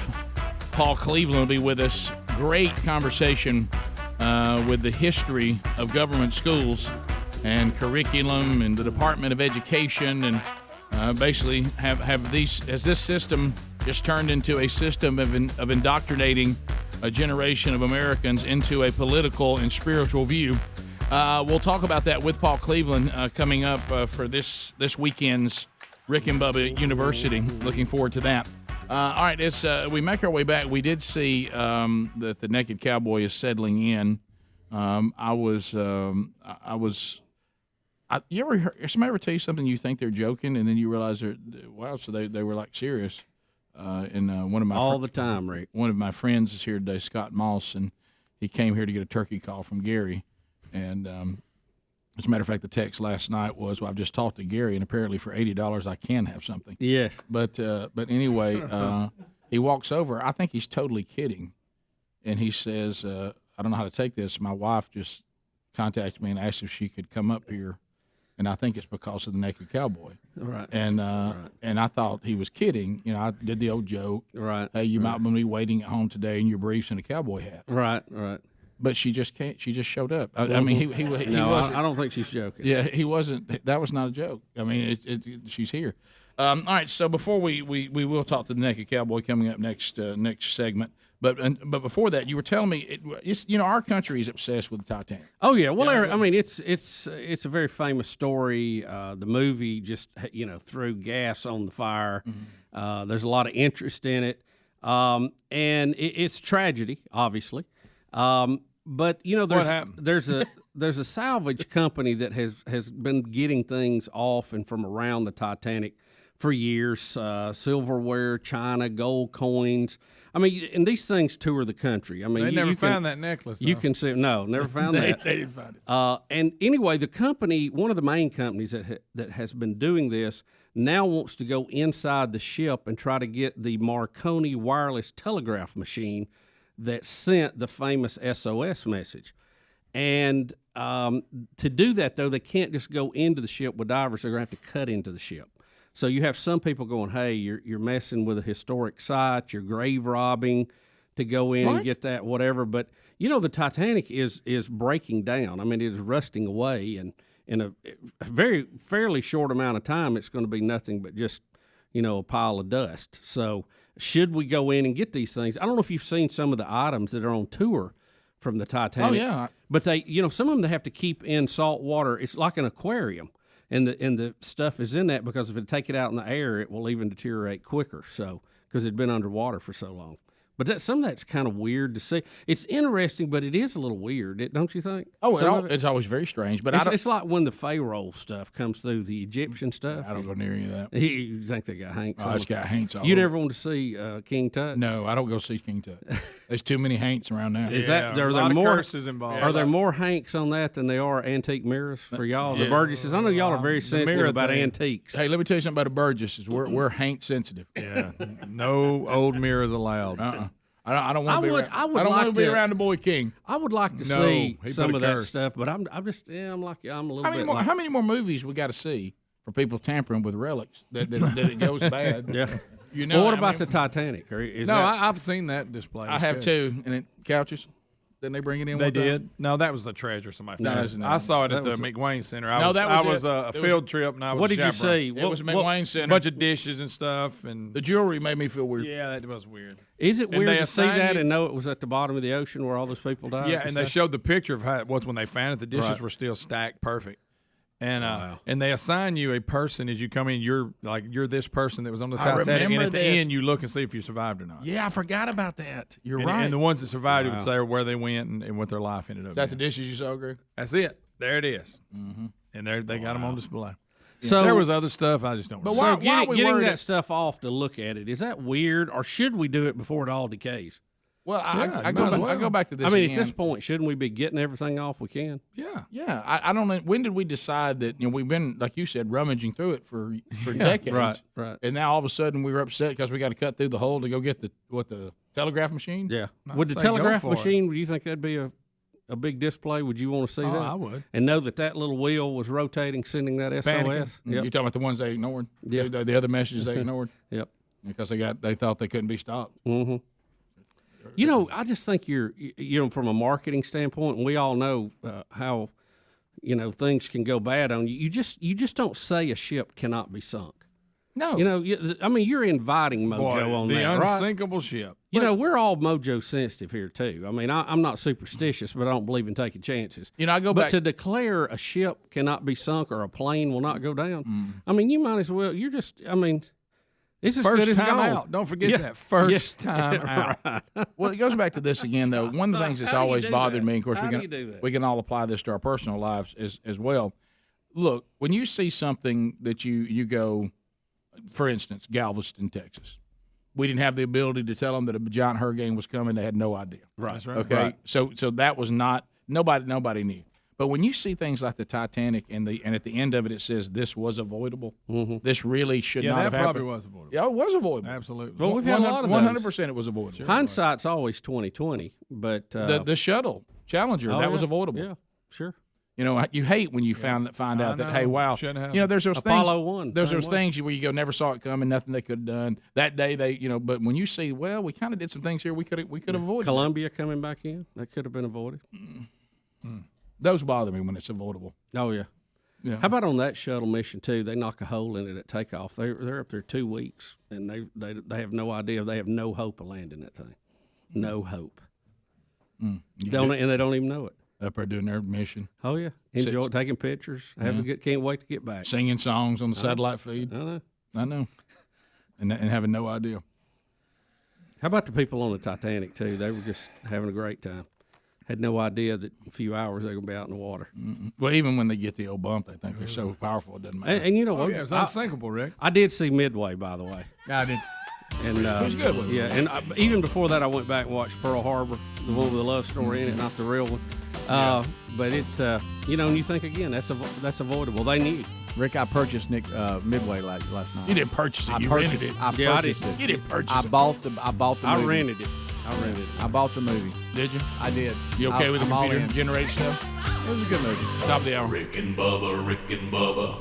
Paul Cleveland will be with us. Great conversation with the history of government schools and curriculum and the Department of Education, and basically have these, has this system just turned into a system of indoctrinating a generation of Americans into a political and spiritual view. We'll talk about that with Paul Cleveland coming up for this weekend's Rick and Bubba University. Looking forward to that. All right, it's we make our way back. We did see that the Naked Cowboy is settling in. You ever heard somebody ever tell you something you think they're joking and then you realize wow, so they were like serious. And one of my
all the time, Rick.
One of my friends is here today, Scott Moss, and he came here to get a turkey call from Gary. And as a matter of fact, the text last night was, well, I've just talked to Gary, and apparently for $80 I can have something.
Yes.
But anyway, he walks over. I think he's totally kidding. And he says, I don't know how to take this. My wife just contacted me and asked if she could come up here
and I think it's because of the naked cowboy.
Right.
And and I thought he was kidding. You know, I did the old joke.
Right.
Hey, you might be waiting at home today in your briefs and a cowboy hat.
Right. Right.
But she just can't. She just showed up. I mean, he
no,
wasn't.
I don't think she's joking.
Yeah, he wasn't. That was not a joke. I mean, she's here. All right. So before we will talk to the naked cowboy coming up next segment. But before that, you were telling me it's our country is obsessed with the Titanic.
Oh yeah, well, I mean it's a very famous story. The movie just threw gas on the fire.
Mm-hmm.
There's a lot of interest in it, and it's tragedy, obviously. But there's a salvage company that has been getting things off and from around the Titanic for years. Silverware, china, gold coins. I mean, and these things tour the country. I mean,
they never found that necklace.
You
though.
can see never found that.
They didn't find it.
And anyway, the company, one of the main companies that has been doing this, now wants to go inside the ship and try to get the Marconi wireless telegraph machine that sent the famous SOS message. And to do that, though, they can't just go into the ship with divers. They're going to have to cut into the ship. So you have some people going, hey, you're messing with a historic site, you're grave robbing to go in and get that, whatever. But, the Titanic is breaking down. I mean, it is rusting away, and in a fairly short amount of time, it's going to be nothing but just, a pile of dust. So should we go in and get these things? I don't know if you've seen some of the items that are on tour from the Titanic.
Oh, yeah.
But they, some of them they have to keep in salt water. It's like an aquarium. And the stuff is in that because if it take it out in the air, it will even deteriorate quicker. So because it'd been underwater for so long. But some of that's kind of weird to see. It's interesting, but it is a little weird, don't you think?
Oh, it's always very strange. But
it's like when the Pharaoh stuff comes through, the Egyptian stuff.
I don't go near any of that.
You think they got Hanks?
Oh, it's got Hanks all
You
over.
never want to see King Tut?
No, I don't go see King Tut. There's too many Hanks around now.
Is that are
a
there
lot
more
of curses involved?
Are there more Hanks on that than they are antique mirrors for y'all? The
Yeah.
Burgesses. I know y'all are very sensitive about antiques.
Hey, let me tell you something about the Burgesses. We're Hank sensitive.
Yeah, no old mirrors allowed.
I don't want to be around the boy King.
I would like to see some of that stuff, but I'm just I'm a little bit.
How many more movies we got to see for people tampering with relics that it goes bad?
Yeah. Well, what about the Titanic?
I've seen that display.
I have too, and it couches. Didn't they bring it in?
They
one time?
did. No, that was the treasure somebody found.
No,
I saw it at the McWayne Center. I was a field trip, and I was
What did you
chaperone.
see?
It was McWayne Center.
A bunch of dishes and stuff, and
the jewelry made me feel weird.
Yeah, that was weird.
Is it
And
weird
they
to see
assign
that
you-
and know it was at the bottom of the ocean where all those people died?
Yeah, and they
stuff?
showed the picture of how it was when they found it. The dishes
Right.
were still stacked perfect. And and they assign you a person as you come in. You're this person that was on the Titanic, and
remember
at the
this.
end you look and see if you survived or not.
Yeah, I forgot about that. You're
and,
right.
And the ones that survived, it would say where they went and what their life ended up.
Is that the
being.
dishes you saw, Greg?
That's it. There it is. Mm-hmm. And they got them on display.
So
there was other stuff I just don't.
But
remember.
why
getting
worried
that stuff off to look at it, is that weird, or should we do it before it all decays?
Well,
Yeah,
I go back to this.
I mean,
again.
at this point, shouldn't we be getting everything off we can?
Yeah.
Yeah, I don't know. When did we decide that we've been, like you said, rummaging through it for decades,
Right.
And now all of a sudden we were upset because we got to cut through the hole to go get the telegraph machine.
Yeah.
I'd
Would the
say
telegraph
go for it.
machine? Would you think that'd be a big display? Would you want to see that?
I would.
And know that little wheel was rotating, sending that SOS.
Panicking.
Yep.
You're talking about the ones they ignored.
Yeah.
The other messages they ignored.
Yep.
Because they thought they couldn't be stopped.
Mm-hmm. I just think you're from a marketing standpoint, and we all know how, things can go bad on you. You just don't say a ship cannot be sunk.
No.
You're inviting mojo on
the
that, right?
unsinkable ship.
We're all mojo sensitive here too. I mean, I'm not superstitious, but I don't believe in taking chances.
I go
But
back
to declare a ship cannot be sunk or a plane will not go down, I mean, you might as well. It's as
First
good as
time
gone.
out. Don't forget that. First time out.
Right.
Well, it goes back to this again, though. One of the things that's
How do you
always
do
bothered
that?
me, of course,
How do you do that?
we can all apply this to our personal lives as well. Look, when you see something that you go, for instance, Galveston, Texas, we didn't have the ability to tell them that a giant hurricane was coming. They had no idea.
Right. That's right.
Okay.
Right.
So that was not nobody knew. But when you see things like the Titanic and at the end of it says this was avoidable, this really should not have
that
happened.
probably was avoidable.
Yeah, it was avoidable.
Absolutely.
Well, we've had a lot of those.
100% it was avoidable.
Sure.
Hindsight's always 20/20, but
The shuttle Challenger that was avoidable.
Yeah, sure.
You know, you hate when you find out that, hey, wow, there's those
Apollo
things.
1,
There's
same
those
way.
things where you go, never saw it coming, nothing they could have done that day. But when you see, well, we kind of did some things here we could avoid.
Columbia coming back in, that could have been avoided.
Those bother me when it's avoidable.
Oh yeah.
Yeah.
How about on that shuttle mission too? They knock a hole in it at takeoff. They're up there 2 weeks, and they have no idea. They have no hope of landing that thing. No hope. And they don't even know it.
Up there doing their mission.
Oh yeah, enjoy taking pictures. Can't wait to get back.
Singing songs on the satellite feed.
I know.
And having no idea.
How about the people on the Titanic too? They were just having a great time. Had no idea that in a few hours they're gonna be out in the water.
Well, even when they get the old bump, they think they're so powerful it doesn't matter.
And you know what?
It's unsinkable, Rick.
I did see Midway, by the way.
I did.
And
it was good one.
Yeah, and even before that, I went back and watched Pearl Harbor, the one with the love story in it, not the real one. But it, and you think again, that's avoidable. They knew.
Rick, I purchased Midway last night.
You didn't purchase it. You rented it.
I purchased it.
You didn't purchase it.
I bought the movie.
I rented it.
I bought the movie.
Did you?
I did.
You okay with the
I'm all
computer
in.
generated stuff?
It was a good movie.
Top of the hour.
Rick and Bubba, Rick and Bubba.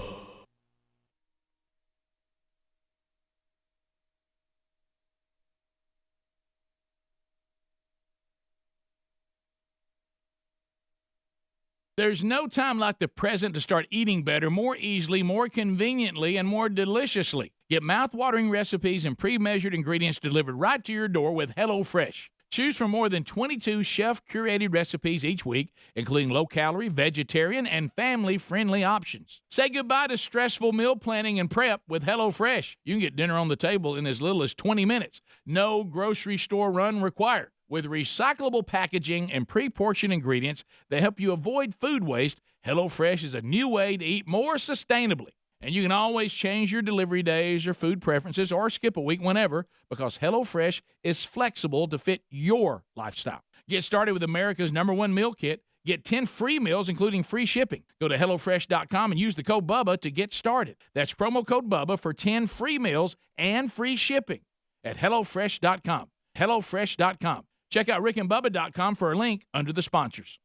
There's no time like the present to start eating better, more easily, more conveniently, and more deliciously. Get mouth-watering recipes and pre-measured ingredients delivered right to your door with HelloFresh. Choose from more than 22 chef-curated recipes each week, including low-calorie, vegetarian, and family-friendly options. Say goodbye to stressful meal planning and prep with HelloFresh. You can get dinner on the table in as little as 20 minutes. No grocery store run required. With recyclable packaging and pre-portioned ingredients that help you avoid food waste, HelloFresh is a new way to eat more sustainably. And you can always change your delivery days or food preferences or skip a week whenever because HelloFresh is flexible to fit your lifestyle. Get started with America's #1 meal kit. Get 10 free meals, including free shipping. Go to HelloFresh.com and use the code BUBBA to get started. That's promo code BUBBA for 10 free meals and free shipping at HelloFresh.com. HelloFresh.com. Check out rickandbubba.com for a link under the sponsors.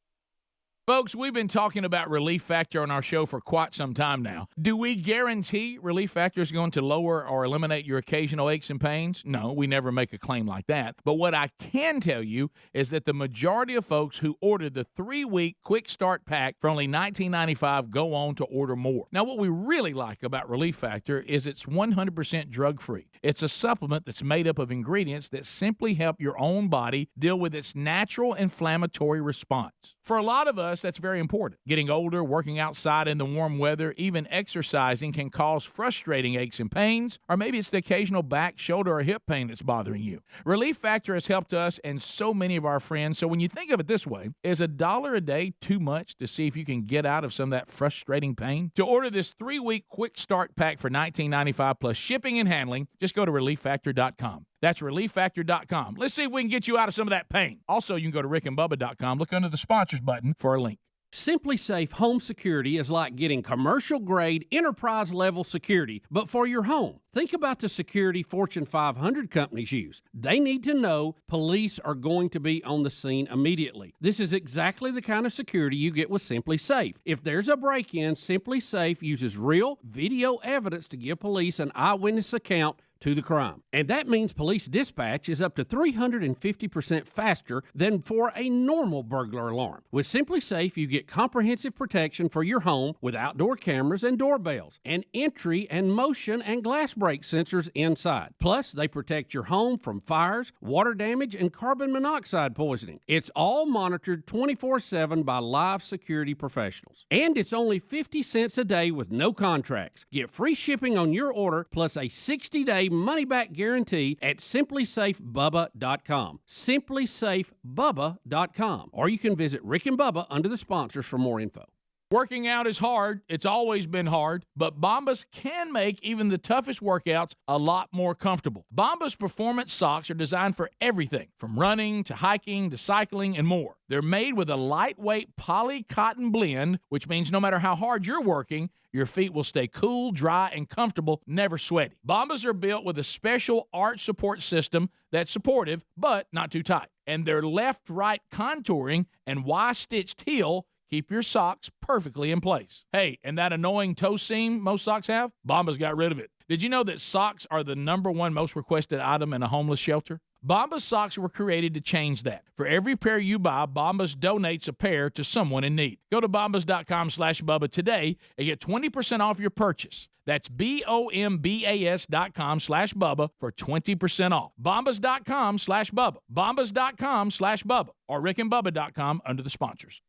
Folks, we've been talking about Relief Factor on our show for quite some time now. Do we guarantee Relief Factor is going to lower or eliminate your occasional aches and pains? No, we never make a claim like that. But what I can tell you is that the majority of folks who ordered the 3-week quick start pack for only $19.95 go on to order more. Now, what we really like about Relief Factor is it's 100% drug-free. It's a supplement that's made up of ingredients that simply help your own body deal with its natural inflammatory response. For a lot of us, that's very important. Getting older, working outside in the warm weather, even exercising can cause frustrating aches and pains, or maybe it's the occasional back, shoulder, or hip pain that's bothering you. Relief Factor has helped us and so many of our friends, so when you think of it this way, is $1 a day too much to see if you can get out of some of that frustrating pain? To order this 3-week quick start pack for $19.95 plus shipping and handling, just go to ReliefFactor.com. That's ReliefFactor.com. Let's see if we can get you out of some of that pain. Also, you can go to RickandBubba.com. Look under the sponsors button for a link.
Simply Safe Home Security is like getting commercial-grade, enterprise-level security, but for your home. Think about the security Fortune 500 companies use. They need to know police are going to be on the scene immediately. This is exactly the kind of security you get with Simply Safe. If there's a break-in, Simply Safe uses real video evidence to give police an eyewitness account to the crime. And that means police dispatch is up to 350% faster than for a normal burglar alarm. With Simply Safe, you get comprehensive protection for your home with outdoor cameras and doorbells, and entry and motion and glass break sensors inside. Plus, they protect your home from fires, water damage, and carbon monoxide poisoning. It's all monitored 24/7 by live security professionals. And it's only 50 cents a day with no contracts. Get free shipping on your order plus a 60-day money-back guarantee at simplysafebubba.com. simplysafebubba.com. Or you can visit Rick and Bubba under the sponsors for more info.
Working out is hard. It's always been hard, but Bombas can make even the toughest workouts a lot more comfortable. Bombas performance socks are designed for everything from running to hiking to cycling and more. They're made with a lightweight poly cotton blend, which means no matter how hard you're working, your feet will stay cool, dry, and comfortable, never sweaty. Bombas are built with a special arch support system that's supportive, but not too tight. And their left-right contouring and Y-stitched heel Keep your socks perfectly in place. Hey, and that annoying toe seam most socks have? Bombas got rid of it. Did you know that socks are the #1 most requested item in a homeless shelter? Bombas socks were created to change that. For every pair you buy, Bombas donates a pair to someone in need. Go to bombas.com/Bubba today and get 20% off your purchase. That's BOMBAS.com/Bubba for 20% off. Bombas.com/Bubba. Bombas.com/Bubba or rickandbubba.com under the sponsors.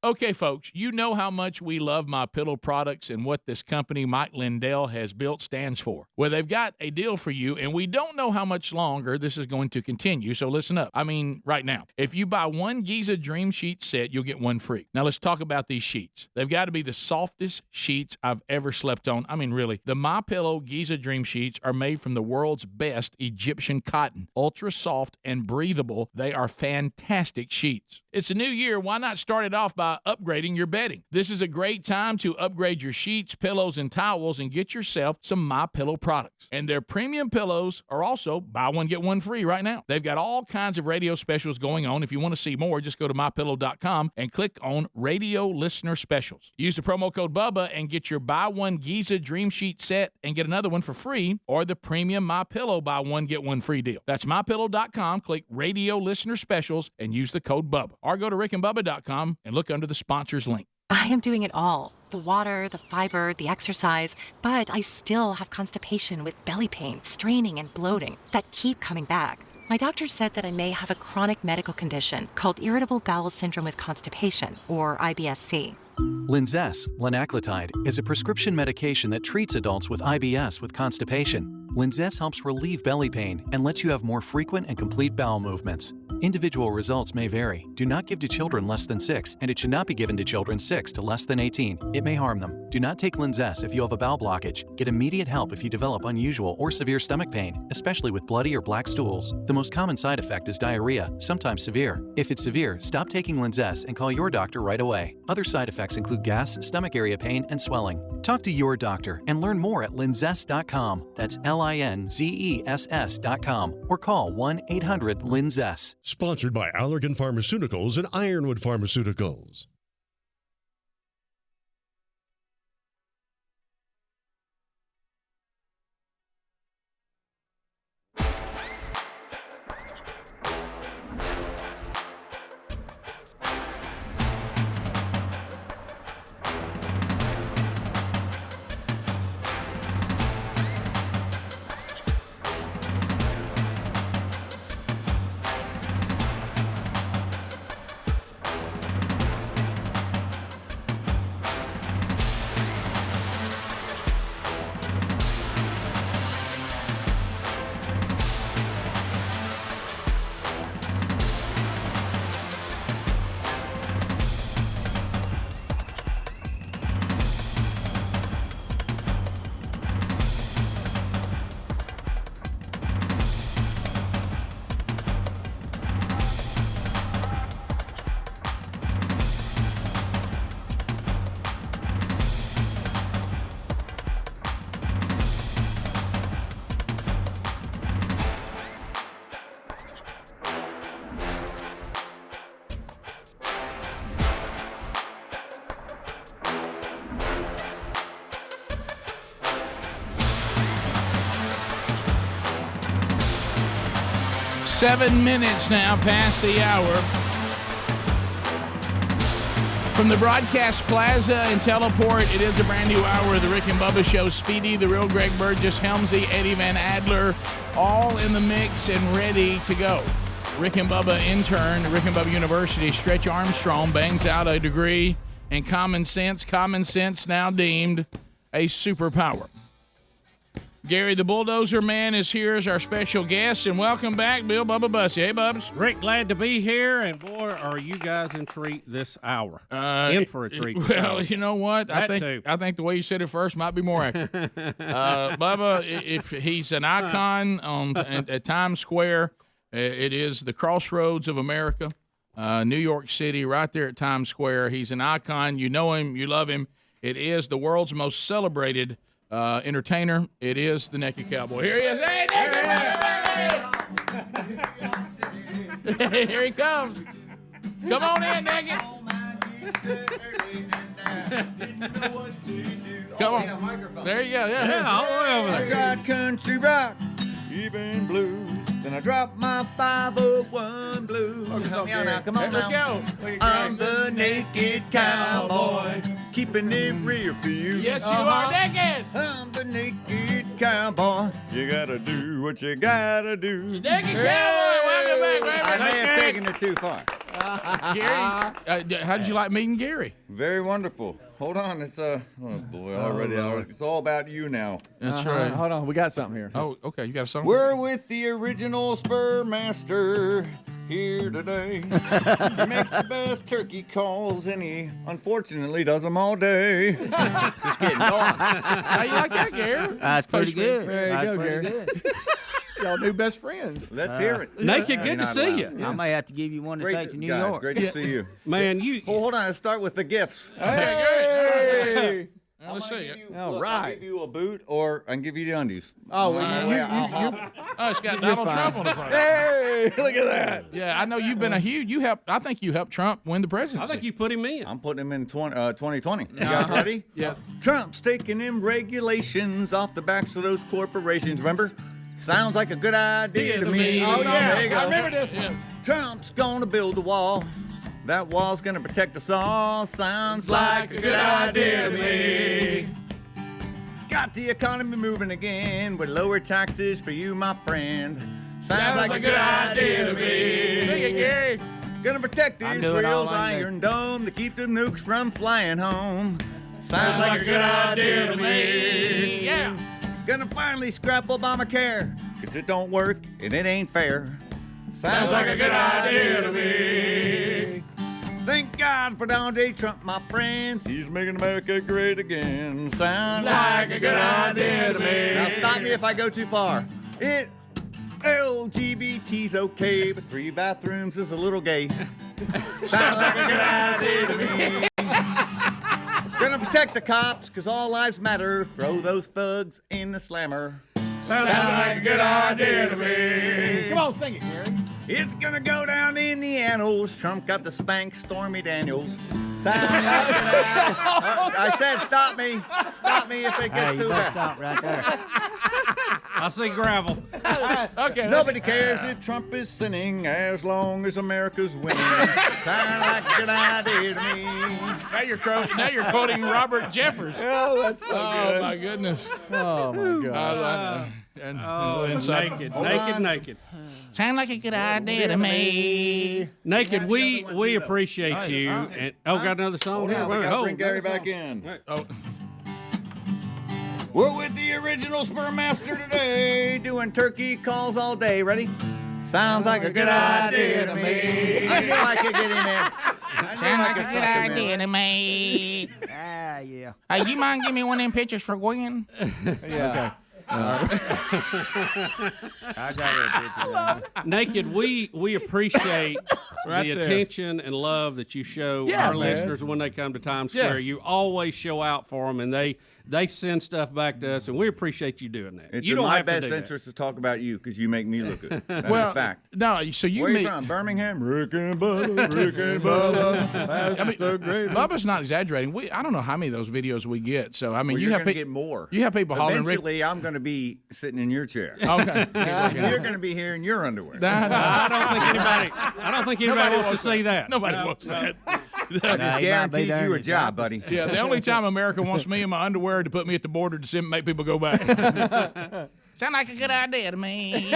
Okay, folks, you know how much we love MyPillow products and what this company Mike Lindell has built stands for. Well, they've got a deal for you, and we don't know how much longer this is going to continue, so listen up. I mean, right now. If you buy one Giza Dream Sheet set, you'll get one free. Now, let's talk about these sheets. They've got to be the softest sheets I've ever slept on. I mean, really. The MyPillow Giza Dream Sheets are made from the world's best Egyptian cotton. Ultra soft and breathable, they are fantastic sheets. It's a new year. Why not start it off by upgrading your bedding? This is a great time to upgrade your sheets, pillows, and towels and get yourself some MyPillow products. And their premium pillows are also buy one, get one free right now. They've got all kinds of radio specials going on. If you want to see more, just go to MyPillow.com and click on Radio Listener Specials. Use the promo code Bubba and get your buy one Giza Dream Sheet set and get another one for free, or the premium MyPillow buy one, get one free deal. That's MyPillow.com, click Radio Listener Specials, and use the code Bubba. Or go to rickandbubba.com and look under the sponsors link.
I am doing it all. The water, the fiber, the exercise, but I still have constipation with belly pain, straining, and bloating that keep coming back. My doctor said that I may have a chronic medical condition called irritable bowel syndrome with constipation, or IBS-C.
Linzess, linaclotide, is a prescription medication that treats adults with IBS with constipation. Linzess helps relieve belly pain and lets you have more frequent and complete bowel movements. Individual results may vary. Do not give to children less than 6, and it should not be given to children 6 to less than 18. It may harm them. Do not take Linzess if you have a bowel blockage. Get immediate help if you develop unusual or severe stomach pain, especially with bloody or black stools. The most common side effect is diarrhea, sometimes severe. If it's severe, stop taking Linzess and call your doctor right away. Other side effects include gas, stomach area pain, and swelling. Talk to your doctor and learn more at linzess.com. That's LINZESS.com or call 1-800-LINZESS.
Sponsored by Allergan Pharmaceuticals and Ironwood Pharmaceuticals.
Seven minutes now past the hour. From the Broadcast Plaza and Teleport, it is a brand new hour of the Rick and Bubba Show. Speedy, the real Greg Burgess, Helmsy, Eddie Van Adler, all in the mix and ready to go. Rick and Bubba intern, Rick and Bubba University, Stretch Armstrong bangs out a degree in common sense now deemed a superpower. Gary the Bulldozer Man is here as our special guest, and welcome back, Bill Bubba Bussy. Hey, Bubs.
Rick, glad to be here, and boy, are you guys in treat this hour. In for a treat this hour.
Well, you know what? I think the way you said it first might be more accurate. Bubba, if he's an icon at Times Square, it is the crossroads of America, New York City, right there at Times Square. He's an icon. You know him. You love him. It is the world's most celebrated entertainer. It is the Naked Cowboy. Here he is. Hey, Naked! Here he comes. Come on in, Naked. Come on. There you go. Yeah.
all the way over
I
there.
tried country rock, even blues. Then I dropped my 501 blues. Help me out now. Come on
Let's
now.
go.
I'm the naked cowboy, keeping it real for you.
Yes, you are naked.
I'm the naked cowboy. You gotta do what you gotta do.
Naked cowboy. Welcome back, baby.
I may have taken it too far.
Gary, how did you like meeting Gary?
Very wonderful. Hold on, it's oh boy, already. It's all about you now.
That's right.
Hold on, we got something here.
Oh, okay. You got a song?
We're with the original Spur Master here today. He makes the best turkey calls, and he unfortunately does them all day. Just kidding. Go on.
How you like that, Gary?
That's pretty good.
There you
That's
go,
pretty
Gary. Y'all new best friends.
Let's hear it.
Naked, good to see you.
I may have to give you one to take to New York.
Great to see you.
Man, you.
Hold on, let's start with the gifts.
Hey!
Let's see it.
All
I'll
right.
give you a boot, or I can give you the undies.
Oh, well,
Oh, it's got Donald Trump on the front.
Hey, look at that.
Yeah, I know you've been a huge. I think you helped Trump win the presidency.
I think you put him in.
I'm putting him in 2020. You guys ready?
Yeah.
Trump's taking them regulations off the backs of those corporations, remember? Sounds like a good idea to me.
Oh, yeah.
There you go.
I remember this one.
Trump's gonna build a wall. That wall's gonna protect us all. Sounds like a good idea to me. Got the economy moving again with lower taxes for you, my friend. Sounds like a good idea to me.
Sing it, Gary.
Gonna protect
I'm doing
Israel's
all I
Iron Dome to keep the nukes from flying home. Sounds like a good idea to me.
Yeah.
Gonna finally scrap Obamacare, 'cause it don't work and it ain't fair. Sounds like a good idea to me. Thank God for Donald J. Trump, my friends. He's making America great again. Sounds like a good idea to me. Now stop me if I go too far. LGBT's okay, but 3 bathrooms is a little gay. Sounds like a good idea to me. Gonna protect the cops, 'cause all lives matter. Throw those thugs in the slammer. Sounds like a good idea to me.
Come on, sing it, Gary.
It's gonna go down in the annals. Trump got the spank Stormy Daniels. I said stop me. Stop me if it gets too bad.
Stop right there.
I see gravel.
Okay.
Nobody cares if Trump is sinning as long as America's winning. Sound like a good idea to me.
Now you're quoting Robert Jeffers.
Oh, that's so good.
Oh my goodness.
Oh my God.
Naked.
Sound like a good idea to me.
Naked, we appreciate you. And got another song here.
We gotta bring Gary back in.
Oh.
We're with the original Sperm Master today, doing turkey calls all day. Ready? Sounds like a good idea to me. I feel like you're getting there.
Sound like a good idea to me.
Yeah.
Hey, you mind giving me one of them pictures for Gwen?
Yeah.
I got a picture.
Naked, we appreciate
Right
the
there.
attention and love that you show
Yeah,
our
man.
listeners when they come to Times Square.
Yeah.
You always show out for them, and they send stuff back to us, and we appreciate you doing that.
It's
you
in
don't
my
have to
best
do that.
interest to talk about you because you make me look good. That's
Well,
a fact.
no. So you
Where are
meet.
you from? Birmingham? Rick and Bubba, Rick and Bubba. That's the great.
Bubba's not exaggerating. I don't know how many of those videos we get. So I mean,
Well,
you
you're
have
going to get more.
You have people hollering. Rick.
Eventually, I'm going to be sitting in your chair.
Okay.
You're going to be here in your underwear.
I don't think anybody wants to see that.
Nobody wants that.
I just guaranteed you a job, buddy.
Yeah, the only time America wants me in my underwear to put me at the border to make people go back. Sound like a good idea to me.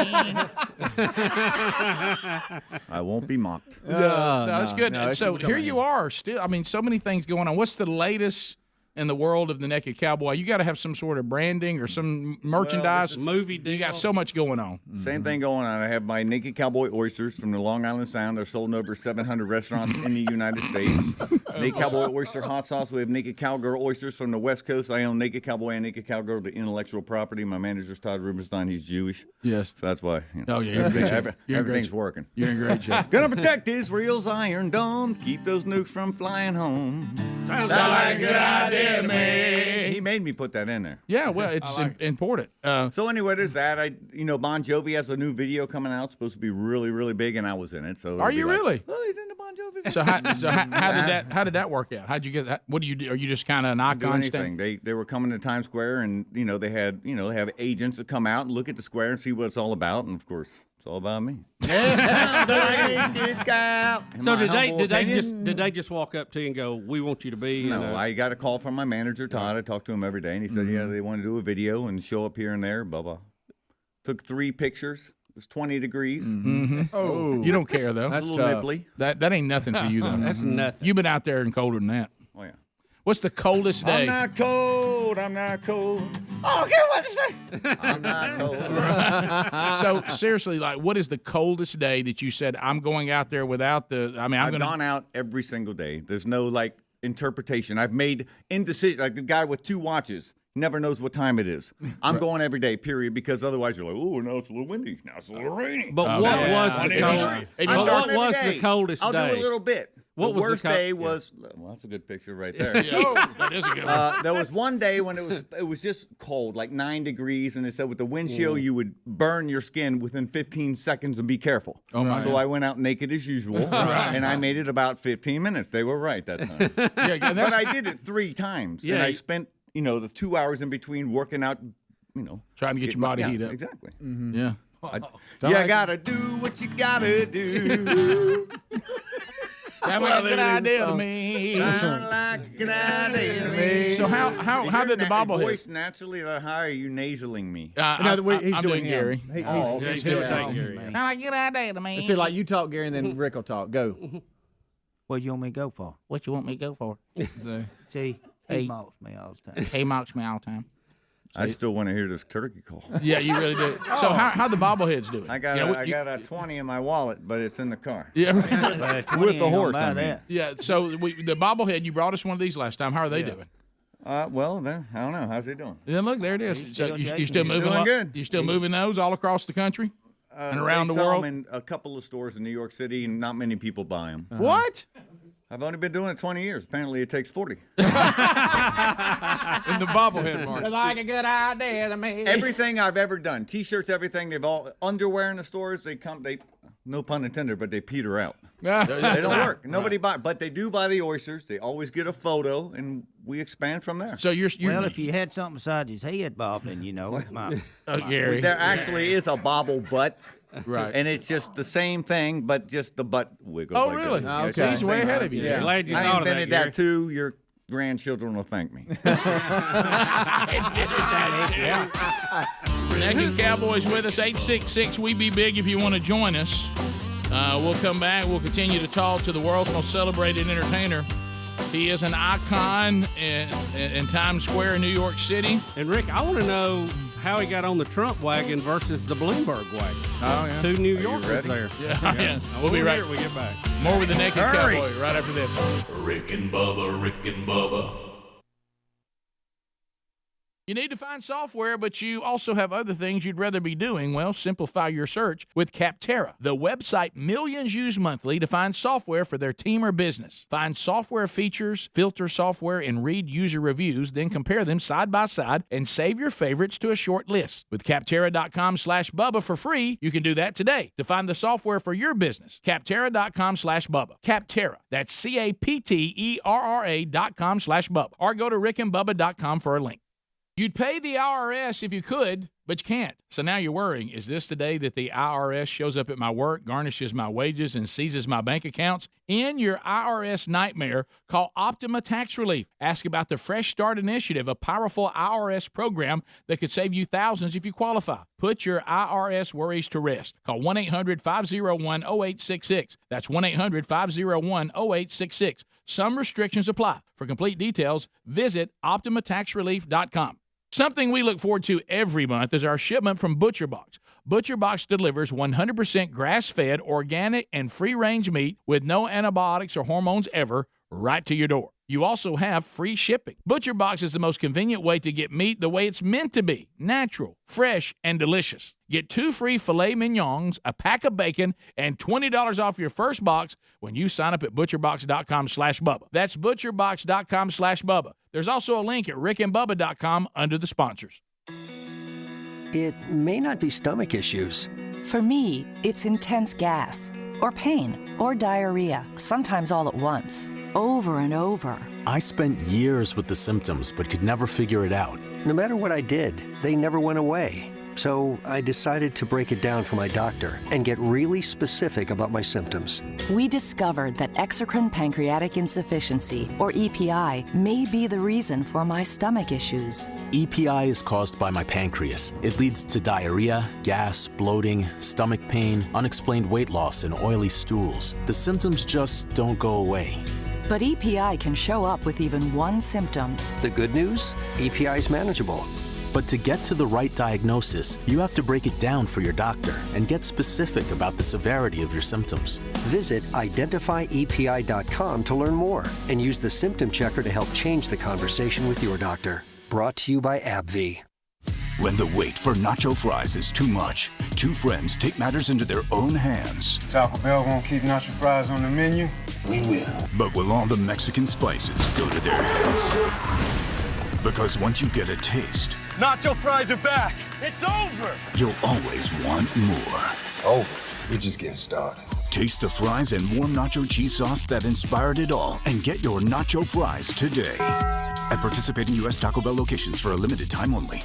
I won't be mocked.
No, that's good.
no, it's
So
coming
here
in.
you are still. I mean, so many things going on. What's the latest in the world of the Naked Cowboy? You got to have some sort of branding or some merchandise.
Movie deal.
You got so much going on.
Same thing going on. I have my Naked Cowboy oysters from the Long Island Sound. They're sold in over 700 restaurants in the United States. Naked Cowboy oyster hot sauce. We have Naked Cowgirl oysters from the West Coast. I own Naked Cowboy and Naked Cowgirl, the intellectual property. My manager's Todd Rubenstein. He's Jewish.
Yes.
So that's why.
Oh, yeah, you're in great shape. You're in great
everything's
shape.
working.
You're in great shape.
Gonna protect Israel's Iron Dome. Keep those nukes from flying home.
Sounds like a good idea to me.
He made me put that in there.
Yeah, well, it's important.
So anyway, there's that. Bon Jovi has a new video coming out. It's supposed to be really, really big, and I was in it. So
Are you really?
Oh, he's in the Bon Jovi video.
So how did that work out? How'd you get that? What do you do? Are you just kind of an icon
thing? They were coming to Times Square, and they have agents that come out and look at the square and see what it's all about, and of course, it's all about me.
So did they just walk up to you and go, "We want you to be"?
No, I got a call from my manager Todd. I talked to him every day, and he said, "Yeah, they want to do a video and show up here and there." Bubba took 3 pictures. It was 20 degrees.
Mm-hmm. Oh, you don't care though.
That's a little nipply.
That ain't nothing for you though.
That's nothing.
You've been out there and colder than that.
Oh yeah.
What's the coldest day?
I'm not cold. Oh, okay, what to say? I'm not cold.
So seriously, like, what is the coldest day that you said I'm going out there without the? I mean,
I've gone out every single day. There's no interpretation. I've made indecision. Like the guy with 2 watches never knows what time it is. I'm going every day, period, because otherwise you're like, oh, now it's a little windy. Now it's a little rainy.
But what was the coldest day?
I'll do a little bit.
What
the
was
worst
the
day was well, that's a good picture right there.
That is a good one.
There was one day when it was just cold, like 9 degrees, and it said with the wind chill you would burn your skin within 15 seconds, and be careful.
Oh my
so
God.
I went out naked as usual, and I made it about 15 minutes. They were right that time. But I did it 3 times, and I spent the 2 hours in between working out,
trying to get your body heat up.
Exactly.
Mm-hmm. Yeah.
You gotta do what you gotta do.
Sound like a good idea to me.
Sound like a good idea to me.
So how did the bobblehead?
Voice naturally, or how are you nasaling me?
I'm doing Gary.
He's
Gary.
Sound like a good idea to me.
See, like you talk, Gary, and then Rick will talk. Go.
What you want me to go for?
What you want me to go for?
See, he mocks me all the time.
He mocks me all the time.
I still want to hear this turkey call.
Yeah, you really do. So how the bobbleheads doing?
I got a 20 in my wallet, but it's in the car.
Yeah,
with the horse. I mean.
Yeah. So the bobblehead, you brought us one of these last time. How are they doing?
Well, I don't know. How's he doing?
Yeah, look, there it is. So you still moving?
Doing good.
You still moving those all across the country and around the world?
They sell them in a couple of stores in New York City, and not many people buy them.
What?
I've only been doing it 20 years. Apparently, it takes 40.
In the bobblehead market.
Like a good idea to me.
Everything I've ever done, T-shirts, everything. They've all underwear in the stores. They no pun intended, but they peter out. They don't work. Nobody buy, but they do buy the oysters. They always get a photo, and we expand from there.
So you're
well, if you had something beside his head bobbing, it might.
Gary.
There actually is a bobble butt.
Right.
And it's just the same thing, but just the butt wiggles.
Oh,
like
really?
This.
Okay. So he's way ahead of you.
Yeah.
Glad you
I
thought of
invented
that,
too. Your grandchildren will thank me.
Naked Cowboys with us, 866 We Be Big if you want to join us. We'll come back. We'll continue to talk to the world's most celebrated entertainer. He is an icon in Times Square in New York City.
And Rick, I want to know how he got on the Trump wagon versus the Bloomberg wagon.
Oh, yeah.
2 New Yorkers there.
Yeah. We'll be right.
We get back.
More with the Naked Cowboy right after this.
Rick and Bubba.
You need to find software, but you also have other things you'd rather be doing. Well, simplify your search with Capterra, the website millions use monthly to find software for their team or business. Find software features, filter software, and read user reviews, then compare them side by side and save your favorites to a short list. With Capterra.com/Bubba for free, you can do that today to find the software for your business. Capterra.com/Bubba. Capterra. That's CAPTERRA.com/Bubba. Or go to rickandbubba.com for a link. You'd pay the IRS if you could, but you can't. So now you're worrying, is this the day that the IRS shows up at my work, garnishes my wages, and seizes my bank accounts? In your IRS nightmare, call Optima Tax Relief. Ask about the Fresh Start Initiative, a powerful IRS program that could save you thousands if you qualify. Put your IRS worries to rest. Call 1-800-501-0866. That's 1-800-501-0866. Some restrictions apply. For complete details, visit OptimaTaxRelief.com. Something we look forward to every month is our shipment from ButcherBox. ButcherBox delivers 100% grass-fed, organic, and free-range meat with no antibiotics or hormones ever right to your door. You also have free shipping. ButcherBox is the most convenient way to get meat the way it's meant to be, natural, fresh, and delicious. Get 2 free filet mignons, a pack of bacon, and $20 off your first box when you sign up at butcherbox.com/Bubba. That's butcherbox.com/Bubba. There's also a link at rickandbubba.com under the sponsors.
It may not be stomach issues.
For me, it's intense gas, or pain, or diarrhea, sometimes all at once, over and over.
I spent years with the symptoms but could never figure it out.
No matter what I did, they never went away. So I decided to break it down for my doctor and get really specific about my symptoms.
We discovered that exocrine pancreatic insufficiency, or EPI, may be the reason for my stomach issues.
EPI is caused by my pancreas. It leads to diarrhea, gas, bloating, stomach pain, unexplained weight loss, and oily stools. The symptoms just don't go away.
But EPI can show up with even one symptom.
The good news? EPI is manageable.
But to get to the right diagnosis, you have to break it down for your doctor and get specific about the severity of your symptoms.
Visit identifyepi.com to learn more and use the symptom checker to help change the conversation with your doctor. Brought to you by AbbVie.
When the wait for nacho fries is too much, two friends take matters into their own hands.
Taco Bell won't keep nacho fries on the menu? We will.
But will all the Mexican spices go to their heads? Because once you get a taste,
Nacho fries are back. It's over.
you'll always want more.
Oh, we're just getting started.
Taste the fries and warm nacho cheese sauce that inspired it all and get your nacho fries today. At participating U.S. Taco Bell locations for a limited time only.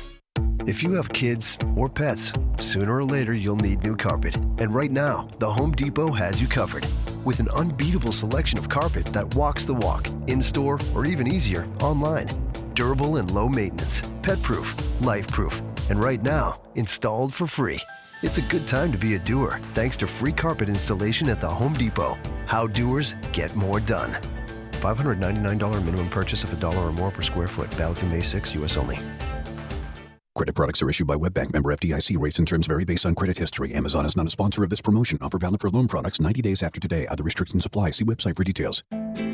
If you have kids or pets, sooner or later you'll need new carpet. And right now, the Home Depot has you covered. With an unbeatable selection of carpet that walks the walk, in-store, or even easier, online. Durable and low maintenance, pet-proof, life-proof, and right now, installed for free. It's a good time to be a doer thanks to free carpet installation at the Home Depot. How doers get more done. $599 minimum purchase of $1 or more per square foot. Valid through May 6, U.S. only.
Credit products are issued by WebBank, member FDIC. Rates and terms vary based on credit history. Amazon is not a sponsor of this promotion. Offer valid for loan products 90 days after today. Other restrictions apply. See website for details.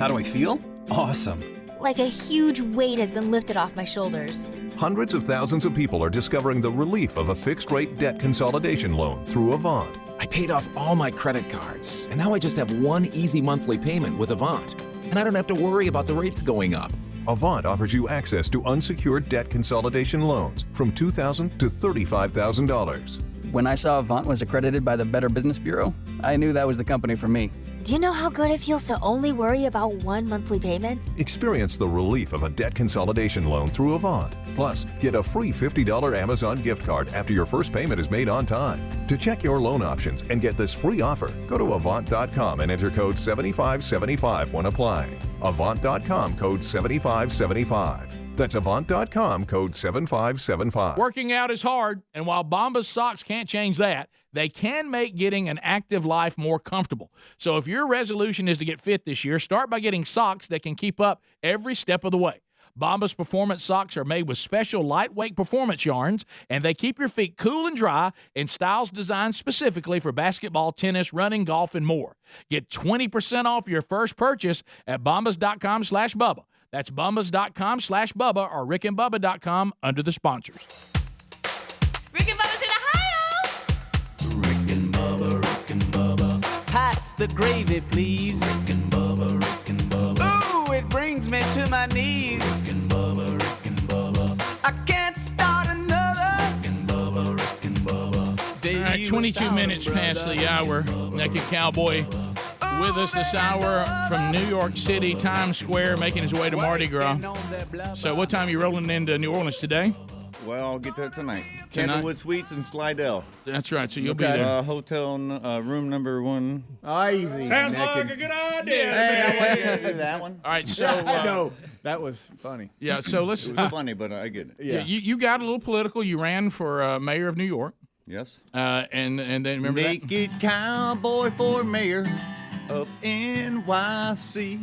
How do I feel? Awesome.
Like a huge weight has been lifted off my shoulders.
Hundreds of thousands of people are discovering the relief of a fixed-rate debt consolidation loan through Avant.
I paid off all my credit cards, and now I just have one easy monthly payment with Avant. And I don't have to worry about the rates going up.
Avant offers you access to unsecured debt consolidation loans from $2,000 to $35,000.
When I saw Avant was accredited by the Better Business Bureau, I knew that was the company for me.
Do you know how good it feels to only worry about one monthly payment?
Experience the relief of a debt consolidation loan through Avant. Plus, get a free $50 Amazon gift card after your first payment is made on time. To check your loan options and get this free offer, go to Avant.com and enter code 7575 when applying. Avant.com, code 7575. That's Avant.com, code 7575.
Working out is hard, and while Bombas socks can't change that, they can make getting an active life more comfortable. So if your resolution is to get fit this year, start by getting socks that can keep up every step of the way. Bombas Performance socks are made with special lightweight performance yarns, and they keep your feet cool and dry in styles designed specifically for basketball, tennis, running, golf, and more. Get 20% off your first purchase at bombas.com/Bubba. That's bombas.com/Bubba or rickandbubba.com under the sponsors.
Rick and Bubba's in Ohio!
Rick and Bubba. Pass the gravy, please. Rick and Bubba. Ooh, it brings me to my knees. Rick and Bubba. I can't start another. Rick and Bubba.
All right, 22 minutes past the hour. Naked Cowboy with us this hour from New York City, Times Square, making his way to Mardi Gras. So what time are you rolling into New Orleans today?
Well, I'll get there tonight. Candlewood Suites in Slidell.
That's right, so you'll be there.
Hotel room number 1.
Easy.
Sounds
naked.
like a good idea.
Hey, I wasn't going to do that one.
All right, so...
no, that was funny.
Yeah, so let's...
It was funny, but I get it.
Yeah. You got a little political. You ran for mayor of New York.
Yes.
And then remember
Naked Cowboy for mayor of NYC,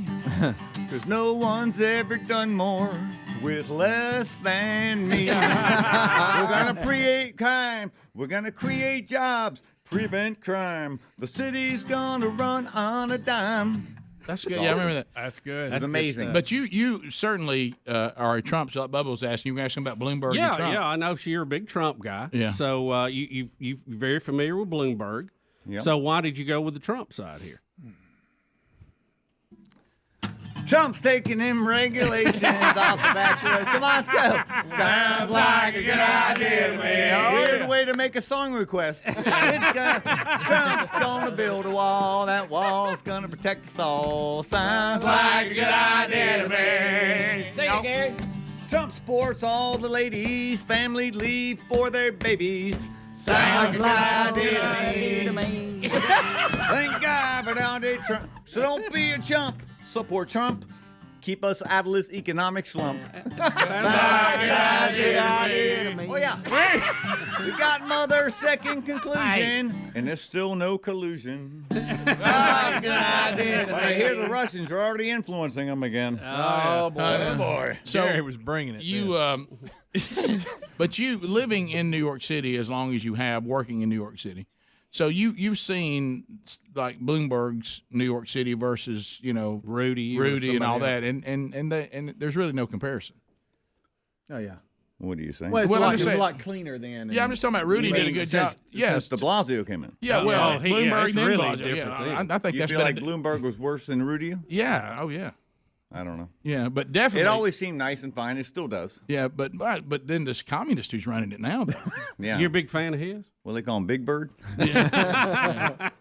because no one's ever done more with less than me. We're gonna create crime, we're gonna create jobs, prevent crime. The city's gonna run on a dime.
That's good. Yeah, I remember that.
That's good.
It's amazing.
But you certainly are a Trump. So like Bubba was asking, you were asking about Bloomberg.
Yeah,
and Trump.
yeah, I know you're a big Trump guy.
Yeah.
So you're very familiar with Bloomberg.
Yep.
So why did you go with the Trump side here?
Trump's taking them regulations off the bachelor. Come on, let's go. Sounds like a good idea to me. Weird way to make a song request. Trump's gonna build a wall. That wall's gonna protect us all. Sounds like a good idea to me. Sing it, Gary. Trump supports all the ladies. Family leave for their babies. Sounds like a good idea to me. Thank God for Donald Trump. So don't be a chump. Support Trump. Keep us out of this economic slump. Oh, yeah. We got mother's second conclusion, and there's still no collusion. But I hear the Russians are already influencing them again.
Oh, boy.
Oh, boy.
So
Gary was bringing it.
You, but you living in New York City as long as you have, working in New York City. So you've seen like Bloomberg's New York City versus
Rudy
and all that, and there's really no comparison.
Oh yeah.
What are you saying?
Well, it's,
Well, I'm
a, lot,
just
it's a
saying-
lot cleaner then.
Yeah, I'm just talking about Rudy did a good job.
Since de Blasio came in.
Yeah, well, Bloomberg
it's
then
really
Blasio.
different
Yeah,
thing.
I think
You
that's
feel
been
like Bloomberg was worse than Rudy?
Yeah. Oh yeah.
I don't know.
Yeah, but definitely.
It always seemed nice and fine. It still does.
Yeah, but then this communist who's running it now, though.
Yeah.
You're a big fan of his?
Well, they call him Big Bird. I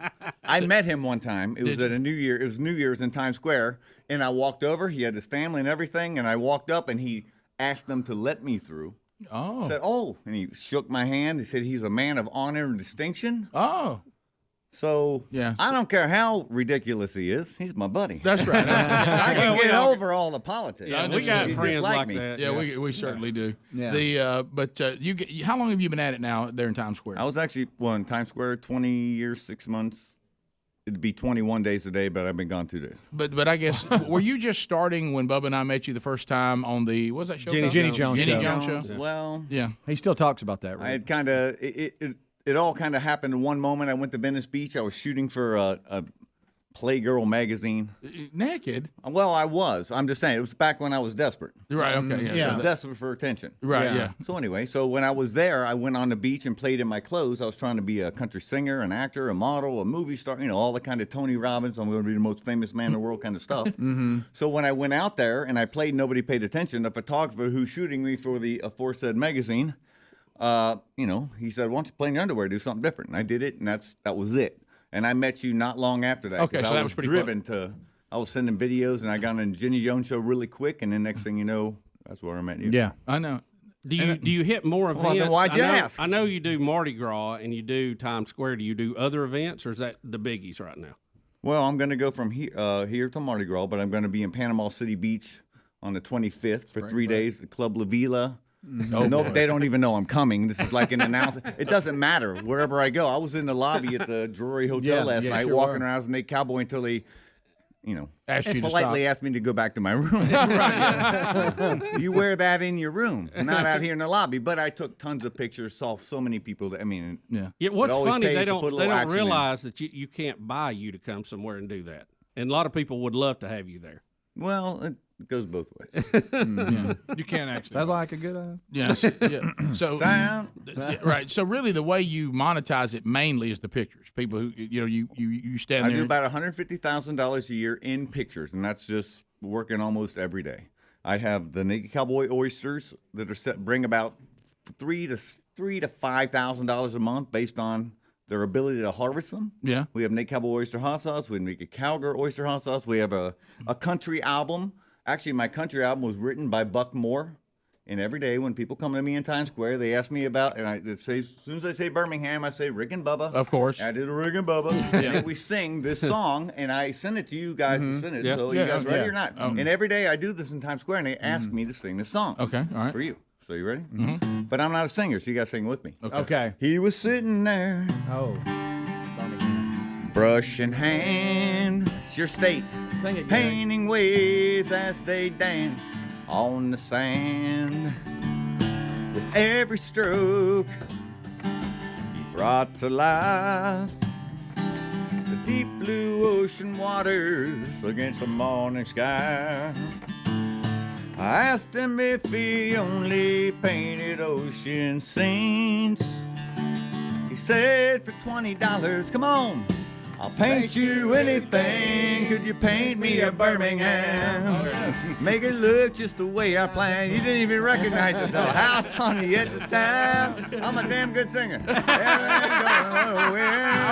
met him one time. It was at a New Year. It was New Year's in Times Square, and I walked over. He had his family and everything, and I walked up, and he asked them to let me through.
Oh.
Said, "Oh," and he shook my hand. He said, "He's a man of honor and distinction."
Oh.
So
yeah,
I don't care how ridiculous he is. He's my buddy.
That's right.
I can get over all the politics.
Yeah,
we got
He's
friends
just
like
me.
that.
Yeah, we certainly do.
Yeah.
But how long have you been at it now there in Times Square?
I was actually in Times Square 20 years, 6 months. It'd be 21 days a day, but I've been gone 2 days.
But I guess were you just starting when Bubba and I met you the first time on the what was that show?
Jenny Jones
Jenny
show.
Jones show.
Well,
yeah,
he still talks about that. Right?
I had kind of it all kind of happened in one moment. I went to Venice Beach. I was shooting for a Playgirl magazine.
Naked?
Well, I was. I'm just saying. It was back when I was desperate.
Right. Okay. Yeah.
I was desperate for attention.
Right. Yeah.
So anyway, when I was there, I went on the beach and played in my clothes. I was trying to be a country singer, an actor, a model, a movie star, all the kind of Tony Robbins, I'm going to be the most famous man in the world kind of stuff.
Mm-hmm.
So when I went out there and I played, nobody paid attention. The photographer who's shooting me for the aforesaid magazine, he said, "Why don't you play in your underwear, do something different?" And I did it, and that was it. And I met you not long after that.
Okay, so
I
that was pretty
driven to. I was sending videos, and I got on the Jenny Jones show really quick, and then next thing you know, that's where I met you.
Yeah,
I know.
Do you hit more events?
Well, then why'd you ask?
I know you do Mardi Gras and you do Times Square. Do you do other events, or is that the biggies right now?
Well, I'm going to go from here to Mardi Gras, but I'm going to be in Panama City Beach on the 25th for 3 days at Club La Vila. They don't even know I'm coming. This is like an announcement. It doesn't matter wherever I go. I was in the lobby at the Drury Hotel last night,
sure
walking around as a naked cowboy until they,
asked you to
politely
stop.
asked me to go back to my room. You wear that in your room, not out here in the lobby. But I took tons of pictures, saw so many people.
Yeah. What's
it always
funny,
pays
they
to
don't
put a little action in.
realize that you can't buy you to come somewhere and do that. And a lot of people would love to have you there.
Well, it goes both ways.
Yeah. You can't actually.
Sounds like a good.
Yes. Yeah. So right. So really, the way you monetize it mainly is the pictures. People who you stand
I
there.
do about $150,000 a year in pictures, and that's just working almost every day. I have the naked cowboy oysters that are bring about $3,000 to $5,000 a month based on their ability to harvest them.
Yeah.
We have naked cowboy oyster hot sauce. We make a cowgirl oyster hot sauce. We have a country album. Actually, my country album was written by Buck Moore. And every day when people come to me in Times Square, they ask me about, and as soon as they say Birmingham, I say Rick and Bubba.
Of course.
I did a Rick and Bubba. And we sing this song, and I send it to you guys to send it.
Yeah.
So
Yeah,
you guys ready
yeah.
or not? And every day I do this in Times Square, and they ask me to sing this song.
Okay. All right.
For you. So you ready? Mm-hmm. But I'm not a singer, so you got to sing with me.
Okay.
He was sitting there.
Oh.
Brush in hand, it's your state,
Sing it, Gary.
painting waves as they dance on the sand. With every stroke, he brought to life the deep blue ocean waters against the morning sky. I asked him if he only painted ocean scenes. He said for $20, come on, I'll paint you anything. Could you paint me a Birmingham? Make it look just the way I planned. You didn't even recognize it though. House on the edge of town. I'm a damn good singer. I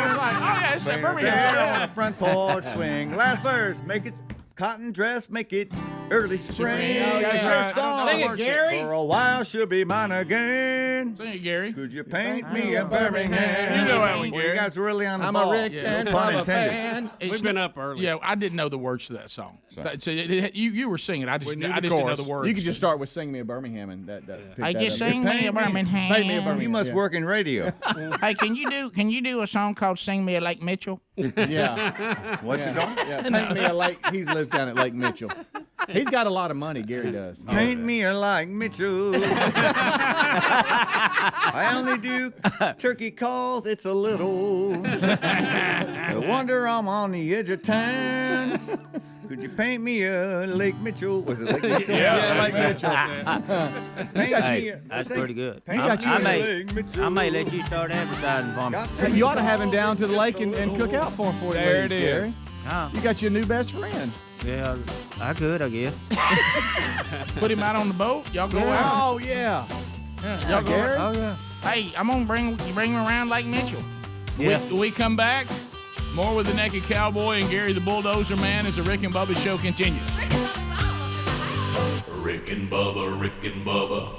was like, oh yeah, it's that Birmingham.
On the front porch swing. Last verse, make it cotton dress, make it early spring.
Oh, yeah.
Sing
it, Gary.
For a while she'll be mine again.
Sing it, Gary.
Could you paint me a Birmingham?
You know that one, Gary.
You guys are really on the
I'm
ball.
a Rick and Bubba fan.
We've been up early.
Yeah, I didn't know the words to that song. So you were singing. I just didn't know the words.
You could just start with "Sing Me a Birmingham" and that.
I just sing me a Birmingham.
Paint me a Birmingham.
You must work in radio.
Hey, can you do a song called "Sing Me a Lake Mitchell"?
Yeah.
What's it called?
Yeah. Paint me a lake. He lives down at Lake Mitchell. He's got a lot of money. Gary does.
Paint me a like Mitchell. I only do turkey calls. It's a little. No wonder I'm on the edge of town. Could you paint me a Lake Mitchell? Was it Lake Mitchell?
Yeah, Lake Mitchell.
That's pretty good.
I
may let you start advertising for me.
You ought to have him down to the lake and cook out for him for you.
There it is.
You got your new best friend.
Yeah, I could, I guess.
Put him out on the boat. Y'all go out.
Oh yeah.
Y'all go
Gary?
out. Oh yeah. Hey, I'm gonna bring him around Lake Mitchell.
Yeah.
When we come back, more with the Naked Cowboy and Gary the Bulldozer Man as the Rick and Bubba Show continues.
Rick and Bubba, Rick and Bubba.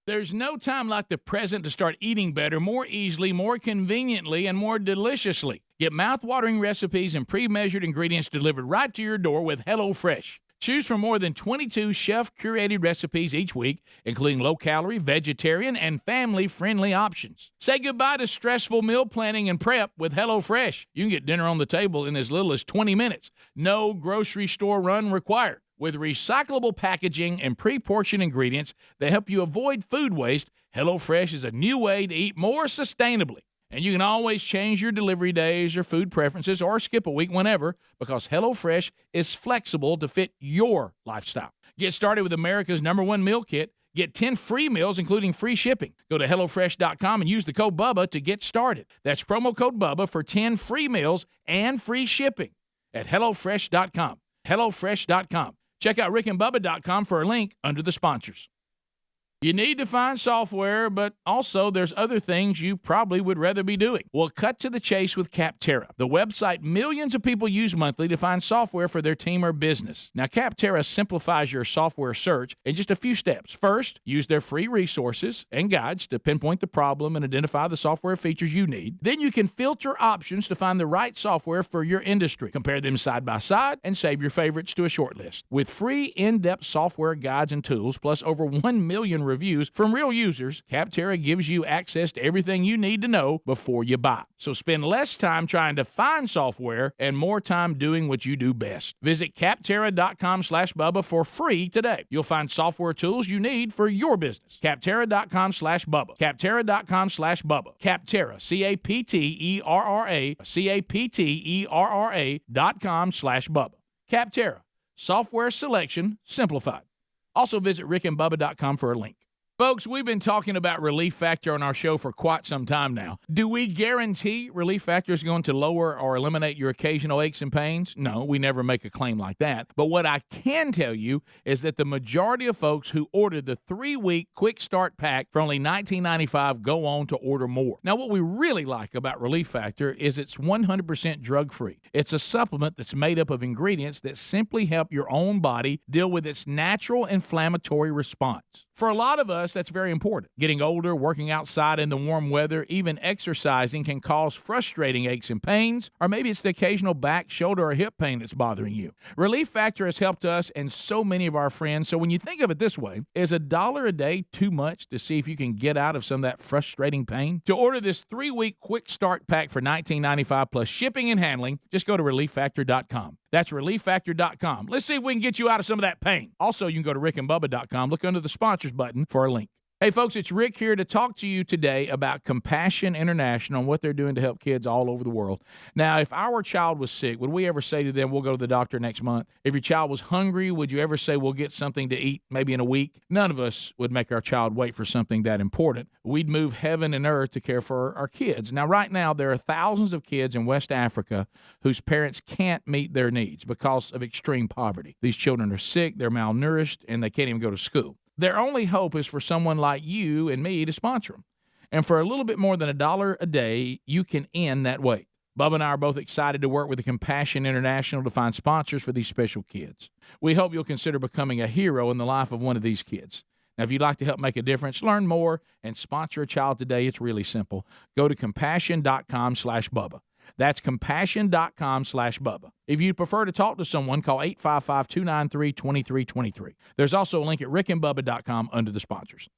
There's no time like the present to start eating better, more easily, more conveniently, and more deliciously. Get mouth-watering recipes and pre-measured ingredients delivered right to your door with HelloFresh. Choose from more than 22 chef-curated recipes each week, including low-calorie, vegetarian, and family-friendly options. Say goodbye to stressful meal planning and prep with HelloFresh. You can get dinner on the table in as little as 20 minutes. No grocery store run required. With recyclable packaging and pre-portioned ingredients that help you avoid food waste, HelloFresh is a new way to eat more sustainably. And you can always change your delivery days or food preferences or skip a week whenever because HelloFresh is flexible to fit your lifestyle. Get started with America's #1 meal kit. Get 10 free meals, including free shipping. Go to HelloFresh.com and use the code BUBBA to get started. That's promo code BUBBA for 10 free meals and free shipping at HelloFresh.com. HelloFresh.com. Check out rickandbubba.com for a link under the sponsors. You need to find software, but also there's other things you probably would rather be doing. Well, cut to the chase with Capterra, the website millions of people use monthly to find software for their team or business. Now, Capterra simplifies your software search in just a few steps. First, use their free resources and guides to pinpoint the problem and identify the software features you need. Then you can filter options to find the right software for your industry. Compare them side by side and save your favorites to a short list. With free in-depth software guides and tools, plus over 1 million reviews from real users, Capterra gives you access to everything you need to know before you buy. So spend less time trying to find software and more time doing what you do best. Visit Capterra.com/Bubba for free today. You'll find software tools you need for your business. Capterra.com/Bubba. Capterra.com/Bubba. Capterra, C-A-P-T-E-R-R-A, CAPTERRA.com/Bubba. Capterra, software selection simplified. Also visit rickandbubba.com for a link. Folks, we've been talking about Relief Factor on our show for quite some time now. Do we guarantee Relief Factor is going to lower or eliminate your occasional aches and pains? No, we never make a claim like that. But what I can tell you is that the majority of folks who ordered the 3-week Quick Start Pack for only $19.95 go on to order more. Now, what we really like about Relief Factor is it's 100% drug-free. It's a supplement that's made up of ingredients that simply help your own body deal with its natural inflammatory response. For a lot of us, that's very important. Getting older, working outside in the warm weather, even exercising can cause frustrating aches and pains, or maybe it's the occasional back, shoulder, or hip pain that's bothering you. Relief Factor has helped us and so many of our friends, so when you think of it this way, is $1 a day too much to see if you can get out of some of that frustrating pain? To order this 3-week Quick Start Pack for $19.95 plus shipping and handling, just go to ReliefFactor.com. That's relieffactor.com. Let's see if we can get you out of some of that pain. Also, you can go to rickandbubba.com. Look under the sponsors button for a link. Hey, folks, it's Rick here to talk to you today about Compassion International and what they're doing to help kids all over the world. Now, if our child was sick, would we ever say to them, we'll go to the doctor next month? If your child was hungry, would you ever say, we'll get something to eat maybe in a week? None of us would make our child wait for something that important. We'd move heaven and earth to care for our kids. Now, right now, there are thousands of kids in West Africa whose parents can't meet their needs because of extreme poverty. These children are sick, they're malnourished, and they can't even go to school. Their only hope is for someone like you and me to sponsor them. And for a little bit more than $1 a day, you can end that wait. Bubba and I are both excited to work with the Compassion International to find sponsors for these special kids. We hope you'll consider becoming a hero in the life of one of these kids. Now, if you'd like to help make a difference, learn more, and sponsor a child today, it's really simple. Go to compassion.com/Bubba. That's compassion.com/Bubba. If you'd prefer to talk to someone, call 855-293-2323. There's also a link at rickandbubba.com under the sponsors.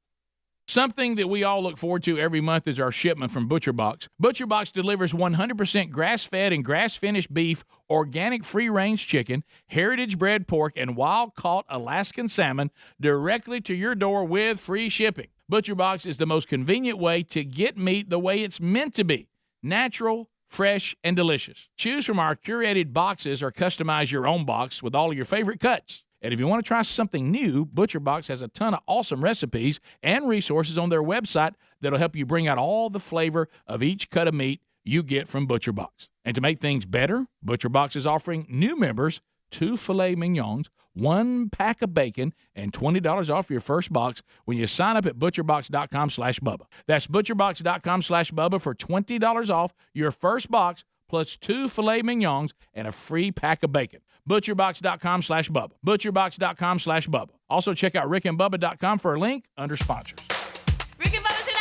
Something that we all look forward to every month is our shipment from ButcherBox. ButcherBox delivers 100% grass-fed and grass-finished beef, organic free-range chicken, heritage-bred pork, and wild-caught Alaskan salmon directly to your door with free shipping. ButcherBox is the most convenient way to get meat the way it's meant to be: natural, fresh, and delicious. Choose from our curated boxes or customize your own box with all of your favorite cuts. And if you want to try something new, ButcherBox has a ton of awesome recipes and resources on their website that'll help you bring out all the flavor of each cut of meat you get from ButcherBox. And to make things better, ButcherBox is offering new members 2 filet mignons, 1 pack of bacon, and $20 off your first box when you sign up at butcherbox.com/Bubba. That's butcherbox.com/Bubba for $20 off your first box plus 2 filet mignons and a free pack of bacon. Butcherbox.com/Bubba. Butcherbox.com/Bubba. Also, check out rickandbubba.com for a link under sponsors.
Rick and Bubba's in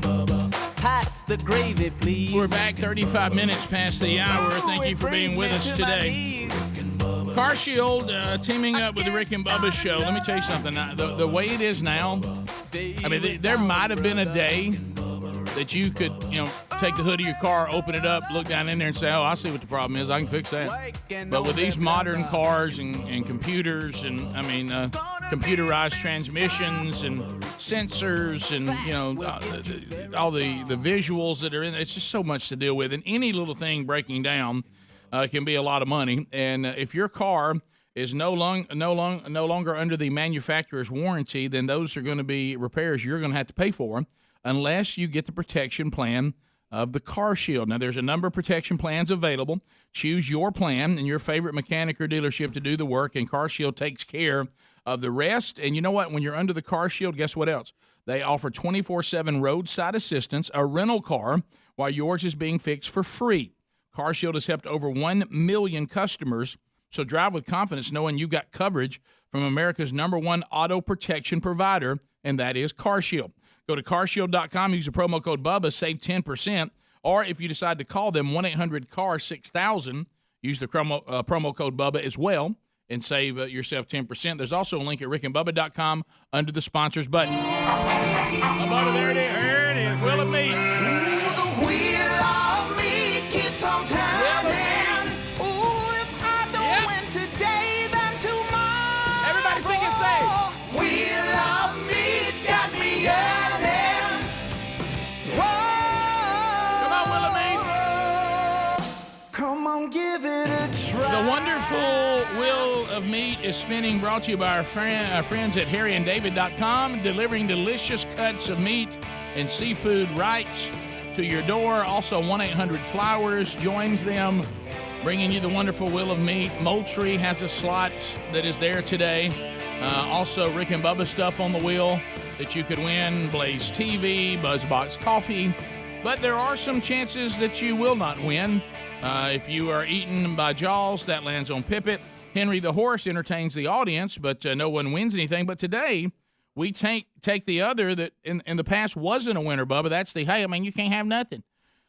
Ohio.
Pass the gravy, please.
We're back 35 minutes past the hour. Thank you for being with us today. CarShield teaming up with the Rick and Bubba show. Let me tell you something. The way it is now, I mean, there might have been a day that you could, take the hood of your car, open it up, look down in there and say, oh, I see what the problem is. I can fix that. But with these modern cars and computers and, computerized transmissions and sensors and, all the visuals that are in there, it's just so much to deal with. And any little thing breaking down can be a lot of money. And if your car is no longer under the manufacturer's warranty, then those are going to be repairs you're going to have to pay for unless you get the protection plan of the CarShield. Now, there's a number of protection plans available. Choose your plan and your favorite mechanic or dealership to do the work, and CarShield takes care of the rest. And you know what? When you're under the CarShield, guess what else? They offer 24/7 roadside assistance, a rental car, while yours is being fixed for free. CarShield has helped over 1 million customers, so drive with confidence knowing you've got coverage from America's #1 auto protection provider, and that is CarShield. Go to carshield.com, use the promo code Bubba, save 10%, or if you decide to call them, 1-800-CAR-6000, use the promo code Bubba as well, and save yourself 10%. There's also a link at rickandbubba.com under the sponsors button. Bubba, there it is. There it is. Will of Meat.
The wheel of meat keeps on turning. Ooh, if I don't win today, then tomorrow.
Everybody sing and say.
Wheel of meat's got me yearning. Whoa.
Come on, Will of Meat.
Come on, give it a try.
The wonderful Will of Meat is spinning, brought to you by our friends at harryanddavid.com, delivering delicious cuts of meat and seafood right to your door. Also, 1-800-Flowers joins them, bringing you the wonderful Will of Meat. Moultrie has a slot that is there today. Also, Rick and Bubba stuff on the wheel that you could win. Blaze TV, BuzzBox Coffee. But there are some chances that you will not win. If you are eaten by Jaws, that lands on Pippet. Henry the Horse entertains the audience, but no one wins anything. But today, we take the other that in the past wasn't a winner, Bubba. That's the, hey, you can't have nothing.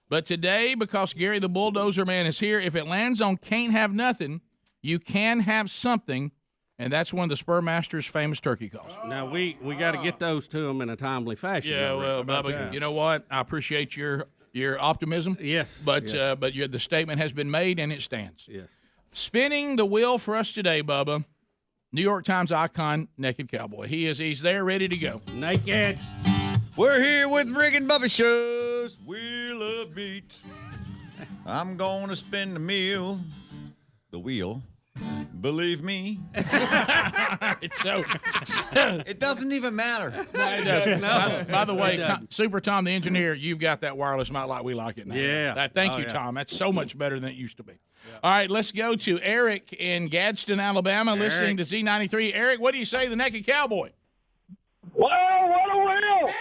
But today, because Gary the Bulldozer Man is here, if it lands on can't have nothing, you can have something, and that's one of the Spurmaster's famous turkey calls.
Now, we got to get those to them in a timely fashion.
Yeah, well, Bubba, you know what? I appreciate your your optimism.
Yes.
But
yes.
the statement has been made and it stands.
Yes.
Spinning the wheel for us today, Bubba. New York Times icon, Naked Cowboy. He's there, ready to go.
Naked.
We're here with Rick and Bubba Show's Wheel of Meat. I'm gonna spin the wheel. Believe me.
It's so.
It doesn't even matter.
It doesn't. By the way, Super Tom, the engineer, you've got that wireless mic like we like it now.
Yeah.
Thank you, Tom. That's so much better than it used to be. All right, let's go to Eric in Gadsden, Alabama, listening to Z93. Eric, what do you say, the Naked Cowboy?
Wow, what a wheel!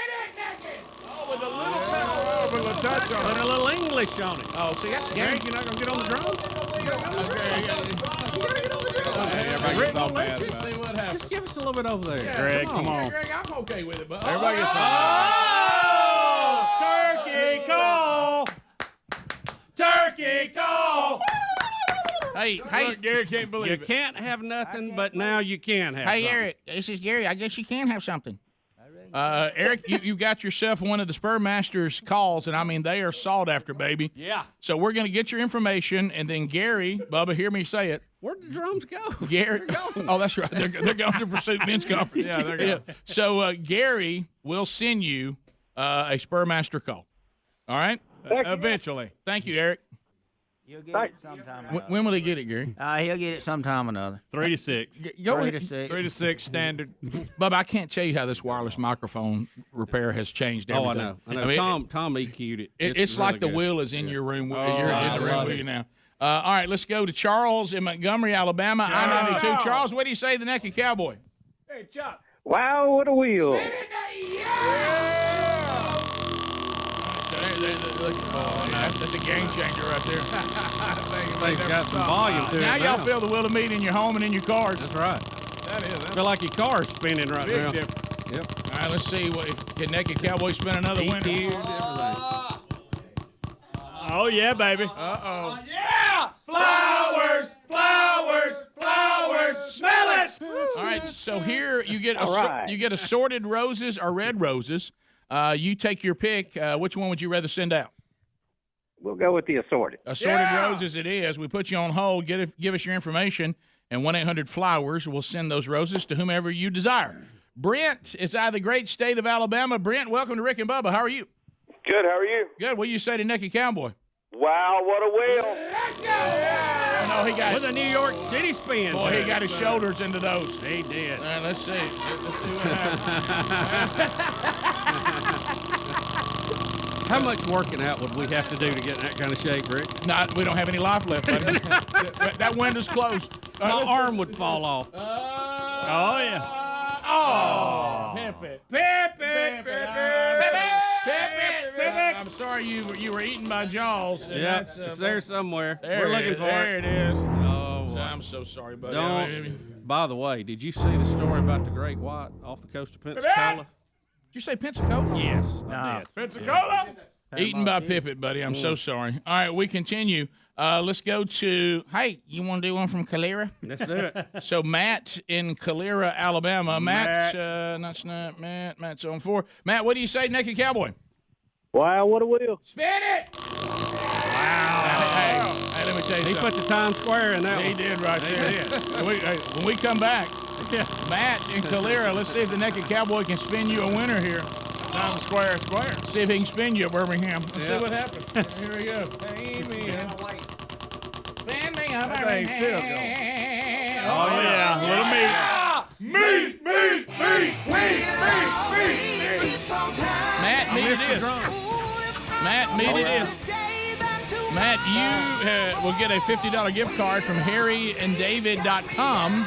Oh, with a little touch on it.
Put a little English on it.
Oh, see, that's
Greg, you're not going to get on the drum? Just give us a little bit over there.
Yeah,
Greg, come on.
Greg, I'm okay with it, but
Everybody gets
turkey call! Turkey call! Hey,
Look, Gary can't believe it. You can't have nothing, but now you can have something.
Hey, Eric, this is Gary. I guess you can have something. Eric, you got yourself one of the Spur Masters calls, and I mean, they are sought after, baby.
Yeah.
So we're going to get your information, and then Gary, Bubba, hear me say it.
Where'd the drums go?
Gary, oh, that's right. They're going to Pursuit Men's Conference.
Yeah, they're going.
So Gary will send you a Spur Master call. All right?
Eventually.
Thank you, Eric.
You'll get it sometime.
When will he get it, Gary?
He'll get it sometime or another.
3 to 6.
Go
3
ahead.
to 6.
3 to 6 standard.
Bubba, I can't tell you how this wireless microphone repair has changed everything.
Oh, I know. I mean, Tom EQ'd it.
It's
really
like the
good.
wheel is in your room. You're
I
in the room
love
with
it.
you now. All right, let's go to Charles in Montgomery, Alabama, I-92. Charles, what do you say, the Naked Cowboy?
Hey, Chop. Wow, what a wheel.
That's a game changer right there.
Thing's got some volume to it.
Now y'all feel the wheel of meat in your home and in your cars.
That's right. That is. I feel like your car's spinning right now. Yep.
All right, let's see. Can Naked Cowboy spin another winner?
Oh, yeah, baby.
Uh-oh. Yeah! Flowers! Flowers! Flowers! Smell it! All right, so here you get you get assorted roses or red roses. You take your pick. Which one would you rather send out?
We'll go with the assorted.
Assorted roses it is. We put you on hold. Give us your information, and 1-800-FLOWERS will send those roses to whomever you desire. Brent is out of the great state of Alabama. Brent, welcome to Rick and Bubba. How are you?
Good, how are you?
Good. What do you say to Naked Cowboy?
Wow, what a wheel.
Oh, no, he got
with a New York City spin.
Boy, he got his shoulders into those.
He did.
Let's see. Let's see what happens.
How much working out would we have to do to get in that kind of shape, Rick?
We don't have any life left, buddy. That window's closed.
My arm would fall off.
Oh, yeah. Oh, Pip it. I'm sorry you were eaten by Jaws.
Yeah, it's there somewhere.
We're looking for it. There it is.
Oh,
I'm so sorry, buddy.
By the way, did you see the story about the great white off the coast of Pensacola?
Did you say Pensacola?
Yes, I did.
Pensacola? Eaten by Pippet, buddy. I'm so sorry. All right, we continue. Let's go to, hey, you want to do one from Calera?
Let's do it.
So Matt in Calera, Alabama. Matt. That's not Matt. Matt's on 4. Matt, what do you say, Naked Cowboy?
Wow, what a wheel.
Spin it! Wow. Hey, let me tell you
something. He put the Times Square in that one.
He did right there. When we come back, Matt in Calera, let's see if the Naked Cowboy can spin you a winner here. Times Square. See if he can spin you at Birmingham. Let's see what happens. Here we go. Spin me up.
That thing's still going.
Oh, yeah. A little meat. Meat. Matt, meat it is. Matt, meat it is. Matt, you will get a $50 gift card from harryanddavid.com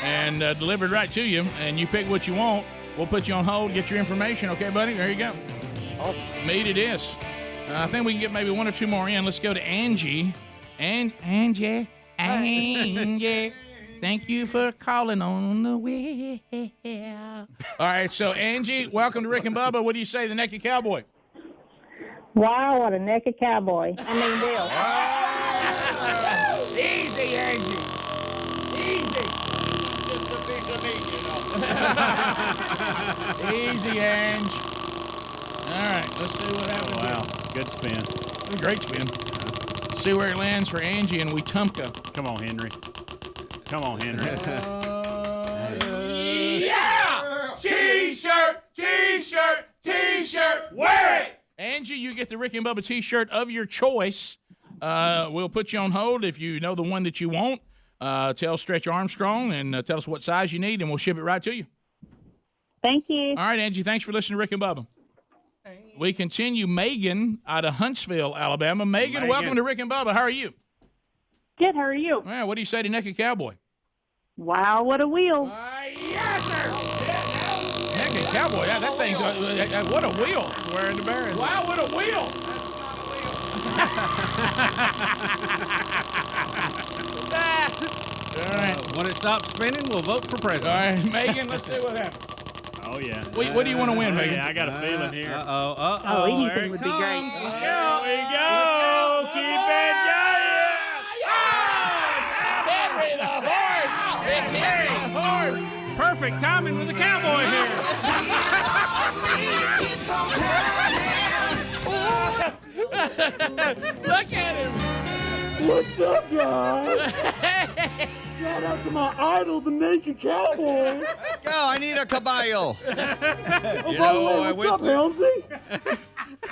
and delivered right to you. And you pick what you want. We'll put you on hold, get your information. Okay, buddy? There you go. Awesome. Meat it is. I think we can get maybe 1 or 2 more in. Let's go to Angie. Angie. Thank you for calling on the way. All right, so Angie, welcome to Rick and Bubba. What do you say, the Naked Cowboy?
Wow, what a naked cowboy. I mean, Bill.
Easy, Angie. Easy. Just a piece of meat, you know. Easy, Angie. All right, let's see what happens.
Wow.
Good spin.
Great spin. See where it lands for Angie in Wetumpka.
Come on, Henry. Come on, Henry.
Yeah! T-shirt, T-shirt, T-shirt, wear it! Angie, you get the Rick and Bubba T-shirt of your choice. We'll put you on hold if you know the one that you want. Tell Stretch Armstrong and tell us what size you need, and we'll ship it right to you.
Thank you.
All right, Angie, thanks for listening to Rick and Bubba. We continue. Megan out of Huntsville, Alabama. Megan, welcome to Rick and Bubba. How are you?
Good, how are you?
Well, what do you say to Naked Cowboy?
Wow, what a wheel.
Yes, sir. Naked Cowboy, that thing's, what a wheel.
Wearing the bearing.
Wow, what a wheel. All right.
When it stops spinning, we'll vote for president.
All right, Megan, let's see what happens.
Oh, yeah.
What do you want to win, Megan?
Yeah, I got a feeling here.
Oh, anything would be great.
Here we go. Keep it going.
Henry the Horse. It's Henry the Horse.
Perfect timing with the cowboy here.
Look at him.
What's up, guys? Shout out to my idol, the Naked Cowboy.
Go, I need a caballo.
Oh, by the way, what's up, Helmsy?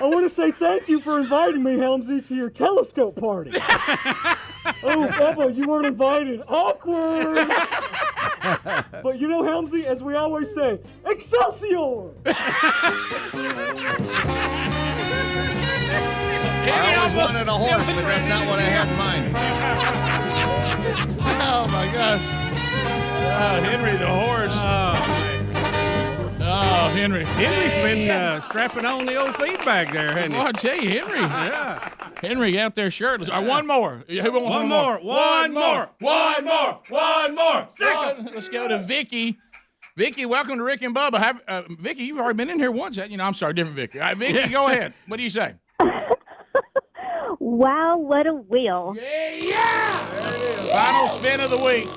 I want to say thank you for inviting me, Helmsy, to your telescope party. Oh, Bubba, you weren't invited. Awkward. But you know, Helmsy, as we always say, Excelsior!
I always wanted a horse, but that's not what I had in mind.
Oh, my gosh. Oh, Henry the Horse. Oh, Henry.
Henry's been strapping on the old feedback there, hasn't he?
Well, I tell you, Henry.
Yeah.
Henry out there shirtless. All right, one more. Who wants
One more.
One more. Let's go to Vicky. Vicky, welcome to Rick and Bubba. Vicky, you've already been in here once. I'm sorry, different Vicky. All right, Vicky, go ahead. What do you say?
Wow, what a wheel.
Yeah! Final spin of the week.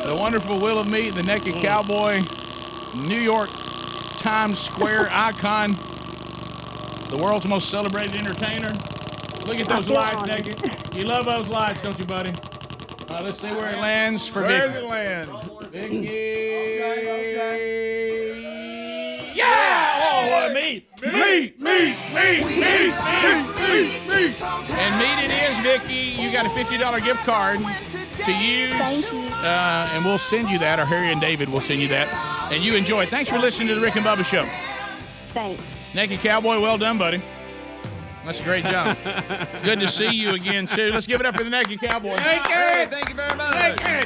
The wonderful Wheel of Meat, the Naked Cowboy, New York Times Square icon, the world's most celebrated entertainer. Look at those lights, Naked. You love those lights, don't you, buddy? All right, let's see where it lands for Vicky.
Where's it land?
Vicky. Yeah! Oh, what meat! Meat! And meat it is, Vicky. You got a $50 gift card to use. And we'll send you that, or Harry and David will send you that. And you enjoy it. Thanks for listening to the Rick and Bubba Show.
Thanks.
Naked Cowboy, well done, buddy. That's a great job. Good to see you again, too. Let's give it up for the Naked Cowboy.
Hey, thank you very much. Hey,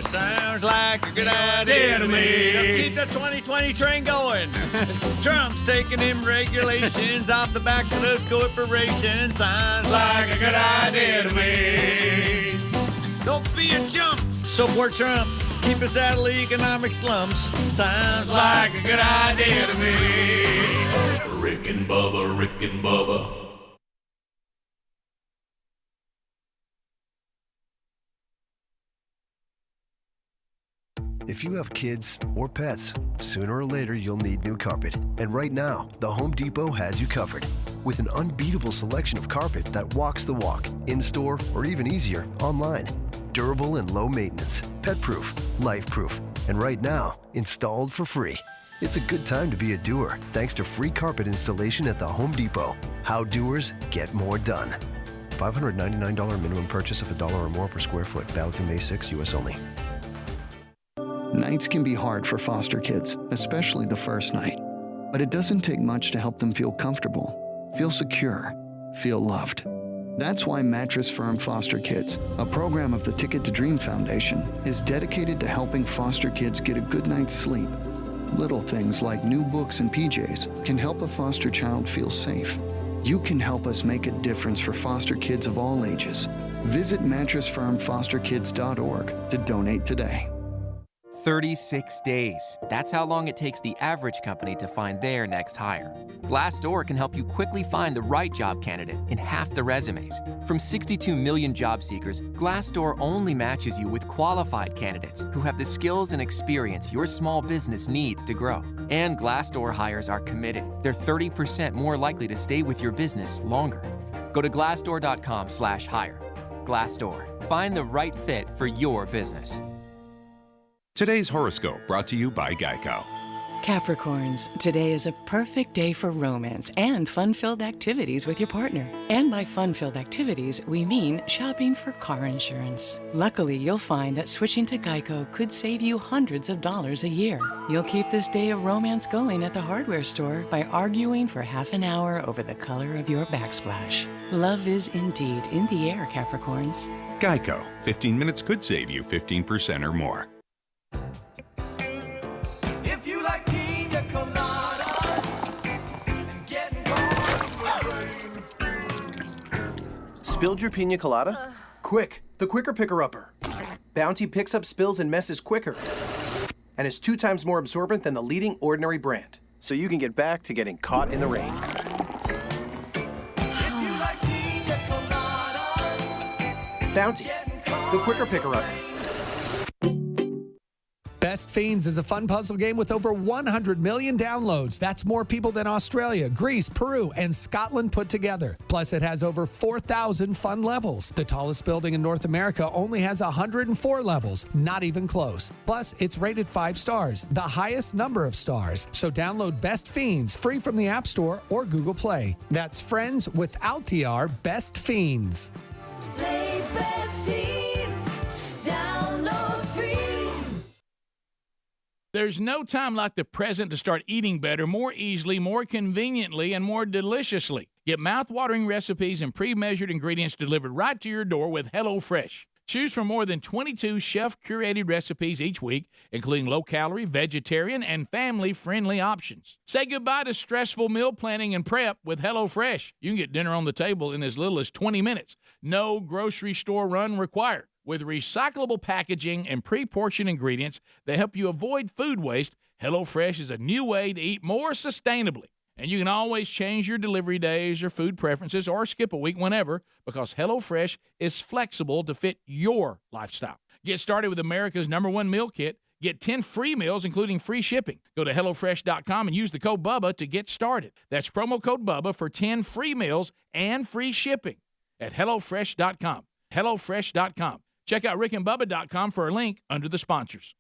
sounds like a good idea to me. Let's keep the 2020 train going. Trump's taking them regulations off the backs of those corporations. Sounds like a good idea to me. Don't be a chump. Support Trump. Keep us out of the economic slumps. Sounds like a good idea to me.
Rick and Bubba, Rick and Bubba.
If you have kids or pets, sooner or later you'll need new carpet. And right now, the Home Depot has you covered. With an unbeatable selection of carpet that walks the walk, in-store, or even easier, online. Durable and low maintenance, pet-proof, life-proof, and right now, installed for free. It's a good time to be a doer thanks to free carpet installation at the Home Depot. How doers get more done. $599 minimum purchase of $1 or more per square foot. Valid through May 6, U.S. only.
Nights can be hard for foster kids, especially the first night. But it doesn't take much to help them feel comfortable, feel secure, feel loved. That's why Mattress Firm Foster Kids, a program of the Ticket to Dream Foundation, is dedicated to helping foster kids get a good night's sleep. Little things like new books and PJs can help a foster child feel safe. You can help us make a difference for foster kids of all ages. Visit mattressfirmfosterkids.org to donate today.
36 days. That's how long it takes the average company to find their next hire. Glassdoor can help you quickly find the right job candidate in half the resumes. From 62 million job seekers, Glassdoor only matches you with qualified candidates who have the skills and experience your small business needs to grow. And Glassdoor hires are committed. They're 30% more likely to stay with your business longer. Go to glassdoor.com/hire. Glassdoor. Find the right fit for your business.
Today's horoscope brought to you by Geico.
Capricorns, today is a perfect day for romance and fun-filled activities with your partner. And by fun-filled activities, we mean shopping for car insurance. Luckily, you'll find that switching to Geico could save you hundreds of dollars a year. You'll keep this day of romance going at the hardware store by arguing for half an hour over the color of your backsplash. Love is indeed in the air, Capricorns.
Geico. 15 minutes could save you 15% or more.
If you like pina coladas and getting
Spilled your pina colada? Quick, the quicker picker-upper. Bounty picks up spills and messes quicker and is 2 times more absorbent than the leading ordinary brand, so you can get back to getting caught in the rain. Bounty, the quicker picker-upper.
Best Fiends is a fun puzzle game with over 100 million downloads. That's more people than Australia, Greece, Peru, and Scotland put together. Plus, it has over 4,000 fun levels. The tallest building in North America only has 104 levels, not even close. Plus, it's rated 5 stars, the highest number of stars. So download Best Fiends free from the App Store or Google Play. That's friends without the R, Best Fiends.
Play Best Fiends. Download free.
There's no time like the present to start eating better, more easily, more conveniently, and more deliciously. Get mouth-watering recipes and pre-measured ingredients delivered right to your door with HelloFresh. Choose from more than 22 chef-curated recipes each week, including low-calorie, vegetarian, and family-friendly options. Say goodbye to stressful meal planning and prep with HelloFresh. You can get dinner on the table in as little as 20 minutes. No grocery store run required. With recyclable packaging and pre-portioned ingredients that help you avoid food waste, HelloFresh is a new way to eat more sustainably. And you can always change your delivery days or food preferences or skip a week whenever because HelloFresh is flexible to fit your lifestyle. Get started with America's #1 meal kit. Get 10 free meals, including free shipping. Go to HelloFresh.com and use the code BUBBA to get started. That's promo code BUBBA for 10 free meals and free shipping at HelloFresh.com. HelloFresh.com. Check out rickandbubba.com for a link under the sponsors.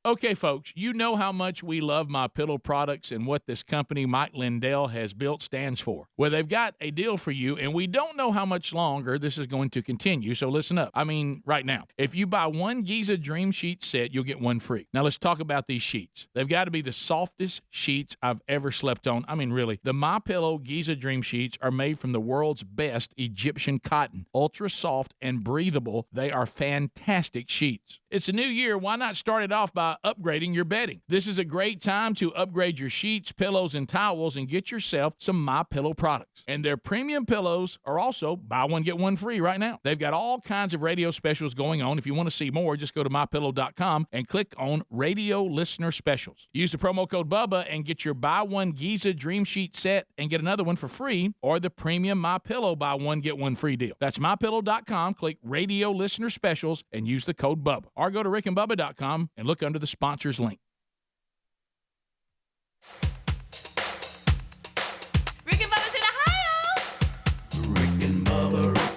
Okay, folks, you know how much we love MyPillow products and what this company, Mike Lindell, has built stands for. Well, they've got a deal for you, and we don't know how much longer this is going to continue, so listen up. I mean, right now. If you buy one Giza Dream Sheet set, you'll get one free. Now, let's talk about these sheets. They've got to be the softest sheets I've ever slept on. I mean, really. The MyPillow Giza Dream Sheets are made from the world's best Egyptian cotton. Ultra soft and breathable, they are fantastic sheets. It's a new year. Why not start it off by upgrading your bedding? This is a great time to upgrade your sheets, pillows, and towels and get yourself some MyPillow products. And their premium pillows are also buy one, get one free right now. They've got all kinds of radio specials going on. If you want to see more, just go to MyPillow.com and click on Radio Listener Specials. Use the promo code BUBBA and get your buy one Giza Dream Sheet set and get another one for free, or the premium MyPillow buy one, get one free deal. That's MyPillow.com, click Radio Listener Specials, and use the code BUBBA. Or go to rickandbubba.com and look under the sponsors link.
Rick and Bubba's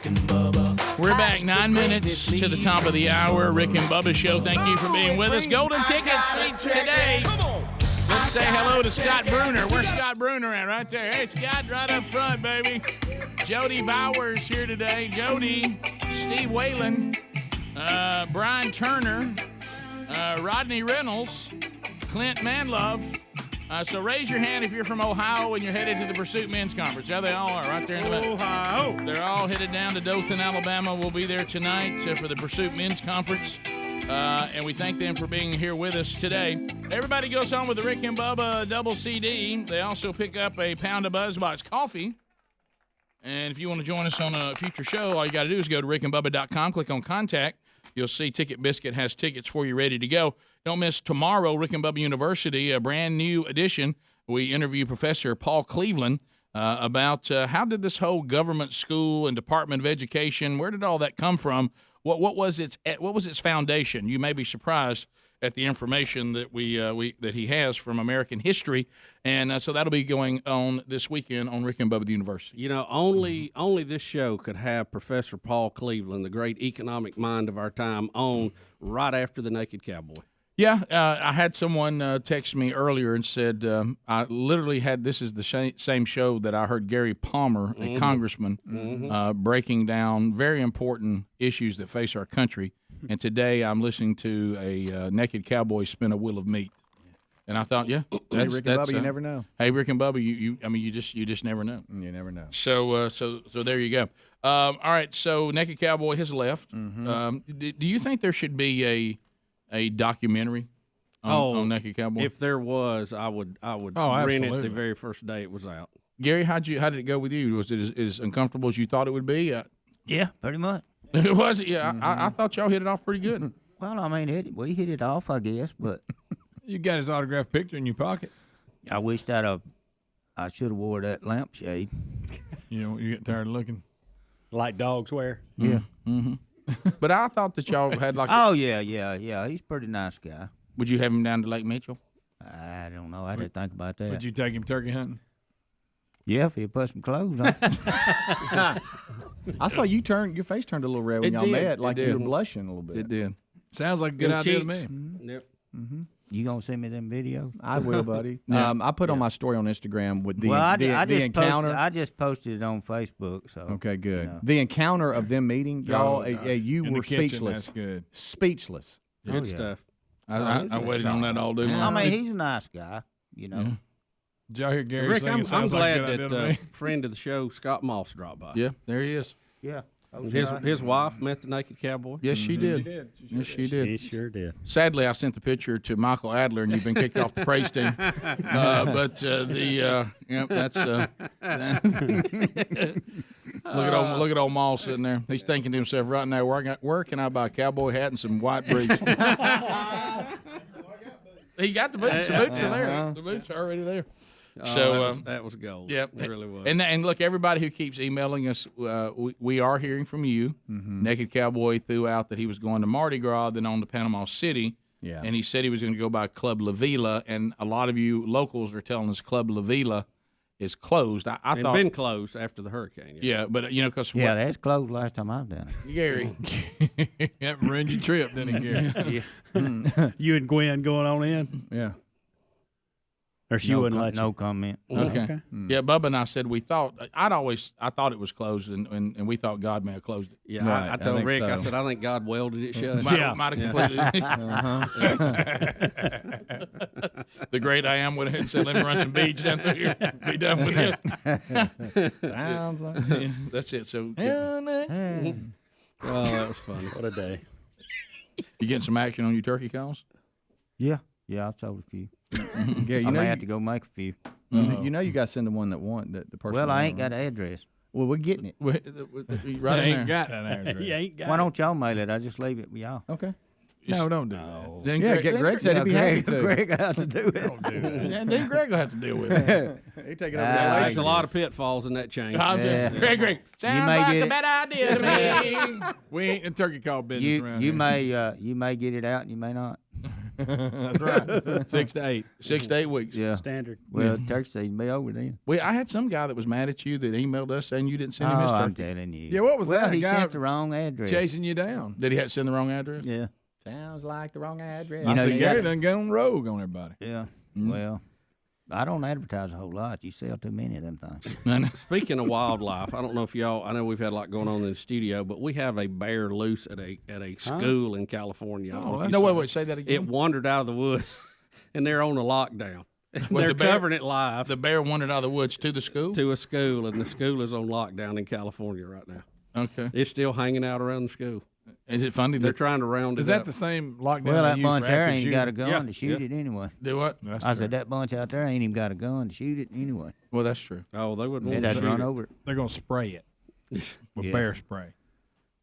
in Ohio.
We're back 9 minutes to the top of the hour. Rick and Bubba Show. Thank you for being with us. Golden ticket seats today. Let's say hello to Scott Bruner. Where's Scott Bruner at? Right there. Hey, Scott, right up front, baby. Jody Bowers here today. Jody, Steve Whalen, Brian Turner, Rodney Reynolds, Clint Manlove. So raise your hand if you're from Ohio and you're headed to the Pursuit Men's Conference. Yeah, they all are right there in the middle.
Ohio.
They're all headed down to Dothan, Alabama. We'll be there tonight for the Pursuit Men's Conference. And we thank them for being here with us today. Everybody goes home with the Rick and Bubba double CD. They also pick up a pound of BuzzBox coffee. And if you want to join us on a future show, all you got to do is go to rickandbubba.com, click on Contact. you'll see Ticket Biscuit has tickets for you ready to go. Don't miss tomorrow, Rick and Bubba University, a brand new edition. We interview Professor Paul Cleveland about how did this whole government school and Department of Education, where did all that come from? What was its foundation? You may be surprised at the information that that he has from American history, and so that'll be going on this weekend on Rick and Bubba the University.
You know, only this show could have Professor Paul Cleveland, the great economic mind of our time, on right after the Naked Cowboy.
Yeah, I had someone text me earlier and said I literally had this is the same show that I heard Gary Palmer, a congressman, breaking down very important issues that face our country. And today I'm listening to a Naked Cowboy spin a wheel of meat, and I thought, yeah,
that's Rick and Bubba. You never know.
Hey, Rick and Bubba, you just never know.
You never know.
So there you go. All right, so Naked Cowboy has left. Do you think there should be a documentary on Naked Cowboy?
If there was, I would rent it the very first day it was out.
Gary, how did it go with you? Was it as uncomfortable as you thought it would be?
Yeah, pretty much.
It was, yeah. I thought y'all hit it off pretty good.
Well, I mean, we hit it off, I guess, but
you got his autographed picture in your pocket.
I wish that I should have wore that lampshade.
You get tired of looking
like dogs wear.
Yeah.
But I thought that y'all had like.
Oh yeah. He's a pretty nice guy.
Would you have him down to Lake Mitchell?
I don't know. I didn't think about that.
Would you take him turkey hunting?
Yeah, if he put some clothes on.
I saw your face turned a little red when y'all met, like you were blushing a little bit.
It did.
Sounds like a good idea to me.
Yep.
You gonna send me them videos?
I will, buddy. I put on my story on Instagram with the encounter.
I just posted it on Facebook. So
okay, good. The encounter of them meeting, y'all. You were speechless.
That's good.
Speechless.
Good stuff.
I waited on that all day long.
I mean, he's a nice guy. You know.
Yeah.
Did y'all hear Gary
Rick,
singing?
I'm glad
like
that friend of the show, Scott Moss, dropped by.
Yeah, there he is.
Yeah.
His wife met the Naked Cowboy.
Yes, she did. Yes, she did.
She sure did.
Sadly, I sent the picture to Michael Adler, and you've been kicked off the praise team. But that's look at old Maul sitting there. He's thinking to himself right now, where can I buy a cowboy hat and some white briefs? He got the boots. The boots are there. The boots are already there. So
that was gold.
Yeah,
it really was.
And look, everybody who keeps emailing us, we are hearing from you. Naked Cowboy threw out that he was going to Mardi Gras, then on to Panama City.
Yeah.
And he said he was going to go by Club La Vila, and a lot of you locals are telling us Club La Vila is closed. I thought
been closed after the hurricane.
Yeah, but because
that's closed last time I was down there.
Gary,
that ruined your trip, didn't it, Gary?
You and Gwen going on in?
Yeah.
Or she wouldn't let you?
No comment.
Okay. Yeah, Bubba and I said I thought it was closed, and we thought God may have closed it.
Yeah, right. I told Rick, so. I said, I think God welded it shut.
Might have completed it. The great I am went ahead and said, let me run some beads down through here. Be done with it.
Sounds like
that's it. So,
oh, that was fun.
What a day.
You getting some action on your turkey calls?
Yeah, I've sold a few.
Yeah,
I may have to go make a few.
You know you got to send the one that the person.
Well, I ain't got an address.
Well, we're getting it.
Right in there.
Got an address.
You ain't got
Why don't y'all mail it? I just leave it with y'all.
Okay.
No, don't do that.
Then
Greg said he'd be happy to.
Greg will have to do it.
Don't do that.
And then Greg will have to deal with it.
He take it over there.
There's a lot of pitfalls in that chain.
Greg, sounds like a bad idea to me.
We ain't in turkey call business around here.
You may get it out and you may not.
That's right. 6 to 8.
6 to 8 weeks.
Yeah.
Standard.
Well, turkey season be over then.
Well, I had some guy that was mad at you that emailed us saying you didn't send him his turkey.
I'm telling you.
Yeah, what was that?
He
guy
sent the wrong address.
chasing you down.
Did he have to send the wrong address?
Yeah.
Sounds like the wrong address.
I said Gary done gone rogue on everybody.
Yeah. Well, I don't advertise a whole lot. You sell too many of them things.
Speaking of wildlife, I don't know if y'all. I know we've had a lot going on in the studio, but we have a bear loose at a school in California.
Wait, say that again.
It wandered out of the woods, and they're on a lockdown. They're covering it live.
The bear wandered out of the woods to the school?
To a school, and the school is on lockdown in California right now.
Okay.
It's still hanging out around the school.
Is it funny?
They're trying to round it up.
Is that the same lockdown?
Well,
they
that
use
bunch
for
there
active
ain't
shooting?
got a gun to shoot it anyway.
Do what?
I said that bunch out there ain't even got a gun to shoot it anyway.
Well, that's true.
Oh, they wouldn't
They'd
want
have
to
to run
shoot it.
over it.
They're going to spray it with
Yeah.
bear spray.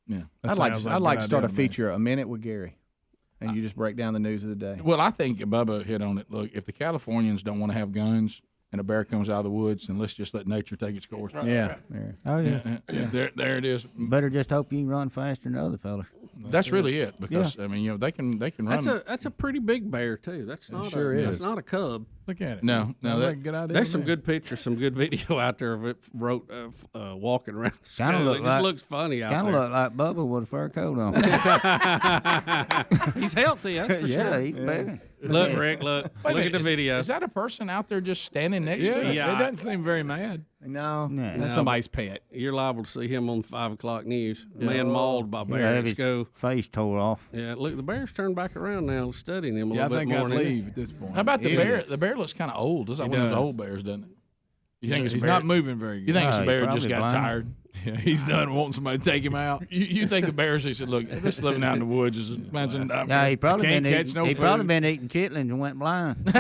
Yeah.
I'd like to start a feature, A Minute with Gary, and you just break down the news of the day.
Well, I think Bubba hit on it. Look, if the Californians don't want to have guns and a bear comes out of the woods, then let's just let nature take its course.
Yeah.
Oh, yeah.
There it is.
Better just hope you can run faster than the other fellas.
That's really it, because I mean, they can run.
That's a pretty big bear too. That's not that's not a cub.
Look at it.
No,
that's a good idea.
There's some good pictures, some good video out there of it walking around the
Kind of
school.
look
It
like,
just looks funny out there.
Kind of look like Bubba with a fur coat on.
He's healthy, that's for sure.
Yeah, he's big.
Look, Rick, look at the video.
Is that a person out there just standing next to him?
Yeah.
It doesn't seem very mad.
No,
No.
that's somebody's pet.
You're liable to see him on the 5 o'clock news. Man mauled by bear.
Yeah,
Let's
his
go.
face tore off.
Yeah, look, the bear's turned back around now, studying him a
Yeah, I
little
think
bit more.
I'd leave at this point.
How about the bear? The bear looks kind of old. Looks like one of those
does.
old bears, doesn't it? You think it's a
he's
bear?
not moving very good.
You think it's a
he
bear
probably
just got
blind.
tired?
Yeah, he's done wanting somebody to take him out.
You think the bears? He said, "Look, this living out in the woods is imagine."
Yeah, he probably
can't
been
catch
eating.
no
He
food.
probably been eating chitlins and went blind.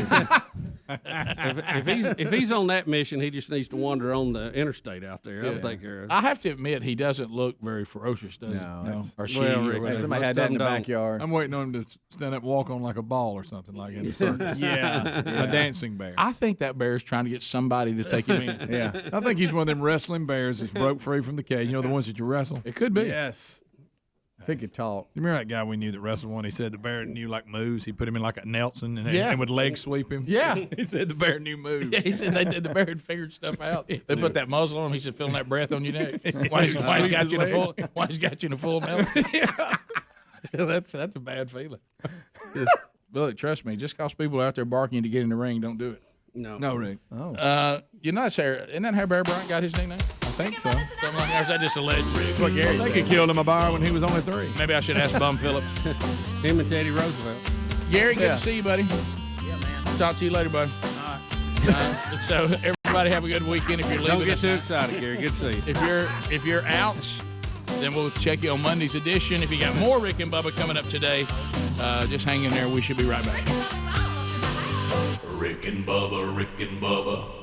If he's on that mission, he just needs to wander on the interstate out there. I'll take care of it.
I have to admit, he doesn't look very ferocious, does he?
No.
Or she.
Well,
or
Rick,
whatever.
Somebody had that in the backyard.
I'm waiting on him to stand up and walk on like a ball or something like in the circus.
Yeah.
A dancing bear.
I think that bear's trying to get somebody to take him in.
Yeah.
I think he's one of them wrestling bears that's broke free from the cage. You know, the ones that you wrestle?
It could be.
Yes.
I think it talk.
You remember that guy we knew that wrestled one? He said the bear knew like moves. He put him in like a Nelson and,
Yeah.
and would leg sweep him.
Yeah.
He said the bear knew moves.
Yeah, he said the bear had figured stuff out. They put that muzzle on him. He said, feeling that breath on your neck. Why he's got you in a full melt? That's a bad feeling. Billy, trust me, just because people are out there barking to get in the ring, don't do it.
No, Rick.
Oh.
You know, isn't that how Bear Bryant got his nickname?
I think so.
Something like that. Or is that just alleged? What
I
Gary
think he
said?
killed him a bar when he was only 3.
Maybe I should ask Bum Phillips.
Him and Teddy Roosevelt.
Gary, good to see you, buddy. Yeah, man. Talk to you later, buddy. All right. So everybody have a good weekend. If you're leaving,
Don't get too excited, Gary. Good to see you.
If you're out, then we'll check you on Monday's edition. If you got more Rick and Bubba coming up today, just hang in there. We should be right back.
Rick and Bubba, Rick and Bubba.